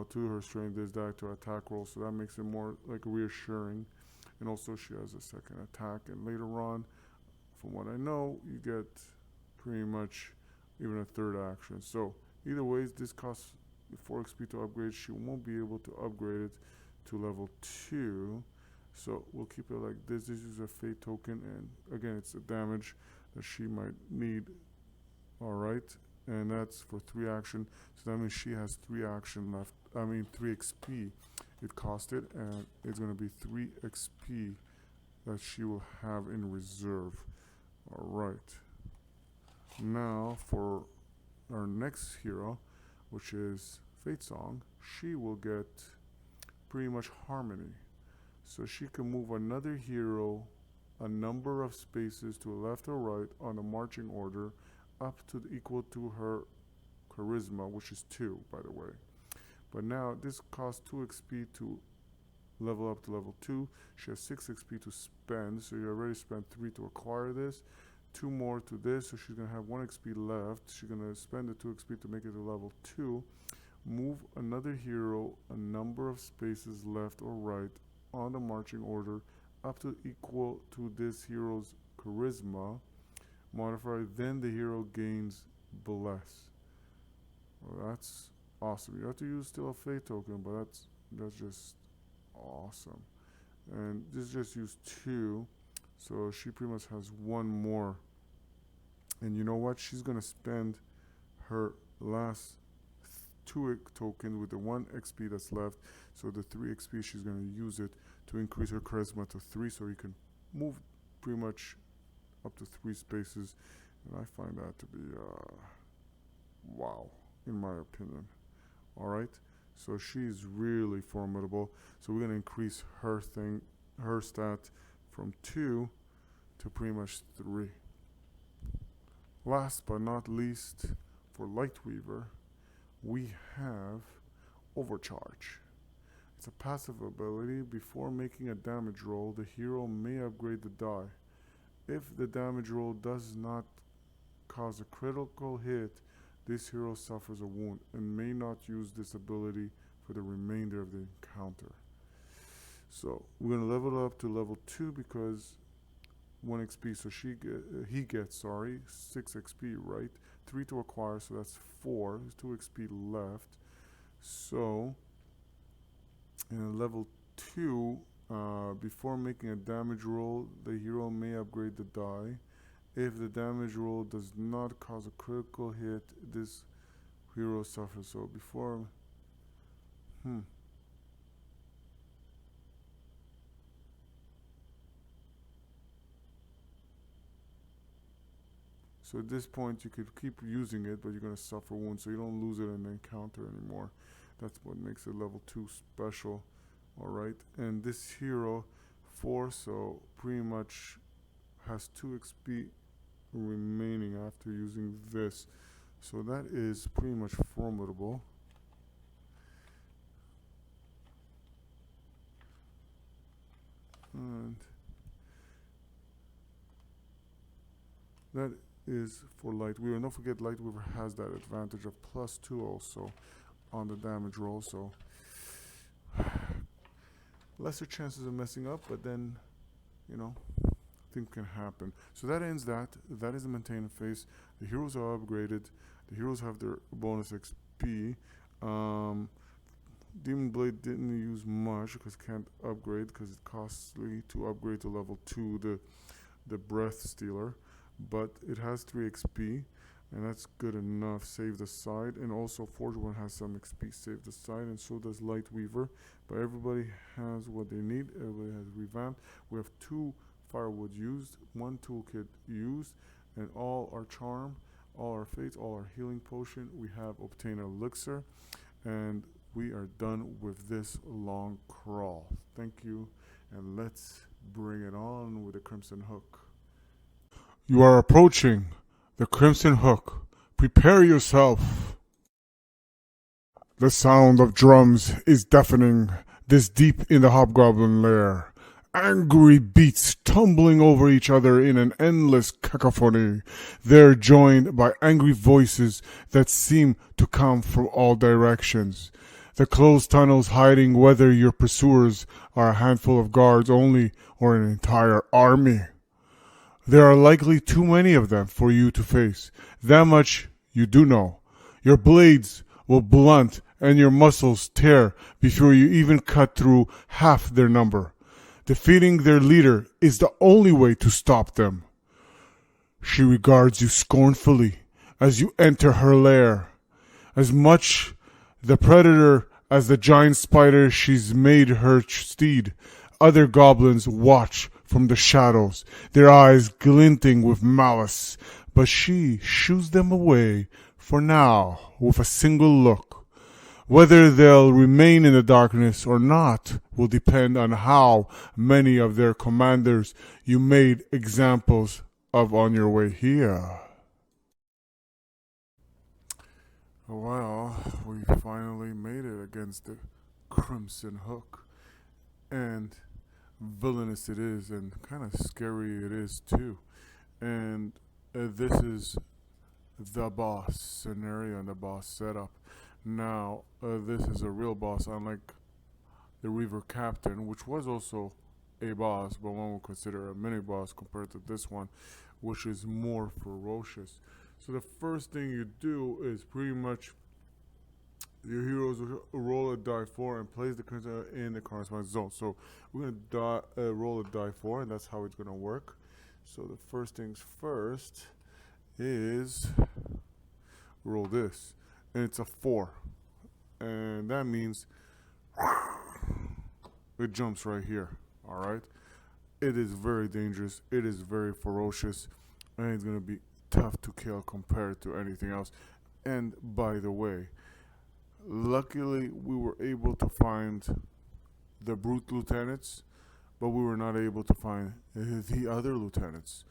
to her strength, this die to attack roll, so that makes it more like reassuring. And also she has a second attack, and later on from what I know, you get pretty much even a third action. So either ways, this costs 4 XP to upgrade. She won't be able to upgrade it to level 2. So we'll keep it like this. This is a fate token, and again, it's a damage that she might need. Alright, and that's for 3 action. So that means she has 3 action left. 3 XP it costed, and it's going to be 3 XP that she will have in reserve. Alright, now for our next hero, which is Fate Song, she will get pretty much harmony. So she can move another hero a number of spaces to the left or right on the marching order up to equal to her charisma, which is 2, by the way. But now this costs 2 XP to level up to level 2. She has 6 XP to spend, so you already spent 3 to acquire this. 2 more to this, so she's going to have 1 XP left. She's going to spend the 2 XP to make it to level 2. Move another hero a number of spaces left or right on the marching order up to equal to this hero's charisma modifier. Then the hero gains bless. Well, that's awesome. You have to use still a fate token, but that's just awesome. And this just used 2, so she pretty much has 1 more. And you know what? She's gonna spend her last 2 token with the 1 XP that's left. So the 3 XP, she's gonna use it to increase her charisma to 3, so you can move pretty much up to 3 spaces. And I find that to be wow, in my opinion. Alright, so she's really formidable. So we're gonna increase her stat from 2 to pretty much 3. Last but not least, for Lightweaver, we have Overcharge. It's a passive ability. Before making a damage roll, the hero may upgrade the die. If the damage roll does not cause a critical hit, this hero suffers a wound and may not use this ability for the remainder of the encounter. So we're going to level it up to level 2 because 1 XP, so he gets 6 XP, right? 3 to acquire, so that's 4. There's 2 XP left. So in level 2, before making a damage roll, the hero may upgrade the die. If the damage roll does not cause a critical hit, this hero suffers. So before So at this point you could keep using it, but you're going to suffer wounds, so you don't lose it in the encounter anymore. That's what makes it level 2 special. Alright, and this hero 4, so pretty much has 2 XP remaining after using this. So that is pretty much formidable. And that is for Lightweaver. Don't forget Lightweaver has that advantage of +2 also on the damage roll, so lesser chances of messing up, but then, you know, things can happen. So that ends that. That is the maintenance phase. The heroes are upgraded. The heroes have their bonus XP. Demon Blade didn't use much because it can't upgrade because it's costly to upgrade to level 2 the Breath Stealer, but it has 3 XP, and that's good enough. Save the side, and also Forge One has some XP. Save the side, and so does Lightweaver. But everybody has what they need. Everybody has revamped. We have 2 firewood used, 1 toolkit used, and all our charm, all our fates, all our healing potion. We have obtained elixir, and we are done with this long crawl. Thank you, and let's bring it on with the Crimson Hook. You are approaching the Crimson Hook. Prepare yourself. The sound of drums is deafening this deep in the Hobgoblin lair. Angry beats tumbling over each other in an endless cacophony. They're joined by angry voices that seem to come from all directions. The closed tunnels hiding whether your pursuers are a handful of guards only or an entire army. There are likely too many of them for you to face. That much you do know. Your blades will blunt and your muscles tear before you even cut through half their number. Defeating their leader is the only way to stop them. She regards you scornfully as you enter her lair. As much the predator as the giant spider she's made her steed. Other goblins watch from the shadows, their eyes glinting with malice, but she shoos them away for now with a single look. Whether they'll remain in the darkness or not will depend on how many of their commanders you made examples of on your way here. Well, we finally made it against the Crimson Hook. And villainous it is, and kind of scary it is too. And this is the boss scenario and the boss setup. Now, this is a real boss, unlike the Reaver Captain, which was also a boss, but one would consider a mini boss compared to this one, which is more ferocious. So the first thing you do is pretty much your heroes roll a die 4 and place the crimson in the corresponding zone. So we're going to roll a die 4, and that's how it's going to work. So the first things first is roll this, and it's a 4. And that means it jumps right here, alright? It is very dangerous, it is very ferocious, and it's going to be tough to kill compared to anything else. And by the way, luckily we were able to find the brute lieutenants, but we were not able to find the other lieutenants,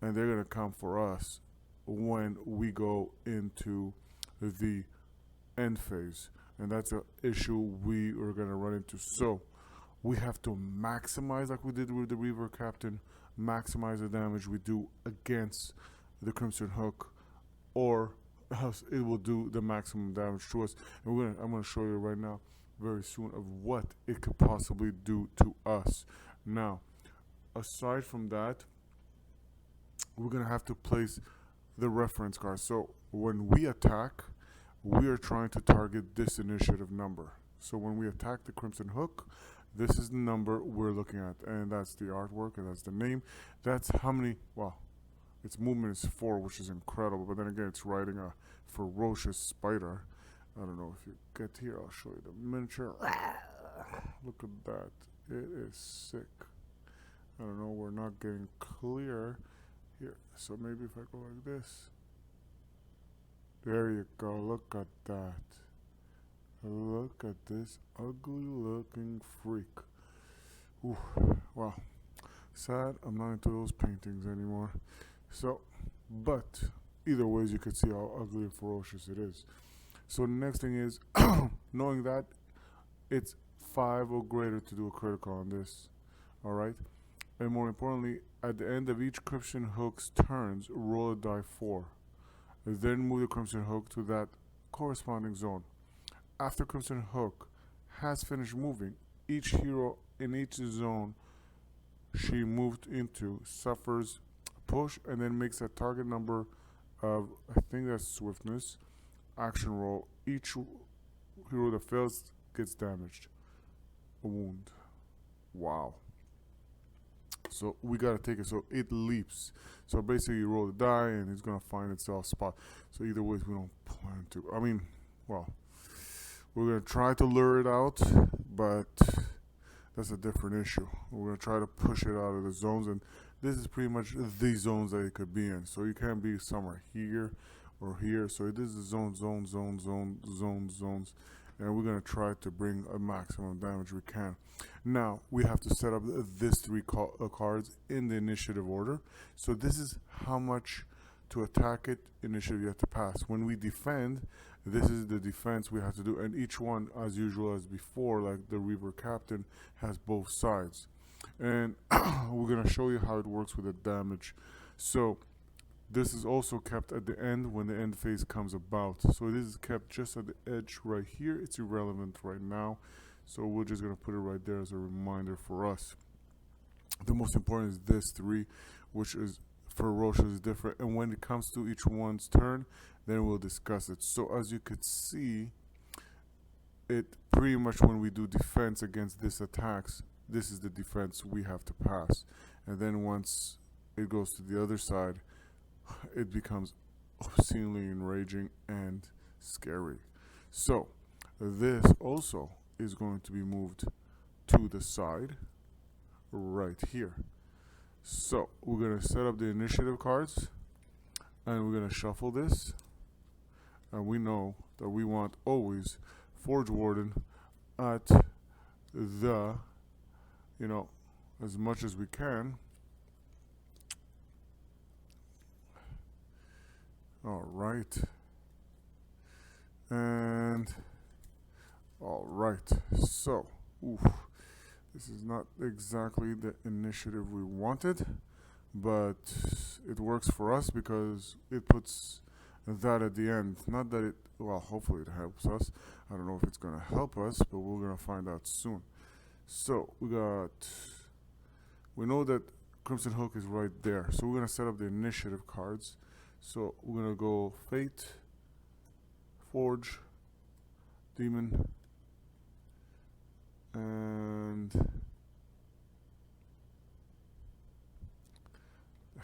and they're going to come for us when we go into the end phase, and that's an issue we are going to run into. So we have to maximize, like we did with the Reaver Captain, maximize the damage we do against the Crimson Hook, or else it will do the maximum damage to us. And I'm going to show you right now very soon of what it could possibly do to us. Now, aside from that, we're going to have to place the reference card. So when we attack, we are trying to target this initiative number. So when we attack the Crimson Hook, this is the number we're looking at, and that's the artwork, and that's the name. That's how many, well, its movement is 4, which is incredible, but then again, it's riding a ferocious spider. I don't know if you get here, I'll show you the miniature. Look at that. It is sick. I don't know, we're not getting clear here. So maybe if I go like this. There you go, look at that. Look at this ugly looking freak. Ooh, wow. Sad, I'm not into those paintings anymore. So, but either ways, you could see how ugly and ferocious it is. So the next thing is, knowing that it's 5 or greater to do a critical on this, alright? And more importantly, at the end of each Crimson Hook's turns, roll a die 4. Then move the Crimson Hook to that corresponding zone. After Crimson Hook has finished moving, each hero in each zone she moved into suffers push and then makes a target number of, I think that's swiftness, action roll. Each hero that fails gets damaged. A wound. Wow. So we gotta take it. So it leaps. So basically you roll the die and it's gonna find itself spot. So either way we don't plan to. I mean, well, we're gonna try to lure it out, but that's a different issue. We're gonna try to push it out of the zones, and this is pretty much the zones that it could be in. So you can't be somewhere here or here. So this is zones, and we're gonna try to bring a maximum damage we can. Now we have to set up this 3 cards in the initiative order. So this is how much to attack it initiative you have to pass. When we defend, this is the defense we have to do, and each one, as usual as before, like the Reaver Captain, has both sides. And we're gonna show you how it works with the damage. So this is also kept at the end when the end phase comes about. So this is kept just at the edge right here. It's irrelevant right now, so we're just gonna put it right there as a reminder for us. The most important is this 3, which is for Roche is different, and when it comes to each one's turn, then we'll discuss it. So as you could see, it pretty much when we do defense against this attacks, this is the defense we have to pass. And then once it goes to the other side, it becomes obscenely enraging and scary. So this also is going to be moved to the side right here. So we're going to set up the initiative cards, and we're going to shuffle this, and we know that we want always Forge Warden at the, as much as we can. All right. And all right. So, this is not exactly the initiative we wanted, but it works for us because it puts that at the end. Not that it, well, hopefully it helps us. I don't know if it's going to help us, but we're going to find out soon. So we know that Crimson Hook is right there. So we're going to set up the initiative cards. So we're going to go Fate, Forge, Demon, and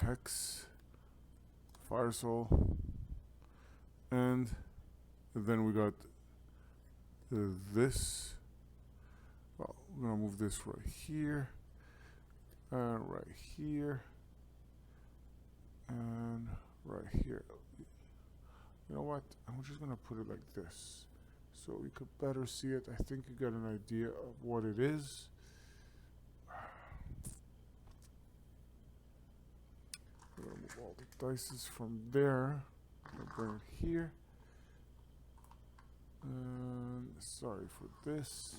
Hex, Fire Soul, and then we got this. Well, we're gonna move this right here, and right here, and right here. You know what? I'm just gonna put it like this, so we could better see it. I think you got an idea of what it is. We're gonna move all the dices from there. I'm gonna bring it here. And sorry for this.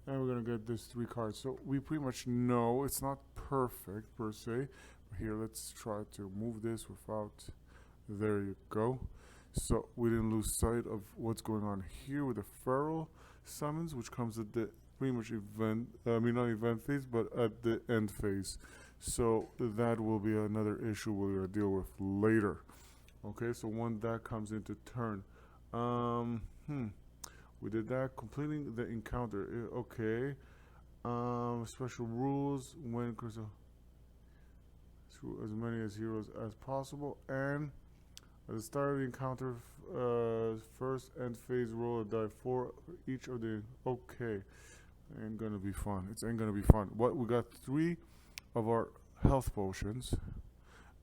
And we're gonna get this 3 cards. So we pretty much know it's not perfect per se. But here, let's try to move this without. There you go. So we didn't lose sight of what's going on here with the feral summons, which comes at the pretty much event. Not event phase, but at the end phase. So that will be another issue we're gonna deal with later. Okay, so when that comes into turn, we did that, completing the encounter. Okay, special rules when crystal as many as heroes as possible, and at the start of the encounter, first end phase roll a die for each of the. Okay, ain't gonna be fun. It ain't gonna be fun. What we got 3 of our health potions.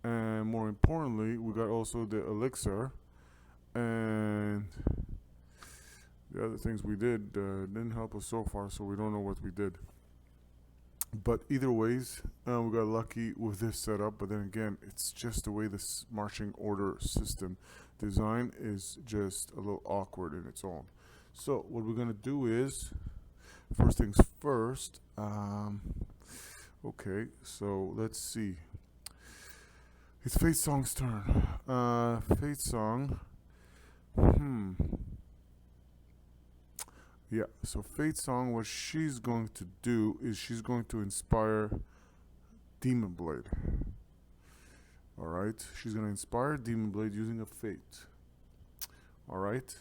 And more importantly, we got also the elixir, and the other things we did didn't help us so far, so we don't know what we did. But either ways, we got lucky with this setup. But then again, it's just the way this marching order system design is just a little awkward in its own. So what we're gonna do is, first things first. Okay, so let's see. It's Fate Song's turn. Fate Song. Yeah, so Fate Song, what she's going to do is she's going to inspire Demon Blade. Alright, she's going to inspire Demon Blade using a Fate. Alright,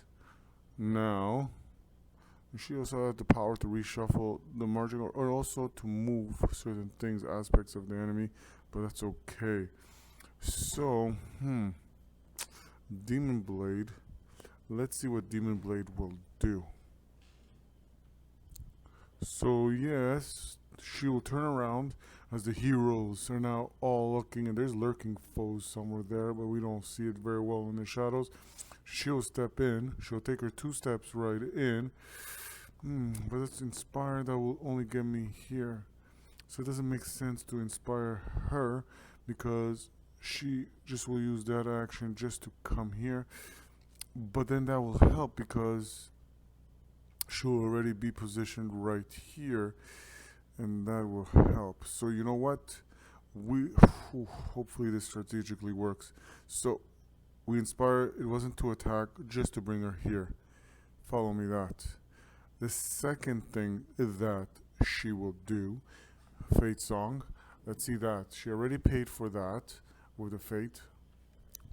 now, she also has the power to reshuffle the margin or also to move certain things, aspects of the enemy, but that's okay. So, Demon Blade. Let's see what Demon Blade will do. So, yes, she will turn around as the heroes are now all looking, and there's lurking foes somewhere there, but we don't see it very well in the shadows. She'll step in. She'll take her 2 steps right in. But it's inspired. That will only get me here. So it doesn't make sense to inspire her because she just will use that action just to come here. But then that will help because she'll already be positioned right here, and that will help. So you know what? Hopefully this strategically works. So we inspire. It wasn't to attack, just to bring her here. Follow me that. The second thing that she will do, Fate Song. Let's see that. She already paid for that. with the fate.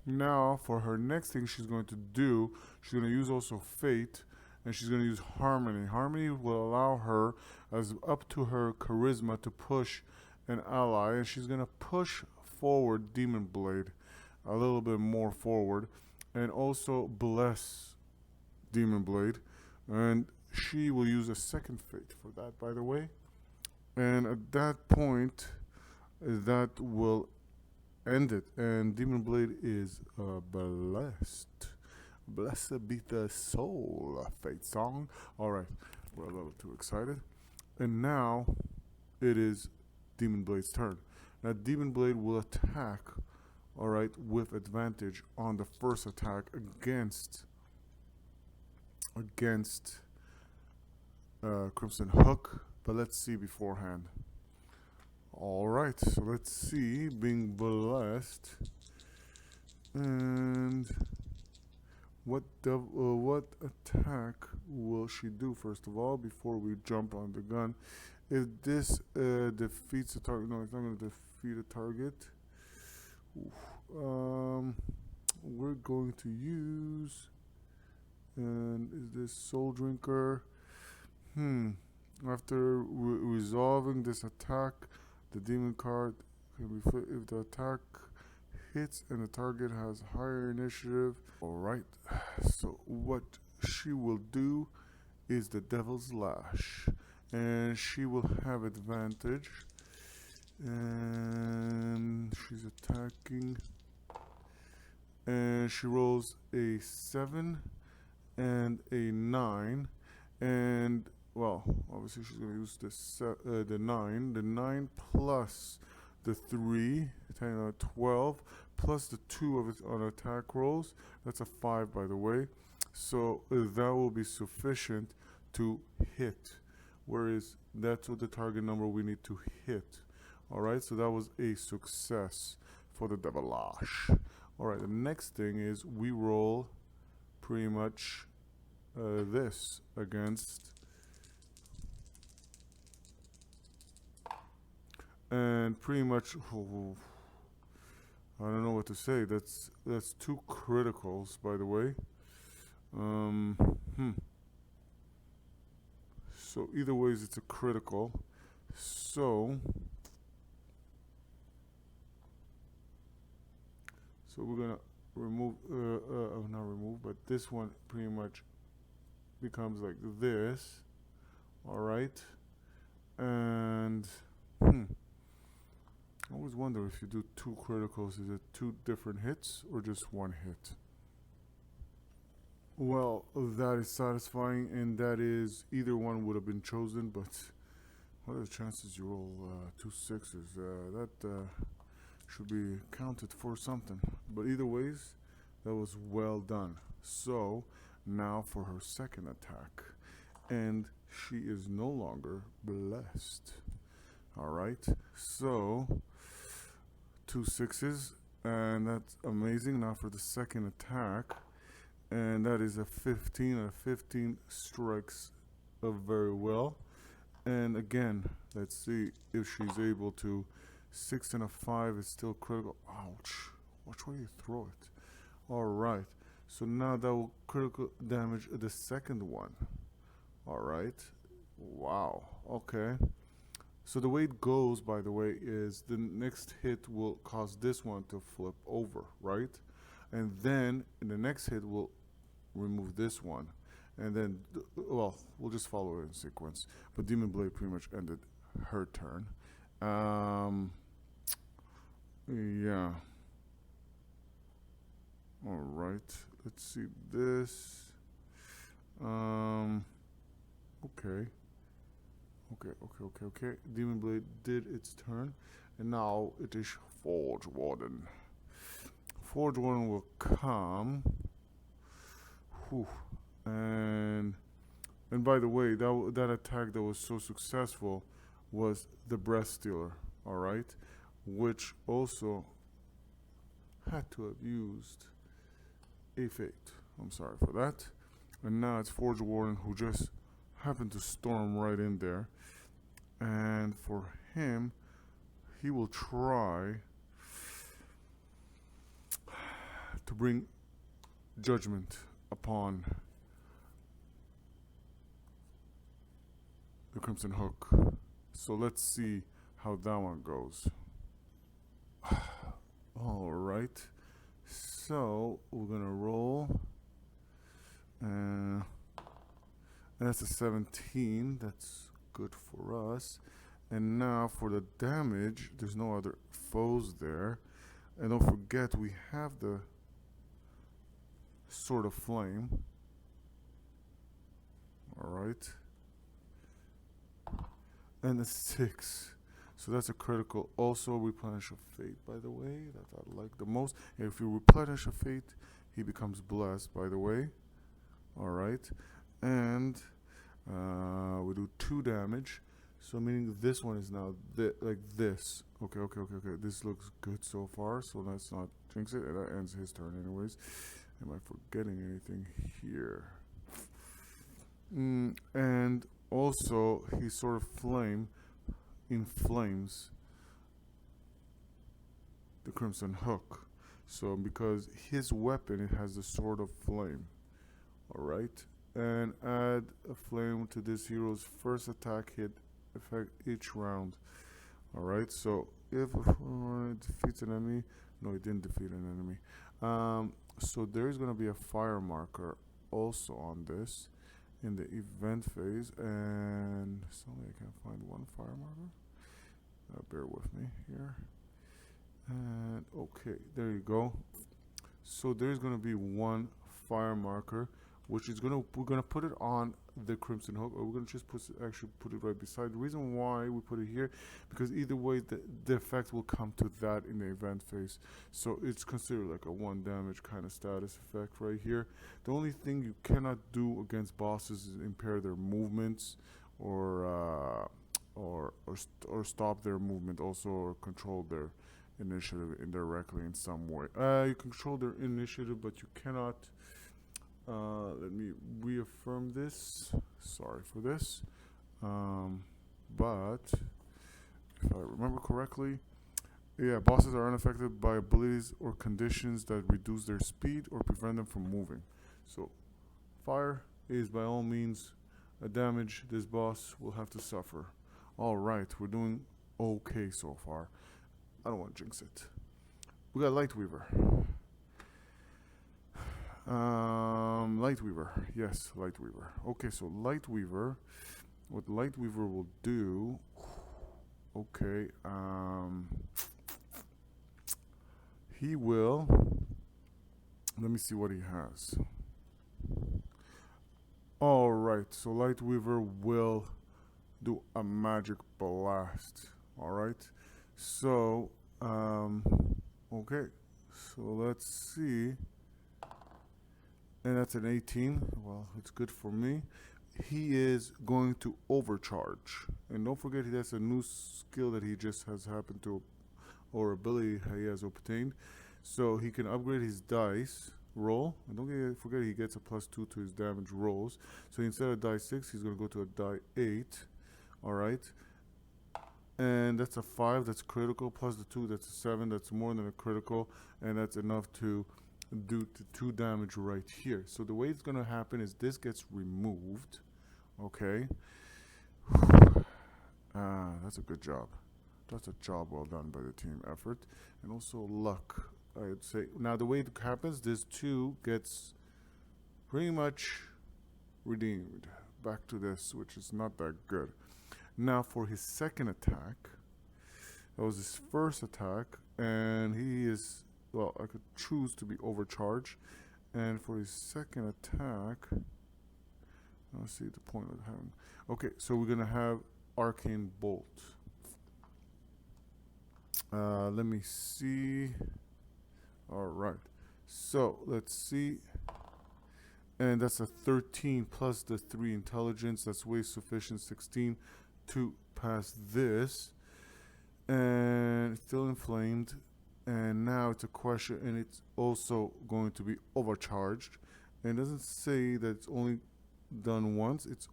Now for her next thing she's going to do, she's going to use also fate, and she's going to use harmony. Harmony will allow her, as up to her charisma, to push an ally, and she's going to push forward Demon Blade a little bit more forward, and also bless Demon Blade, and she will use a second fate for that, by the way. And at that point, that will end it, and Demon Blade is blessed. Blessed be the soul, fate song. Alright, we're a little too excited. And now it is Demon Blade's turn. Now Demon Blade will attack, alright, with advantage on the first attack against Crimson Hook, but let's see beforehand. Alright, so let's see, being blessed, and what attack will she do first of all before we jump on the gun? If this defeats the target, no, it's not going to defeat a target. We're going to use, and is this Soul Drinker? After resolving this attack, the demon card can be flipped if the attack hits and the target has higher initiative. Alright, so what she will do is the Devil's Lash, and she will have advantage, and she's attacking, and she rolls a 7 and a 9, and well, obviously she's going to use the 9. The 9 plus the 3, 12, plus the 2 of it on attack rolls. That's a 5, by the way. So that will be sufficient to hit. Whereas that's what the target number we need to hit. Alright, so that was a success for the Devil Lash. Alright, the next thing is we roll pretty much this against, and pretty much, I don't know what to say. That's 2 criticals, by the way. So either ways, it's a critical. So we're gonna remove, not remove, but this one pretty much becomes like this. All right, and I always wonder if you do 2 criticals, is it 2 different hits or just 1 hit? Well, that is satisfying, and that is either one would have been chosen, but what are the chances you roll 2 6s? That should be counted for something. But either ways, that was well done. So now for her second attack, and she is no longer blessed. Alright, so 2 6s, and that's amazing. Now for the second attack, and that is a 15, and a 15 strikes very well. And again, let's see if she's able to. 6 and a 5 is still critical. Ouch, watch where you throw it. Alright, so now that will critical damage the second one. Alright, wow, okay. So the way it goes, by the way, is the next hit will cause this one to flip over, right? And then in the next hit we'll remove this one, and then well, we'll just follow it in sequence. But Demon Blade pretty much ended her turn. Yeah. All right. Let's see this. Okay. Okay. Demon Blade did its turn, and now it is Forge Warden. Forge Warden will come. Whew. And by the way, that attack that was so successful was the Breath Stealer, alright? Which also had to have used a fate. I'm sorry for that. And now it's Forge Warden who just happened to storm right in there. And for him, he will try. to bring judgment upon the Crimson Hook. So let's see how that one goes. Alright, so we're gonna roll, and that's a 17. That's good for us. And now for the damage, there's no other foes there. And don't forget, we have the Sword of Flame. Alright. And a 6. So that's a critical. Also, replenish of fate, by the way. That I like the most. If you replenish a fate, he becomes blessed, by the way. Alright. And we do 2 damage. So meaning this one is now like this. Okay. This looks good so far. So let's not jinx it. And that ends his turn anyways. Am I forgetting anything here? And also, his Sword of Flame inflames the Crimson Hook. So because his weapon, it has the Sword of Flame. Alright. And add a flame to this hero's first attack hit effect each round. Alright, so if it defeats an enemy, no, it didn't defeat an enemy. So there's going to be a fire marker also on this in the event phase, and suddenly I can't find one fire marker. Bear with me here. And okay, there you go. So there's going to be one fire marker, which is we're gonna put it on the Crimson Hook, or we're gonna just actually put it right beside. The reason why we put it here, because either way the effect will come to that in the event phase. So it's considered like a 1 damage kind of status effect right here. The only thing you cannot do against bosses is impair their movements, or stop their movement, also, or control their initiative indirectly in some way. You control their initiative, but you cannot. Let me reaffirm this. Sorry for this. But if I remember correctly, yeah, bosses are unaffected by abilities or conditions that reduce their speed or prevent them from moving. So fire is by all means a damage this boss will have to suffer. Alright, we're doing okay so far. I don't want to jinx it. We got Lightweaver. Lightweaver. Yes, Lightweaver. Okay, so Lightweaver. What Lightweaver will do... Okay, he will... Let me see what he has. Alright, so Lightweaver will do a magic blast. Alright, so, okay, so let's see. And that's an 18. Well, it's good for me. He is going to overcharge. And don't forget, that's a new skill that he just has happened to, or ability he has obtained. So he can upgrade his dice roll. And don't forget, he gets a +2 to his damage rolls. So instead of die 6, he's going to go to a die 8. Alright. And that's a 5. That's critical. Plus the 2, that's a 7. That's more than a critical. And that's enough to do 2 damage right here. So the way it's going to happen is this gets removed. Okay. That's a good job. That's a job well done by the team effort. And also luck, I'd say. Now the way it happens, this 2 gets pretty much redeemed back to this, which is not that good. Now for his second attack, that was his first attack, and he is, well, I could choose to be overcharged. And for his second attack, let's see the point of having. Okay, so we're gonna have Arcane Bolt. Let me see. All right, so let's see. And that's a 13 plus the 3 intelligence. That's way sufficient, 16 to pass this. And it's still inflamed. And now it's a question, and it's also going to be overcharged. And it doesn't say that it's only done once. It's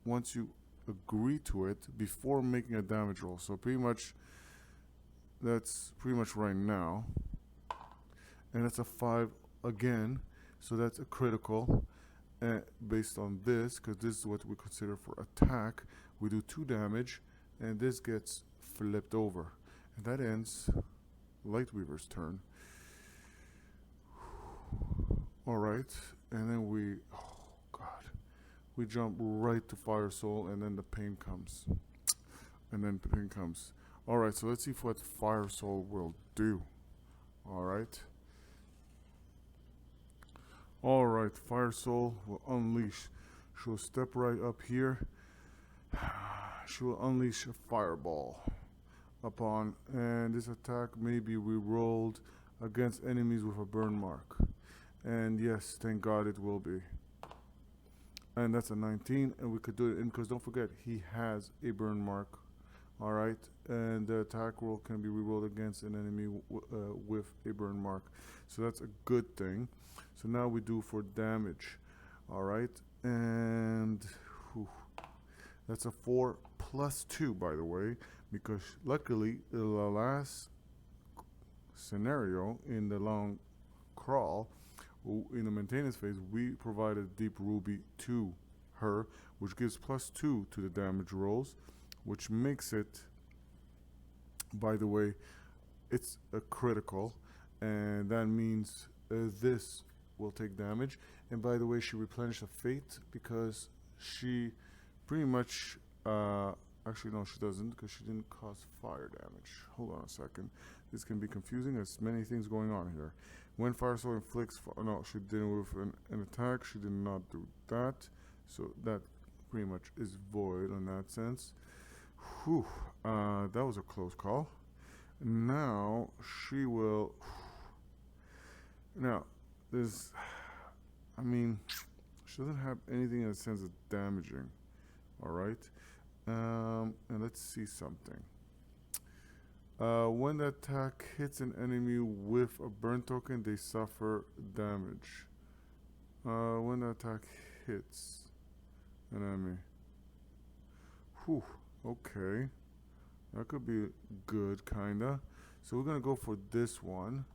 once you agree to it before making a damage roll. So pretty much, that's pretty much right now. And it's a 5 again, so that's a critical. Based on this, because this is what we consider for attack, we do 2 damage, and this gets flipped over, and that ends Lightweaver's turn. All right, and then we jump right to Fire Soul, and then the pain comes, All right, so let's see what Fire Soul will do. All right. Alright, Fire Soul will unleash. She'll step right up here. She will unleash a fireball upon, and this attack may be re-rolled against enemies with a burn mark. And yes, thank God it will be. And that's a 19, and we could do it, because don't forget, he has a burn mark. Alright, and the attack roll can be re-rolled against an enemy with a burn mark. So that's a good thing. So now we do for damage. Alright, and that's a 4 plus 2, by the way, because luckily the last scenario in the long crawl, in the maintenance phase, we provided Deep Ruby to her, which gives plus 2 to the damage rolls, which makes it, by the way, it's a critical, and that means this will take damage. And by the way, she replenished a fate because she pretty much actually no, she doesn't, because she didn't cause fire damage. Hold on a second, this can be confusing. There's many things going on here. When Fire Soul inflicts no, she didn't with an attack. She did not do that, so that pretty much is void in that sense. Whew, that was a close call. Now she will now there's, I mean, she doesn't have anything in the sense of damaging. Alright. And let's see something. When the attack hits an enemy with a burn token, they suffer damage. When the attack hits an enemy. Whew, okay. That could be good, kinda. So we're gonna go for this one.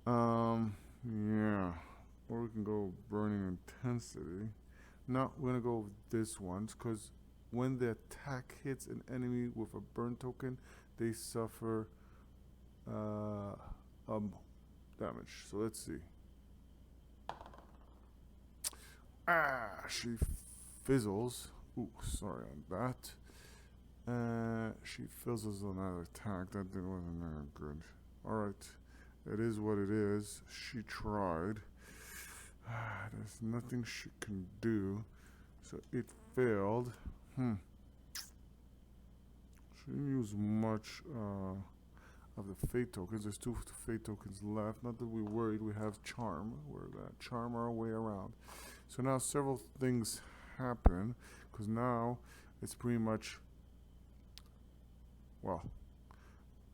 Yeah, or we can go burning intensity. No, we're gonna go with this one, because when the attack hits an enemy with a burn token, they suffer damage. So let's see. She fizzles. Ooh, sorry on that. She fizzles on that attack. That wasn't very good. Alright. It is what it is. She tried. There's nothing she can do. So it failed. She didn't use much of the fate tokens. There's 2 fate tokens left. Not that we're worried. We have charm. We're gonna charm our way around. So now several things happen, because now it's pretty much, well,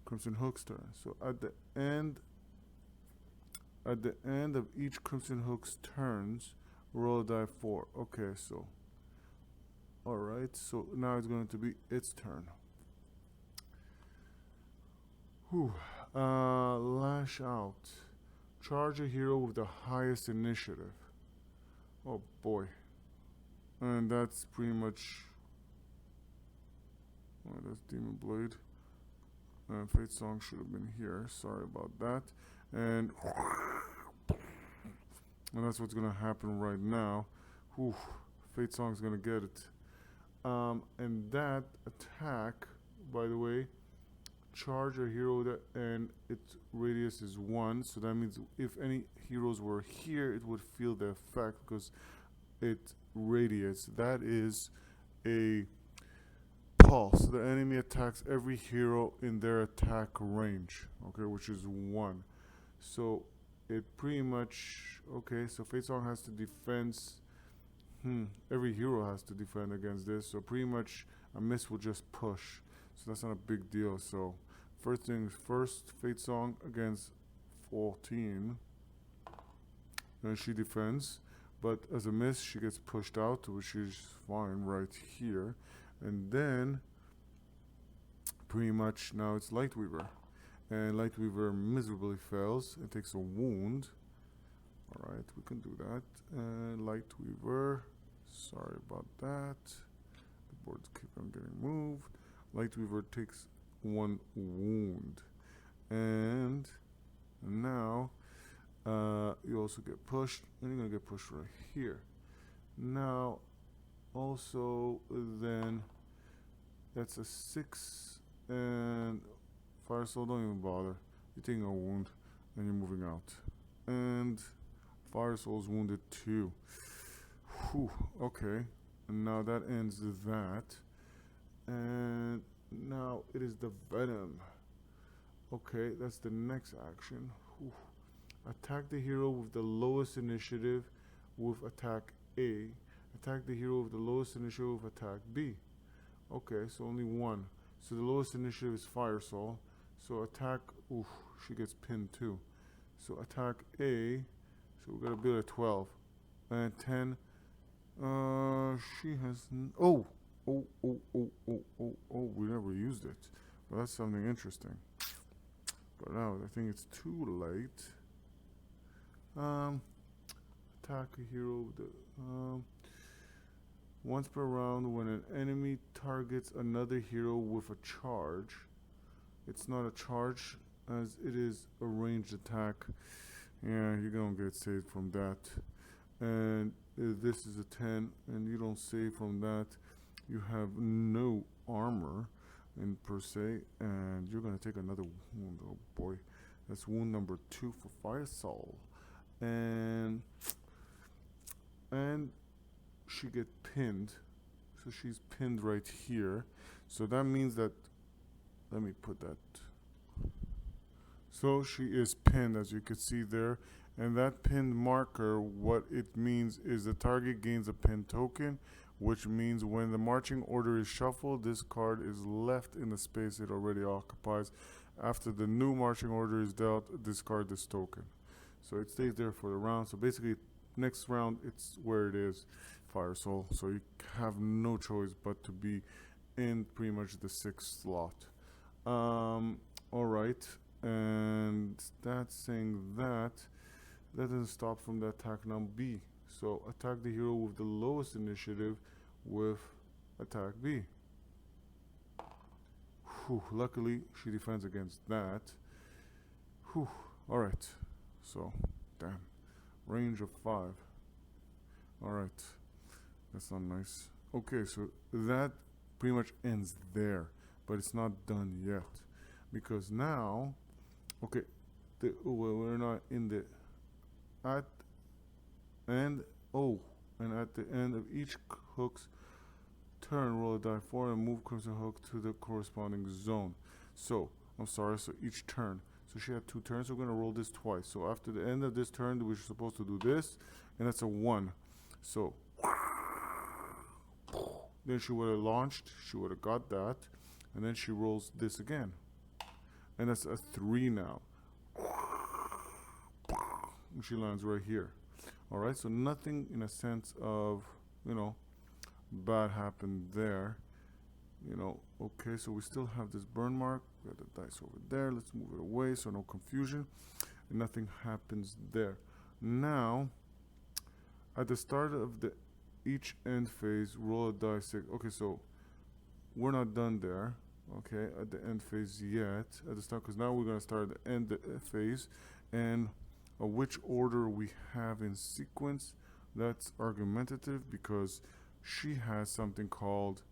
Crimson Hook's turn. So at the end of each Crimson Hook's turns, roll a die 4. Okay, so alright, so now it's going to be its turn. Lash out. Charge a hero with the highest initiative. Oh boy. And that's pretty much, oh, that's Demon Blade. Fate Song should have been here. Sorry about that. And that's what's gonna happen right now. Fate Song's gonna get it. And that attack, by the way, charge a hero and its radius is 1. So that means if any heroes were here, it would feel the effect because it radiates. That is a pulse. The enemy attacks every hero in their attack range, okay, which is 1. So it pretty much, okay, so Fate Song has to defend, every hero has to defend against this, so pretty much a miss will just push, so that's not a big deal. So first things first, Fate Song against 14, then she defends, but as a miss she gets pushed out, which is fine right here. And then pretty much now it's Lightweaver, and Lightweaver miserably fails and takes a wound. Alright, we can do that. And Light Weaver. Sorry about that. The boards keep on getting moved. Light Weaver takes 1 wound. And now you also get pushed, and you're gonna get pushed right here. Now, also, then that's a 6, and Fire Soul, don't even bother. You're taking a wound, and you're moving out. And Fire Soul's wounded too. Whew, okay. And now that ends that. And now it is the Venom. Okay, that's the next action. Whew. Attack the hero with the lowest initiative with attack A. Attack the hero with the lowest initiative with attack B. Okay, so only 1. So the lowest initiative is Fire Soul. So attack, oof, she gets pinned too. So attack A, so we're gonna build a 12. And 10, she has, oh, we never used it. Well, that's something interesting. But now I think it's too late. Attack a hero with the, once per round when an enemy targets another hero with a charge. It's not a charge as it is a ranged attack. Yeah, you're gonna get saved from that. And this is a 10 and you don't save from that. You have no armor in per se, and you're gonna take another wound. Oh boy, that's wound number 2 for Fire Soul. And she get pinned, so she's pinned right here. So that means that, let me put that, so she is pinned, as you can see there. And that pinned marker, what it means is the target gains a pin token, which means when the marching order is shuffled, this card is left in the space it already occupies. After the new marching order is dealt, discard this token. So it stays there for the round. So basically, next round, it's where it is, Fire Soul. So you have no choice but to be in pretty much the 6th slot. Alright, and that's saying that doesn't stop from the attack now B. So attack the hero with the lowest initiative with attack B. Whew, luckily, she defends against that. Whew, alright. So, damn. Range of 5. Alright. That's not nice. Okay, so that pretty much ends there. But it's not done yet. Because now, okay, we're not in the at and at the end of each hook's turn, roll a die 4 and move Crimson Hook to the corresponding zone. So I'm sorry, so each turn, so she had 2 turns, so we're going to roll this twice. So after the end of this turn, we're supposed to do this, and that's a 1. So then she would have launched, she would have got that, and then she rolls this again, and that's a 3 now. She lands right here. Alright, so nothing in a sense of, bad happened there. Okay, so we still have this burn mark. We have the dice over there. Let's move it away so no confusion. And nothing happens there. Now, at the start of each end phase, roll a die 6. Okay, so we're not done there. Okay, at the end phase yet. At the start, because now we're going to start the end phase. And which order we have in sequence, that's argumentative because she has something called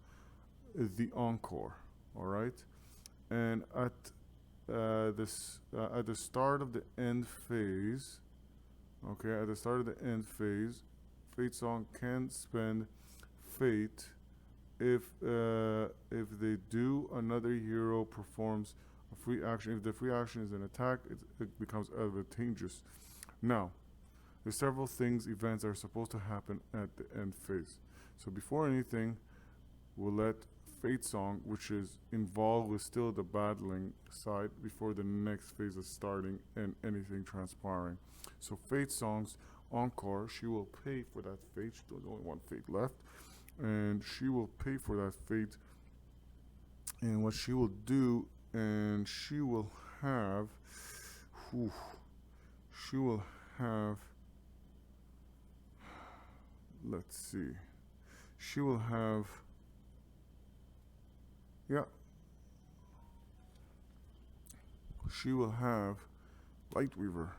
the encore. All right, and at the start of the end phase, okay, at the start of the end phase, Fate Song can spend Fate. If they do, another hero performs a free action. If the free action is an attack, it becomes advantageous. Now, there's several events that are supposed to happen at the end phase. So before anything, we'll let Fate Song, which is involved with still the battling side, before the next phase is starting and anything transpiring. So Fate Song's encore, she will pay for that fate. There's only 1 fate left, and she will pay for that fate. And what she will do, and she will have, let's see. She will have, yeah, she will have Lightweaver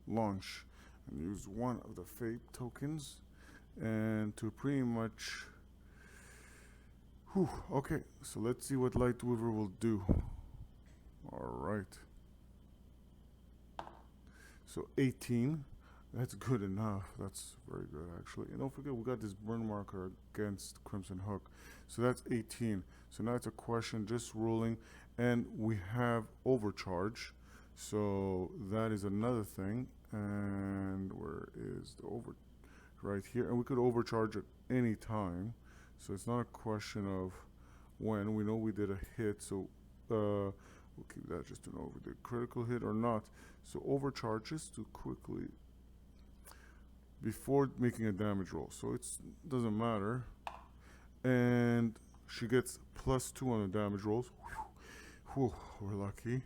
launch and use one of the fate tokens and to pretty much, okay, so let's see what Lightweaver will do. Alright. So 18, that's good enough. That's very good actually. And don't forget we got this burn marker against Crimson Hook. So that's 18. So now it's a question just rolling, and we have overcharge. So that is another thing. And where is the over? Right here. And we could overcharge at any time. So it's not a question of when. We know we did a hit, so we'll keep that just to know if we did critical hit or not. So overcharges to quickly before making a damage roll. So it doesn't matter. And she gets +2 on the damage rolls. Whew, we're lucky.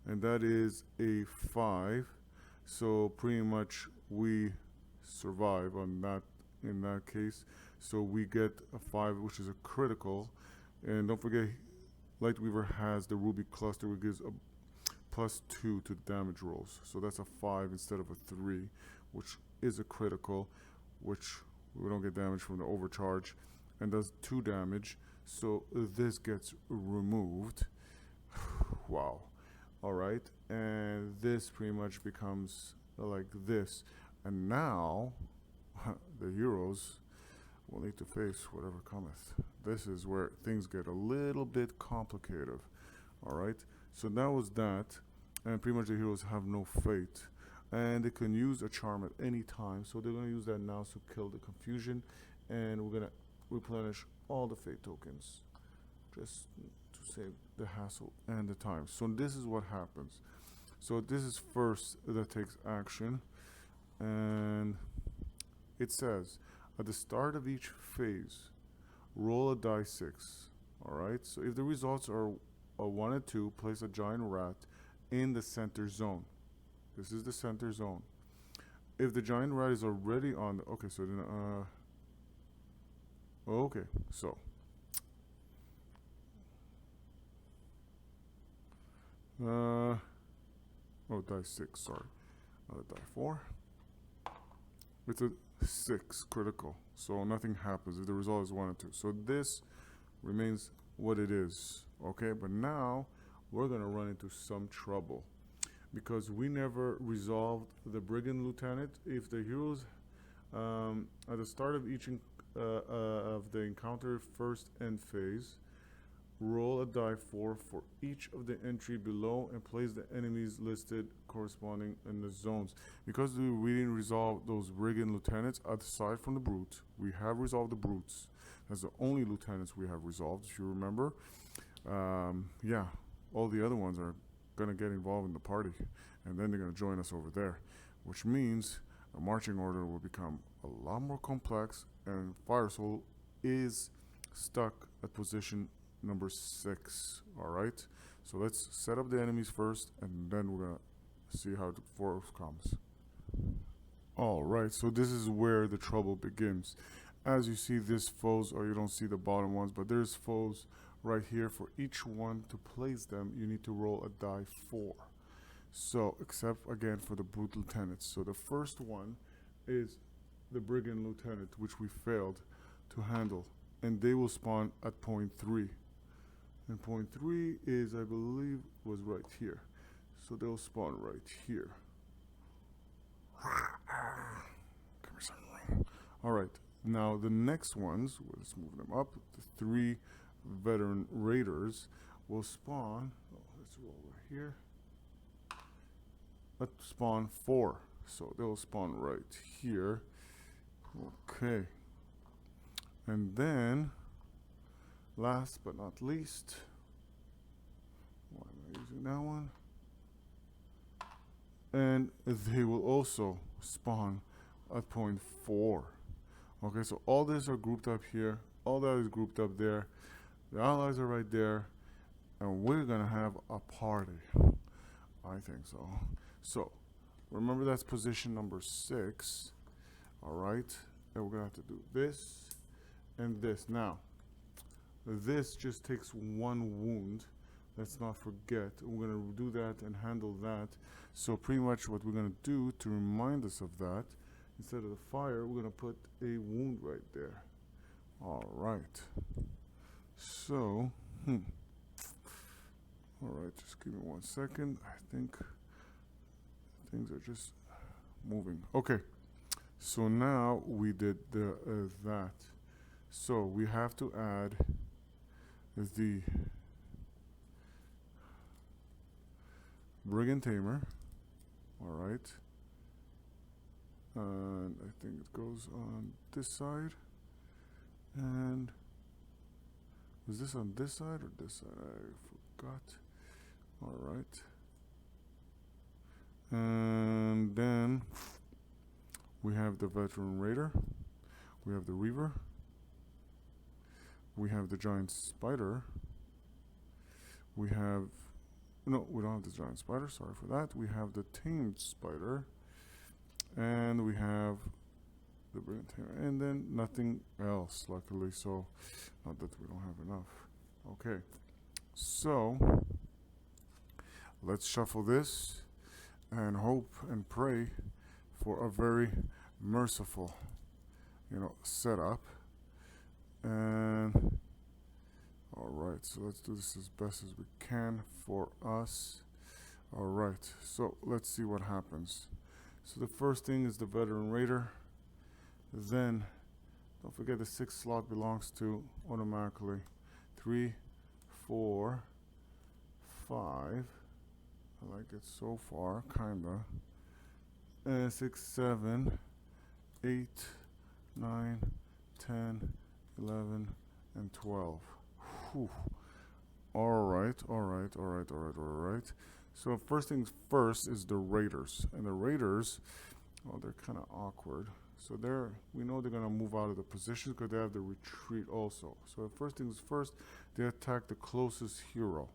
And that is a 5. So pretty much we survive on that in that case. So we get a 5, which is a critical. And don't forget, Lightweaver has the ruby cluster, which gives a +2 to damage rolls. So that's a 5 instead of a 3, which is a critical, which we don't get damage from the overcharge, and does 2 damage. So this gets removed. Wow. Alright, and this pretty much becomes like this. And now the heroes will need to face whatever cometh. This is where things get a little bit complicated. Alright, so that was that, and pretty much the heroes have no fate, and they can use a charm at any time. So they're going to use that now to kill the confusion, and we're going to replenish all the fate tokens just to save the hassle and the time. So this is what happens. So this is first that takes action, and it says at the start of each phase roll a die 6. Alright, so if the results are a 1 and 2, place a giant rat in the center zone. This is the center zone. If the giant rat is already on the, okay, so then okay, so die 6, sorry. Die 4. It's a 6 critical, so nothing happens if the result is 1 and 2. So this remains what it is, okay? But now we're gonna run into some trouble because we never resolved the Brigand Lieutenant. If the heroes at the start of each of the encounter first end phase, roll a die 4 for each of the entry below and place the enemies listed corresponding in the zones. Because we didn't resolve those Brigand Lieutenants, aside from the Brute, we have resolved the Brutes. That's the only Lieutenants we have resolved, if you remember. Yeah, all the other ones are going to get involved in the party, and then they're going to join us over there, which means the marching order will become a lot more complex, and Fire Soul is stuck at position number 6. Alright, so let's set up the enemies first, and then we're gonna see how the force comes. Alright, so this is where the trouble begins. As you see, this foes, or you don't see the bottom ones, but there's foes right here. For each one to place them, you need to roll a die 4. So, except again for the Brute Lieutenants. So the first one is the Brigand Lieutenant, which we failed to handle, and they will spawn at point 3. And point 3 is, I believe, was right here. So they'll spawn right here. Alright, now the next ones, let's move them up. The 3 veteran raiders will spawn. Oh, let's roll right here. Let's spawn 4. So they'll spawn right here. Okay. And then, last but not least, why am I using that one? And they will also spawn at point 4. Okay, so all these are grouped up here. All that is grouped up there. The allies are right there. And we're going to have a party. I think so. So, remember that's position number 6. Alright. And we're gonna have to do this and this. Now, this just takes 1 wound. Let's not forget. We're gonna do that and handle that. So pretty much what we're gonna do to remind us of that, instead of the fire, we're gonna put a wound right there. All right. So, all right, just give me 1 second. I think things are just moving. Okay. So now we did the that. So we have to add the Brigand Tamer. All right. And I think it goes on this side. And was this on this side or this side? I forgot. All right. And then we have the Veteran Raider. We have the Reaver. We have the Giant Spider. We have... No, we don't have the Giant Spider. Sorry for that. We have the Tamed Spider. And we have the Brigand Tamer. And then nothing else, luckily. So, not that we don't have enough. Okay. So, let's shuffle this and hope and pray for a very merciful, setup. And all right, so let's do this as best as we can for us. All right, so let's see what happens. So the first thing is the Veteran Raider. Then don't forget the 6th slot belongs to automatically 3, 4, 5. I like it so far, kinda. 6, 7, 8, 9, 10, 11, and 12. Whew. All right. So first things first is the Raiders. And the Raiders, oh, they're kind of awkward. So we know they're going to move out of the position because they have the retreat also. So first things first, they attack the closest hero.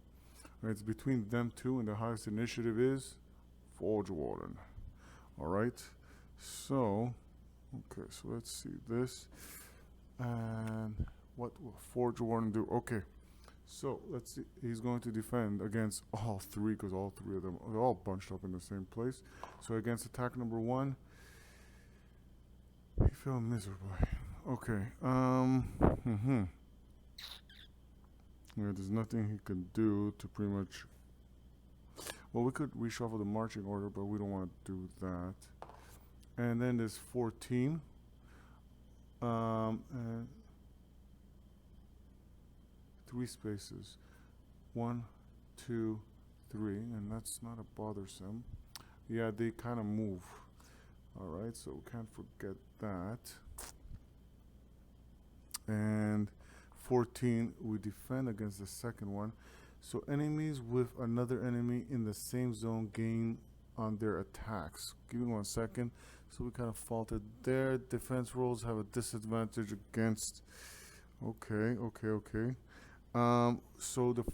And it's between them two, and the highest initiative is Forge Warden. All right. So, okay, so let's see this. And what will Forge Warden do? Okay. So let's see. He's going to defend against all 3 because all 3 of them are all bunched up in the same place. So against attack number 1, he fell miserably. Okay. Yeah, there's nothing he can do to pretty much. Well, we could reshuffle the marching order, but we don't want to do that. And then there's 14. And 3 spaces. 1, 2, 3, and that's not a bothersome. Yeah, they kind of move. All right, so we can't forget that. And 14, we defend against the second one. So enemies with another enemy in the same zone gain on their attacks. Give me 1 second. So we kind of faulted there. Defense rolls have a disadvantage against. Okay. So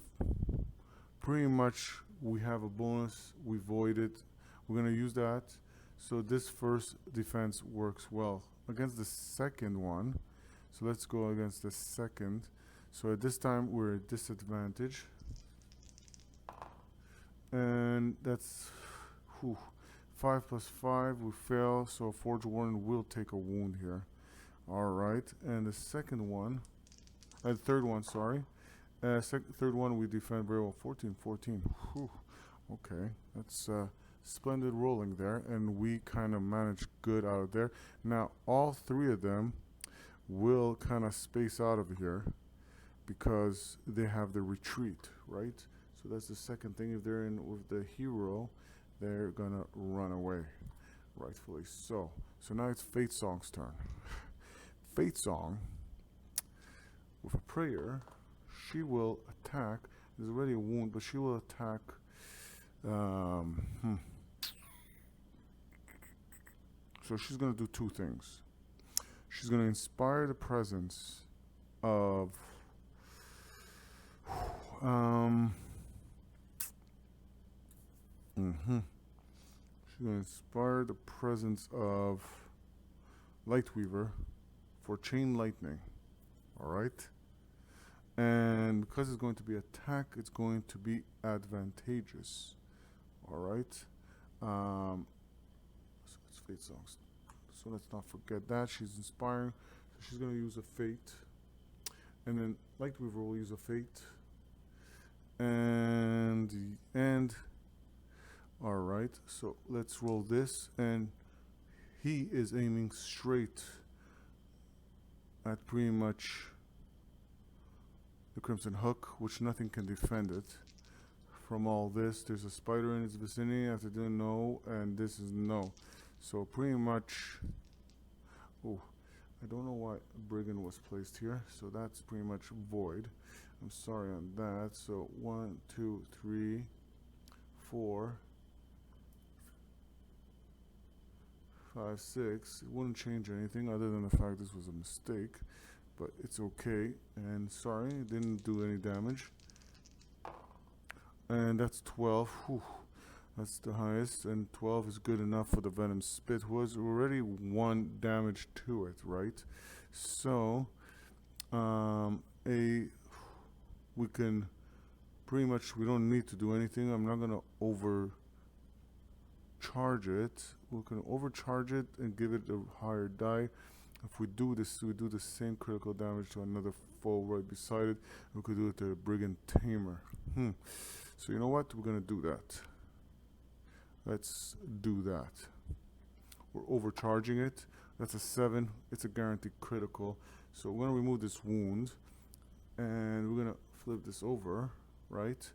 pretty much we have a bonus. We void it. We're gonna use that. So this first defense works well against the second one. So let's go against the second. So at this time we're at disadvantage. And that's 5 plus 5, we fail, so Forge Warden will take a wound here. Alright, and the second one, third one, sorry. Third one we defend very well. 14. Whew. Okay, that's splendid rolling there, and we kind of managed good out of there. Now, all 3 of them will kind of space out of here because they have the retreat, right? So that's the second thing. If they're in with the hero, they're gonna run away, rightfully so. So now it's Fate Song's turn. Fate Song, with a prayer, she will attack. There's already a wound, but she will attack. So she's gonna do 2 things. She's gonna inspire the presence of. She's going to inspire the presence of Lightweaver for chain lightning. Alright? And because it's going to be attack, it's going to be advantageous. Alright? So it's fate songs. So let's not forget that. She's inspiring. So she's going to use a fate. And then Light Weaver will use a fate. And alright, so let's roll this, and he is aiming straight at pretty much the Crimson Hook, which nothing can defend it. From all this, there's a spider in its vicinity. I have to do no, and this is no. So pretty much, oh, I don't know why Brigand was placed here, so that's pretty much void. I'm sorry on that. So 1, 2, 3, 4, 5, 6. It wouldn't change anything other than the fact this was a mistake, but it's okay. And sorry, it didn't do any damage. And that's 12. Whew. That's the highest, and 12 is good enough for the Venom Spit. Was already 1 damage to it, right? So, we can pretty much, we don't need to do anything. I'm not gonna overcharge it. We can overcharge it and give it a higher die. If we do this, we do the same critical damage to another foe right beside it. We could do it to a Brigand Tamer. So you know what? We're gonna do that. Let's do that. We're overcharging it. That's a 7. It's a guaranteed critical. So we're gonna remove this wound, and we're gonna flip this over, right?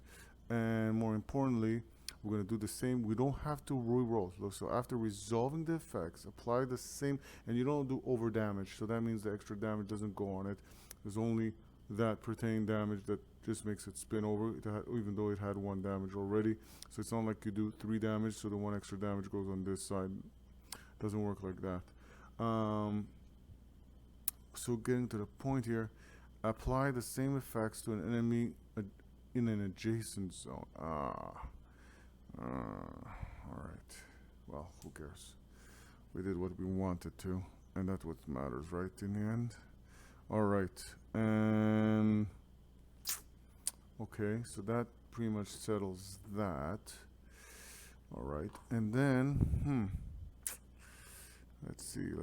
And more importantly, we're gonna do the same. We don't have to re-roll. So after resolving the effects, apply the same, and you don't do over damage. So that means the extra damage doesn't go on it. There's only that pertaining damage that just makes it spin over, even though it had 1 damage already. So it's not like you do 3 damage, so the 1 extra damage goes on this side. Doesn't work like that. So getting to the point here, apply the same effects to an enemy in an adjacent zone. Alright. Well, who cares? We did what we wanted to, and that's what matters, right, in the end? Alright, and okay, so that pretty much settles that. Alright, and then, let's see.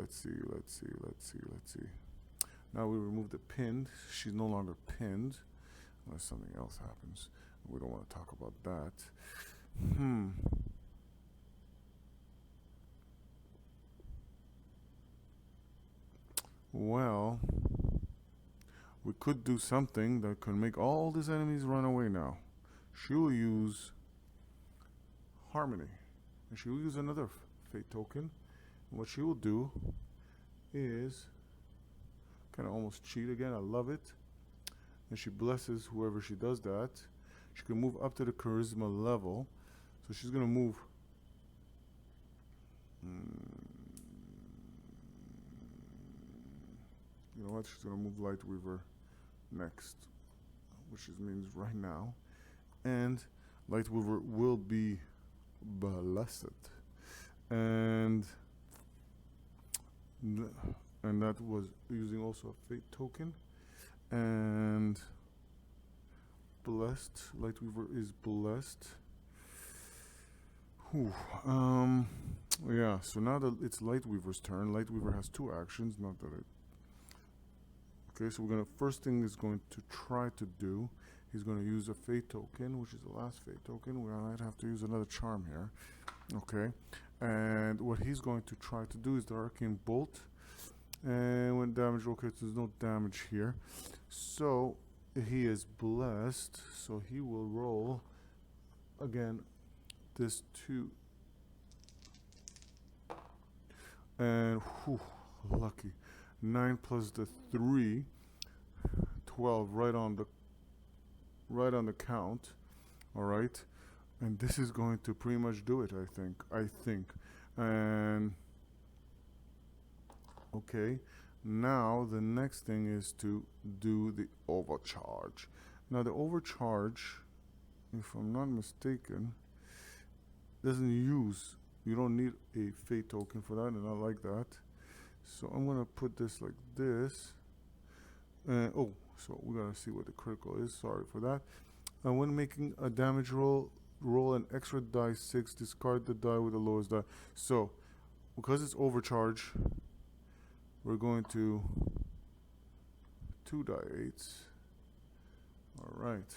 Now we remove the pinned. She's no longer pinned, unless something else happens. We don't want to talk about that. Well, we could do something that can make all these enemies run away now. She will use Harmony, and she will use another fate token. And what she will do is kind of almost cheat again. I love it. And she blesses whoever she does that. She can move up to the charisma level. So she's going to move. You know what? She's going to move Lightweaver next, which means right now. And Lightweaver will be blessed. And that was using also a fate token. And blessed. Lightweaver is blessed. Yeah, so now that it's Lightweaver's turn, Lightweaver has 2 actions, not that it. Okay, so we're gonna, first thing is going to try to do, he's gonna use a fate token, which is the last fate token. We might have to use another charm here. Okay, and what he's going to try to do is the Arcane Bolt. And when damage, okay, so there's no damage here. So he is blessed, so he will roll again this 2. And lucky. 9 plus the 3, 12, right on the count. Alright. And this is going to pretty much do it, I think. And okay, now the next thing is to do the overcharge. Now the overcharge, if I'm not mistaken, doesn't use, you don't need a fate token for that, and I like that. So I'm gonna put this like this. Oh, so we gotta see what the critical is. Sorry for that. When making a damage roll, roll an extra die 6. Discard the die with the lowest die. So because it's overcharge, we're going to 2 die 8s. Alright.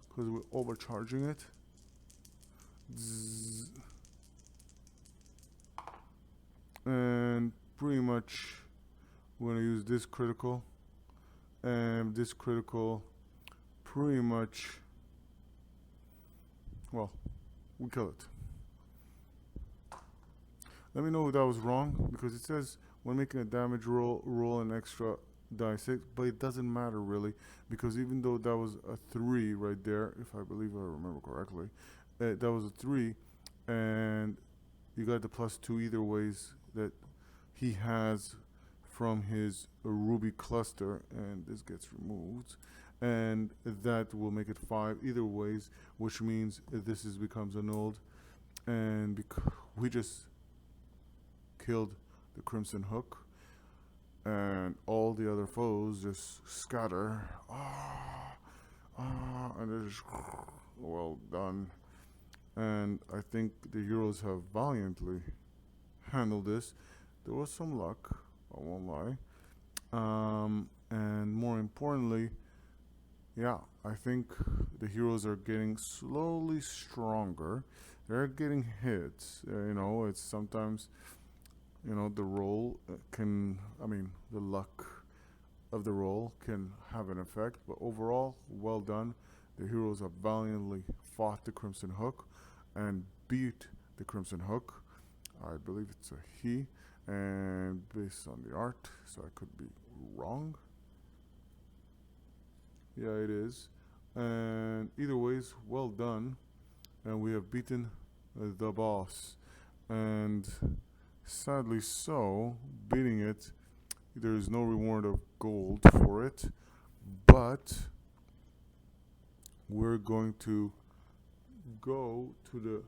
Because we're overcharging it. Zzz. And pretty much we're going to use this critical. And this critical pretty much, well, we kill it. Let me know if that was wrong, because it says when making a damage roll, roll an extra die 6, but it doesn't matter really, because even though that was a 3 right there, if I believe I remember correctly, that was a 3, and you got the +2 either ways that he has from his ruby cluster, and this gets removed, and that will make it 5 either ways, which means this becomes annulled, and we just killed the Crimson Hook, and all the other foes just scatter. And it's well done. And I think the heroes have valiantly handled this. There was some luck, I won't lie. And more importantly, yeah, I think the heroes are getting slowly stronger. They're getting hits. It's sometimes, the roll can, the luck of the roll can have an effect. But overall, well done. The heroes have valiantly fought the Crimson Hook and beat the Crimson Hook. I believe it's a he, and based on the art, so I could be wrong. Yeah, it is. And either ways, well done. And we have beaten the boss. And sadly so, beating it, there is no reward of gold for it. But we're going to go to the...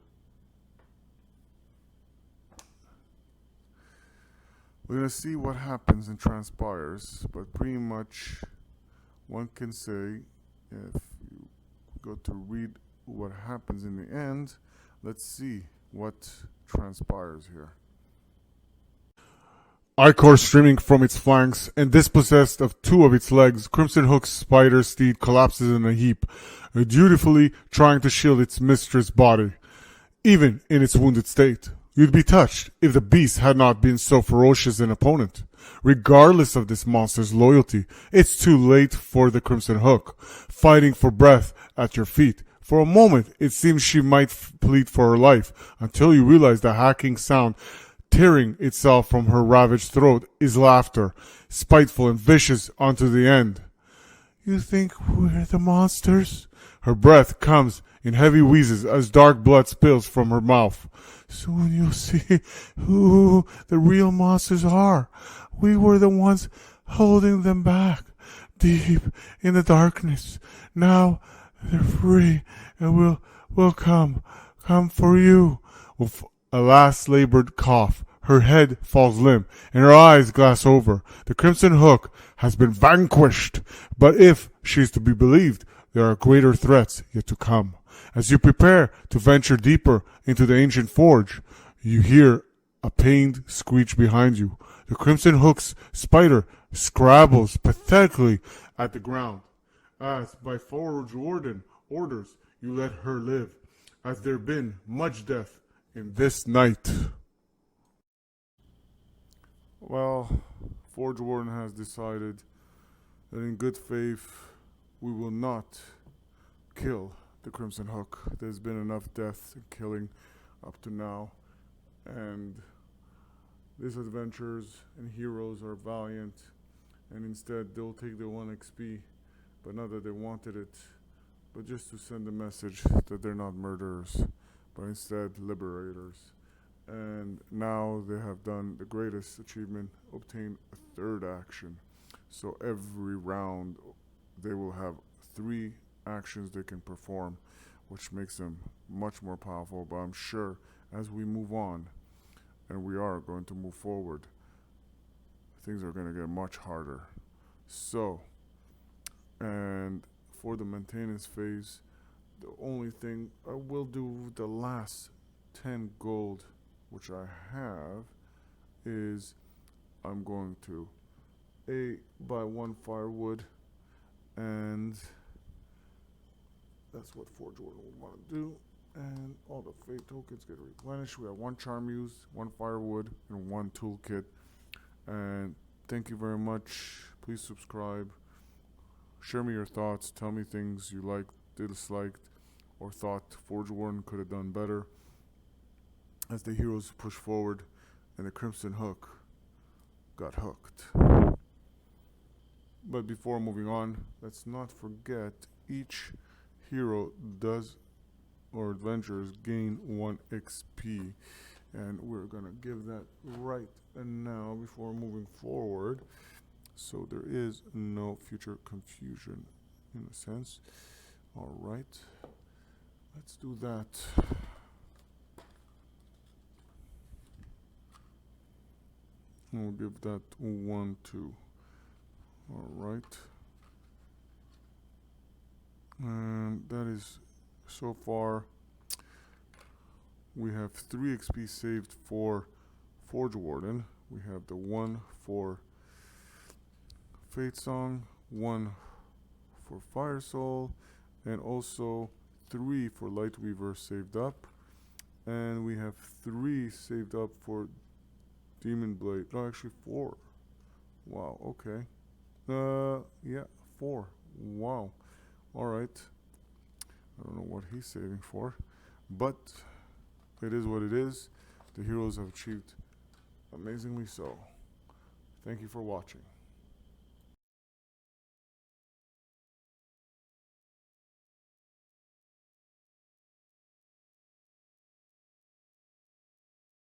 We're going to see what happens and transpires. But pretty much one can say, if you go to read what happens in the end, let's see what transpires here. Ichor streaming from its flanks and dispossessed of 2 of its legs, Crimson Hook's spider steed collapses in a heap, dutifully trying to shield its mistress' body. Even in its wounded state, you'd be touched if the beast had not been so ferocious an opponent. Regardless of this monster's loyalty, it's too late for the Crimson Hook, fighting for breath at your feet. For a moment, it seems she might plead for her life, until you realize the hacking sound tearing itself from her ravaged throat is laughter, spiteful and vicious unto the end. You think we're the monsters? Her breath comes in heavy wheezes as dark blood spills from her mouth. Soon you'll see who the real monsters are. We were the ones holding them back, deep in the darkness. Now they're free, and we'll come for you. With a last labored cough, her head falls limp, and her eyes glass over. The Crimson Hook has been vanquished, but if she is to be believed, there are greater threats yet to come. As you prepare to venture deeper into the ancient forge, you hear a pained screech behind you. The Crimson Hook's spider scrabbles pathetically at the ground. As by Forge Warden orders, you let her live. Has there been much death in this night? Well, Forge Warden has decided that in good faith we will not kill the Crimson Hook. There's been enough death and killing up to now, and these adventurers and heroes are valiant, and instead they'll take their 1 XP, but not that they wanted it, but just to send a message that they're not murderers, but instead liberators. And now they have done the greatest achievement, obtain a 3rd action. So every round they will have 3 actions they can perform, which makes them much more powerful. But I'm sure as we move on, and we are going to move forward, things are going to get much harder. So, and for the maintenance phase, the only thing I will do the last 10 gold, which I have, is I'm going to buy 1 firewood, and that's what Forge Warden would want to do. And all the fate tokens get replenished. We have 1 charm used, 1 firewood, and 1 toolkit. And thank you very much. Please subscribe. Share me your thoughts. Tell me things you liked, disliked, or thought Forge Warden could have done better as the heroes push forward and the Crimson Hook got hooked. But before moving on, let's not forget each hero does or adventurers gain 1 XP, and we're gonna give that right now before moving forward, so there is no future confusion in a sense. All right, let's do that. We'll give that 1, 2. All right, and that is so far. We have 3 XP saved for Forge Warden. We have the 1 for Fate Song, 1 for Fire Soul, and also 3 for Lightweaver saved up. And we have 3 saved up for Demon Blade. No, actually 4. Wow, okay. Yeah, 4. Wow. Alright. I don't know what he's saving for, but it is what it is. The heroes have achieved amazingly so. Thank you for watching.